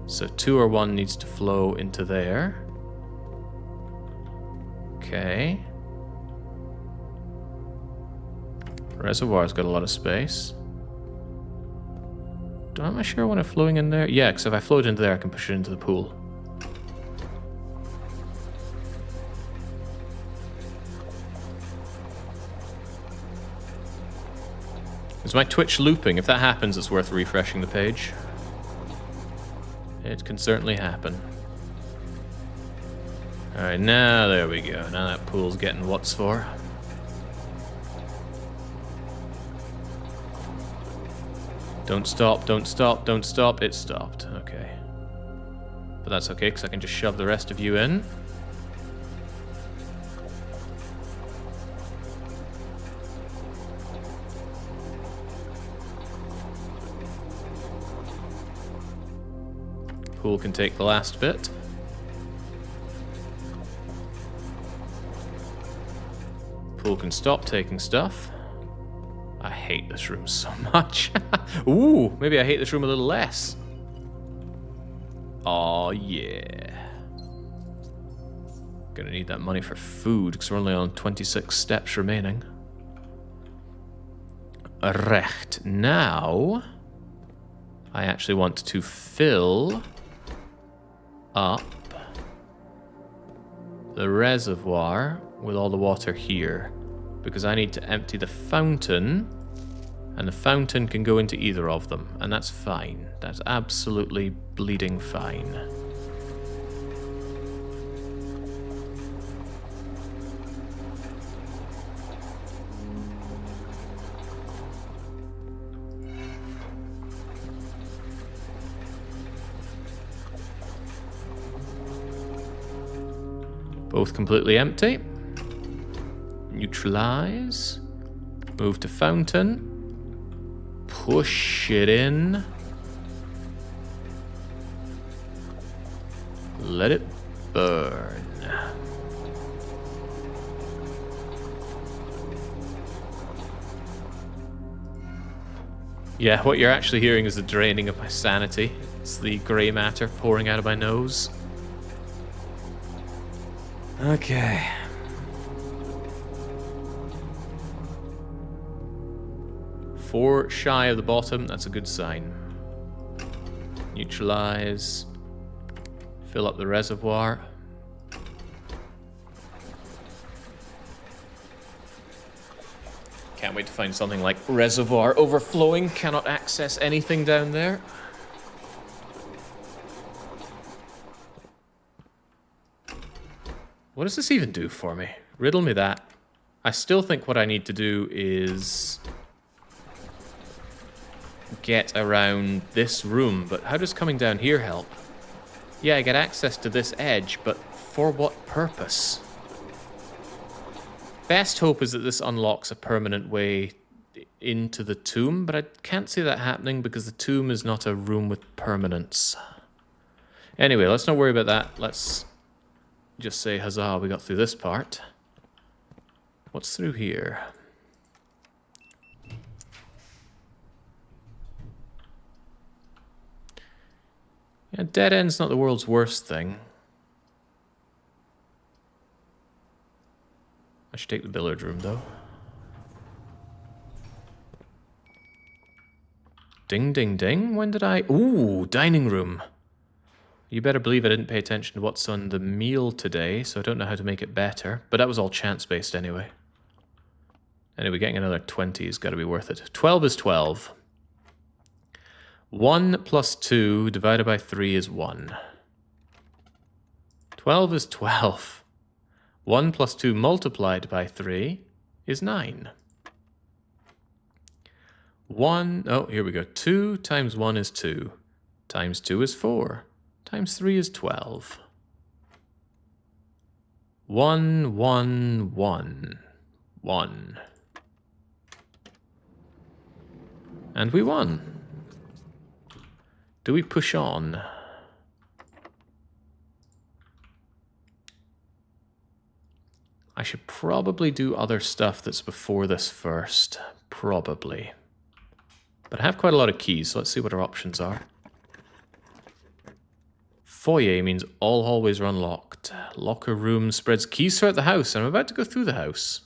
So 2 or 1 needs to flow into there. Okay. Reservoir's got a lot of space. Am I sure I want it flowing in there? Yeah, because if I float into there, I can push it into the pool. Is my Twitch looping? If that happens, it's worth refreshing the page. It can certainly happen. Alright, now there we go. Now that pool's getting what's for. Don't stop, don't stop, don't stop. It stopped. Okay. But that's okay, because I can just shove the rest of you in. Pool can take the last bit. Pool can stop taking stuff. I hate this room so much. Ooh, maybe I hate this room a little less. Oh yeah. Gonna need that money for food, because we're only on 26 steps remaining. Recht. Now, I actually want to fill up the reservoir with all the water here, because I need to empty the fountain, and the fountain can go into either of them, and that's fine. That's absolutely bleeding fine. Both completely empty. Neutralize. Move to fountain. Push it in. Let it burn. Yeah, what you're actually hearing is the draining of my sanity. It's the grey matter pouring out of my nose. Okay. Four shy of the bottom, that's a good sign. Neutralize. Fill up the reservoir. Can't wait to find something like reservoir overflowing. Cannot access anything down there. What does this even do for me? Riddle me that. I still think what I need to do is get around this room, but how does coming down here help? Yeah, I get access to this edge, but for what purpose? Best hope is that this unlocks a permanent way into the tomb, but I can't see that happening because the tomb is not a room with permanence. Anyway, let's not worry about that. Let's just say, huzzah, we got through this part. What's through here? Yeah, dead end's not the world's worst thing. I should take the billiard room, though. Ding, ding, ding. When did I... Ooh, dining room. You better believe I didn't pay attention to what's on the meal today, so I don't know how to make it better. But that was all chance-based anyway. Anyway, getting another 20 has got to be worth it. 12 is 12. 1 plus 2 divided by 3 is 1. 12 is 12. 1 plus 2 multiplied by 3 is 9. 1, oh, here we go. 2 times 1 is 2. Times 2 is 4. Times 3 is 12. 1, 1, 1. 1. And we won. Do we push on? I should probably do other stuff that's before this first. Probably. But I have quite a lot of keys, so let's see what our options are. Foyer means all hallways are unlocked. Locker room spreads keys throughout the house, and I'm about to go through the house.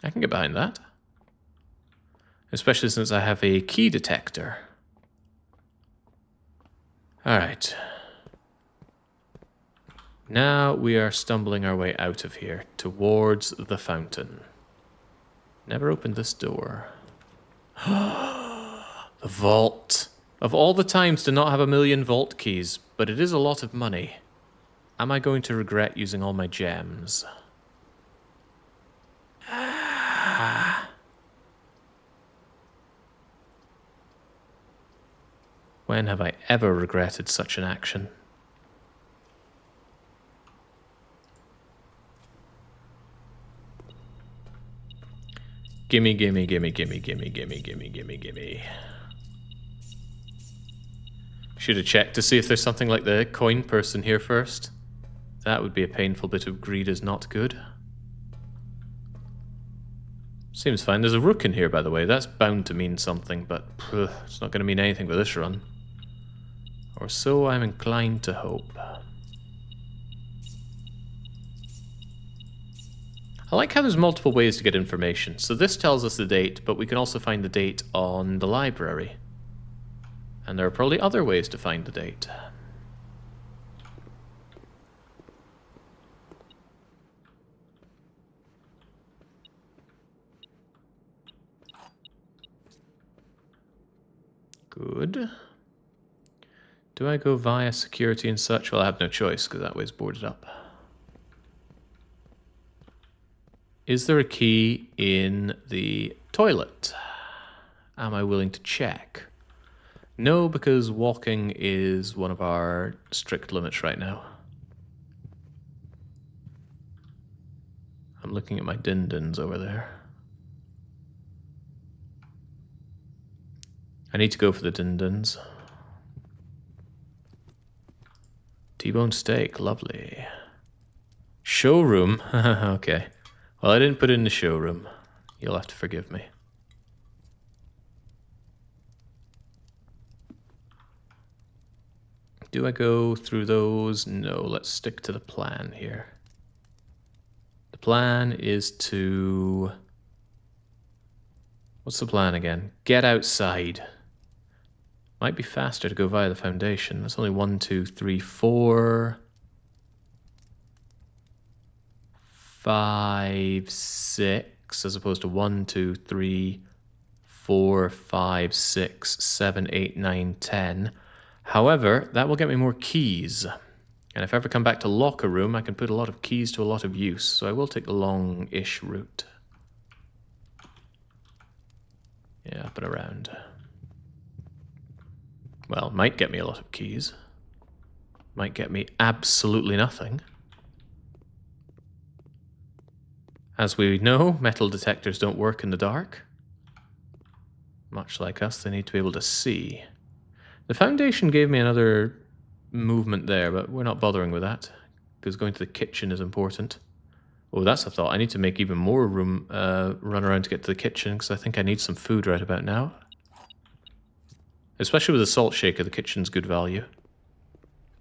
I can get behind that. Especially since I have a key detector. Alright. Now we are stumbling our way out of here, towards the fountain. Never opened this door. The vault. Of all the times to not have a million vault keys, but it is a lot of money. Am I going to regret using all my gems? When have I ever regretted such an action? Gimme, gimme, gimme, gimme, gimme, gimme, gimme, gimme, gimme. Should have checked to see if there's something like the coin person here first. That would be a painful bit of greed is not good. Seems fine. There's a rook in here, by the way. That's bound to mean something, but it's not going to mean anything with this run. Or so I'm inclined to hope. I like how there's multiple ways to get information. So this tells us the date, but we can also find the date on the library. And there are probably other ways to find the date. Good. Do I go via security and such? Well, I have no choice because that way's boarded up. Is there a key in the toilet? Am I willing to check? No, because walking is one of our strict limits right now. I'm looking at my din-dins over there. I need to go for the din-dins. T-bone steak, lovely. Showroom? Okay. Well, I didn't put it in the showroom. You'll have to forgive me. Do I go through those? No, let's stick to the plan here. The plan is to... What's the plan again? Get outside. Might be faster to go via the foundation. That's only 1, 2, 3, 4... 5, 6, as opposed to 1, 2, 3, 4, 5, 6, 7, 8, 9, 10. However, that will get me more keys. And if I ever come back to locker room, I can put a lot of keys to a lot of use. So I will take the long-ish route. Yeah, up and around. Well, might get me a lot of keys. Might get me absolutely nothing. As we know, metal detectors don't work in the dark. Much like us, they need to be able to see. The foundation gave me another movement there, but we're not bothering with that, because going to the kitchen is important. Oh, that's a thought. I need to make even more room, run around to get to the kitchen, because I think I need some food right about now. Especially with the salt shaker, the kitchen's good value.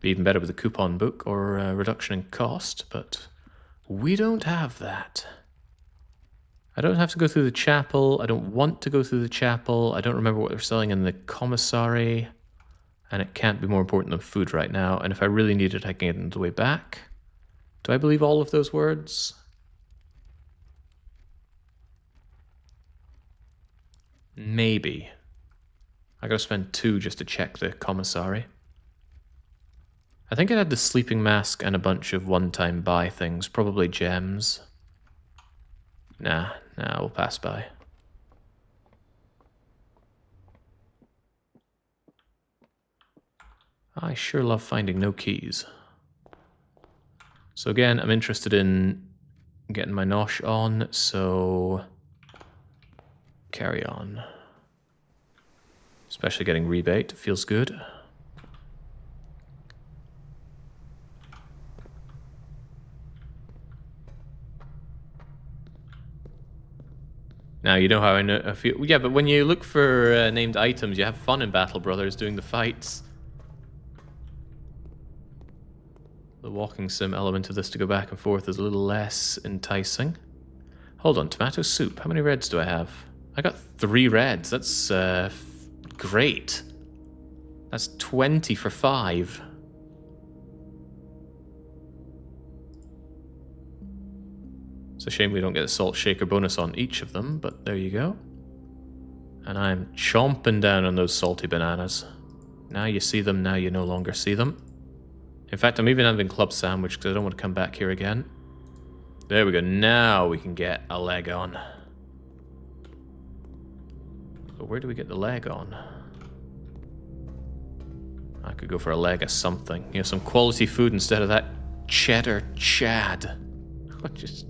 Be even better with the coupon book, or reduction in cost, but we don't have that. I don't have to go through the chapel. I don't want to go through the chapel. I don't remember what they're selling in the commissary. And it can't be more important than food right now. And if I really need it, I can get it on the way back. Do I believe all of those words? Maybe. I gotta spend 2 just to check the commissary. I think it had the sleeping mask and a bunch of one-time buy things. Probably gems. Nah, we'll pass by. I sure love finding no keys. So again, I'm interested in getting my nosh on, so carry on. Especially getting rebate, feels good. Now, you know how I know. Yeah, but when you look for named items, you have fun in Battle Brothers doing the fights. The walking sim element of this to go back and forth is a little less enticing. Hold on, tomato soup. How many reds do I have? I got 3 reds. That's great. That's 20 for 5. It's a shame we don't get a salt shaker bonus on each of them, but there you go. And I'm chomping down on those salty bananas. Now you see them, now you no longer see them. In fact, I'm even having club sandwich because I don't want to come back here again. There we go, now we can get a leg on. But where do we get the leg on? I could go for a leg of something. You know, some quality food instead of that Cheddar Chad. Just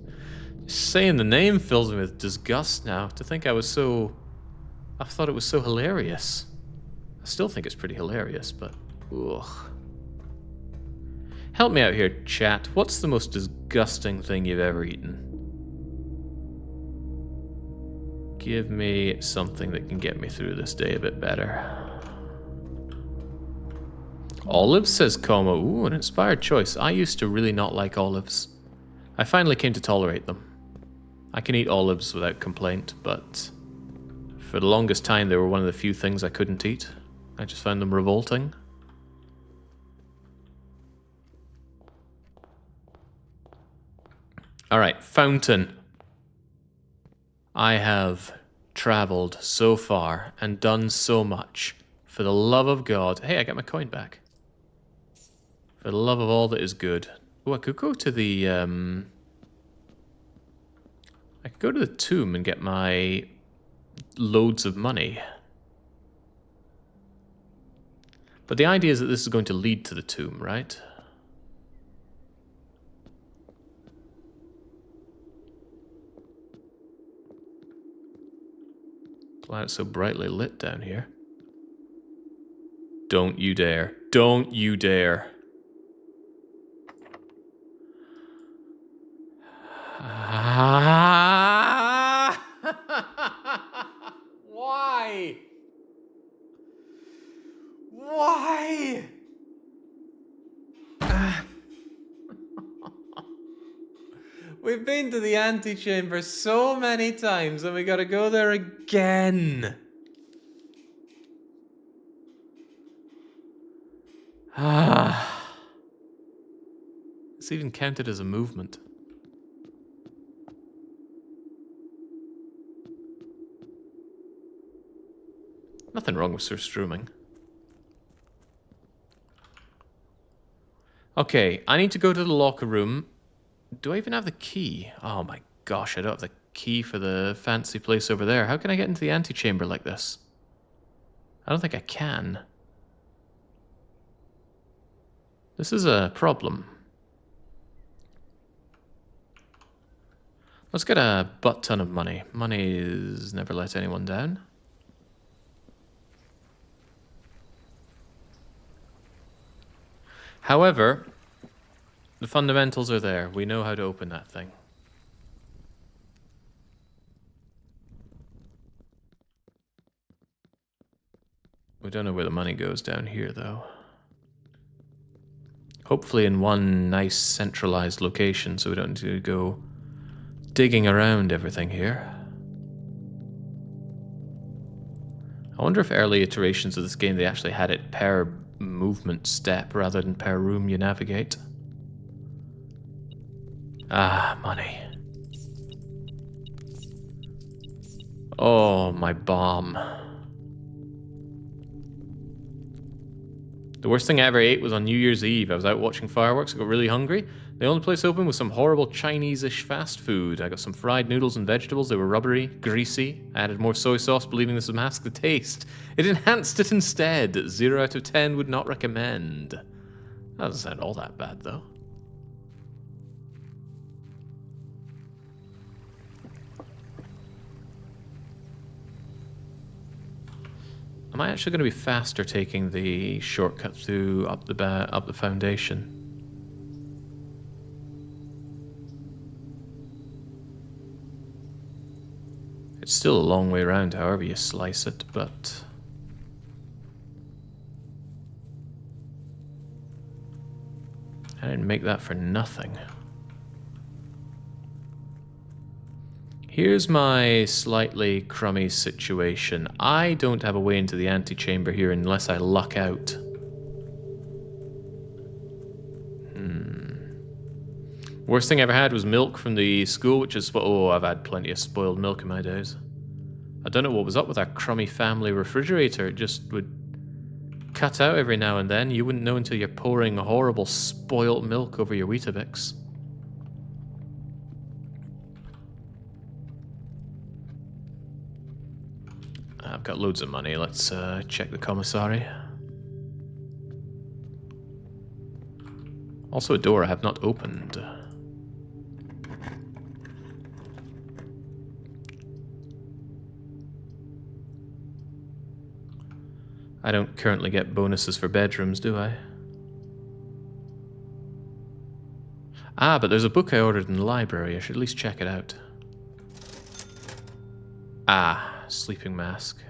saying the name fills me with disgust now. To think I thought it was so hilarious. I still think it's pretty hilarious, but ugh. Help me out here, chat. What's the most disgusting thing you've ever eaten? Give me something that can get me through this day a bit better. Olives, says Como. Ooh, an inspired choice. I used to really not like olives. I finally came to tolerate them. I can eat olives without complaint, but for the longest time they were one of the few things I couldn't eat. I just found them revolting. Alright, fountain. I have traveled so far and done so much. For the love of God. Hey, I got my coin back. For the love of all that is good. Oh, I could go to the, I could go to the tomb and get my loads of money. But the idea is that this is going to lead to the tomb, right? Glad it's so brightly lit down here. Don't you dare. Don't you dare. Ah! Why? Why? We've been to the antechamber so many times and we gotta go there again. Ah. It's even counted as a movement. Nothing wrong with Sir Strooming. Okay, I need to go to the locker room. Do I even have the key? Oh my gosh, I don't have the key for the fancy place over there. How can I get into the antechamber like this? I don't think I can. This is a problem. Let's get a butt ton of money. Money's never let anyone down. However, the fundamentals are there. We know how to open that thing. We don't know where the money goes down here, though. Hopefully in one nice centralized location, so we don't need to go digging around everything here. I wonder if early iterations of this game, they actually had it per movement step rather than per room you navigate. Ah, money. Oh, my bomb. The worst thing I ever ate was on New Year's Eve. I was out watching fireworks, I got really hungry. The only place open was some horrible Chinese-ish fast food. I got some fried noodles and vegetables. They were rubbery, greasy. I added more soy sauce, believing this would mask the taste. It enhanced it instead. 0 out of 10 would not recommend. That doesn't sound all that bad, though. Am I actually going to be faster taking the shortcut through up the foundation? It's still a long way around, however you slice it, but I didn't make that for nothing. Here's my slightly crummy situation. I don't have a way into the antechamber here unless I luck out. Worst thing I ever had was milk from the school, which is... Oh, I've had plenty of spoiled milk in my days. I don't know what was up with our crummy family refrigerator. It just would cut out every now and then. You wouldn't know until you're pouring horrible spoiled milk over your Weetabix. I've got loads of money. Let's check the commissary. Also a door I have not opened. I don't currently get bonuses for bedrooms, do I? Ah, but there's a book I ordered in the library. I should at least check it out. Ah, sleeping mask.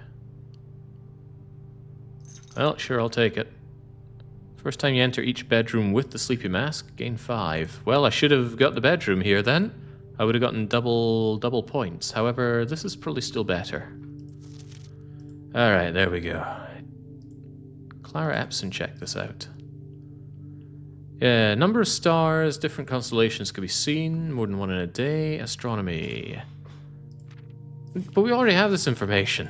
Well, sure, I'll take it. First time you enter each bedroom with the sleeping mask, gain 5. Well, I should have got the bedroom here then. I would have gotten double points. However, this is probably still better. Alright, there we go. Clara Epson, check this out. Yeah, number of stars, different constellations could be seen, more than one in a day, astronomy. But we already have this information.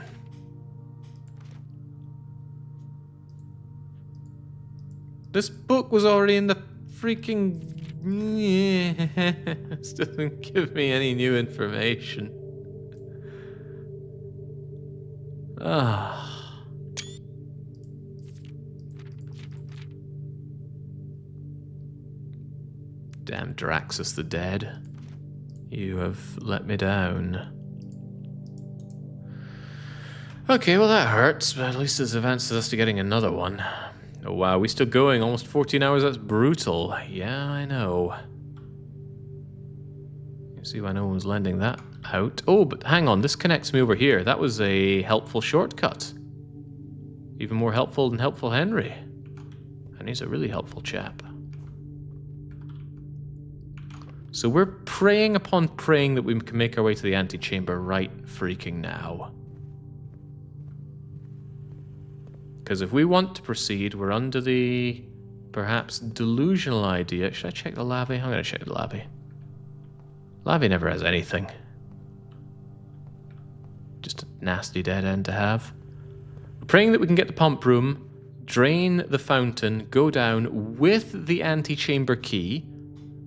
This book was already in the freaking... This doesn't give me any new information. Ah... Damn Draxus the Dead. You have let me down. Okay, well that hurts, but at least it's advanced us to getting another one. Oh wow, we still going? Almost 14 hours, that's brutal. Yeah, I know. See why no one was lending that out. Oh, but hang on, this connects me over here. That was a helpful shortcut. Even more helpful than Helpful Henry. And he's a really helpful chap. So we're praying upon praying that we can make our way to the antechamber right freaking now. Because if we want to proceed, we're under the perhaps delusional idea. Should I check the lobby? I'm going to check the lobby. Lobby never has anything. Just a nasty dead end to have. We're praying that we can get the pump room, drain the fountain, go down with the antechamber key,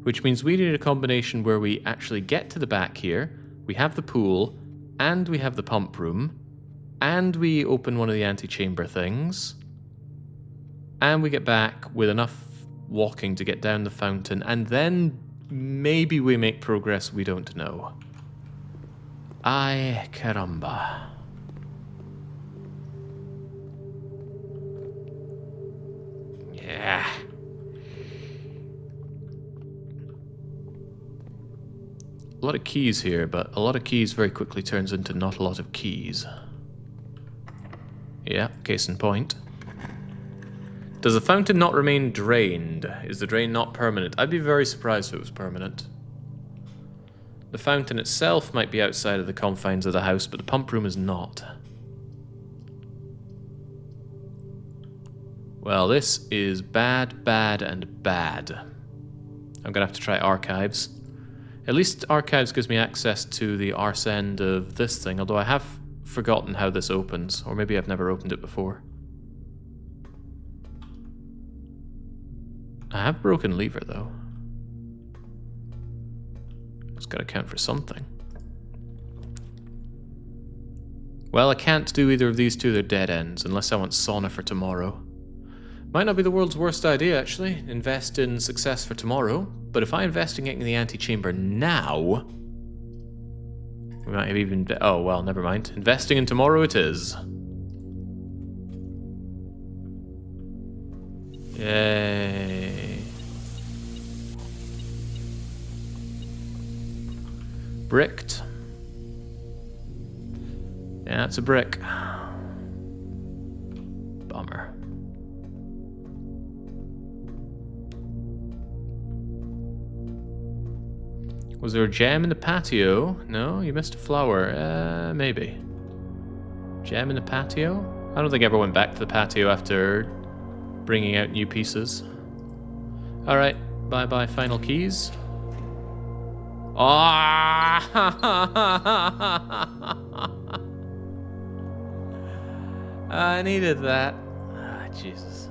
which means we need a combination where we actually get to the back here, we have the pool, and we have the pump room, and we open one of the antechamber things, and we get back with enough walking to get down the fountain, and then maybe we make progress, we don't know. Ay, caramba. Yeah. A lot of keys here, but a lot of keys very quickly turns into not a lot of keys. Yeah, case in point. Does the fountain not remain drained? Is the drain not permanent? I'd be very surprised if it was permanent. The fountain itself might be outside of the confines of the house, but the pump room is not. Well, this is bad, bad, and bad. I'm gonna have to try archives. At least archives gives me access to the arse end of this thing, although I have forgotten how this opens, or maybe I've never opened it before. I have broken lever, though. It's got to count for something. Well, I can't do either of these two, they're dead ends, unless I want sauna for tomorrow. Might not be the world's worst idea, actually. Invest in success for tomorrow. But if I invest in getting the antechamber now... we might have even... oh, well, never mind. Investing in tomorrow it is. Yay. Bricked. Yeah, it's a brick. Bummer. Was there a gem in the patio? No, you missed a flower. Maybe. Gem in the patio? I don't think I ever went back to the patio after bringing out new pieces. Alright, bye-bye final keys. Ah! I needed that. Ah, Jesus.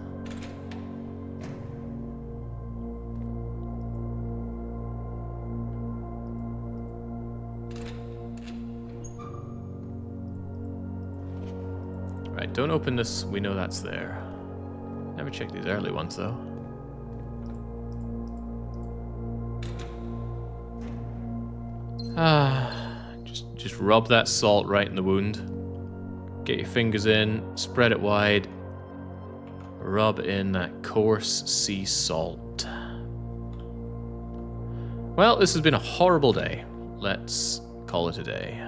Right, don't open this. We know that's there. Never check these early ones, though. Just rub that salt right in the wound. Get your fingers in, spread it wide. Rub in that coarse sea salt. Well, this has been a horrible day. Let's call it a day.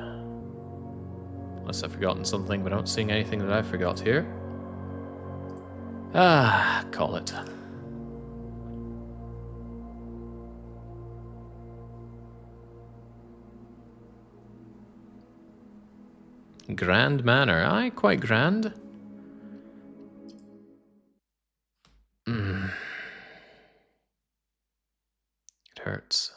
Unless I've forgotten something, but I'm not seeing anything that I forgot here. Call it. Grand manor. Aye, quite grand. It hurts.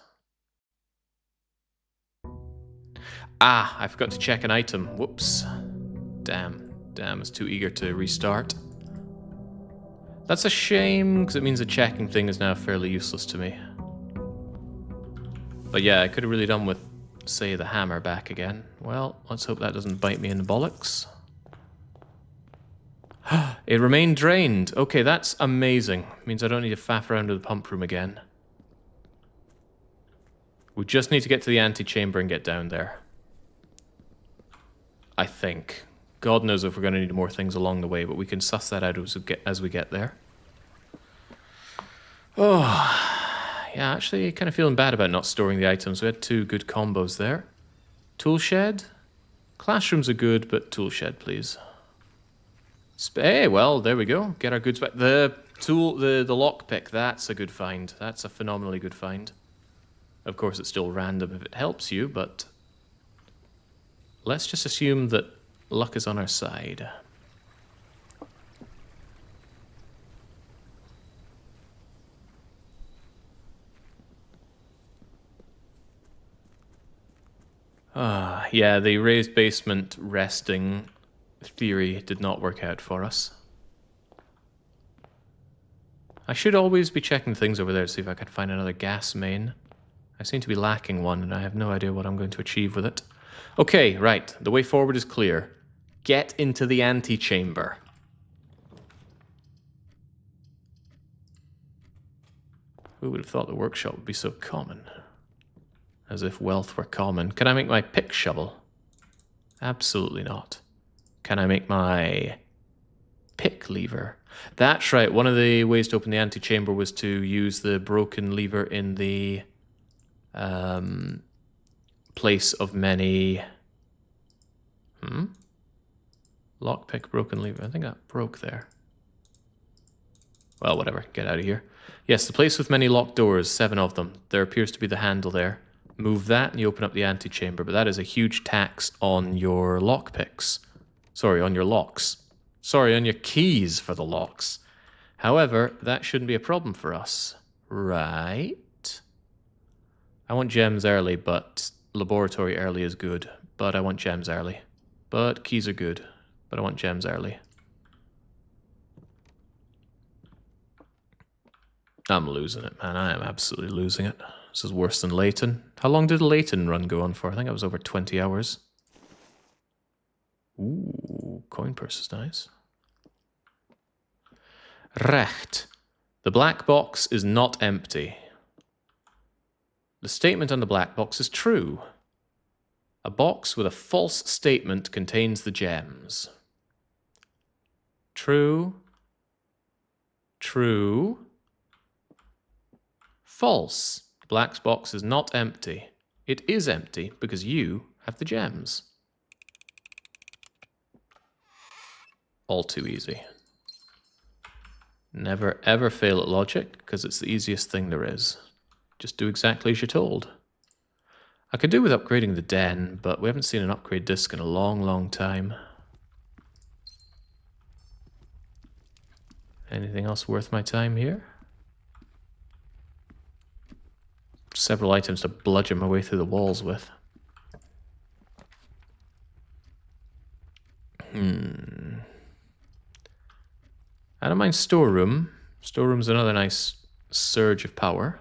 I forgot to check an item. Whoops. Damn, I was too eager to restart. That's a shame, because it means the checking thing is now fairly useless to me. But yeah, I could have really done with, say, the hammer back again. Well, let's hope that doesn't bite me in the bollocks. It remained drained. Okay, that's amazing. Means I don't need to faff around with the pump room again. We just need to get to the antechamber and get down there. I think. God knows if we're going to need more things along the way, but we can suss that out as we get there. Oh, Yeah, actually kind of feeling bad about not storing the items. We had 2 good combos there. Tool shed. Classrooms are good, but tool shed, please. Hey, well, there we go. Get our goods back. The tool, the lockpick, that's a good find. That's a phenomenally good find. Of course, it's still random if it helps you, but let's just assume that luck is on our side. Yeah, the raised basement resting theory did not work out for us. I should always be checking things over there to see if I can find another gas main. I seem to be lacking one, and I have no idea what I'm going to achieve with it. Okay, right. The way forward is clear. Get into the antechamber. Who would have thought the workshop would be so common? As if wealth were common. Can I make my pick shovel? Absolutely not. Can I make my pick lever? That's right. One of the ways to open the antechamber was to use the broken lever in the place of many... Lockpick, broken lever. I think that broke there. Well, whatever. Get out of here. Yes, the place with many locked doors. 7 of them. There appears to be the handle there. Move that and you open up the antechamber, but that is a huge tax on your lockpicks. Sorry, on your locks. Sorry, on your keys for the locks. However, that shouldn't be a problem for us. Right? I want gems early, but laboratory early is good. But I want gems early. But keys are good, but I want gems early. I'm losing it, man. I am absolutely losing it. This is worse than Leighton. How long did the Leighton run go on for? I think it was over 20 hours. Ooh, coin purse is nice. Recht. The black box is not empty. The statement on the black box is true. A box with a false statement contains the gems. True. True. False. Black's box is not empty. It is empty because you have the gems. All too easy. Never ever fail at logic because it's the easiest thing there is. Just do exactly as you're told. I could do with upgrading the den, but we haven't seen an upgrade disc in a long, long time. Anything else worth my time here? Several items to bludgeon my way through the walls with. I don't mind storeroom. Storeroom's another nice surge of power.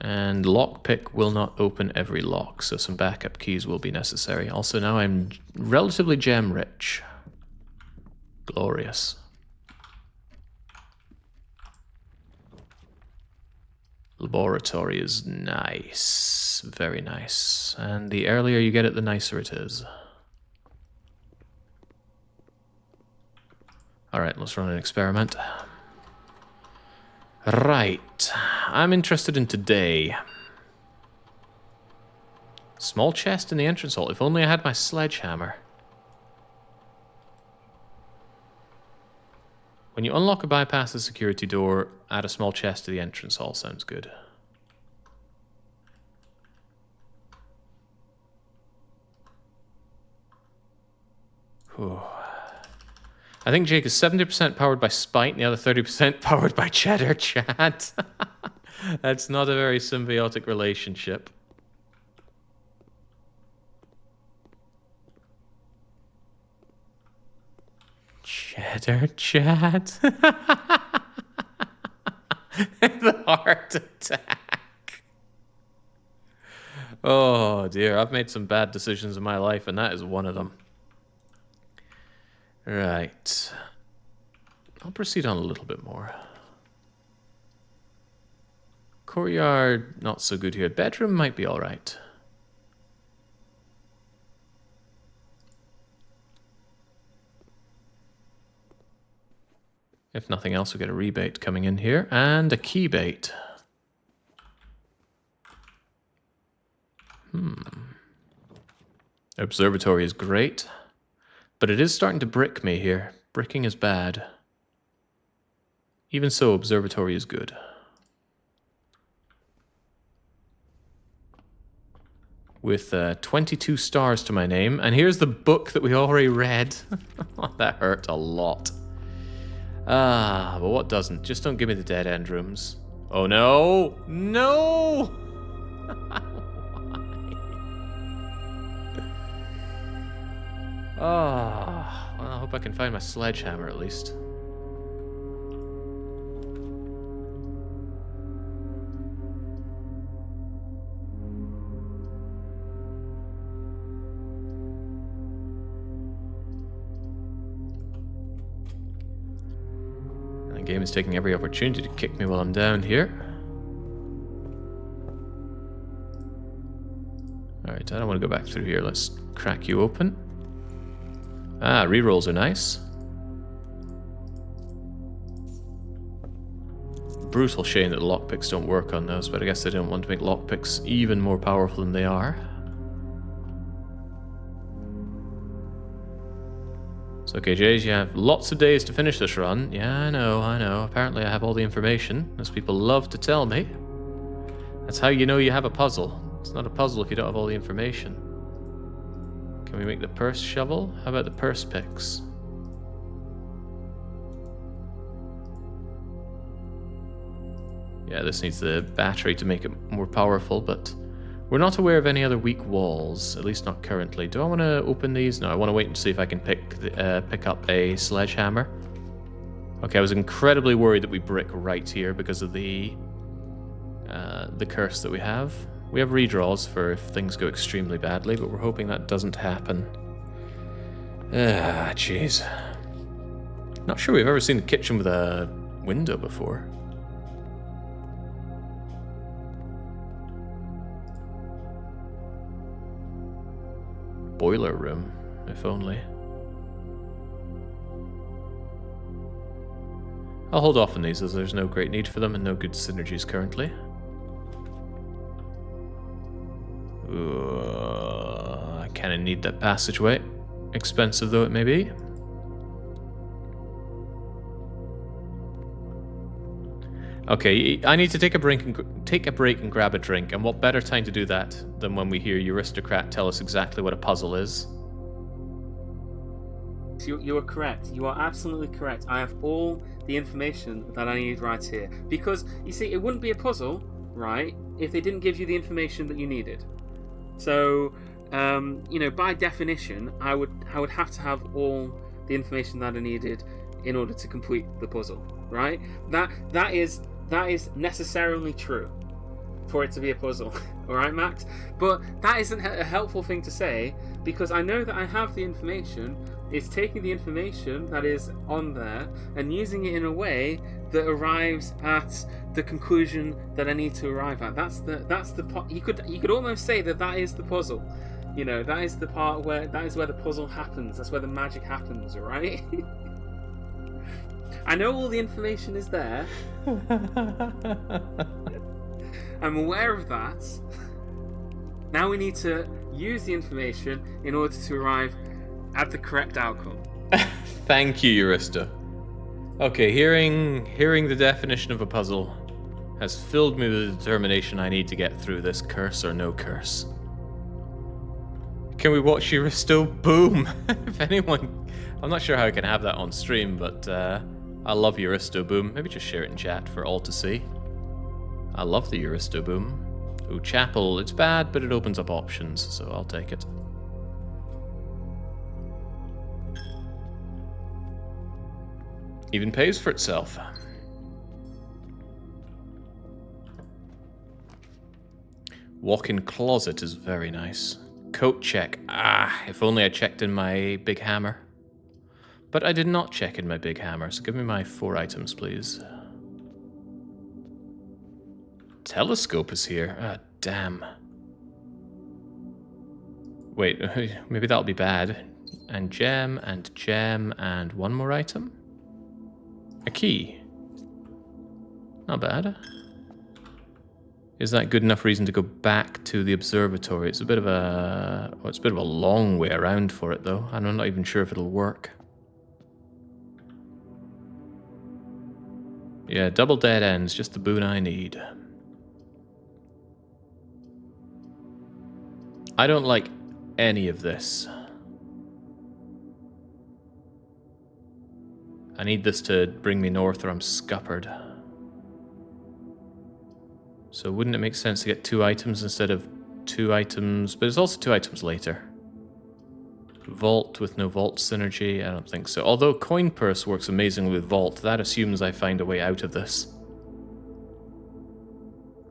And lockpick will not open every lock, so some backup keys will be necessary. Also, now I'm relatively gem rich. Glorious. Laboratory is nice. Very nice. And the earlier you get it, the nicer it is. Alright, let's run an experiment. Right. I'm interested in today. Small chest in the entrance hall. If only I had my sledgehammer. When you unlock or bypass the security door, add a small chest to the entrance hall. Sounds good. Whew. I think Jake is 70% powered by spite and the other 30% powered by Cheddar Chad. That's not a very symbiotic relationship. Cheddar Chad. The heart attack. Oh dear, I've made some bad decisions in my life and that is one of them. Right. I'll proceed on a little bit more. Courtyard, not so good here. Bedroom might be alright. If nothing else, we get a rebate coming in here. And a key bait. Observatory is great. But it is starting to brick me here. Bricking is bad. Even so, observatory is good. With 22 stars to my name. And here's the book that we already read. That hurt a lot. Ah, but what doesn't? Just don't give me the dead end rooms. Oh no! No! Ah, well, I hope I can find my sledgehammer at least. The game is taking every opportunity to kick me while I'm down here. Alright, I don't want to go back through here. Let's crack you open. Ah, rerolls are nice. Brutal shame that lockpicks don't work on those, but I guess they don't want to make lockpicks even more powerful than they are. So, okay, Jays, you have lots of days to finish this run. Yeah, I know. Apparently I have all the information, as people love to tell me. That's how you know you have a puzzle. It's not a puzzle if you don't have all the information. Can we make the purse shovel? How about the purse picks? Yeah, this needs the battery to make it more powerful, but we're not aware of any other weak walls, at least not currently. Do I want to open these? No, I want to wait and see if I can pick up a sledgehammer. Okay, I was incredibly worried that we brick right here because of the curse that we have. We have redraws for if things go extremely badly, but we're hoping that doesn't happen. Ah, jeez. Not sure we've ever seen the kitchen with a window before. Boiler room, if only. I'll hold off on these as there's no great need for them and no good synergies currently. I kind of need that passageway. Expensive though it may be. Okay, I need to take a break and grab a drink, and what better time to do that than when we hear Euristocrat tell us exactly what a puzzle is? You are correct. You are absolutely correct. I have all the information that I need right here. Because, you see, it wouldn't be a puzzle, right, if they didn't give you the information that you needed. So, you know, by definition, I would have to have all the information that I needed in order to complete the puzzle, right? That is necessarily true for it to be a puzzle. All right, Max? But that isn't a helpful thing to say, because I know that I have the information. It's taking the information that is on there and using it in a way that arrives at the conclusion that I need to arrive at. That's the part. You could almost say that is the puzzle. You know, that is the part where the puzzle happens. That's where the magic happens, all right? I know all the information is there. I'm aware of that. Now we need to use the information in order to arrive at the correct outcome. Thank you, Eurista. Okay, hearing the definition of a puzzle has filled me with the determination I need to get through this, curse or no curse. Can we watch Euristo Boom? If anyone... I'm not sure how I can have that on stream, but I love Euristo Boom. Maybe just share it in chat for all to see. I love the Euristo Boom. Ooh, Chapel, it's bad, but it opens up options, so I'll take it. Even pays for itself. Walk-in closet is very nice. Coat check. Ah, if only I checked in my big hammer. But I did not check in my big hammer, so give me my 4 items, please. Telescope is here. Ah, damn. Wait, maybe that'll be bad. And gem, and one more item? A key. Not bad. Is that good enough reason to go back to the observatory? It's a bit of a... well, it's a bit of a long way around for it, though. And I'm not even sure if it'll work. Yeah, double dead ends, just the boon I need. I don't like any of this. I need this to bring me north or I'm scuppered. So wouldn't it make sense to get 2 items instead of 2 items? But it's also 2 items later. Vault with no vault synergy? I don't think so. Although coin purse works amazingly with vault, that assumes I find a way out of this.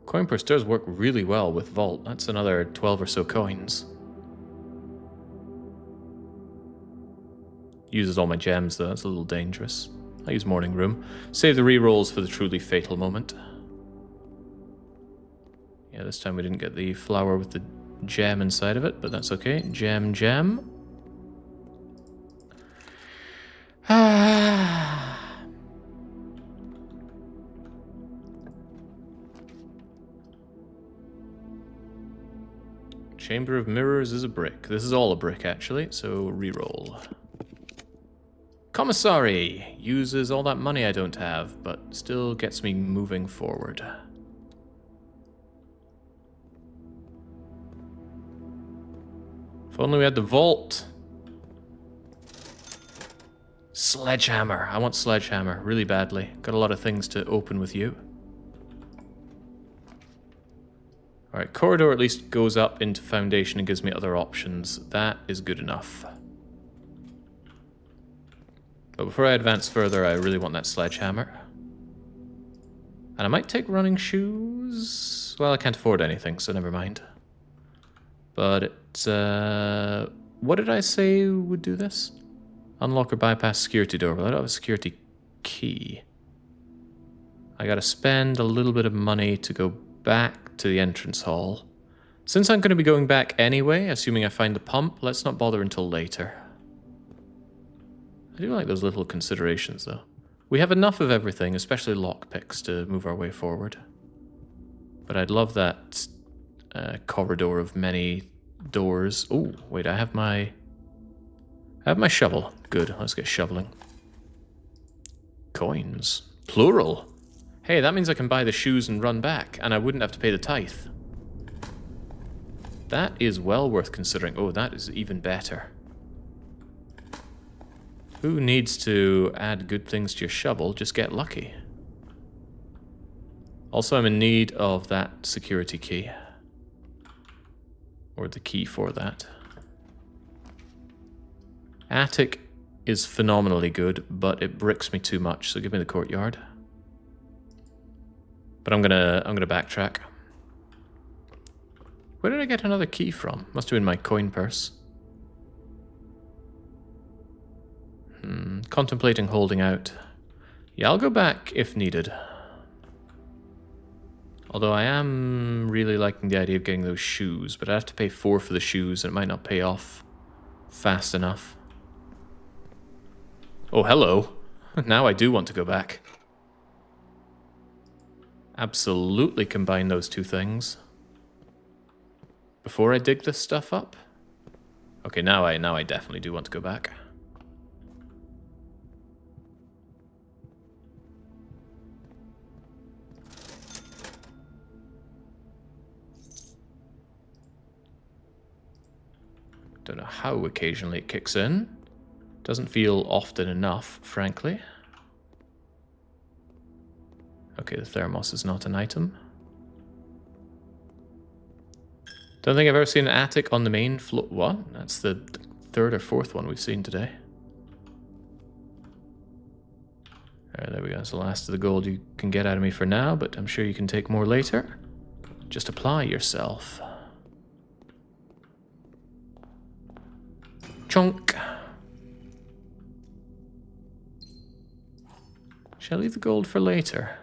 Coin purse does work really well with vault. That's another 12 or so coins. Uses all my gems though, that's a little dangerous. I use morning room. Save the rerolls for the truly fatal moment. Yeah, this time we didn't get the flower with the gem inside of it, but that's okay. Gem. Chamber of Mirrors is a brick. This is all a brick, actually, so reroll. Commissary uses all that money I don't have, but still gets me moving forward. If only we had the vault. Sledgehammer. I want sledgehammer really badly. Got a lot of things to open with you. Alright, corridor at least goes up into foundation and gives me other options. That is good enough. But before I advance further, I really want that sledgehammer. And I might take running shoes. Well, I can't afford anything, so never mind. But it's... what did I say would do this? Unlock or bypass security door. Well, I don't have a security key. I gotta spend a little bit of money to go back to the entrance hall. Since I'm going to be going back anyway, assuming I find the pump, let's not bother until later. I do like those little considerations, though. We have enough of everything, especially lockpicks, to move our way forward. But I'd love that corridor of many doors. Oh, wait, I have my shovel. Good, let's get shoveling. Coins. Plural. Hey, that means I can buy the shoes and run back, and I wouldn't have to pay the tithe. That is well worth considering. Oh, that is even better. Who needs to add good things to your shovel? Just get lucky. Also, I'm in need of that security key. Or the key for that. Attic is phenomenally good, but it bricks me too much, so give me the courtyard. But I'm gonna backtrack. Where did I get another key from? Must have been my coin purse. Contemplating holding out. Yeah, I'll go back if needed. Although I am really liking the idea of getting those shoes, but I have to pay 4 for the shoes and it might not pay off fast enough. Oh, hello. Now I do want to go back. Absolutely combine those two things. Before I dig this stuff up? Okay, now I definitely do want to go back. Don't know how occasionally it kicks in. Doesn't feel often enough, frankly. Okay, the thermos is not an item. Don't think I've ever seen an attic on the main floor. What? That's the 3rd or 4th one we've seen today. Alright, there we go. That's the last of the gold you can get out of me for now, but I'm sure you can take more later. Just apply yourself. Chunk. Shall I leave the gold for later?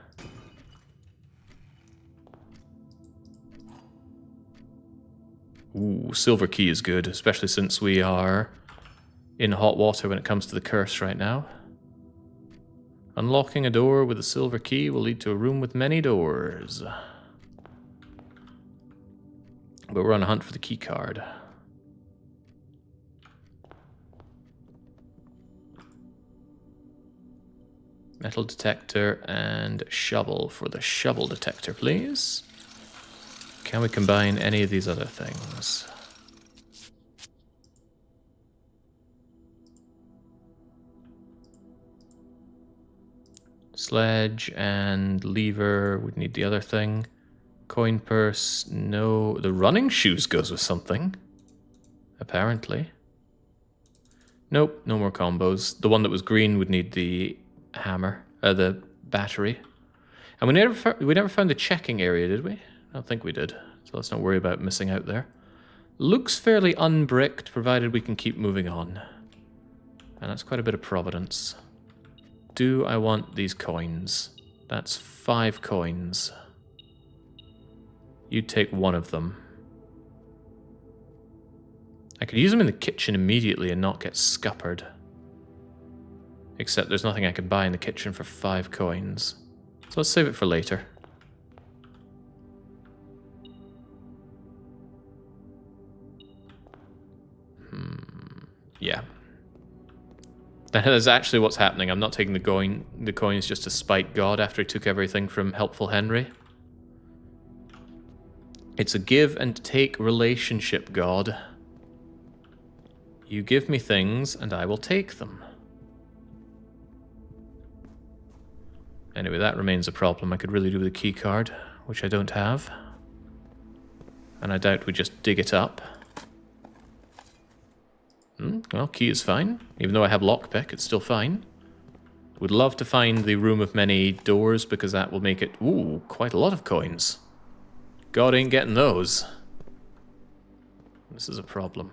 Ooh, silver key is good, especially since we are in hot water when it comes to the curse right now. Unlocking a door with a silver key will lead to a room with many doors. But we're on a hunt for the key card. Metal detector and shovel for the shovel detector, please. Can we combine any of these other things? Sledge and lever would need the other thing. Coin purse, no. The running shoes goes with something. Apparently. Nope, no more combos. The one that was green would need the hammer, the battery. And we never found the checking area, did we? I don't think we did. So let's not worry about missing out there. Looks fairly unbricked, provided we can keep moving on. And that's quite a bit of providence. Do I want these coins? That's 5 coins. You take one of them. I could use them in the kitchen immediately and not get scuppered. Except there's nothing I can buy in the kitchen for 5 coins. So let's save it for later. Yeah. That is actually what's happening. I'm not taking the coins just to spite God after he took everything from helpful Henry. It's a give and take relationship, God. You give me things and I will take them. Anyway, that remains a problem. I could really do with a key card, which I don't have. And I doubt we just dig it up. Well, key is fine. Even though I have lockpick, it's still fine. Would love to find the room of many doors because that will make it, ooh, quite a lot of coins. God ain't getting those. This is a problem.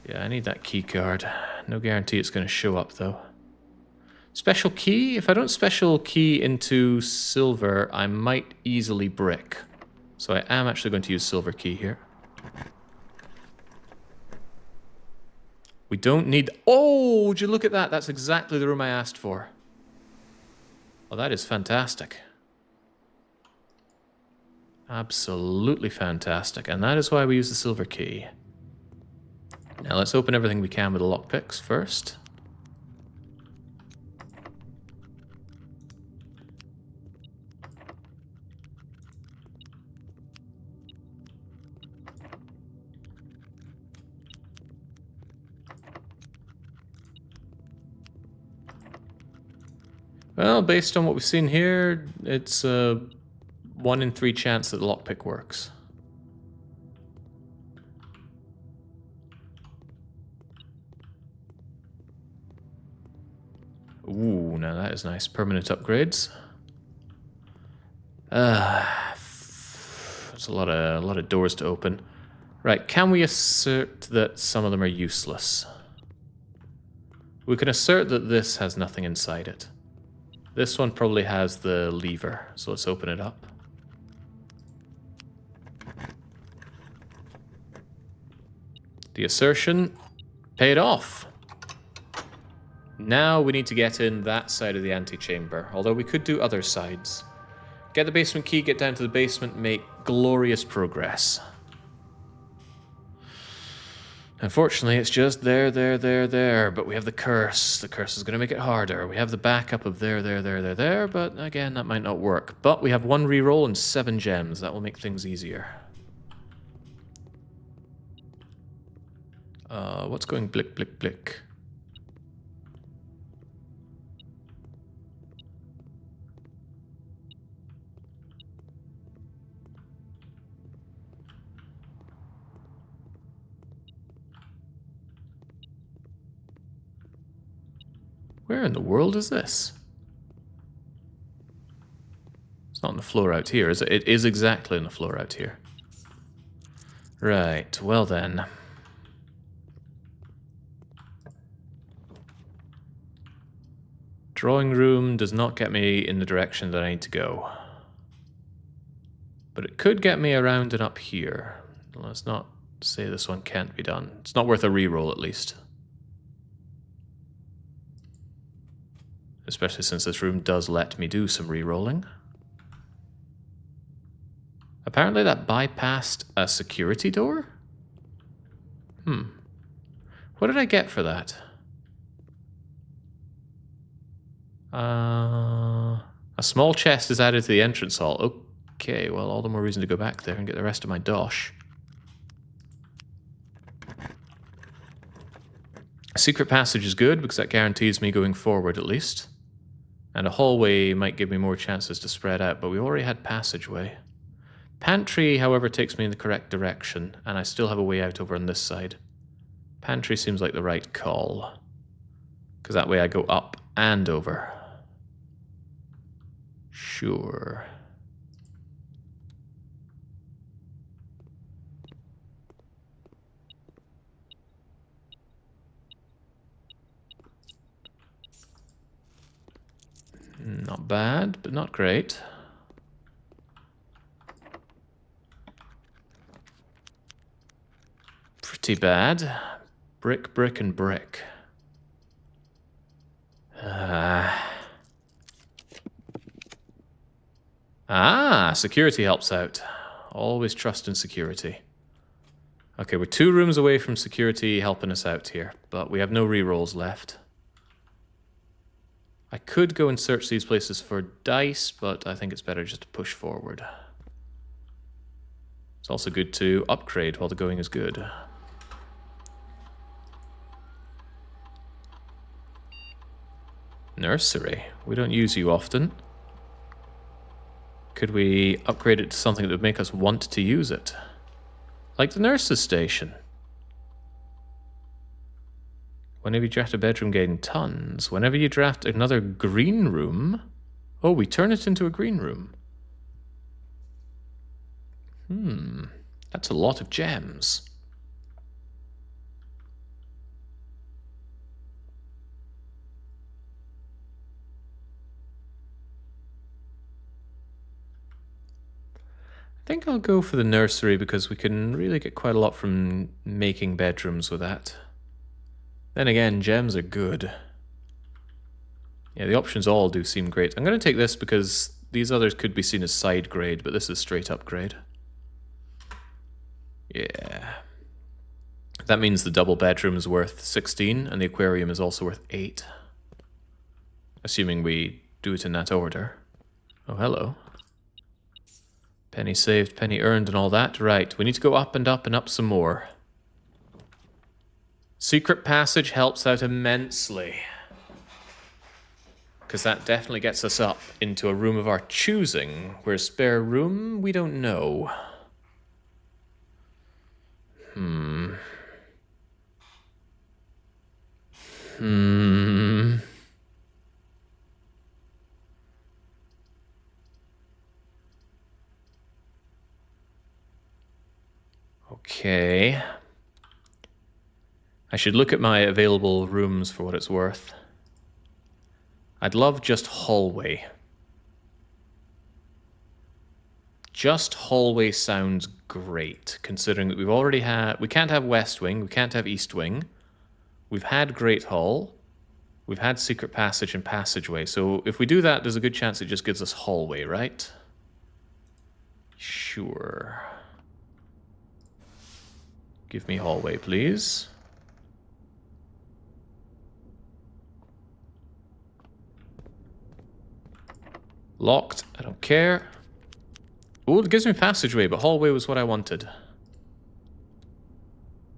Yeah, I need that key card. No guarantee it's going to show up, though. Special key? If I don't special key into silver, I might easily brick. So I am actually going to use silver key here. We don't need... Oh, would you look at that? That's exactly the room I asked for. Oh, that is fantastic. Absolutely fantastic. And that is why we use the silver key. Now let's open everything we can with the lockpicks first. Well, based on what we've seen here, it's a 1 in 3 chance that the lockpick works. Ooh, now that is nice. Permanent upgrades. There's a lot of doors to open. Right, can we assert that some of them are useless? We can assert that this has nothing inside it. This one probably has the lever, so let's open it up. The assertion paid off. Now we need to get in that side of the antechamber, although we could do other sides. Get the basement key, get down to the basement, make glorious progress. Unfortunately, it's just there, but we have the curse. The curse is going to make it harder. We have the backup of there, but again, that might not work. But we have 1 reroll and 7 gems. That will make things easier. What's going blick, blick, blick? Where in the world is this? It's not on the floor out here, is it? It is exactly on the floor out here. Right, well then. Drawing room does not get me in the direction that I need to go. But it could get me around and up here. Let's not say this one can't be done. It's not worth a reroll at least. Especially since this room does let me do some re-rolling. Apparently that bypassed a security door? What did I get for that? A small chest is added to the entrance hall. Okay, well, all the more reason to go back there and get the rest of my dosh. A secret passage is good because that guarantees me going forward at least. And a hallway might give me more chances to spread out, but we already had passageway. Pantry, however, takes me in the correct direction, and I still have a way out over on this side. Pantry seems like the right call, because that way I go up and over. Sure. Not bad, but not great. Pretty bad. Brick, brick, and brick. Security helps out. Always trust in security. Okay, we're 2 rooms away from security helping us out here, but we have no rerolls left. I could go and search these places for dice, but I think it's better just to push forward. It's also good to upgrade while the going is good. Nursery. We don't use you often. Could we upgrade it to something that would make us want to use it? Like the nurse's station. Whenever you draft a bedroom, gain tons. Whenever you draft another green room... Oh, we turn it into a green room. That's a lot of gems. I think I'll go for the nursery because we can really get quite a lot from making bedrooms with that. Then again, gems are good. Yeah, the options all do seem great. I'm going to take this because these others could be seen as side grade, but this is straight upgrade. Yeah. That means the double bedroom is worth 16 and the aquarium is also worth 8. Assuming we do it in that order. Oh, hello. Penny saved, penny earned and all that. Right, we need to go up and up and up some more. Secret passage helps out immensely. Because that definitely gets us up into a room of our choosing. Where's spare room? We don't know. Okay. I should look at my available rooms for what it's worth. I'd love just hallway. Just hallway sounds great, considering that we've already had... We can't have West Wing, we can't have East Wing. We've had Great Hall. We've had Secret Passage and Passageway. So if we do that, there's a good chance it just gives us hallway, right? Sure. Give me hallway, please. Locked. I don't care. Oh, it gives me passageway, but hallway was what I wanted.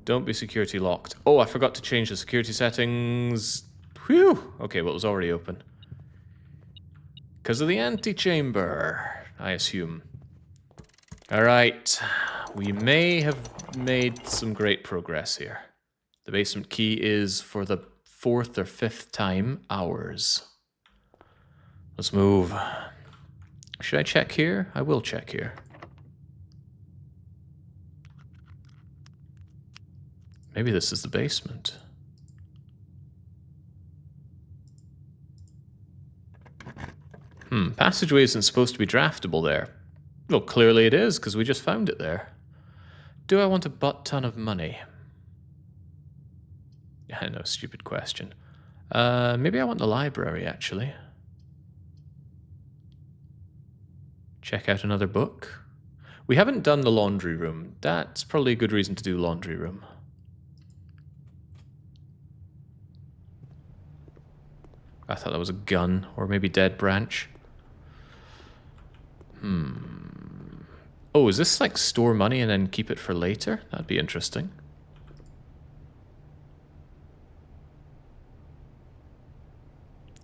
Don't be security locked. Oh, I forgot to change the security settings. Whew. Okay, well, it was already open. Because of the antechamber, I assume. All right. We may have made some great progress here. The basement key is, for the 4th or 5th time, ours. Let's move. Should I check here? I will check here. Maybe this is the basement. Passageway isn't supposed to be draftable there. Well, clearly it is, because we just found it there. Do I want a butt ton of money? I know, stupid question. Maybe I want the library, actually. Check out another book. We haven't done the laundry room. That's probably a good reason to do laundry room. I thought that was a gun, or maybe dead branch. Oh, is this like store money and then keep it for later? That'd be interesting.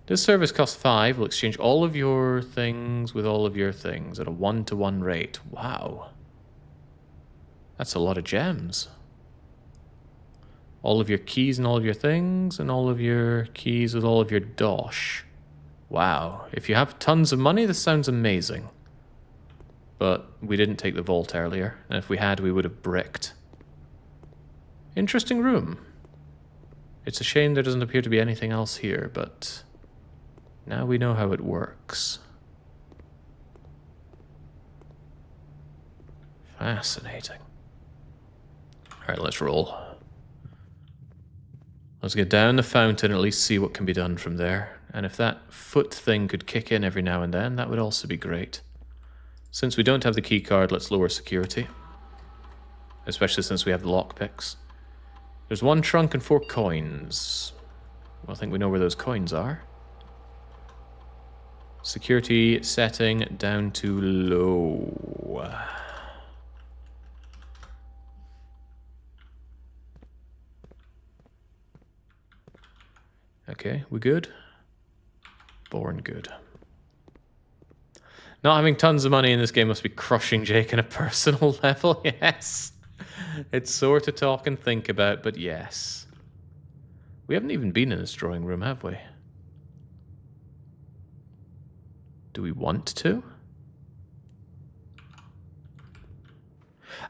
This service costs 5. We'll exchange all of your things with all of your things at a 1-to-1 rate. Wow. That's a lot of gems. All of your keys and all of your things, and all of your keys with all of your dosh. Wow. If you have tons of money, this sounds amazing. But we didn't take the vault earlier, and if we had, we would have bricked. Interesting room. It's a shame there doesn't appear to be anything else here, but now we know how it works. Fascinating. Alright, let's roll. Let's get down the fountain and at least see what can be done from there. And if that foot thing could kick in every now and then, that would also be great. Since we don't have the key card, let's lower security. Especially since we have the lockpicks. There's 1 trunk and 4 coins. Well, I think we know where those coins are. Security setting down to low. Okay, we good? Born good. Not having tons of money in this game must be crushing Jake on a personal level, yes. It's sore to talk and think about, but yes. We haven't even been in this drawing room, have we? Do we want to?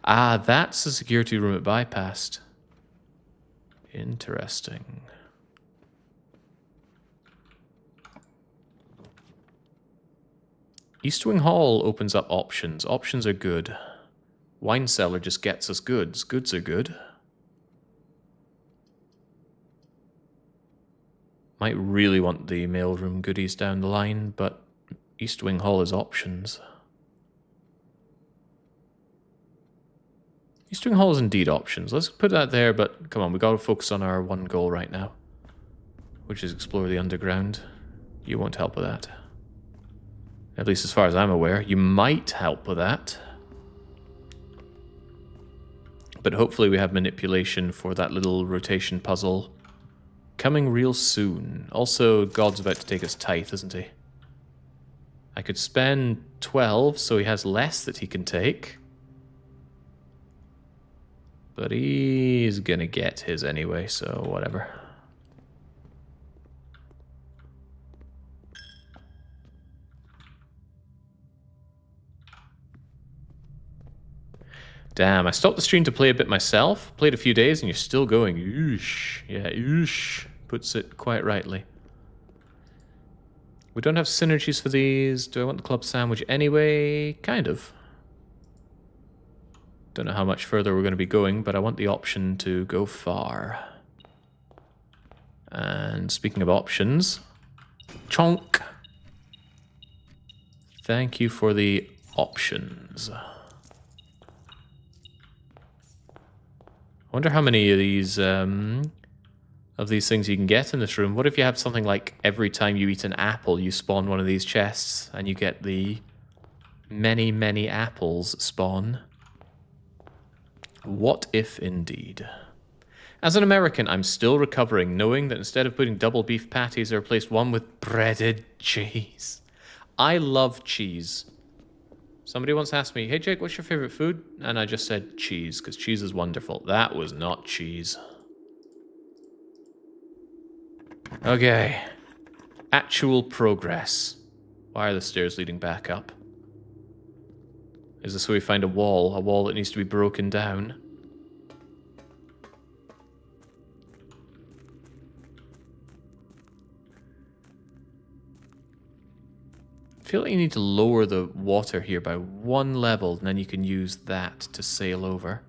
Ah, that's the security room it bypassed. Interesting. Eastwing Hall opens up options. Options are good. Wine cellar just gets us goods. Goods are good. Might really want the mailroom goodies down the line, but Eastwing Hall is options. Eastwing Hall is indeed options. Let's put that there, but come on, we gotta focus on our one goal right now, which is explore the underground. You won't help with that. At least as far as I'm aware. You might help with that. But hopefully we have manipulation for that little rotation puzzle coming real soon. Also, God's about to take his tithe, isn't he? I could spend 12, so he has less that he can take. But he's gonna get his anyway, so whatever. Damn, I stopped the stream to play a bit myself. Played a few days and you're still going. Oosh. Yeah, oosh. Puts it quite rightly. We don't have synergies for these. Do I want the club sandwich anyway? Kind of. Don't know how much further we're going to be going, but I want the option to go far. And speaking of options, chonk. Thank you for the options. I wonder how many of these things you can get in this room. What if you have something like every time you eat an apple, you spawn one of these chests and you get the many, many apples spawn? What if indeed? As an American, I'm still recovering, knowing that instead of putting double beef patties, I replaced one with breaded cheese. I love cheese. Somebody once asked me, hey Jake, what's your favorite food? And I just said cheese, because cheese is wonderful. That was not cheese. Okay. Actual progress. Why are the stairs leading back up? Is this where we find a wall that needs to be broken down? I feel like you need to lower the water here by 1 level, and then you can use that to sail over.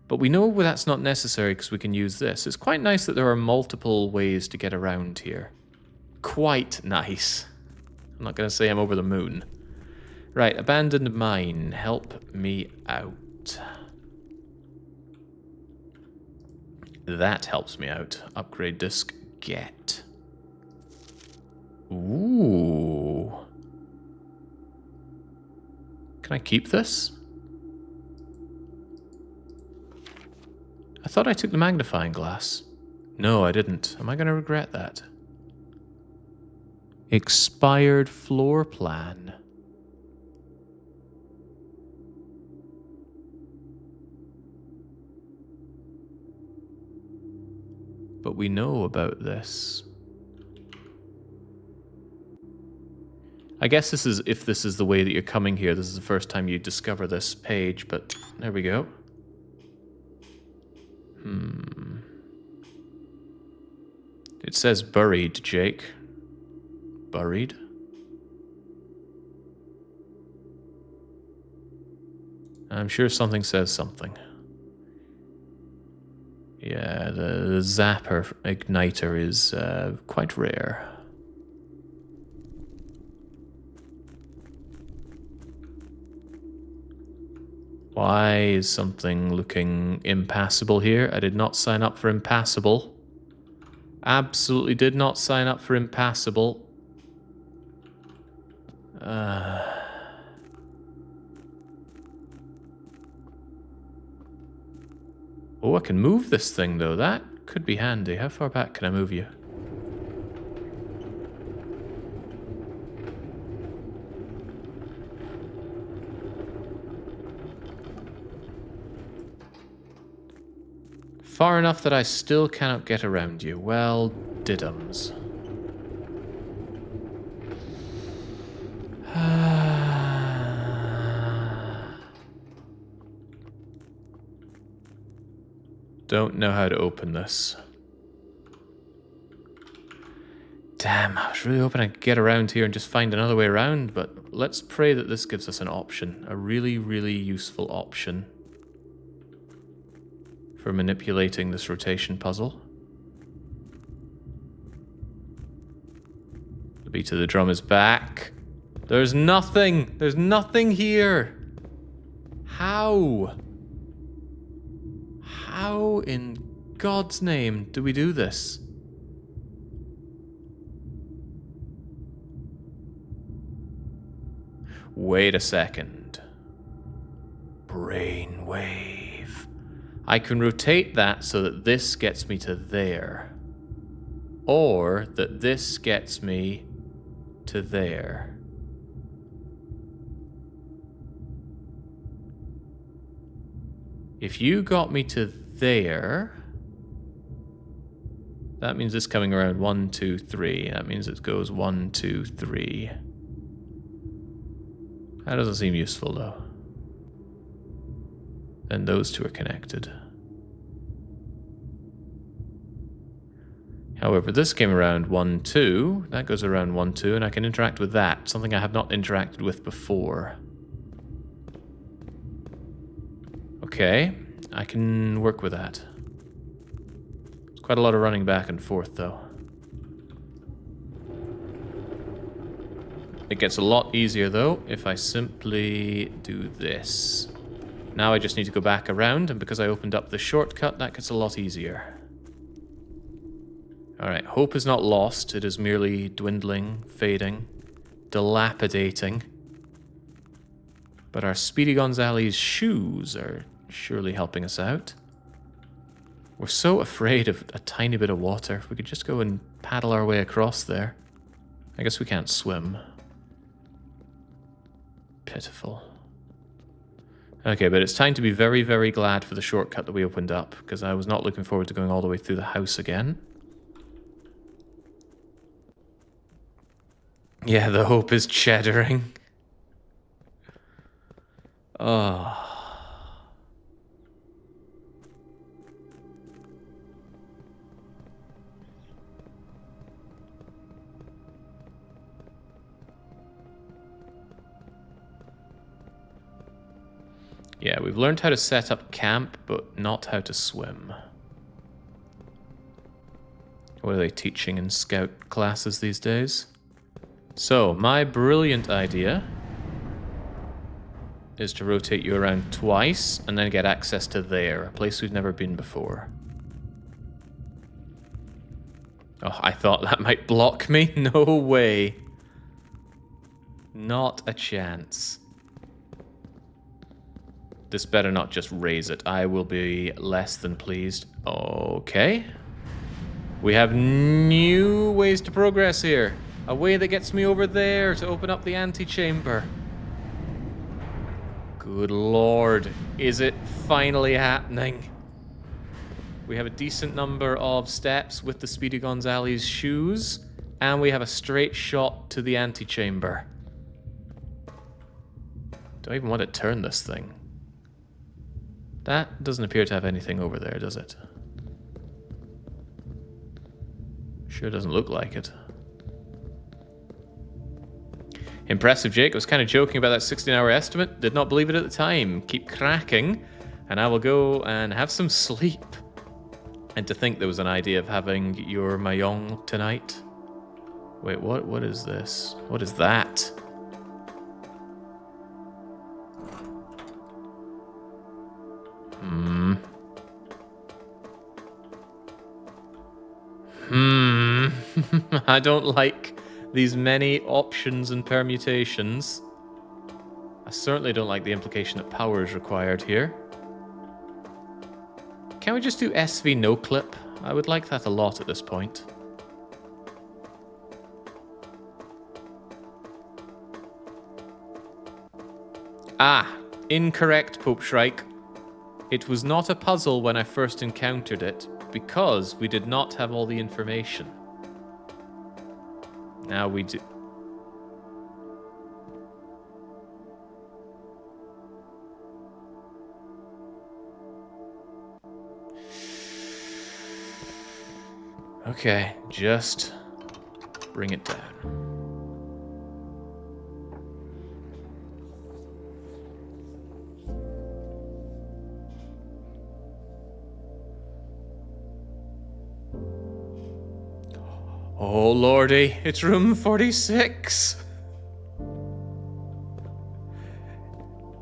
But we know that's not necessary because we can use this. It's quite nice that there are multiple ways to get around here. Quite nice. I'm not going to say I'm over the moon. Right, abandoned mine. Help me out. That helps me out. Upgrade disc. Get. Ooh. Can I keep this? I thought I took the magnifying glass. No, I didn't. Am I going to regret that? Expired floor plan. But we know about this. I guess this is, if this is the way that you're coming here, this is the first time you discover this page, but there we go. It says buried, Jake. Buried? I'm sure something says something. Yeah, the zapper igniter is quite rare. Why is something looking impassable here? I did not sign up for impassable. Absolutely did not sign up for impassable. Oh, I can move this thing, though. That could be handy. How far back can I move you? Far enough that I still cannot get around you. Well, diddums. Don't know how to open this. Damn, I was really hoping I could get around here and just find another way around, but let's pray that this gives us an option. A really, really useful option for manipulating this rotation puzzle. The beat of the drum is back. There's nothing! There's nothing here! How? How in God's name do we do this? Wait a second. Brainwave. I can rotate that so that this gets me to there. Or that this gets me to there. If you got me to there, that means it's coming around 1, 2, 3. That means it goes 1, 2, 3. That doesn't seem useful, though. Then those two are connected. However, this came around 1, 2. That goes around 1, 2, and I can interact with that, something I have not interacted with before. Okay, I can work with that. It's quite a lot of running back and forth, though. It gets a lot easier, though, if I simply do this. Now I just need to go back around, and because I opened up the shortcut, that gets a lot easier. Alright, hope is not lost. It is merely dwindling, fading, dilapidating. But our Speedy Gonzales shoes are surely helping us out. We're so afraid of a tiny bit of water. If we could just go and paddle our way across there. I guess we can't swim. Pitiful. Okay, but it's time to be very, very glad for the shortcut that we opened up, because I was not looking forward to going all the way through the house again. Yeah, the hope is cheddaring. Oh. Yeah, we've learned how to set up camp, but not how to swim. What are they teaching in scout classes these days? So, my brilliant idea is to rotate you around twice and then get access to there, a place we've never been before. Oh, I thought that might block me. No way. Not a chance. This better not just raise it. I will be less than pleased. Okay. We have new ways to progress here. A way that gets me over there to open up the antechamber. Good lord. Is it finally happening? We have a decent number of steps with the Speedy Gonzales shoes. And we have a straight shot to the antechamber. Do I even want to turn this thing? That doesn't appear to have anything over there, does it? Sure doesn't look like it. Impressive, Jake. I was kind of joking about that 16-hour estimate. Did not believe it at the time. Keep cracking, and I will go and have some sleep. And to think there was an idea of having your mahjong tonight. Wait, what is this? What is that? I don't like these many options and permutations. I certainly don't like the implication that power is required here. Can we just do SV no clip? I would like that a lot at this point. Ah, incorrect, Pope Shrike. It was not a puzzle when I first encountered it, because we did not have all the information. Now we do. Okay, just bring it down. Oh lordy, it's room 46.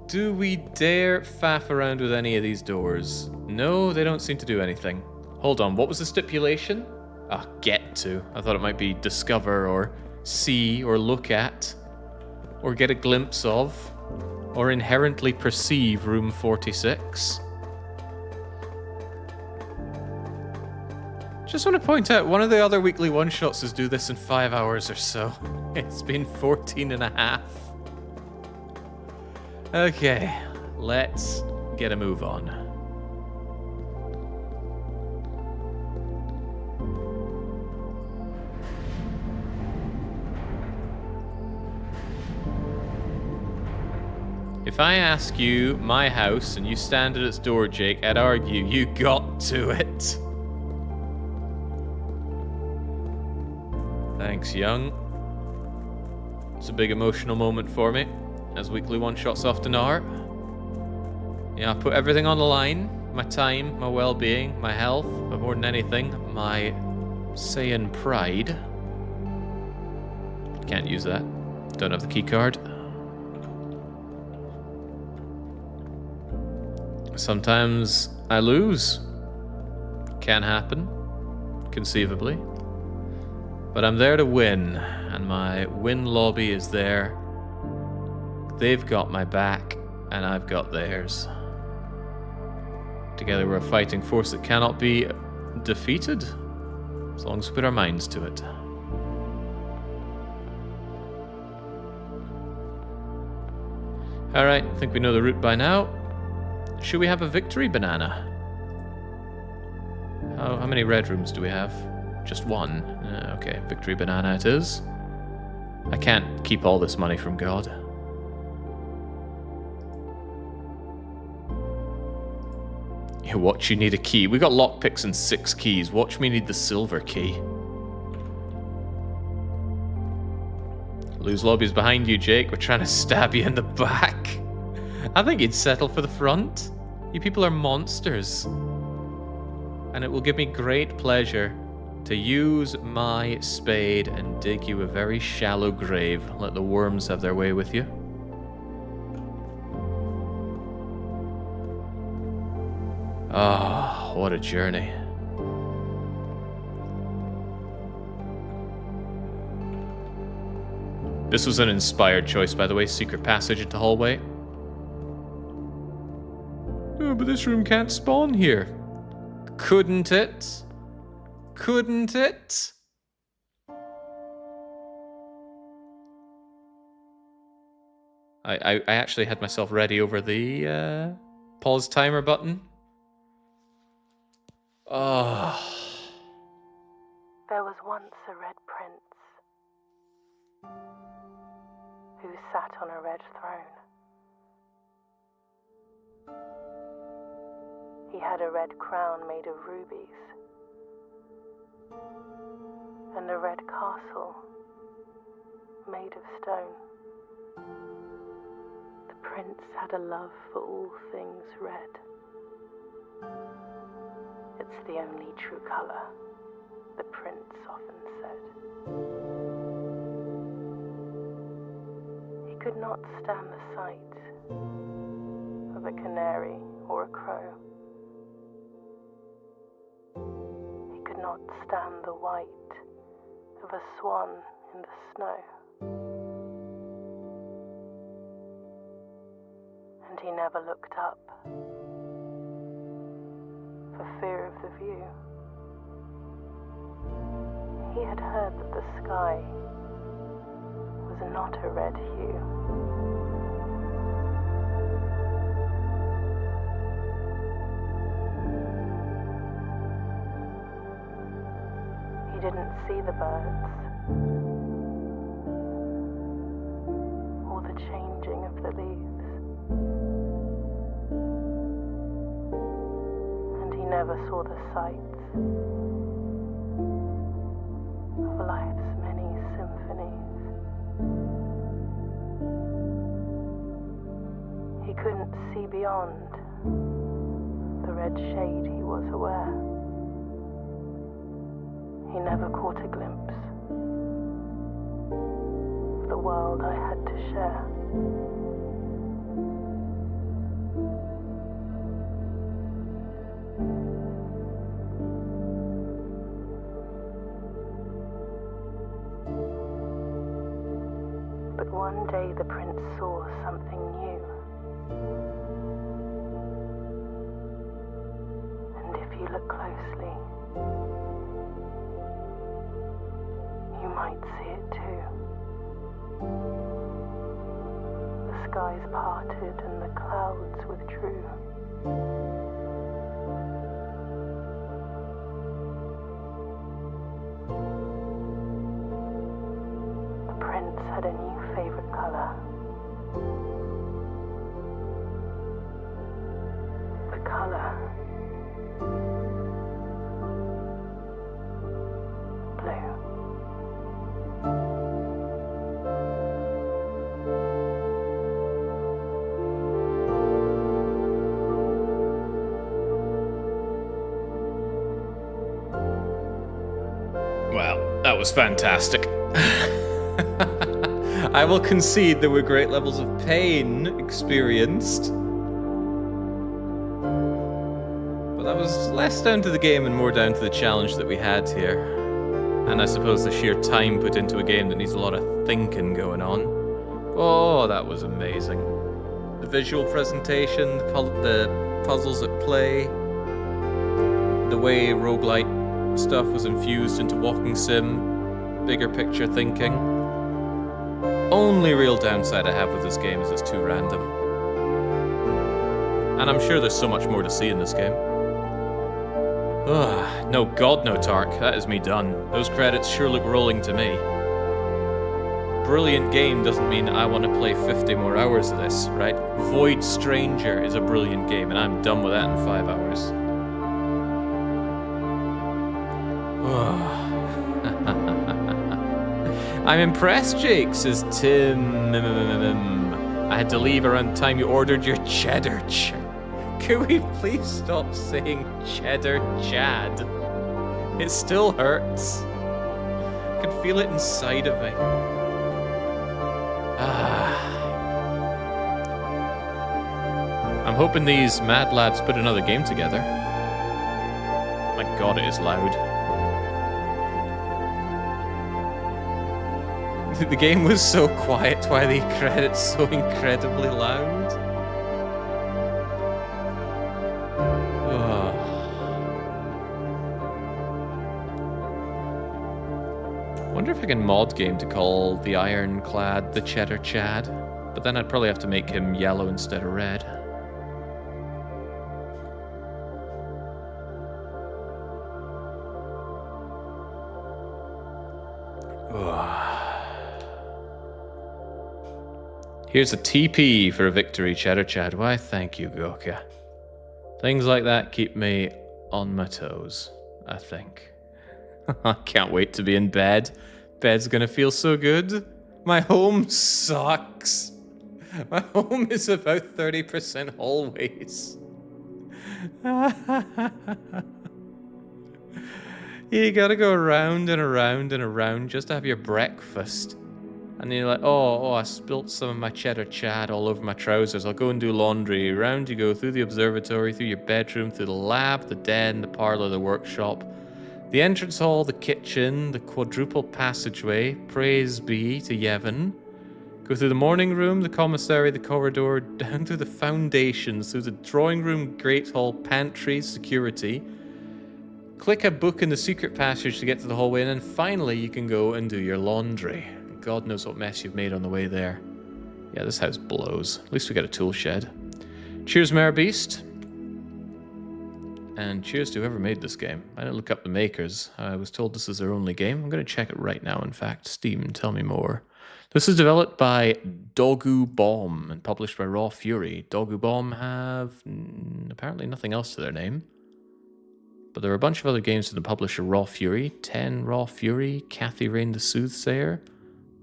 Do we dare faff around with any of these doors? No, they don't seem to do anything. Hold on, what was the stipulation? Ah, get to. I thought it might be discover or see or look at or get a glimpse of or inherently perceive room 46. Just want to point out, one of the other weekly one-shots is do this in 5 hours or so. It's been 14 and a half. Okay, let's get a move on. If I ask you my house and you stand at its door, Jake, I'd argue you got to it. Thanks, young. It's a big emotional moment for me, as weekly one-shots often are. Yeah, I put everything on the line. My time, my well-being, my health, but more than anything, my Saiyan pride. Can't use that. Don't have the key card. Sometimes I lose. Can happen, conceivably. But I'm there to win, and my win lobby is there. They've got my back, and I've got theirs. Together we're a fighting force that cannot be defeated, as long as we put our minds to it. Alright, I think we know the route by now. Should we have a victory banana? How many red rooms do we have? Just one. Okay, victory banana it is. I can't keep all this money from God. Yeah, watch you need a key. We got lockpicks and 6 keys. Watch me need the silver key. Lose lobby's behind you, Jake. We're trying to stab you in the back. I think you'd settle for the front. You people are monsters. And it will give me great pleasure to use my spade and dig you a very shallow grave. Let the worms have their way with you. Ah, what a journey. This was an inspired choice, by the way. Secret passage into hallway. Oh, but this room can't spawn here. Couldn't it? Couldn't it? I actually had myself ready over the pause timer button. Oh. There was once a red prince who sat on a red throne. He had a red crown made of rubies and a red castle made of stone. The prince had a love for all things red. It's the only true color, the prince often said. He could not stand the sight of a canary or a crow. He could not stand the white of a swan in the snow. And he never looked up for fear of the view. He had heard that the sky was not a red hue. He didn't see the birds or the changing of the leaves. Never saw the sights of life's many symphonies. He couldn't see beyond the red shade he was aware. He never caught a glimpse of the world I had to share. But one day the prince saw something new. And if you look closely, you might see it too. The skies parted and the clouds withdrew. Had a new favorite color. The color blue. Wow, that was fantastic. I will concede there were great levels of pain experienced. But that was less down to the game and more down to the challenge that we had here. And I suppose the sheer time put into a game that needs a lot of thinking going on. Oh, that was amazing. The visual presentation, the puzzles at play, the way roguelite stuff was infused into walking sim, bigger picture thinking. Only real downside I have with this game is it's too random. And I'm sure there's so much more to see in this game. Ugh, no God, no Tark. That is me done. Those credits sure look rolling to me. Brilliant game doesn't mean I want to play 50 more hours of this, right? Void Stranger is a brilliant game, and I'm done with that in 5 hours. I'm impressed, Jake, says Tim. I had to leave around the time you ordered your Cheddar Chad. Could we please stop saying Cheddar Chad? It still hurts. I can feel it inside of me. I'm hoping these mad lads put another game together. My god, it is loud. The game was so quiet, why are the credits so incredibly loud? Wonder if I can mod game to call the Ironclad the Cheddar Chad, but then I'd probably have to make him yellow instead of red. Here's a TP for a victory, Cheddar Chad. Why, thank you, Goka. Things like that keep me on my toes, I think. I can't wait to be in bed. Bed's gonna feel so good. My home sucks. My home is about 30% always. You gotta go around and around and around just to have your breakfast. And you're like, oh, I spilt some of my Cheddar Chad all over my trousers. I'll go and do laundry. Around you go, through the observatory, through your bedroom, through the lab, the den, the parlor, the workshop, the entrance hall, the kitchen, the quadruple passageway. Praise be to Yevon. Go through the morning room, the commissary, the corridor, down through the foundations, through the drawing room, great hall, pantry, security. Click a book in the secret passage to get to the hallway, and then finally you can go and do your laundry. God knows what mess you've made on the way there. Yeah, this house blows. At least we got a tool shed. Cheers, Mare Beast. And cheers to whoever made this game. I didn't look up the makers. I was told this is their only game. I'm going to check it right now, in fact. Steam, tell me more. This is developed by Dogu Bomb and published by Raw Fury. Dogu Bomb have apparently nothing else to their name. But there are a bunch of other games from the publisher Raw Fury. 10 Raw Fury, Kathy Rain the Soothsayer,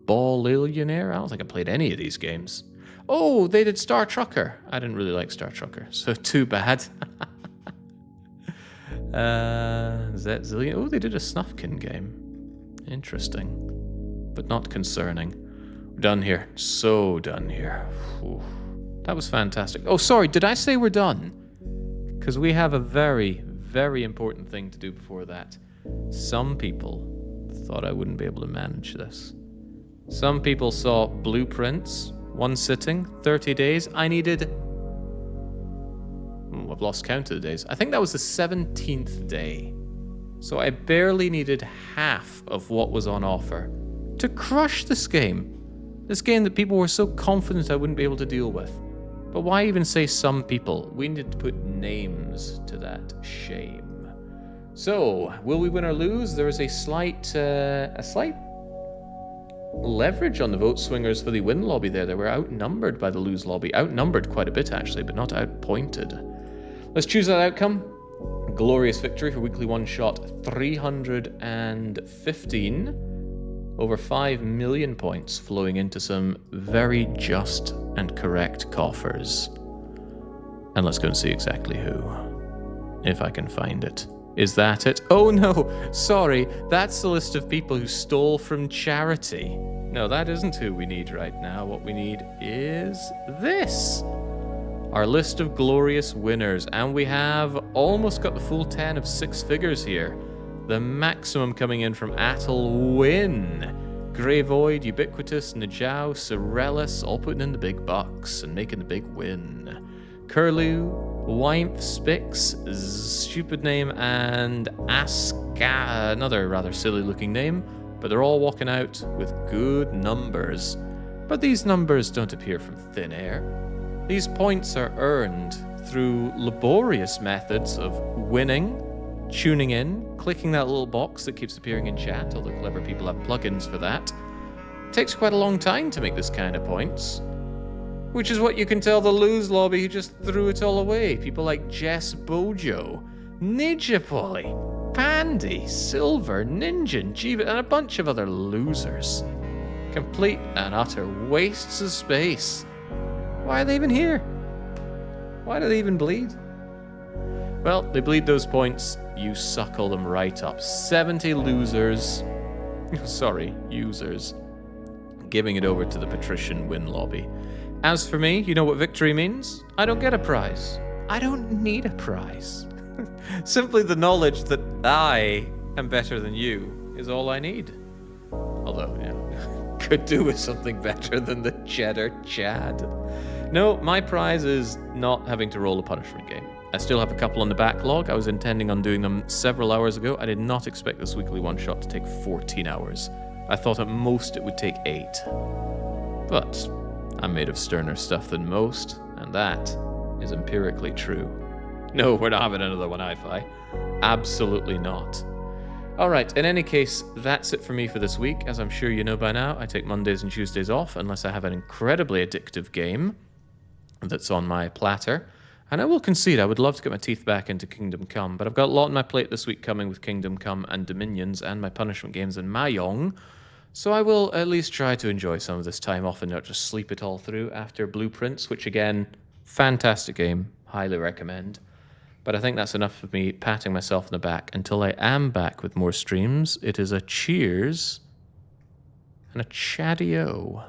Ball Illionaire. I don't think I played any of these games. Oh, they did Star Trucker. I didn't really like Star Trucker, so too bad. Zillion. Oh, they did a Snufkin game. Interesting, but not concerning. We're done here. So done here. Whew. That was fantastic. Oh, sorry, did I say we're done? Because we have a very, very important thing to do before that. Some people thought I wouldn't be able to manage this. Some people saw blueprints, one sitting, 30 days. I needed... I've lost count of the days. I think that was the 17th day. So I barely needed half of what was on offer to crush this game. This game that people were so confident I wouldn't be able to deal with. But why even say some people? We need to put names to that shame. So, will we win or lose? There is a slight leverage on the vote swingers for the win lobby there. They were outnumbered by the lose lobby. Outnumbered quite a bit, actually, but not outpointed. Let's choose that outcome. Glorious victory for weekly one-shot 315. Over 5 million points flowing into some very just and correct coffers. And let's go and see exactly who. If I can find it. Is that it? Oh no, sorry, that's the list of people who stole from charity. No, that isn't who we need right now. What we need is this. Our list of glorious winners. And we have almost got the full 10 of 6 figures here. The maximum coming in from Attal Win. Grey Void, Ubiquitous, Najau, Sorellis, all putting in the big bucks and making the big win. Curlew, Wymph, Spix, stupid name, and Aska, another rather silly looking name, but they're all walking out with good numbers. But these numbers don't appear from thin air. These points are earned through laborious methods of winning, tuning in, clicking that little box that keeps appearing in chat, although clever people have plugins for that. It takes quite a long time to make this kind of points. Which is what you can tell the lose lobby who just threw it all away. People like Jess Bojo, Ninjapoly, Pandy, Silver, Ninja, Jiva, and a bunch of other losers. Complete and utter wastes of space. Why are they even here? Why do they even bleed? Well, they bleed those points. You suckle them right up. 70 losers. Sorry, users. Giving it over to the patrician win lobby. As for me, you know what victory means? I don't get a prize. I don't need a prize. Simply the knowledge that I am better than you is all I need. Although, could do with something better than the Cheddar Chad. No, my prize is not having to roll a punishment game. I still have a couple on the backlog. I was intending on doing them several hours ago. I did not expect this weekly one-shot to take 14 hours. I thought at most it would take 8. But I'm made of sterner stuff than most, and that is empirically true. No, we're not having another one, Hi-Fi. Absolutely not. Alright, in any case, that's it for me for this week. As I'm sure you know by now, I take Mondays and Tuesdays off unless I have an incredibly addictive game that's on my platter. And I will concede, I would love to get my teeth back into Kingdom Come, but I've got a lot on my plate this week coming with Kingdom Come and Dominions and my punishment games in Mahjong. So I will at least try to enjoy some of this time off and not just sleep it all through after Blueprints, which again, fantastic game, highly recommend. But I think that's enough of me patting myself on the back. Until I am back with more streams, it is a cheers and a chatty-o.